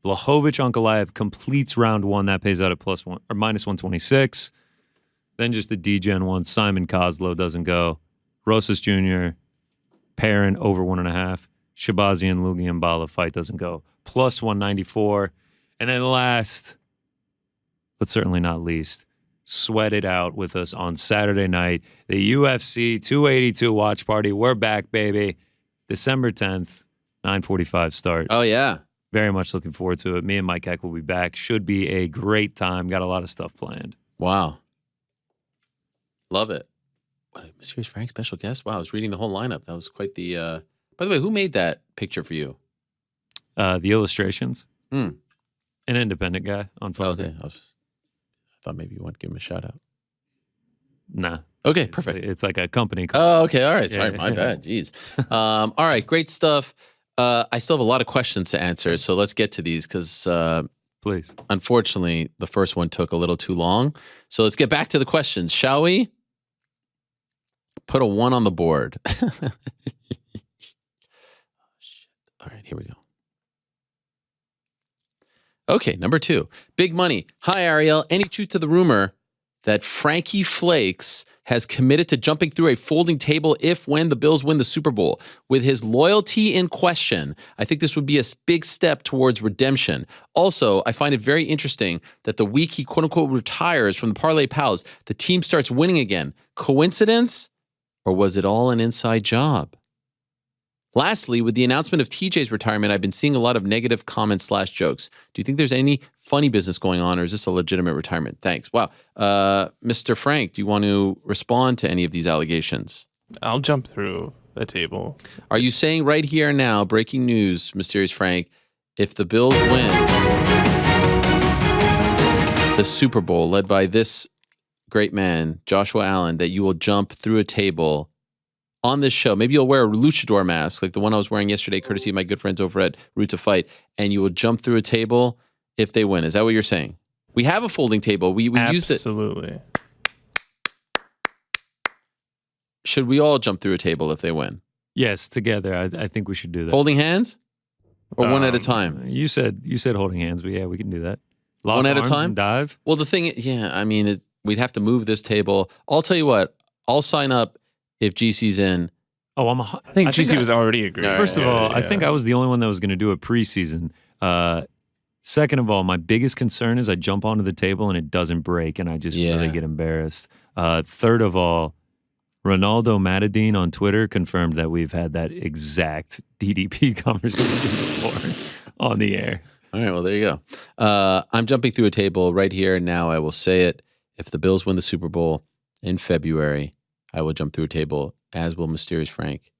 Blachowicz-Ankalaev completes round 1. That pays out at +1 or -126. Then just the D-Gen one. Simon Kozlow doesn't go. Rosas Jr., Perrin over 1.5. Shabazian Lugiambala fight doesn't go. +194. And then last, but certainly not least, sweat it out with us on Saturday night. The UFC 282 watch party. We're back, baby. December 10th, 9:45 start. Oh, yeah. Very much looking forward to it. Me and Mike Heck will be back. Should be a great time. Got a lot of stuff planned. Wow. Love it. What a Mysterious Frank special guest. Wow, I was reading the whole lineup. That was quite the... By the way, who made that picture for you? The illustrations. An independent guy on Fiverr. Okay. I thought maybe you want to give him a shout out. Nah. Okay, perfect. It's like a company. Oh, okay. All right. Sorry, Yeah. my bad. Jeez. All right, great stuff. I still have a lot of questions to answer, so let's get to these because, please. Unfortunately, the first one took a little too long. So let's get back to the questions, shall we? Put a 1 on the board. All right, here we go. Okay, number 2. Big money. Hi, Ariel. Any truth to the rumor that Frankie Flakes has committed to jumping through a folding table when the Bills win the Super Bowl? With his loyalty in question, I think this would be a big step towards redemption. Also, I find it very interesting that the week he quote-unquote retires from the Parlay Pals, the team starts winning again. Coincidence? Or was it all an inside job? Lastly, with the announcement of TJ's retirement, I've been seeing a lot of negative comments/jokes. Do you think there's any funny business going on, or is this a legitimate retirement? Thanks. Wow. Mr. Frank, do you want to respond to any of these allegations? I'll jump through a table. Are you saying right here now, breaking news, Mysterious Frank, if the Bills win the Super Bowl led by this great man, Joshua Allen, that you will jump through a table on this show? Maybe you'll wear a luchador mask like the one I was wearing yesterday, courtesy of my good friends over at Root to Fight, and you will jump through a table if they win. Is that what you're saying? We have a folding table. We used it. Absolutely. Should we all jump through a table if they win? Yes, together. I think we should do that. Holding hands? Or one at a time? You said holding hands, but yeah, we can do that. Lock One at a arms time? and dive. Well, the thing, we'd have to move this table. I'll tell you what, I'll sign up if GC's in. Oh, I think GC was already agreed. First of all, I think I was the only one that was going to do a preseason. Second of all, my biggest concern is I jump onto the table and it doesn't break, and I just really get embarrassed. Third of all, Ronaldo Matadine on Twitter confirmed that we've had that exact DDP conversation before on the air. All right, well, there you go. I'm jumping through a table right here and now. I will say it. If the Bills win the Super Bowl in February, I will jump through a table, as will Mysterious Frank,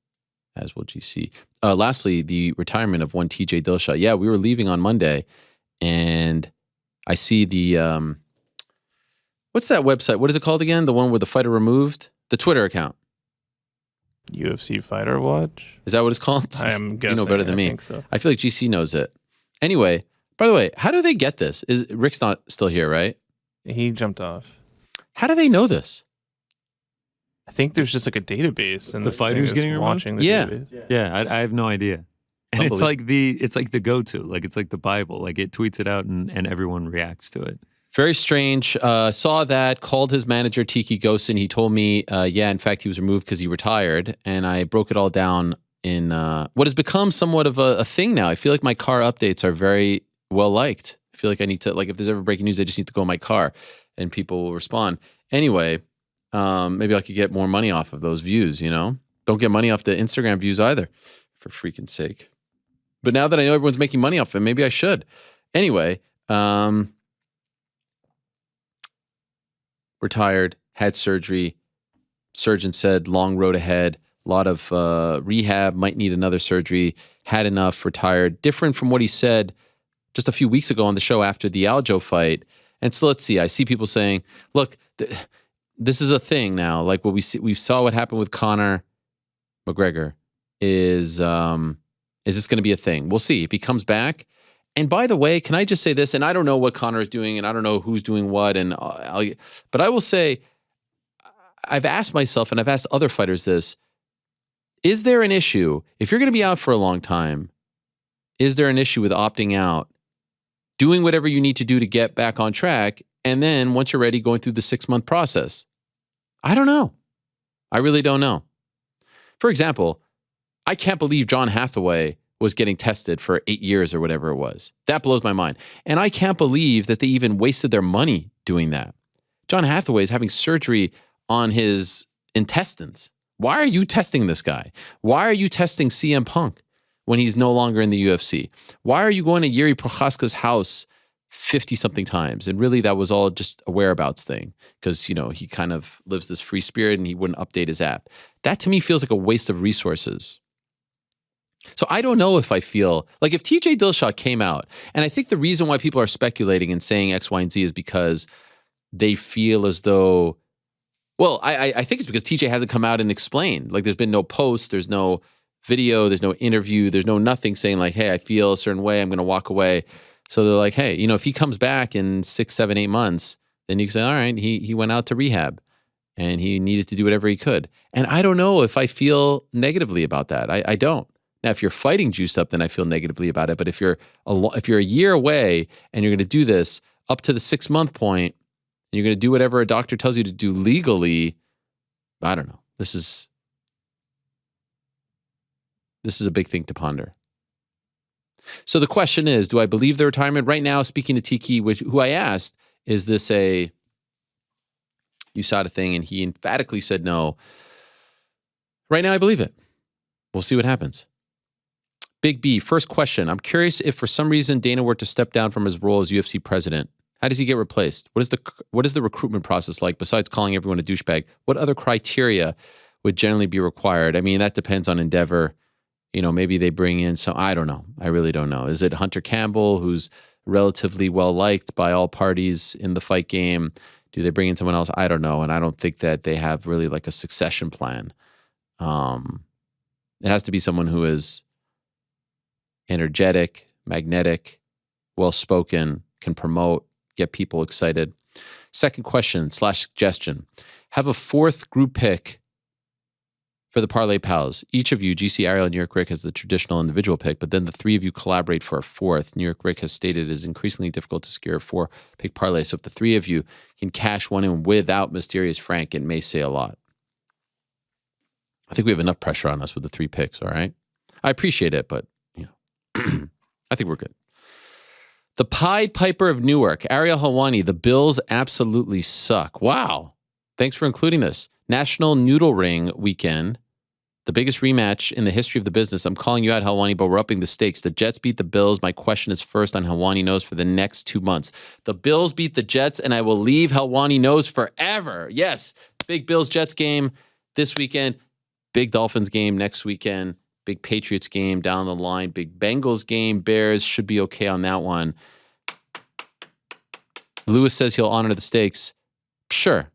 as will GC. Lastly, the retirement of one TJ Dillashaw. Yeah, we were leaving on Monday, and I see the, what's that website? What is it called again? The one where the fighter removed? The Twitter account. UFC Fighter Watch? Is that what it's called? I am guessing. You know better than me. I think so. I feel like GC knows it. Anyway, by the way, how do they get this? Rick's not still here, right? He jumped off. How do they know this? I think there's just like a database, and The fighters getting watching the Yeah. database. Yeah, I have no idea. And it's like the go-to, like it's like the Bible. Like it tweets it out and everyone reacts to it. Very strange. Saw that, called his manager, Tiki Gosen. He told me, in fact, he was removed because he retired. And I broke it all down in what has become somewhat of a thing now. I feel like my car updates are very well liked. I feel like I need to, like, if there's ever breaking news, I just need to go in my car and people will respond. Anyway, maybe I could get more money off of those views, you know? Don't get money off the Instagram views either, for freaking sake. But now that I know everyone's making money off it, maybe I should. Anyway, retired, had surgery. Surgeon said long road ahead, a lot of rehab, might need another surgery, had enough, retired. Different from what he said just a few weeks ago on the show after the Aljo fight. And so let's see. I see people saying, look, this is a thing now. Like what we saw what happened with Conor McGregor. Is this going to be a thing? We'll see if he comes back. And by the way, can I just say this? And I don't know what Conor is doing, and I don't know who's doing what. But I will say, I've asked myself, and I've asked other fighters this: is there an issue if you're going to be out for a long time? Is there an issue with opting out, doing whatever you need to do to get back on track, and then once you're ready, going through the 6-month process? I don't know. I really don't know. For example, I can't believe John Hathaway was getting tested for 8 years or whatever it was. That blows my mind. And I can't believe that they even wasted their money doing that. John Hathaway is having surgery on his intestines. Why are you testing this guy? Why are you testing CM Punk when he's no longer in the UFC? Why are you going to Yuri Prochaska's house 50-something times? And really, that was all just a whereabouts thing because, he kind of lives this free spirit and he wouldn't update his app. That to me feels like a waste of resources. So I don't know if I feel like if TJ Dillashaw came out, and I think the reason why people are speculating and saying X, Y, and Z is because they feel as though, well, I think it's because TJ hasn't come out and explained. Like there's been no post, there's no video, there's no interview, there's no nothing saying like, hey, I feel a certain way, I'm going to walk away. So they're like, hey, if he comes back in 6, 7, 8 months, then you can say, all right, he went out to rehab and he needed to do whatever he could. And I don't know if I feel negatively about that. I don't. Now, if you're fighting juiced up, then I feel negatively about it. But if you're a year away and you're going to do this up to the 6-month point, and you're going to do whatever a doctor tells you to do legally, I don't know. This is a big thing to ponder. So the question is, do I believe the retirement? Right now, speaking to Tiki, who I asked, is this a USADA thing? And he emphatically said no. Right now, I believe it. We'll see what happens. Big B, first question. I'm curious if for some reason Dana were to step down from his role as UFC president, how does he get replaced? What is the recruitment process like? Besides calling everyone a douchebag, what other criteria would generally be required? I mean, that depends on Endeavor. Maybe they bring in some, I don't know. I really don't know. Is it Hunter Campbell, who's relatively well-liked by all parties in the fight game? Do they bring in someone else? I don't know. And I don't think that they have really like a succession plan. It has to be someone who is energetic, magnetic, well-spoken, can promote, get people excited. Second question / suggestion. Have a 4th group pick for the Parlay Pals. Each of you, GC, Ariel, and New York Rick, has the traditional individual pick, but then the 3 of you collaborate for a 4th. New York Rick has stated it is increasingly difficult to secure a 4-pick parlay, so if the 3 of you can cash one in without Mysterious Frank, it may say a lot. I think we have enough pressure on us with the 3 picks, all right? I appreciate it, but I think we're good. The Pied Piper of Newark, Ariel Helwani, the Bills absolutely suck. Wow. Thanks for including this. National Noodle Ring weekend, the biggest rematch in the history of the business. I'm calling you out, Helwani, but we're upping the stakes. The Jets beat the Bills. My question is first on Helwani Knows for the next 2 months. The Bills beat the Jets, and I will leave Helwani Knows forever. Yes, big Bills-Jets game this weekend. Big Dolphins game next weekend. Big Patriots game down the line. Big Bengals game. Bears should be okay on that one. Lewis says he'll honor the stakes. Sure.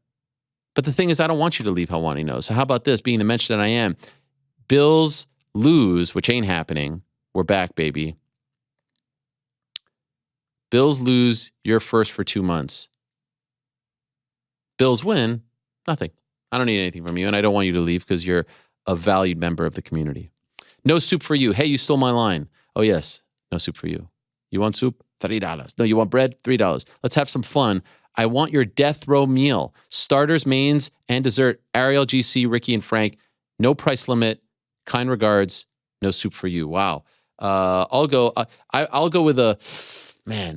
But the thing is, I don't want you to leave Helwani Knows. So how about this, being the mention that I am? Bills lose, which ain't happening. We're back, baby. Bills lose, you're first for 2 months. Bills win, nothing. I don't need anything from you, and I don't want you to leave because you're a valued member of the community. No soup for you. Hey, you stole my line. Oh, yes. No soup for you. You want soup? $3. No, you want bread? $3. Let's have some fun. I want your death row meal. Starters, mains, and dessert. Ariel, GC, Ricky, and Frank. No price limit. Kind regards. No soup for you. Wow. I'll go. I'll go with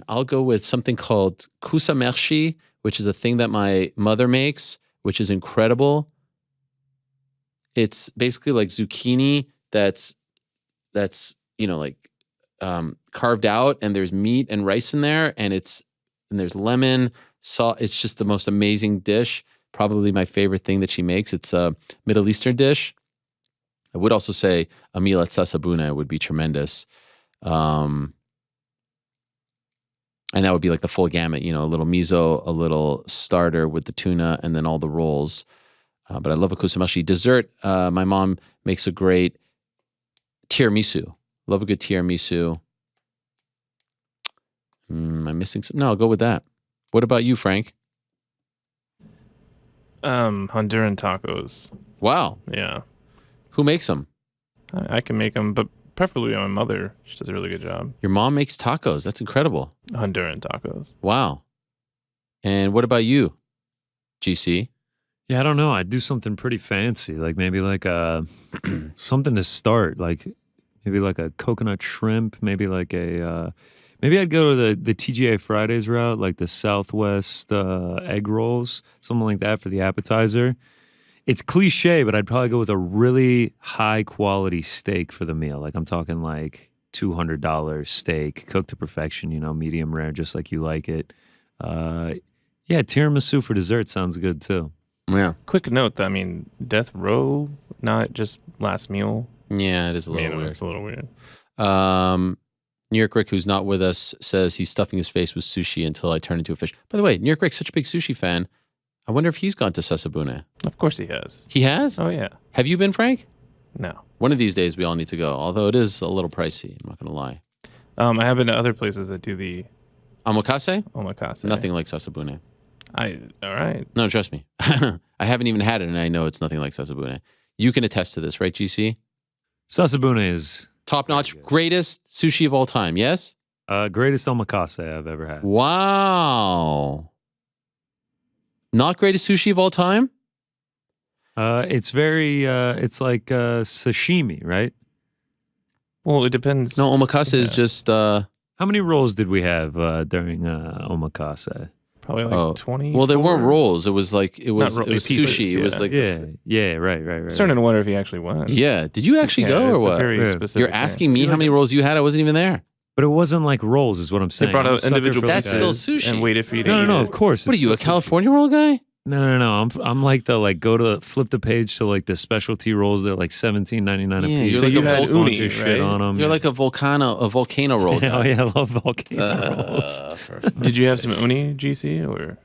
I'll go with something called kusa mershi, which is a thing that my mother makes, which is incredible. It's basically like zucchini that's carved out, and there's meat and rice in there, and there's lemon, It's just the most amazing dish. Probably my favorite thing that she makes. It's a Middle Eastern dish. I would also say a meal at Sasabuna would be tremendous. And that would be like the full gamut, a little miso, a little starter with the tuna, and then all the rolls. But I love a kusamashi. Dessert, my mom makes a great tiramisu. Love a good tiramisu. Am I missing something? No, I'll go with that. What about you, Frank? Honduran tacos. Wow. Yeah. Who makes them? I can make them, but preferably my mother. She does a really good job. Your mom makes tacos. That's incredible. Honduran tacos. Wow. And what about you, GC? Yeah, I don't know. I'd do something pretty fancy, like maybe like something to start, like maybe like a coconut shrimp, maybe like a maybe I'd go to the TGA Fridays route, like the Southwest egg rolls, something like that for the appetizer. It's cliche, but I'd probably go with a really high quality steak for the meal. Like I'm talking like $200 steak, cooked to perfection, medium rare, just like you like it. Yeah, tiramisu for dessert sounds good too. Yeah. Quick note, death row, not just last meal. Yeah, it is a little weird. It's a little weird. New York Rick, who's not with us, says he's stuffing his face with sushi until I turn into a fish. By the way, New York Rick's such a big sushi fan. I wonder if he's gone to Sasabune. Of course he has. He has? Oh, yeah. Have you been, Frank? No. One of these days we all need to go, although it is a little pricey. I'm not going to lie. I have been to other places that do the... Omakase? Omakase. Nothing like Sasabune. All right. No, trust me. I haven't even had it, and I know it's nothing like Sasabune. You can attest to this, right, GC? Sasabune is... top-notch, greatest sushi of all time, yes? Greatest omakase I've ever had. Wow. Not greatest sushi of all time? It's very, it's like sashimi, right? Well, it depends. No, omakase is just... How many rolls did we have during omakase? Probably like 20. Well, there weren't rolls. It was like, it was pieces, sushi. Yeah. It was like... Yeah, right. I'm starting to wonder if he actually went. Yeah. Did you actually go or what? Very specific You're asking me how many rolls you had? I wasn't even there. But it wasn't like rolls is what I'm saying. They brought out individual That's pieces still sushi. and waited for you to No, eat it. of course. What are you, a California roll guy? No. I'm like the flip the page to like the specialty rolls that are like $17.99 a piece. You're like you a had uni, bunch of shit on them. You're like a volcano roll guy. Oh yeah, I love volcano rolls. Did you have some uni, GC, or?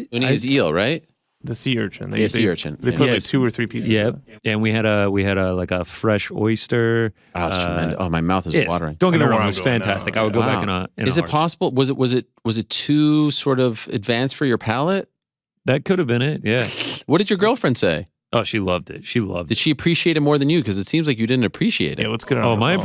Uni is eel, right? The sea urchin. Sea urchin. They put like 2 or 3 pieces. Yeah, and we had a like a fresh oyster. Oh, it's tremendous. Oh, my mouth is watering. Don't get me I know wrong, where it was I'm going fantastic. now. I would go Wow. back in a Is it heartbeat. possible? Was it too sort of advanced for your palate? That could have been it. Yeah. What did your girlfriend say? Oh, she loved it. She loved Did it. she appreciate it more than you? Because it seems like you didn't appreciate it. Yeah, let's get on. Oh, her my phone.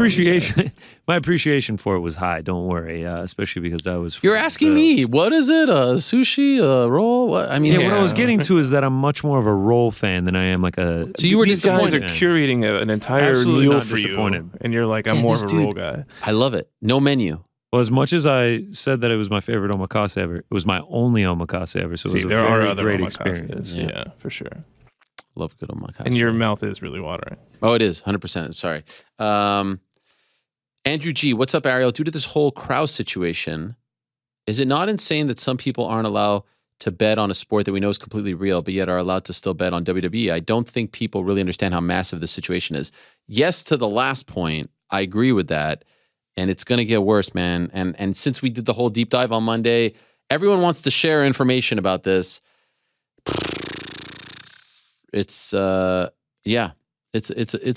appreciation for it was high. Don't worry, especially because I was. You're asking me, what is it? A sushi? A roll? What? I mean, Yeah, what I was getting to is that I'm much more of a roll fan than I am like a. So you were These guys are disappointed. curating an entire Absolutely meal not for disappointed. you, and you're like, I'm Yeah, more this of a roll dude- guy. I love it. No menu. Well, as much as I said that it was my favorite omakase ever, it was my only omakase ever. So it was a there are very other great omakases. experience. Yeah, for sure. Love good omakase. And your mouth is really watering. Oh, it is 100%. Sorry. Andrew G, what's up, Ariel? Due to this whole Krause situation, is it not insane that some people aren't allowed to bet on a sport that we know is completely real, but yet are allowed to still bet on WWE? I don't think people really understand how massive this situation is. Yes, to the last point, I agree with that. And it's going to get worse, man. And since we did the whole deep dive on Monday, everyone wants to share information about this. It's it's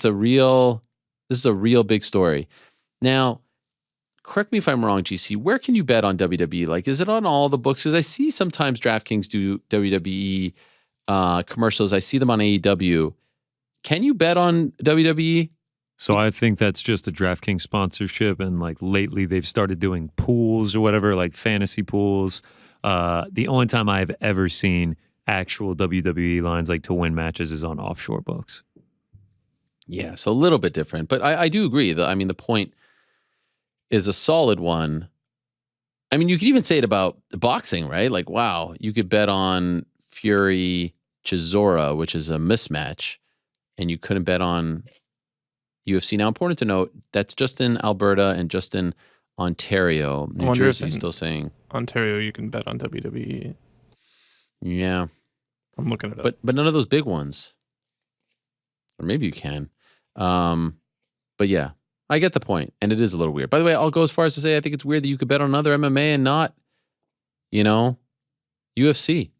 a real, this is a real big story. Now, correct me if I'm wrong, GC, where can you bet on WWE? Like, is it on all the books? Because I see sometimes DraftKings do WWE commercials. I see them on AEW. Can you bet on WWE? So I think that's just a DraftKings sponsorship, and like lately they've started doing pools or whatever, like fantasy pools. The only time I've ever seen actual WWE lines like to win matches is on offshore books. Yeah, so a little bit different, but I do agree. I mean, the point is a solid one. I mean, you could even say it about the boxing, right? Like, wow, you could bet on Fury Chisora, which is a mismatch, and you couldn't bet on UFC. Now, important to note, that's just in Alberta and just in Ontario. New Jersey still saying Ontario, you can bet on WWE. Yeah. I'm looking it up. But none of those big ones. Or maybe you can. But yeah, I get the point. And it is a little weird. By the way, I'll go as far as to say I think it's weird that you could bet on another MMA and not, UFC.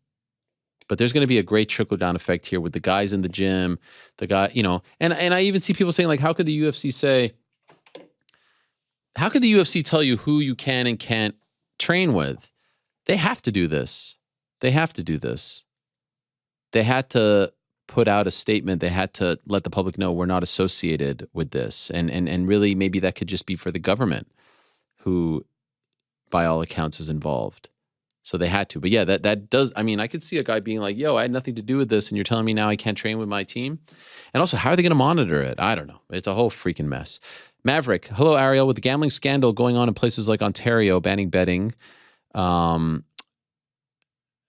But there's going to be a great trickle-down effect here with the guys in the gym, the guy, and I even see people saying, like, how could the UFC tell you who you can and can't train with? They have to do this. They had to put out a statement. They had to let the public know we're not associated with this. And really, maybe that could just be for the government who, by all accounts, is involved. So they had to. But yeah, that does, I could see a guy being like, yo, I had nothing to do with this, and you're telling me now I can't train with my team? And also, how are they going to monitor it? I don't know. It's a whole freaking mess. Maverick, hello, Ariel. With the gambling scandal going on in places like Ontario, banning betting on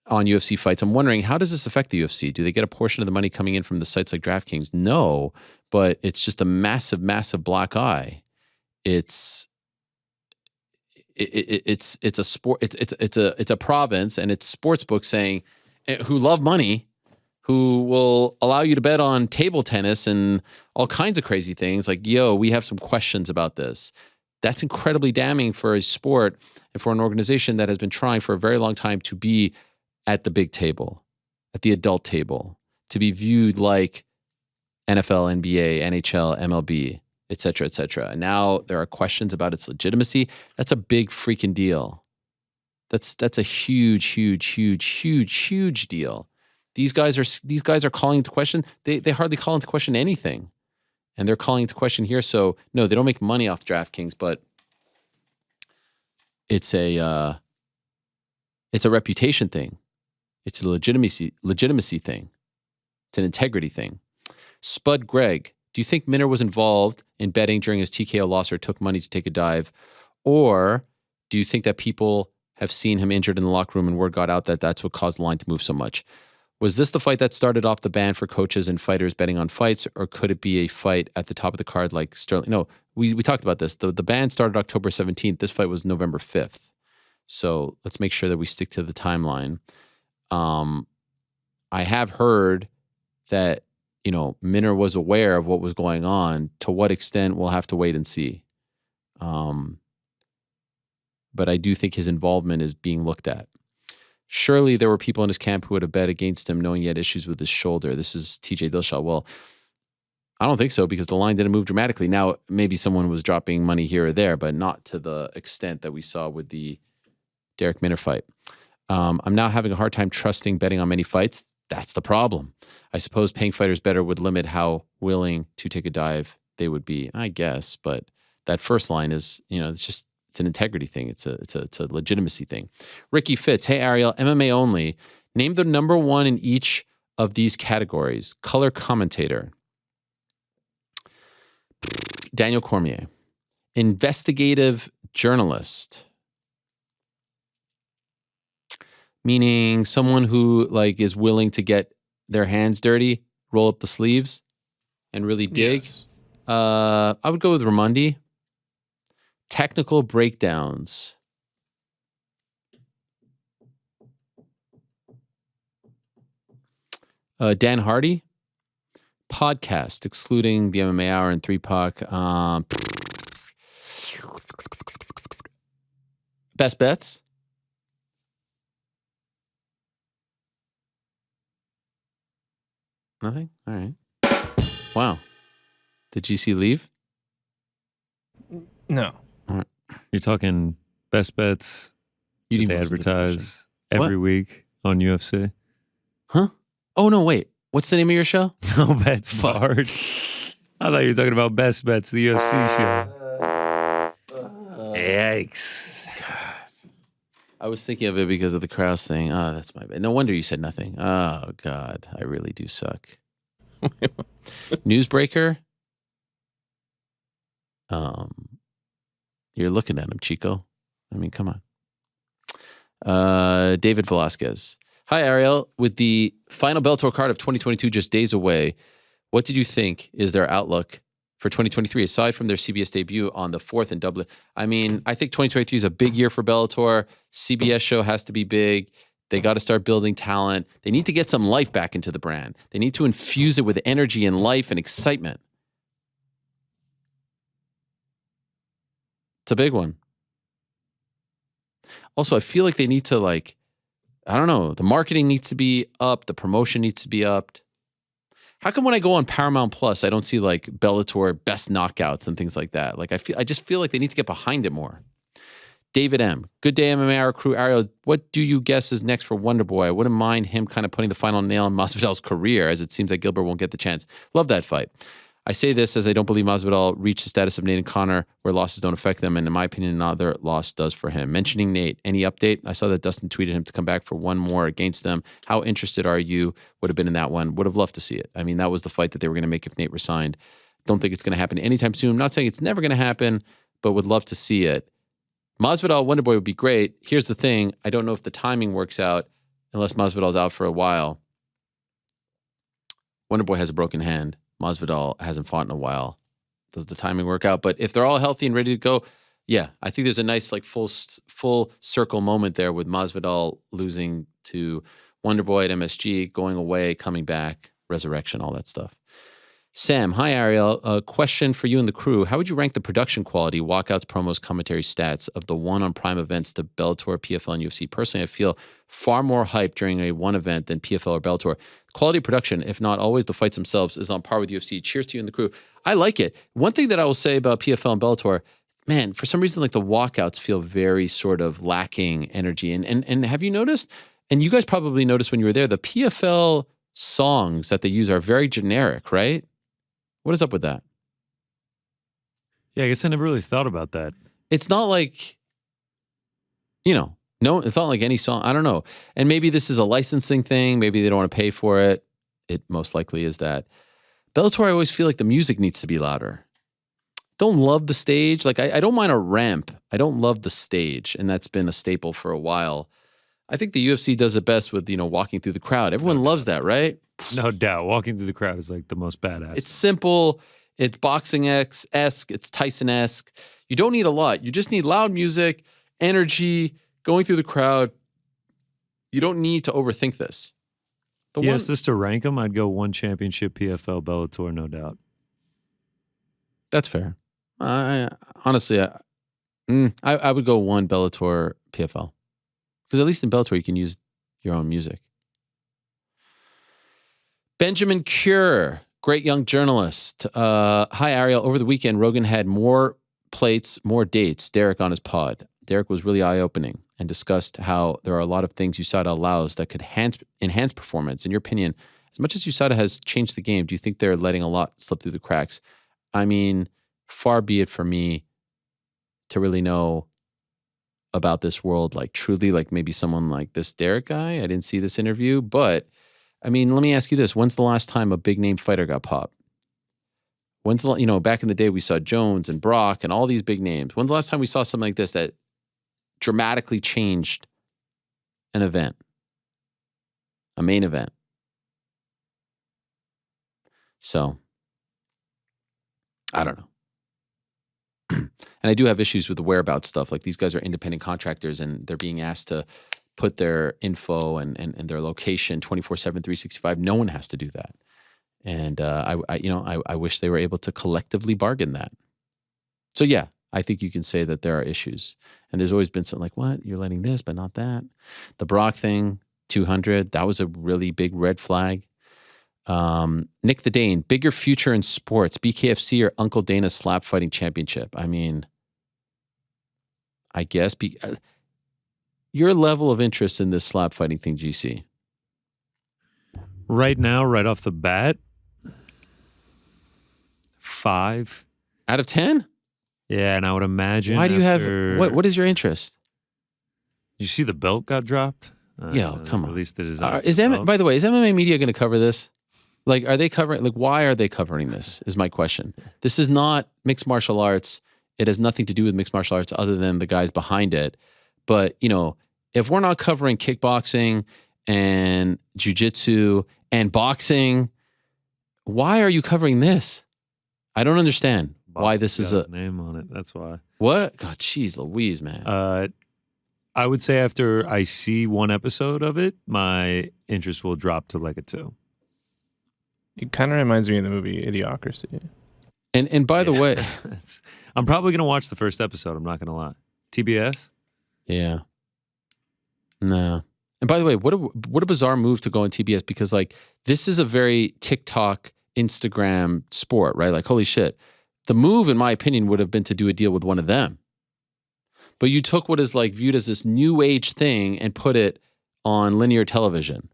UFC fights, I'm wondering, how does this affect the UFC? Do they get a portion of the money coming in from the sites like DraftKings? No, but it's just a massive, massive black eye. It's a sport. It's a province, and it's sportsbook saying, who love money, who will allow you to bet on table tennis and all kinds of crazy things. Like, yo, we have some questions about this. That's incredibly damning for a sport and for an organization that has been trying for a very long time to be at the big table, at the adult table, to be viewed like NFL, NBA, NHL, MLB, et cetera, et cetera. And now there are questions about its legitimacy. That's a big freaking deal. That's a huge, huge, huge, huge, huge deal. These guys are calling into question. They hardly call into question anything, and they're calling into question here. So no, they don't make money off DraftKings, but it's a reputation thing. It's a legitimacy thing. It's an integrity thing. Spud Greg, do you think Minner was involved in betting during his TKO loss or took money to take a dive? Or do you think that people have seen him injured in the locker room and word got out that that's what caused the line to move so much? Was this the fight that started off the ban for coaches and fighters betting on fights, or could it be a fight at the top of the card like Sterling? No, we talked about this. The ban started October 17th. This fight was November 5th. So let's make sure that we stick to the timeline. I have heard that, Minner was aware of what was going on. To what extent, we'll have to wait and see. But I do think his involvement is being looked at. Surely there were people in his camp who would have bet against him knowing he had issues with his shoulder. This is TJ Dillashaw. Well, I don't think so, because the line didn't move dramatically. Now, maybe someone was dropping money here or there, but not to the extent that we saw with the Derek Minner fight. I'm now having a hard time trusting betting on many fights. That's the problem. I suppose paying fighters better would limit how willing to take a dive they would be, I guess. But that first line is, it's an integrity thing. It's a legitimacy thing. Ricky Fitz, hey Ariel, MMA only. Name the number one in each of these categories. Color commentator. Daniel Cormier. Investigative journalist. Meaning someone who is willing to get their hands dirty, roll up the sleeves, and really dig. Yes. I would go with Ramundi. Technical breakdowns. Dan Hardy. Podcast, excluding the MMA Hour and 3 Pac. Best bets. Nothing? All right. Wow. Did GC leave? No. All right. You're talking best bets. You didn't advertise every week on UFC. Huh? Oh, no, wait. What's the name of your show? No Bets Barred. I thought you were talking about Best Bets, the UFC show. Yikes. God. I was thinking of it because of the Krause thing. Oh, that's my bad. No wonder you said nothing. Oh, God. I really do suck. Newsbreaker? You're looking at him, Chico. Come on. David Velasquez. Hi, Ariel. With the final Bellator card of 2022 just days away, what did you think is their outlook for 2023, aside from their CBS debut on the 4th in Dublin. I mean, I think 2023 is a big year for Bellator. CBS show has to be big. They got to start building talent. They need to get some life back into the brand. They need to infuse it with energy and life and excitement. It's a big one. Also, I feel like they need to, like, I don't know, the marketing needs to be up, the promotion needs to be upped. How come when I go on Paramount Plus, I don't see like Bellator best knockouts and things like that? Like I just feel like they need to get behind it more. David M. Good day, MMA Hour crew. Ariel, what do you guess is next for Wonderboy? I wouldn't mind him kind of putting the final nail in Masvidal's career, as it seems like Gilbert won't get the chance. Love that fight. I say this as I don't believe Masvidal reached the status of Nate and Connor where losses don't affect them, and in my opinion, another loss does for him. Mentioning Nate, any update? I saw that Dustin tweeted him to come back for one more against them. How interested are you? Would have been in that one. Would have loved to see it. I mean, that was the fight that they were going to make if Nate resigned. Don't think it's going to happen anytime soon. I'm not saying it's never going to happen, but would love to see it. Masvidal, Wonderboy would be great. Here's the thing. I don't know if the timing works out unless Masvidal's out for a while. Wonderboy has a broken hand. Masvidal hasn't fought in a while. Does the timing work out? But if they're all healthy and ready to go, yeah, I think there's a nice like full circle moment there with Masvidal losing to Wonderboy at MSG, going away, coming back, resurrection, all that stuff. Sam, hi Ariel. A question for you and the crew. How would you rank the production quality, walkouts, promos, commentary, stats of the one on Prime events to Bellator, PFL, and UFC? Personally, I feel far more hype during a one event than PFL or Bellator. Quality production, if not always the fights themselves, is on par with UFC. Cheers to you and the crew. I like it. One thing that I will say about PFL and Bellator, man, for some reason, like the walkouts feel very sort of lacking energy. And have you noticed, and you guys probably noticed when you were there, the PFL songs that they use are very generic, right? What is up with that? Yeah, I guess I never really thought about that. It's not like, no, it's not like any song. I don't know. And maybe this is a licensing thing. Maybe they don't want to pay for it. It most likely is that. Bellator, I always feel like the music needs to be louder. Don't love the stage. Like, I don't mind a ramp. I don't love the stage. And that's been a staple for a while. I think the UFC does it best with, walking through the crowd. Everyone loves that, right? No doubt. Walking through the crowd is like the most badass. It's simple. It's boxing-esque. It's Tyson-esque. You don't need a lot. You just need loud music, energy, going through the crowd. You don't need to overthink this. Yes, just to rank them, I'd go one championship, PFL, Bellator, no doubt. That's fair. Honestly, I would go one Bellator, PFL. Because at least in Bellator, you can use your own music. Benjamin Cure, great young journalist. Hi, Ariel. Over the weekend, Rogan had more plates, more dates, Derek on his pod. Derek was really eye-opening and discussed how there are a lot of things USADA allows that could enhance performance. In your opinion, as much as USADA has changed the game, do you think they're letting a lot slip through the cracks? I mean, far be it for me to really know about this world, like truly, like maybe someone like this Derek guy. I didn't see this interview, but I mean, let me ask you this. When's the last time a big name fighter got popped? When's the, back in the day we saw Jones and Brock and all these big names. When's the last time we saw something like this that dramatically changed an event, a main event? So, I don't know. And I do have issues with the whereabouts stuff. Like these guys are independent contractors and they're being asked to put their info and their location 24/7, 365. No one has to do that. And I wish they were able to collectively bargain that. So yeah, I think you can say that there are issues. And there's always been something like, what? You're letting this, but not that. The Brock thing, 200, that was a really big red flag. Nick the Dane, bigger future in sports, BKFC or Uncle Dana's slap fighting championship? I mean, I guess your level of interest in this slap fighting thing, GC? Right now, right off the bat, 5 out of 10. Yeah, and I would imagine. Why do you have what is your interest? You see the belt got dropped? Yo, come on. At least it is. By the way, is MMA media going to cover this? Like, are they covering? Like, why are they covering this? Is my question. This is not mixed martial arts. It has nothing to do with mixed martial arts other than the guys behind it. But if we're not covering kickboxing and jiu-jitsu and boxing, why are you covering this? I don't understand why this is a name on it. That's why. What? God, jeez, Louise, man. I would say after I see one episode of it, my interest will drop to like a 2. It kind of reminds me of the movie Idiocracy. And by the way, I'm probably gonna watch the first episode. I'm not gonna lie. TBS. Yeah. No. And by the way, what a bizarre move to go on TBS, because like this is a very TikTok, Instagram sport, right? Like, holy shit. The move, in my opinion, would have been to do a deal with one of them. But you took what is like viewed as this new age thing and put it on linear television.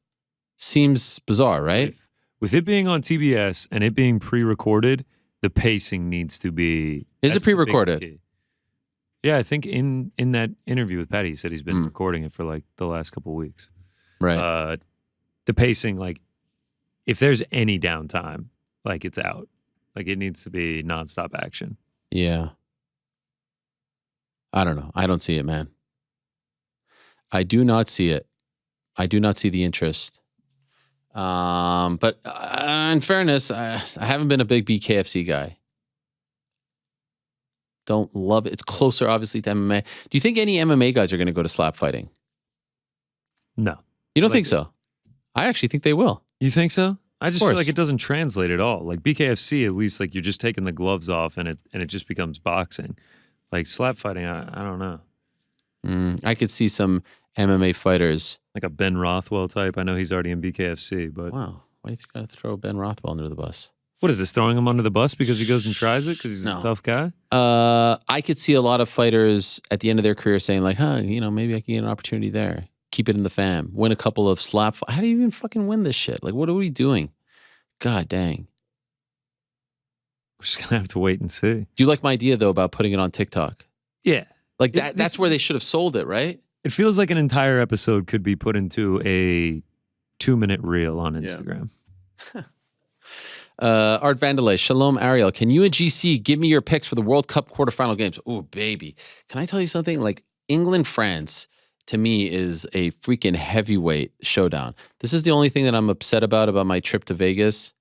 Seems bizarre, right? With it being on TBS and it being pre-recorded, the pacing needs to be. Is it pre-recorded? Yeah, I think in that interview with Paddy, he said he's been recording it for like the last couple of weeks. Right. The pacing, like, if there's any downtime, like it's out. Like it needs to be nonstop action. Yeah. I don't know. I don't see it, man. I do not see it. I do not see the interest. But in fairness, I haven't been a big BKFC guy. Don't love it. It's closer, obviously, to MMA. Do you think any MMA guys are going to go to slap fighting? No. You don't think so? I actually think they will. You think so? I just feel like it doesn't translate at all. Like BKFC, at least, like you're just taking the gloves off and it just becomes boxing. Like slap fighting, I don't know. I could see some MMA fighters. Like a Ben Rothwell type. I know he's already in BKFC, but... Wow. Why do you got to throw Ben Rothwell under the bus? What is this, throwing him under the bus because he goes and tries it? Because he's a tough guy? I could see a lot of fighters at the end of their career saying like, maybe I can get an opportunity there. Keep it in the fam. Win a couple of slap... How do you even fucking win this shit? Like, what are we doing? God dang. We're just going to have to wait and see. Do you like my idea, though, about putting it on TikTok? Yeah. Like that's where they should have sold it, right? It feels like an entire episode could be put into a 2-minute reel on Instagram. Yeah. Art Vandalay, Shalom Ariel. Can you and GC give me your picks for the World Cup quarterfinal games? Oh, baby. Can I tell you something? Like England, France, to me, is a freaking heavyweight showdown. This is the only thing that I'm upset about my trip to Vegas,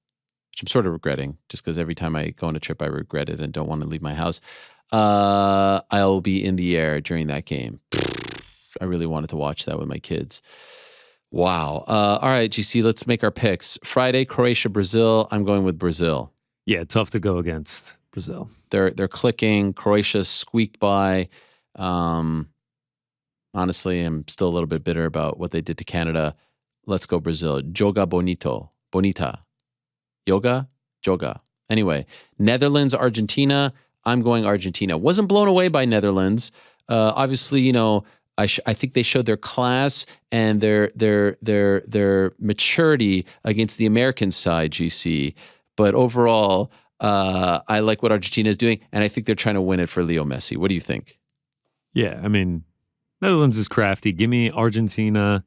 which I'm sort of regretting, just because every time I go on a trip, I regret it and don't want to leave my house. I'll be in the air during that game. I really wanted to watch that with my kids. Wow. All right, GC, let's make our picks. Friday, Croatia, Brazil. I'm going with Brazil. Yeah, tough to go against Brazil. They're clicking. Croatia squeaked by. Honestly, I'm still a little bit bitter about what they did to Canada. Let's go Brazil. Joga bonito. Bonita. Yoga? Joga. Anyway, Netherlands, Argentina. I'm going Argentina. Wasn't blown away by Netherlands. Obviously, I think they showed their class and their maturity against the American side, GC. But overall, I like what Argentina is doing, and I think they're trying to win it for Leo Messi. What do you think? Yeah, I mean, Netherlands is crafty. Give me Argentina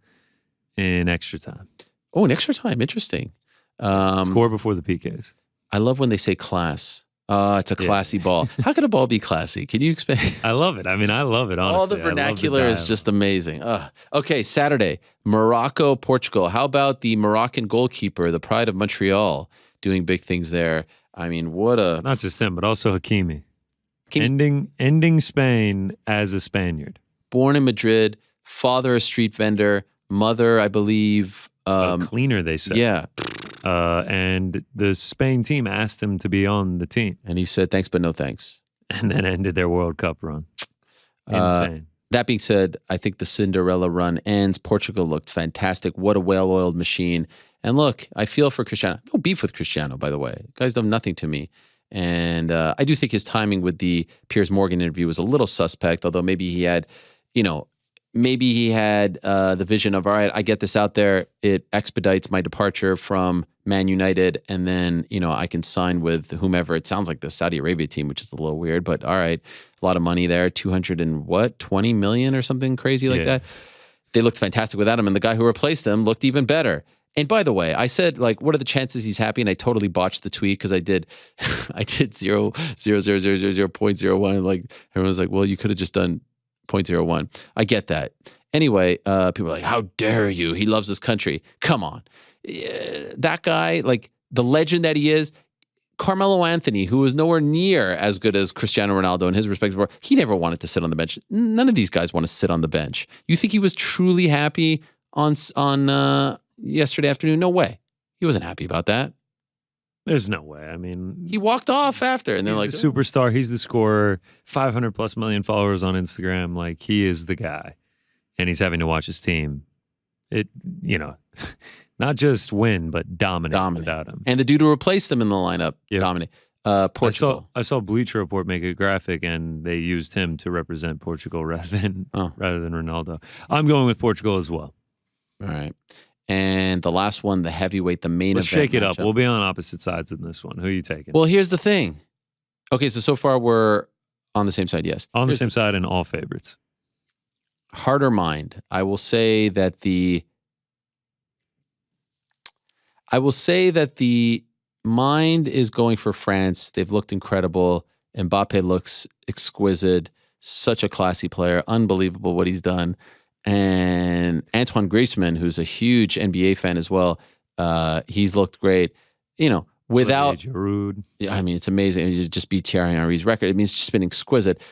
in extra time. Oh, in extra time. Interesting. Score before the PKs. I love when they say class. It's a classy ball. How could a ball be classy? Can you explain? I love it. I mean, I love it, honestly. All the vernacular is just amazing. Okay, Saturday, Morocco, Portugal. How about the Moroccan goalkeeper, the pride of Montreal, doing big things there? I mean, what a... Not just him, but also Hakimi. Ending Spain as a Spaniard. Born in Madrid, father a street vendor, mother, I believe... a cleaner, they said. Yeah. And the Spain team asked him to be on the team. And he said, thanks, but no thanks. And then ended their World Cup run. Insane. That being said, I think the Cinderella run ends. Portugal looked fantastic. What a well-oiled machine. And look, I feel for Cristiano. No beef with Cristiano, by the way. The guy's done nothing to me. And I do think his timing with the Piers Morgan interview was a little suspect, although maybe he had, maybe he had the vision of, all right, I get this out there. It expedites my departure from Man United, and then, I can sign with whomever. It sounds like the Saudi Arabia team, which is a little weird, but all right, a lot of money there, 20 million or something crazy like that. They looked fantastic without him, and the guy who replaced him looked even better. And by the way, I said, what are the chances he's happy? And I totally botched the tweet because I did 0.01. And everyone's like, well, you could have just done 0.01. I get that. Anyway, people are like, how dare you? He loves his country. Come on. That guy, the legend that he is, Carmelo Anthony, who was nowhere near as good as Cristiano Ronaldo in his respective sport, he never wanted to sit on the bench. None of these guys want to sit on the bench. You think he was truly happy on yesterday afternoon? No way. He wasn't happy about that. There's no way. I mean, he walked off after, and they're like, the superstar. He's the scorer. 500+ million followers on Instagram. Like, he is the guy, and he's having to watch his team. Not just win, but dominate without him. And the dude who replaced him in the lineup, dominate. Portugal. I saw Bleacher Report make a graphic, and they used him to represent Portugal rather than Ronaldo. I'm going with Portugal as well. All right. And the last one, the heavyweight, the main Let's event. shake it up. matchup. We'll be on opposite sides in this one. Who are you taking? Well, here's the thing. Okay, so far we're on the same side, yes. On the same side and all favorites. Heart or mind? I will say that the mind is going for France. They've looked incredible. Mbappe looks exquisite. Such a classy player. Unbelievable what he's done. And Antoine Griezmann, who's a huge NBA fan as well, he's looked great. Without Giroud. Yeah, I mean, it's amazing. You just beat Thierry Henry's record. I mean, it's just been exquisite.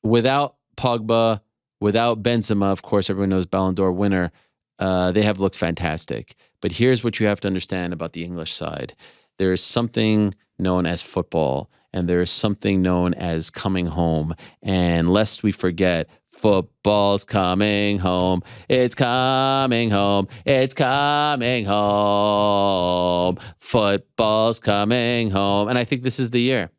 Without Pogba, without Benzema, of course, everyone knows Ballon d'Or winner. They have looked fantastic. But here's what you have to understand about the English side. There is something known as football, and there is something known as coming home. And lest we forget, football's coming home. It's coming home. It's coming home. Football's coming home. And I think this is the year.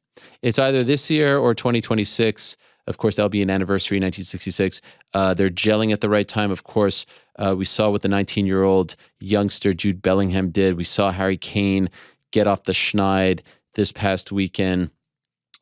It's either this year or 2026. Of course, that'll be an anniversary, 1966. They're gelling at the right time, of course. We saw what the 19-year-old youngster Jude Bellingham did. We saw Harry Kane get off the schneid this past weekend.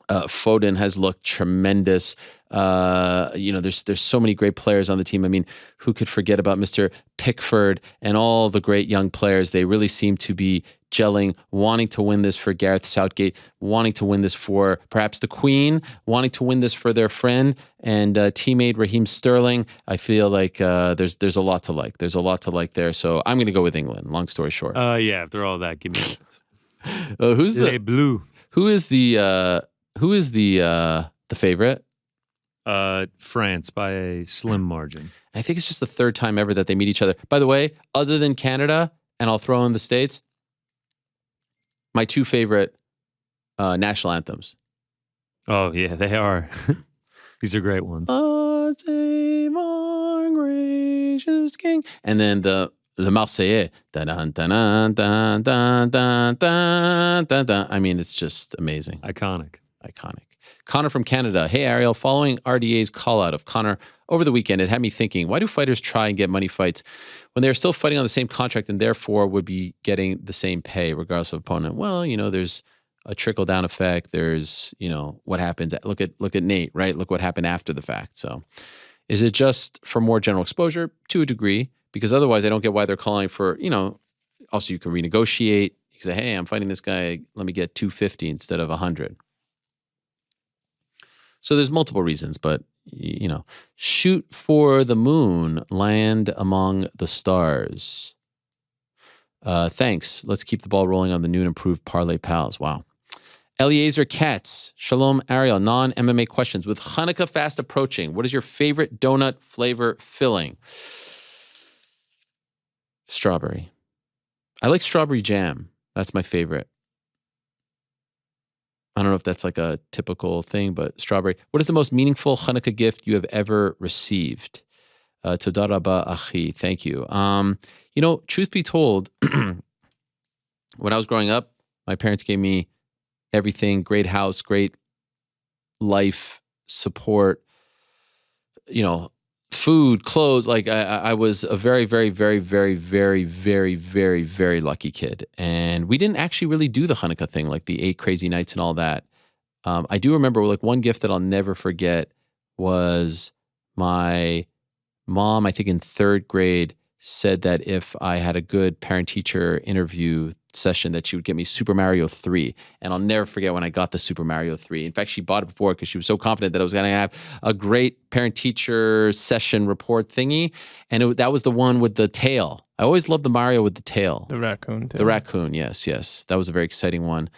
Foden has looked tremendous. There's so many great players on the team. I mean, who could forget about Mr. Pickford and all the great young players? They really seem to be gelling, wanting to win this for Gareth Southgate, wanting to win this for perhaps the Queen, wanting to win this for their friend and teammate Raheem Sterling. I feel like there's a lot to like. There's a lot to like there. So I'm going to go with England. Long story short. Yeah. After all that, give me who's the Les Bleus. Who is the favorite? France by a slim margin. I think it's just the third time ever that they meet each other. By the way, other than Canada, and I'll throw in the States, my two favorite national anthems. Oh, yeah, they are. These are great ones. Save our gracious King. And then the Marseillaise. Dun, dun, dun, dun, dun, dun, dun, dun, dun. I mean, it's just amazing. Iconic. Connor from Canada. Hey, Ariel, following RDA's call out of Connor over the weekend, it had me thinking, why do fighters try and get money fights when they're still fighting on the same contract and therefore would be getting the same pay regardless of opponent? Well, there's a trickle down effect. There's, what happens. Look at Nate, right? Look what happened after the fact. So is it just for more general exposure? To a degree, because otherwise I don't get why they're calling for, also you can renegotiate. You can say, hey, I'm fighting this guy. Let me get 250 instead of 100. So there's multiple reasons, but, shoot for the moon, land among the stars. Thanks. Let's keep the ball rolling on the new and improved Parlay Pals. Wow. Eliezer Katz. Shalom, Ariel. Non-MMA questions. With Hanukkah fast approaching, what is your favorite donut flavor filling? Strawberry. I like strawberry jam. That's my favorite. I don't know if that's like a typical thing, but strawberry. What is the most meaningful Hanukkah gift you have ever received? Toda rabba achi. Thank you. Truth be told, when I was growing up, my parents gave me everything, great house, great life, support, food, clothes. Like I was a very, very, very, very, very, very, very, very lucky kid. And we didn't actually really do the Hanukkah thing, like the 8 crazy nights and all that. I do remember like one gift that I'll never forget was my mom, I think in 3rd grade, said that if I had a good parent-teacher interview session that she would get me Super Mario 3. And I'll never forget when I got the Super Mario 3. In fact, she bought it before because she was so confident that I was going to have a great parent-teacher session report thingy. And that was the one with the tail. I always loved the Mario with the tail. The raccoon tail. The raccoon, yes. That was a very exciting one.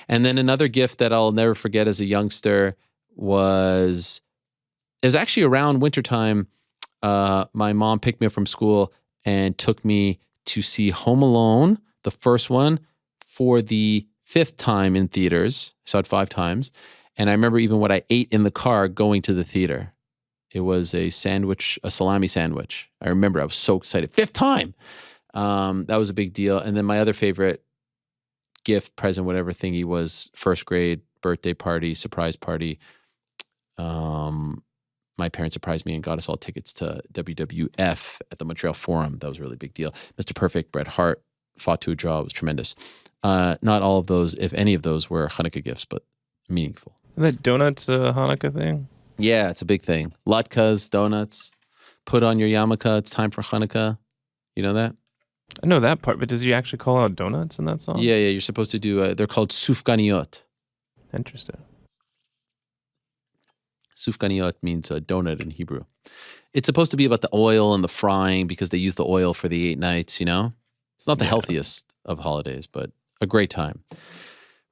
And then another gift that I'll never forget as a youngster was, it was actually around wintertime. My mom picked me up from school and took me to see Home Alone, the first one, for the 5th time in theaters. I saw it 5 times. And I remember even what I ate in the car going to the theater. It was a sandwich, a salami sandwich. I remember I was so excited. 5th time. That was a big deal. And then my other favorite gift, present, whatever thingy was 1st grade birthday party, surprise party. My parents surprised me and got us all tickets to WWF at the Montreal Forum. That was a really big deal. Mr. Perfect, Bret Hart, fought to a draw. It was tremendous. Not all of those, if any of those, were Hanukkah gifts, but meaningful. Is that donuts a Hanukkah thing? Yeah, it's a big thing. Latkes, donuts. Put on your yarmulke. It's time for Hanukkah. You know that? I know that part, but does he actually call out donuts in that song? Yeah. You're supposed to do, they're called sufganiyot. Interesting. Sufganiyot means a donut in Hebrew. It's supposed to be about the oil and the frying because they use the oil for the 8 nights, you know? It's not the healthiest of holidays, but a great time.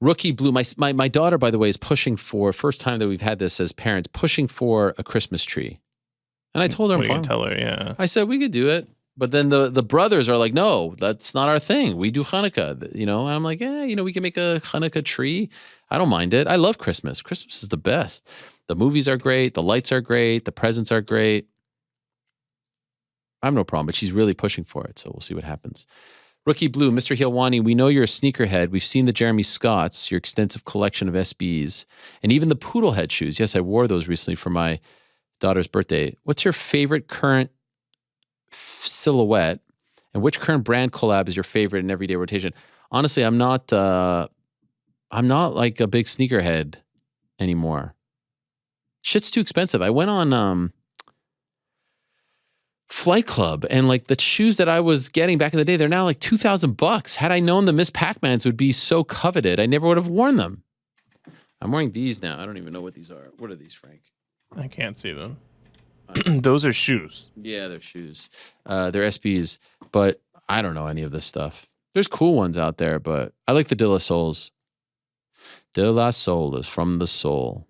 Rookie Blue, my daughter, by the way, is pushing for, first time that we've had this as parents, pushing for a Christmas tree. And I told her, What are you gonna tell her? Yeah. I said, we could do it. But then the brothers are like, no, that's not our thing. We do Hanukkah, you know? And I'm like, we can make a Hanukkah tree. I don't mind it. I love Christmas. Christmas is the best. The movies are great. The lights are great. The presents are great. I have no problem, but she's really pushing for it. So we'll see what happens. Rookie Blue, Mr. Hilwani, we know you're a sneakerhead. We've seen the Jeremy Scotts, your extensive collection of SBs, and even the poodle head shoes. Yes, I wore those recently for my daughter's birthday. What's your favorite current silhouette, and which current brand collab is your favorite in everyday rotation? Honestly, I'm not like a big sneakerhead anymore. Shit's too expensive. I went on Flight Club, and like the shoes that I was getting back in the day, they're now like $2,000. Had I known the Miss Pac-Mans would be so coveted, I never would have worn them. I'm wearing these now. I don't even know what these are. What are these, Frank? I can't see them. Those are shoes. Yeah, they're shoes. They're SBs, but I don't know any of this stuff. There's cool ones out there, but I like the De La Souls. De La Soul is from the soul.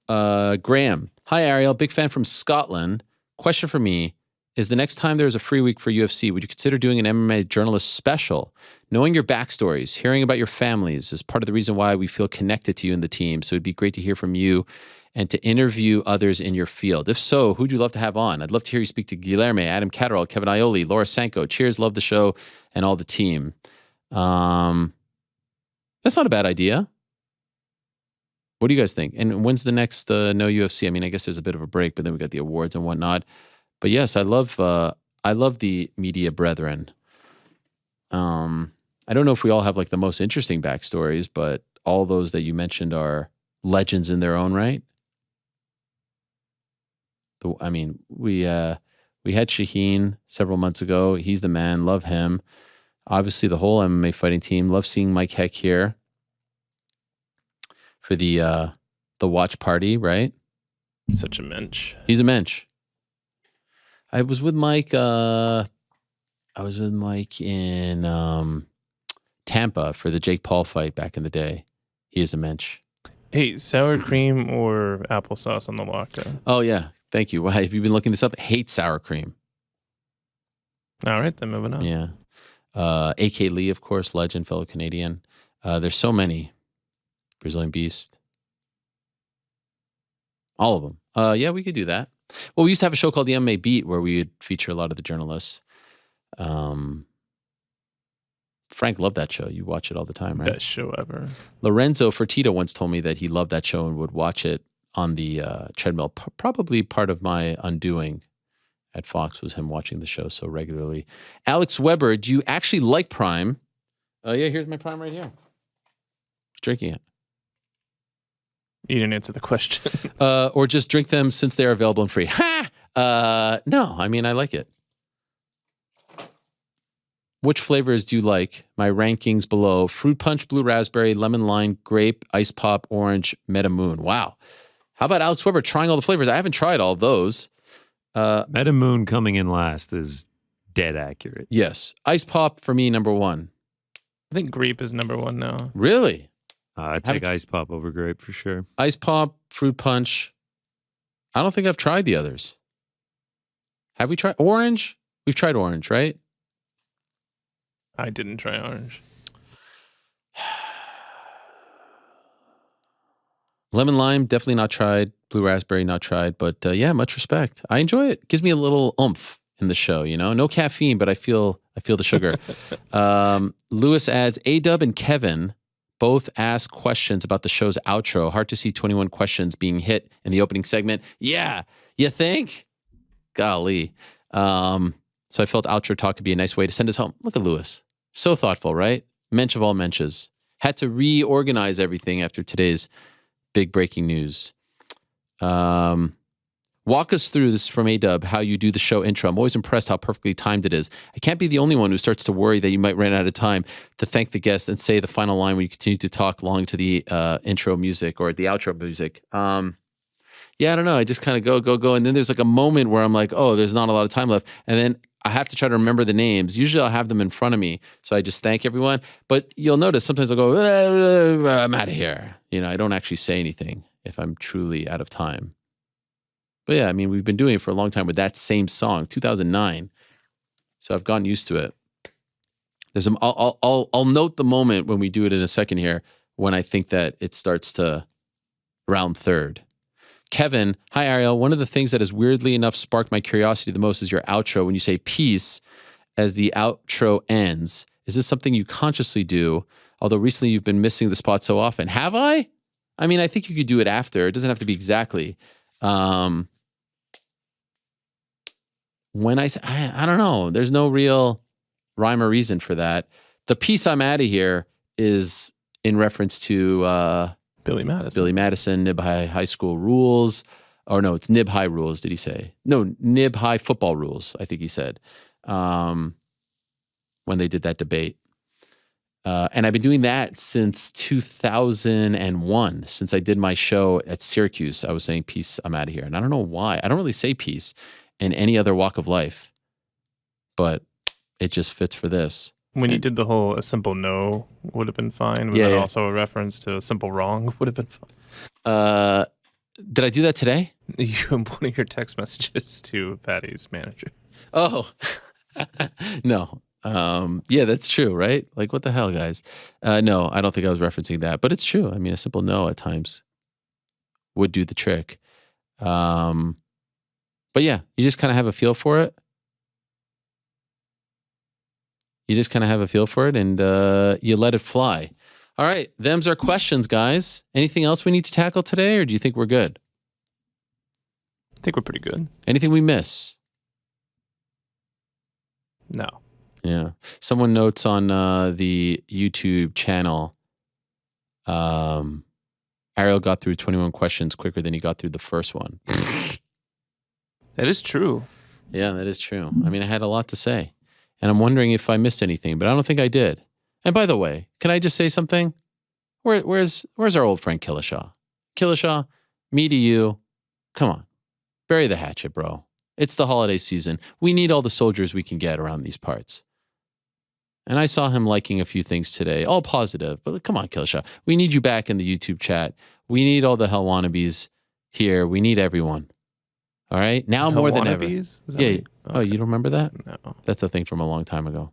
Graham. Hi, Ariel. Big fan from Scotland. Question for me is, the next time there's a free week for UFC, would you consider doing an MMA journalist special? Knowing your backstories, hearing about your families is part of the reason why we feel connected to you and the team. So it'd be great to hear from you and to interview others in your field. If so, who'd you love to have on? I'd love to hear you speak to Guilherme, Adam Catterall, Kevin Ioli, Laura Sanko. Cheers, love the show and all the team. That's not a bad idea. What do you guys think? And when's the next No UFC? I mean, I guess there's a bit of a break, but then we got the awards and whatnot. But yes, I love the media brethren. I don't know if we all have like the most interesting backstories, but all those that you mentioned are legends in their own right. We had Shaheen several months ago. He's the man. Love him. Obviously, the whole MMA fighting team. Love seeing Mike Heck here for the watch party, right? Such a mensch. He's a mensch. I was with Mike. In Tampa for the Jake Paul fight back in the day. He is a mensch. Hey, sour cream or applesauce on the latke? Oh yeah, thank you. Why have you been looking this up? Hate sour cream. All right, then moving on. Yeah. A.K. Lee, of course, legend, fellow Canadian. There's so many. Brazilian Beast. All of them. Yeah, we could do that. Well, we used to have a show called the MMA Beat where we would feature a lot of the journalists. Frank loved that show. You watch it all the time, right? Best show ever. Lorenzo Fertitta once told me that he loved that show and would watch it on the treadmill. Probably part of my undoing at Fox was him watching the show so regularly. Alex Weber, do you actually like Prime? Oh, yeah, here's my Prime right here. Drinking it. You didn't answer the question. Or just drink them since they are available and free. Ha! No, I mean, I like it. which flavors do you like? My rankings below: fruit punch, blue raspberry, lemon lime, grape, ice pop, orange, meta moon. Wow. How about Alex Weber trying all the flavors? I haven't tried all of those. Meta moon coming in last is dead accurate. Yes. Ice pop for me, number one. I think grape is number one now. Really? I'd take ice pop over grape for sure. Ice pop, fruit punch. I don't think I've tried the others. Have we tried orange? We've tried orange, right? I didn't try orange. Lemon lime, definitely not tried. Blue raspberry, not tried. But yeah, much respect. I enjoy it. Gives me a little oomph in the show, you know? No caffeine, but I feel the sugar. Lewis adds, A-Dub and Kevin both ask questions about the show's outro. Hard to see 21 questions being hit in the opening segment. Yeah, you think? Golly. So I felt outro talk could be a nice way to send us home. Look at Lewis. So thoughtful, right? Mensch of all menches. Had to reorganize everything after today's big breaking news. Walk us through this from A-Dub, how you do the show intro. I'm always impressed how perfectly timed it is. I can't be the only one who starts to worry that you might run out of time to thank the guest and say the final line when you continue to talk along to the intro music or the outro music. Yeah, I don't know. I just kind of go. And then there's like a moment where I'm like, oh, there's not a lot of time left. And then I have to try to remember the names. Usually I'll have them in front of me. So I just thank everyone. But you'll notice sometimes I'll go, I'm out of here. You know, I don't actually say anything if I'm truly out of time. But yeah, I mean, we've been doing it for a long time with that same song, 2009. So I've gotten used to it. I'll note the moment when we do it in a second here when I think that it starts to round third. Kevin, hi Ariel. One of the things that has weirdly enough sparked my curiosity the most is your outro. When you say peace as the outro ends, is this something you consciously do? Although recently you've been missing the spot so often. Have I? I mean, I think you could do it after. It doesn't have to be exactly. When I say, I don't know. There's no real rhyme or reason for that. The piece I'm out of here is in reference to Billy Madison, Nib High School rules. Or no, it's Nib High rules, did he say? No, Nib High football rules, I think he said. When they did that debate. And I've been doing that since 2001. Since I did my show at Syracuse, I was saying, peace, I'm out of here. And I don't know why. I don't really say peace in any other walk of life. But it just fits for this. When you did the whole a simple no would have been fine. Was that also a reference to a simple wrong would have been fine? Did I do that today? One of your text messages to Paddy's manager. Oh, no. Yeah, that's true, right? Like, what the hell, guys? No, I don't think I was referencing that, but it's true. I mean, a simple no at times would do the trick. But yeah, you just kind of have a feel for it. You just kind of have a feel for it and you let it fly. All right, them's our questions, guys. Anything else we need to tackle today, or do you think we're good? I think we're pretty good. Anything we miss? No. Yeah. Someone notes on the YouTube channel, Ariel got through 21 questions quicker than he got through the first one. That is true. Yeah, that is true. I mean, I had a lot to say. And I'm wondering if I missed anything, but I don't think I did. And by the way, can I just say something? Where's our old friend Killishaw? Killishaw, me to you. Come on. Bury the hatchet, bro. It's the holiday season. We need all the soldiers we can get around these parts. And I saw him liking a few things today, all positive. But come on, Killishaw. We need you back in the YouTube chat. We need all the hell wannabes here. We need everyone. All right? Now more than ever. Yeah. Okay. Oh, you don't remember that? No. That's a thing from a long time ago.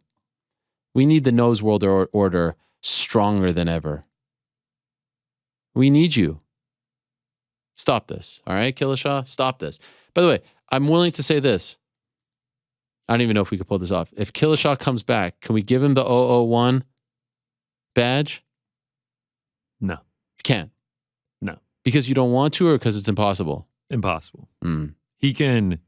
We need the Nose World Order stronger than ever. We need you. Stop this. All right, Killishaw? Stop this. By the way, I'm willing to say this. I don't even know if we could pull this off. If Killishaw comes back, can we give him the 001 badge? No. You can't. No. Because you don't want to, or because it's impossible? Impossible. Mm. He can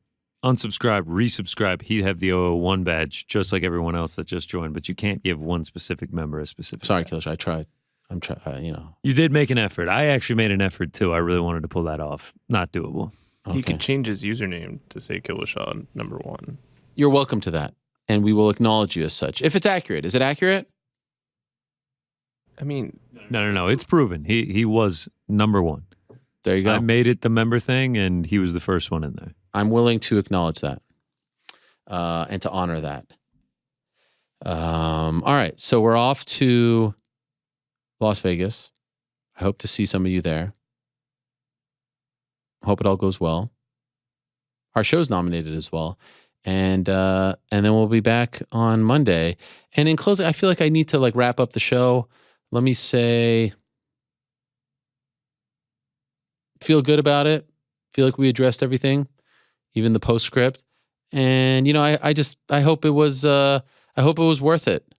unsubscribe, resubscribe. He'd have the 001 badge, just like everyone else that just joined, but you can't give one specific member a specific Sorry, badge. Killishaw, I tried. I'm trying, you know. You did make an effort. I actually made an effort, too. I really wanted to pull that off. Not doable. He could change his username to say Killishaw #1. You're welcome to that. and we will acknowledge you as such. If it's accurate. Is it accurate? I mean, no. It's proven. He was number one. There you go. I made it the member thing, and he was the first one in there. I'm willing to acknowledge that and to honor that. All right. So we're off to Las Vegas. I hope to see some of you there. Hope it all goes well. Our show's nominated as well. And then we'll be back on Monday. And in closing, I feel like I need to wrap up the show. Let me say, feel good about it. Feel like we addressed everything, even the postscript. And I hope it was worth it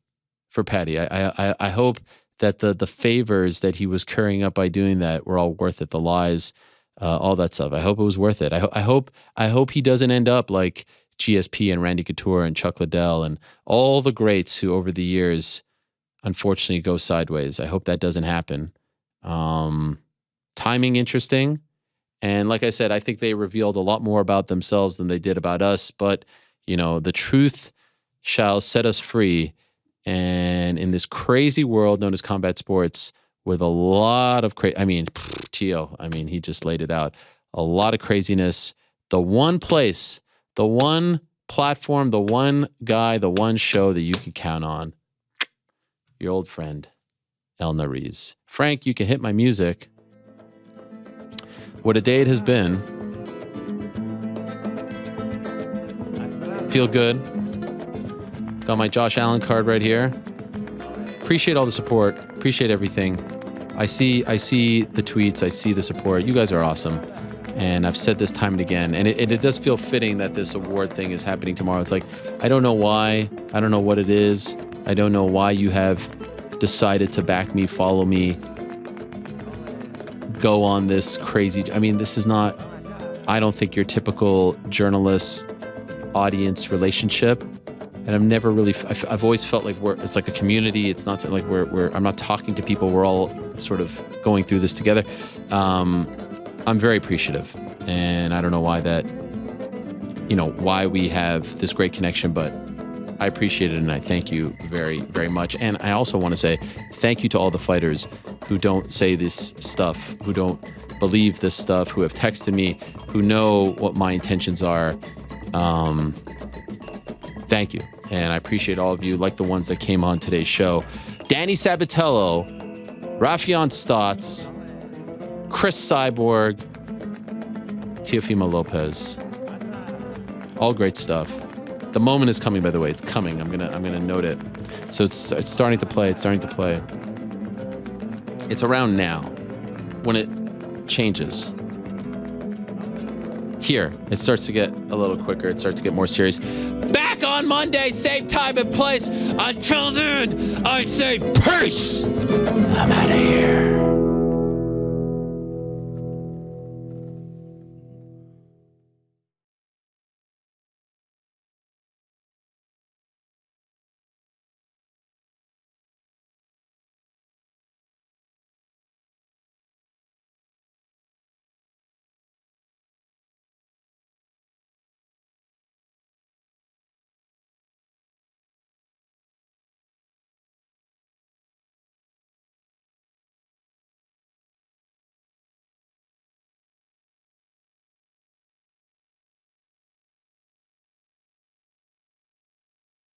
for Paddy. I hope that the favors that he was currying up by doing that were all worth it. The lies, all that stuff. I hope it was worth it. I hope he doesn't end up like GSP and Randy Couture and Chuck Liddell and all the greats who over the years unfortunately go sideways. I hope that doesn't happen. Timing interesting. And like I said, I think they revealed a lot more about themselves than they did about us. But, the truth shall set us free. And in this crazy world known as combat sports, with a lot of Teo, he just laid it out. A lot of craziness. The one place, the one platform, the one guy, the one show that you can count on. Your old friend, El Nariz. Frank, you can hit my music. What a day it has been. Feel good. Got my Josh Allen card right here. Appreciate all the support. Appreciate everything. I see the tweets. I see the support. You guys are awesome. And I've said this time and again. And it does feel fitting that this award thing is happening tomorrow. It's like, I don't know why. I don't know what it is. I don't know why you have decided to back me, follow me, go on this crazy. This is not, I don't think, your typical journalist audience relationship. And I've never really, I've always felt like it's like a community. It's not like I'm not talking to people. We're all sort of going through this together. I'm very appreciative. And I don't know why why we have this great connection, but I appreciate it. And I thank you very, very much. And I also want to say thank you to all the fighters who don't say this stuff, who don't believe this stuff, who have texted me, who know what my intentions are. Thank you. And I appreciate all of you, like the ones that came on today's show. Danny Sabatello, Raufeon Stots, Cris Cyborg, Teofimo Lopez. All great stuff. The moment is coming, by the way. It's coming. I'm gonna note it. So it's starting to play. It's starting to play. It's around now when it changes. Here, it starts to get a little quicker. It starts to get more serious. Back on Monday, same time and place. Until then, I say peace. I'm out.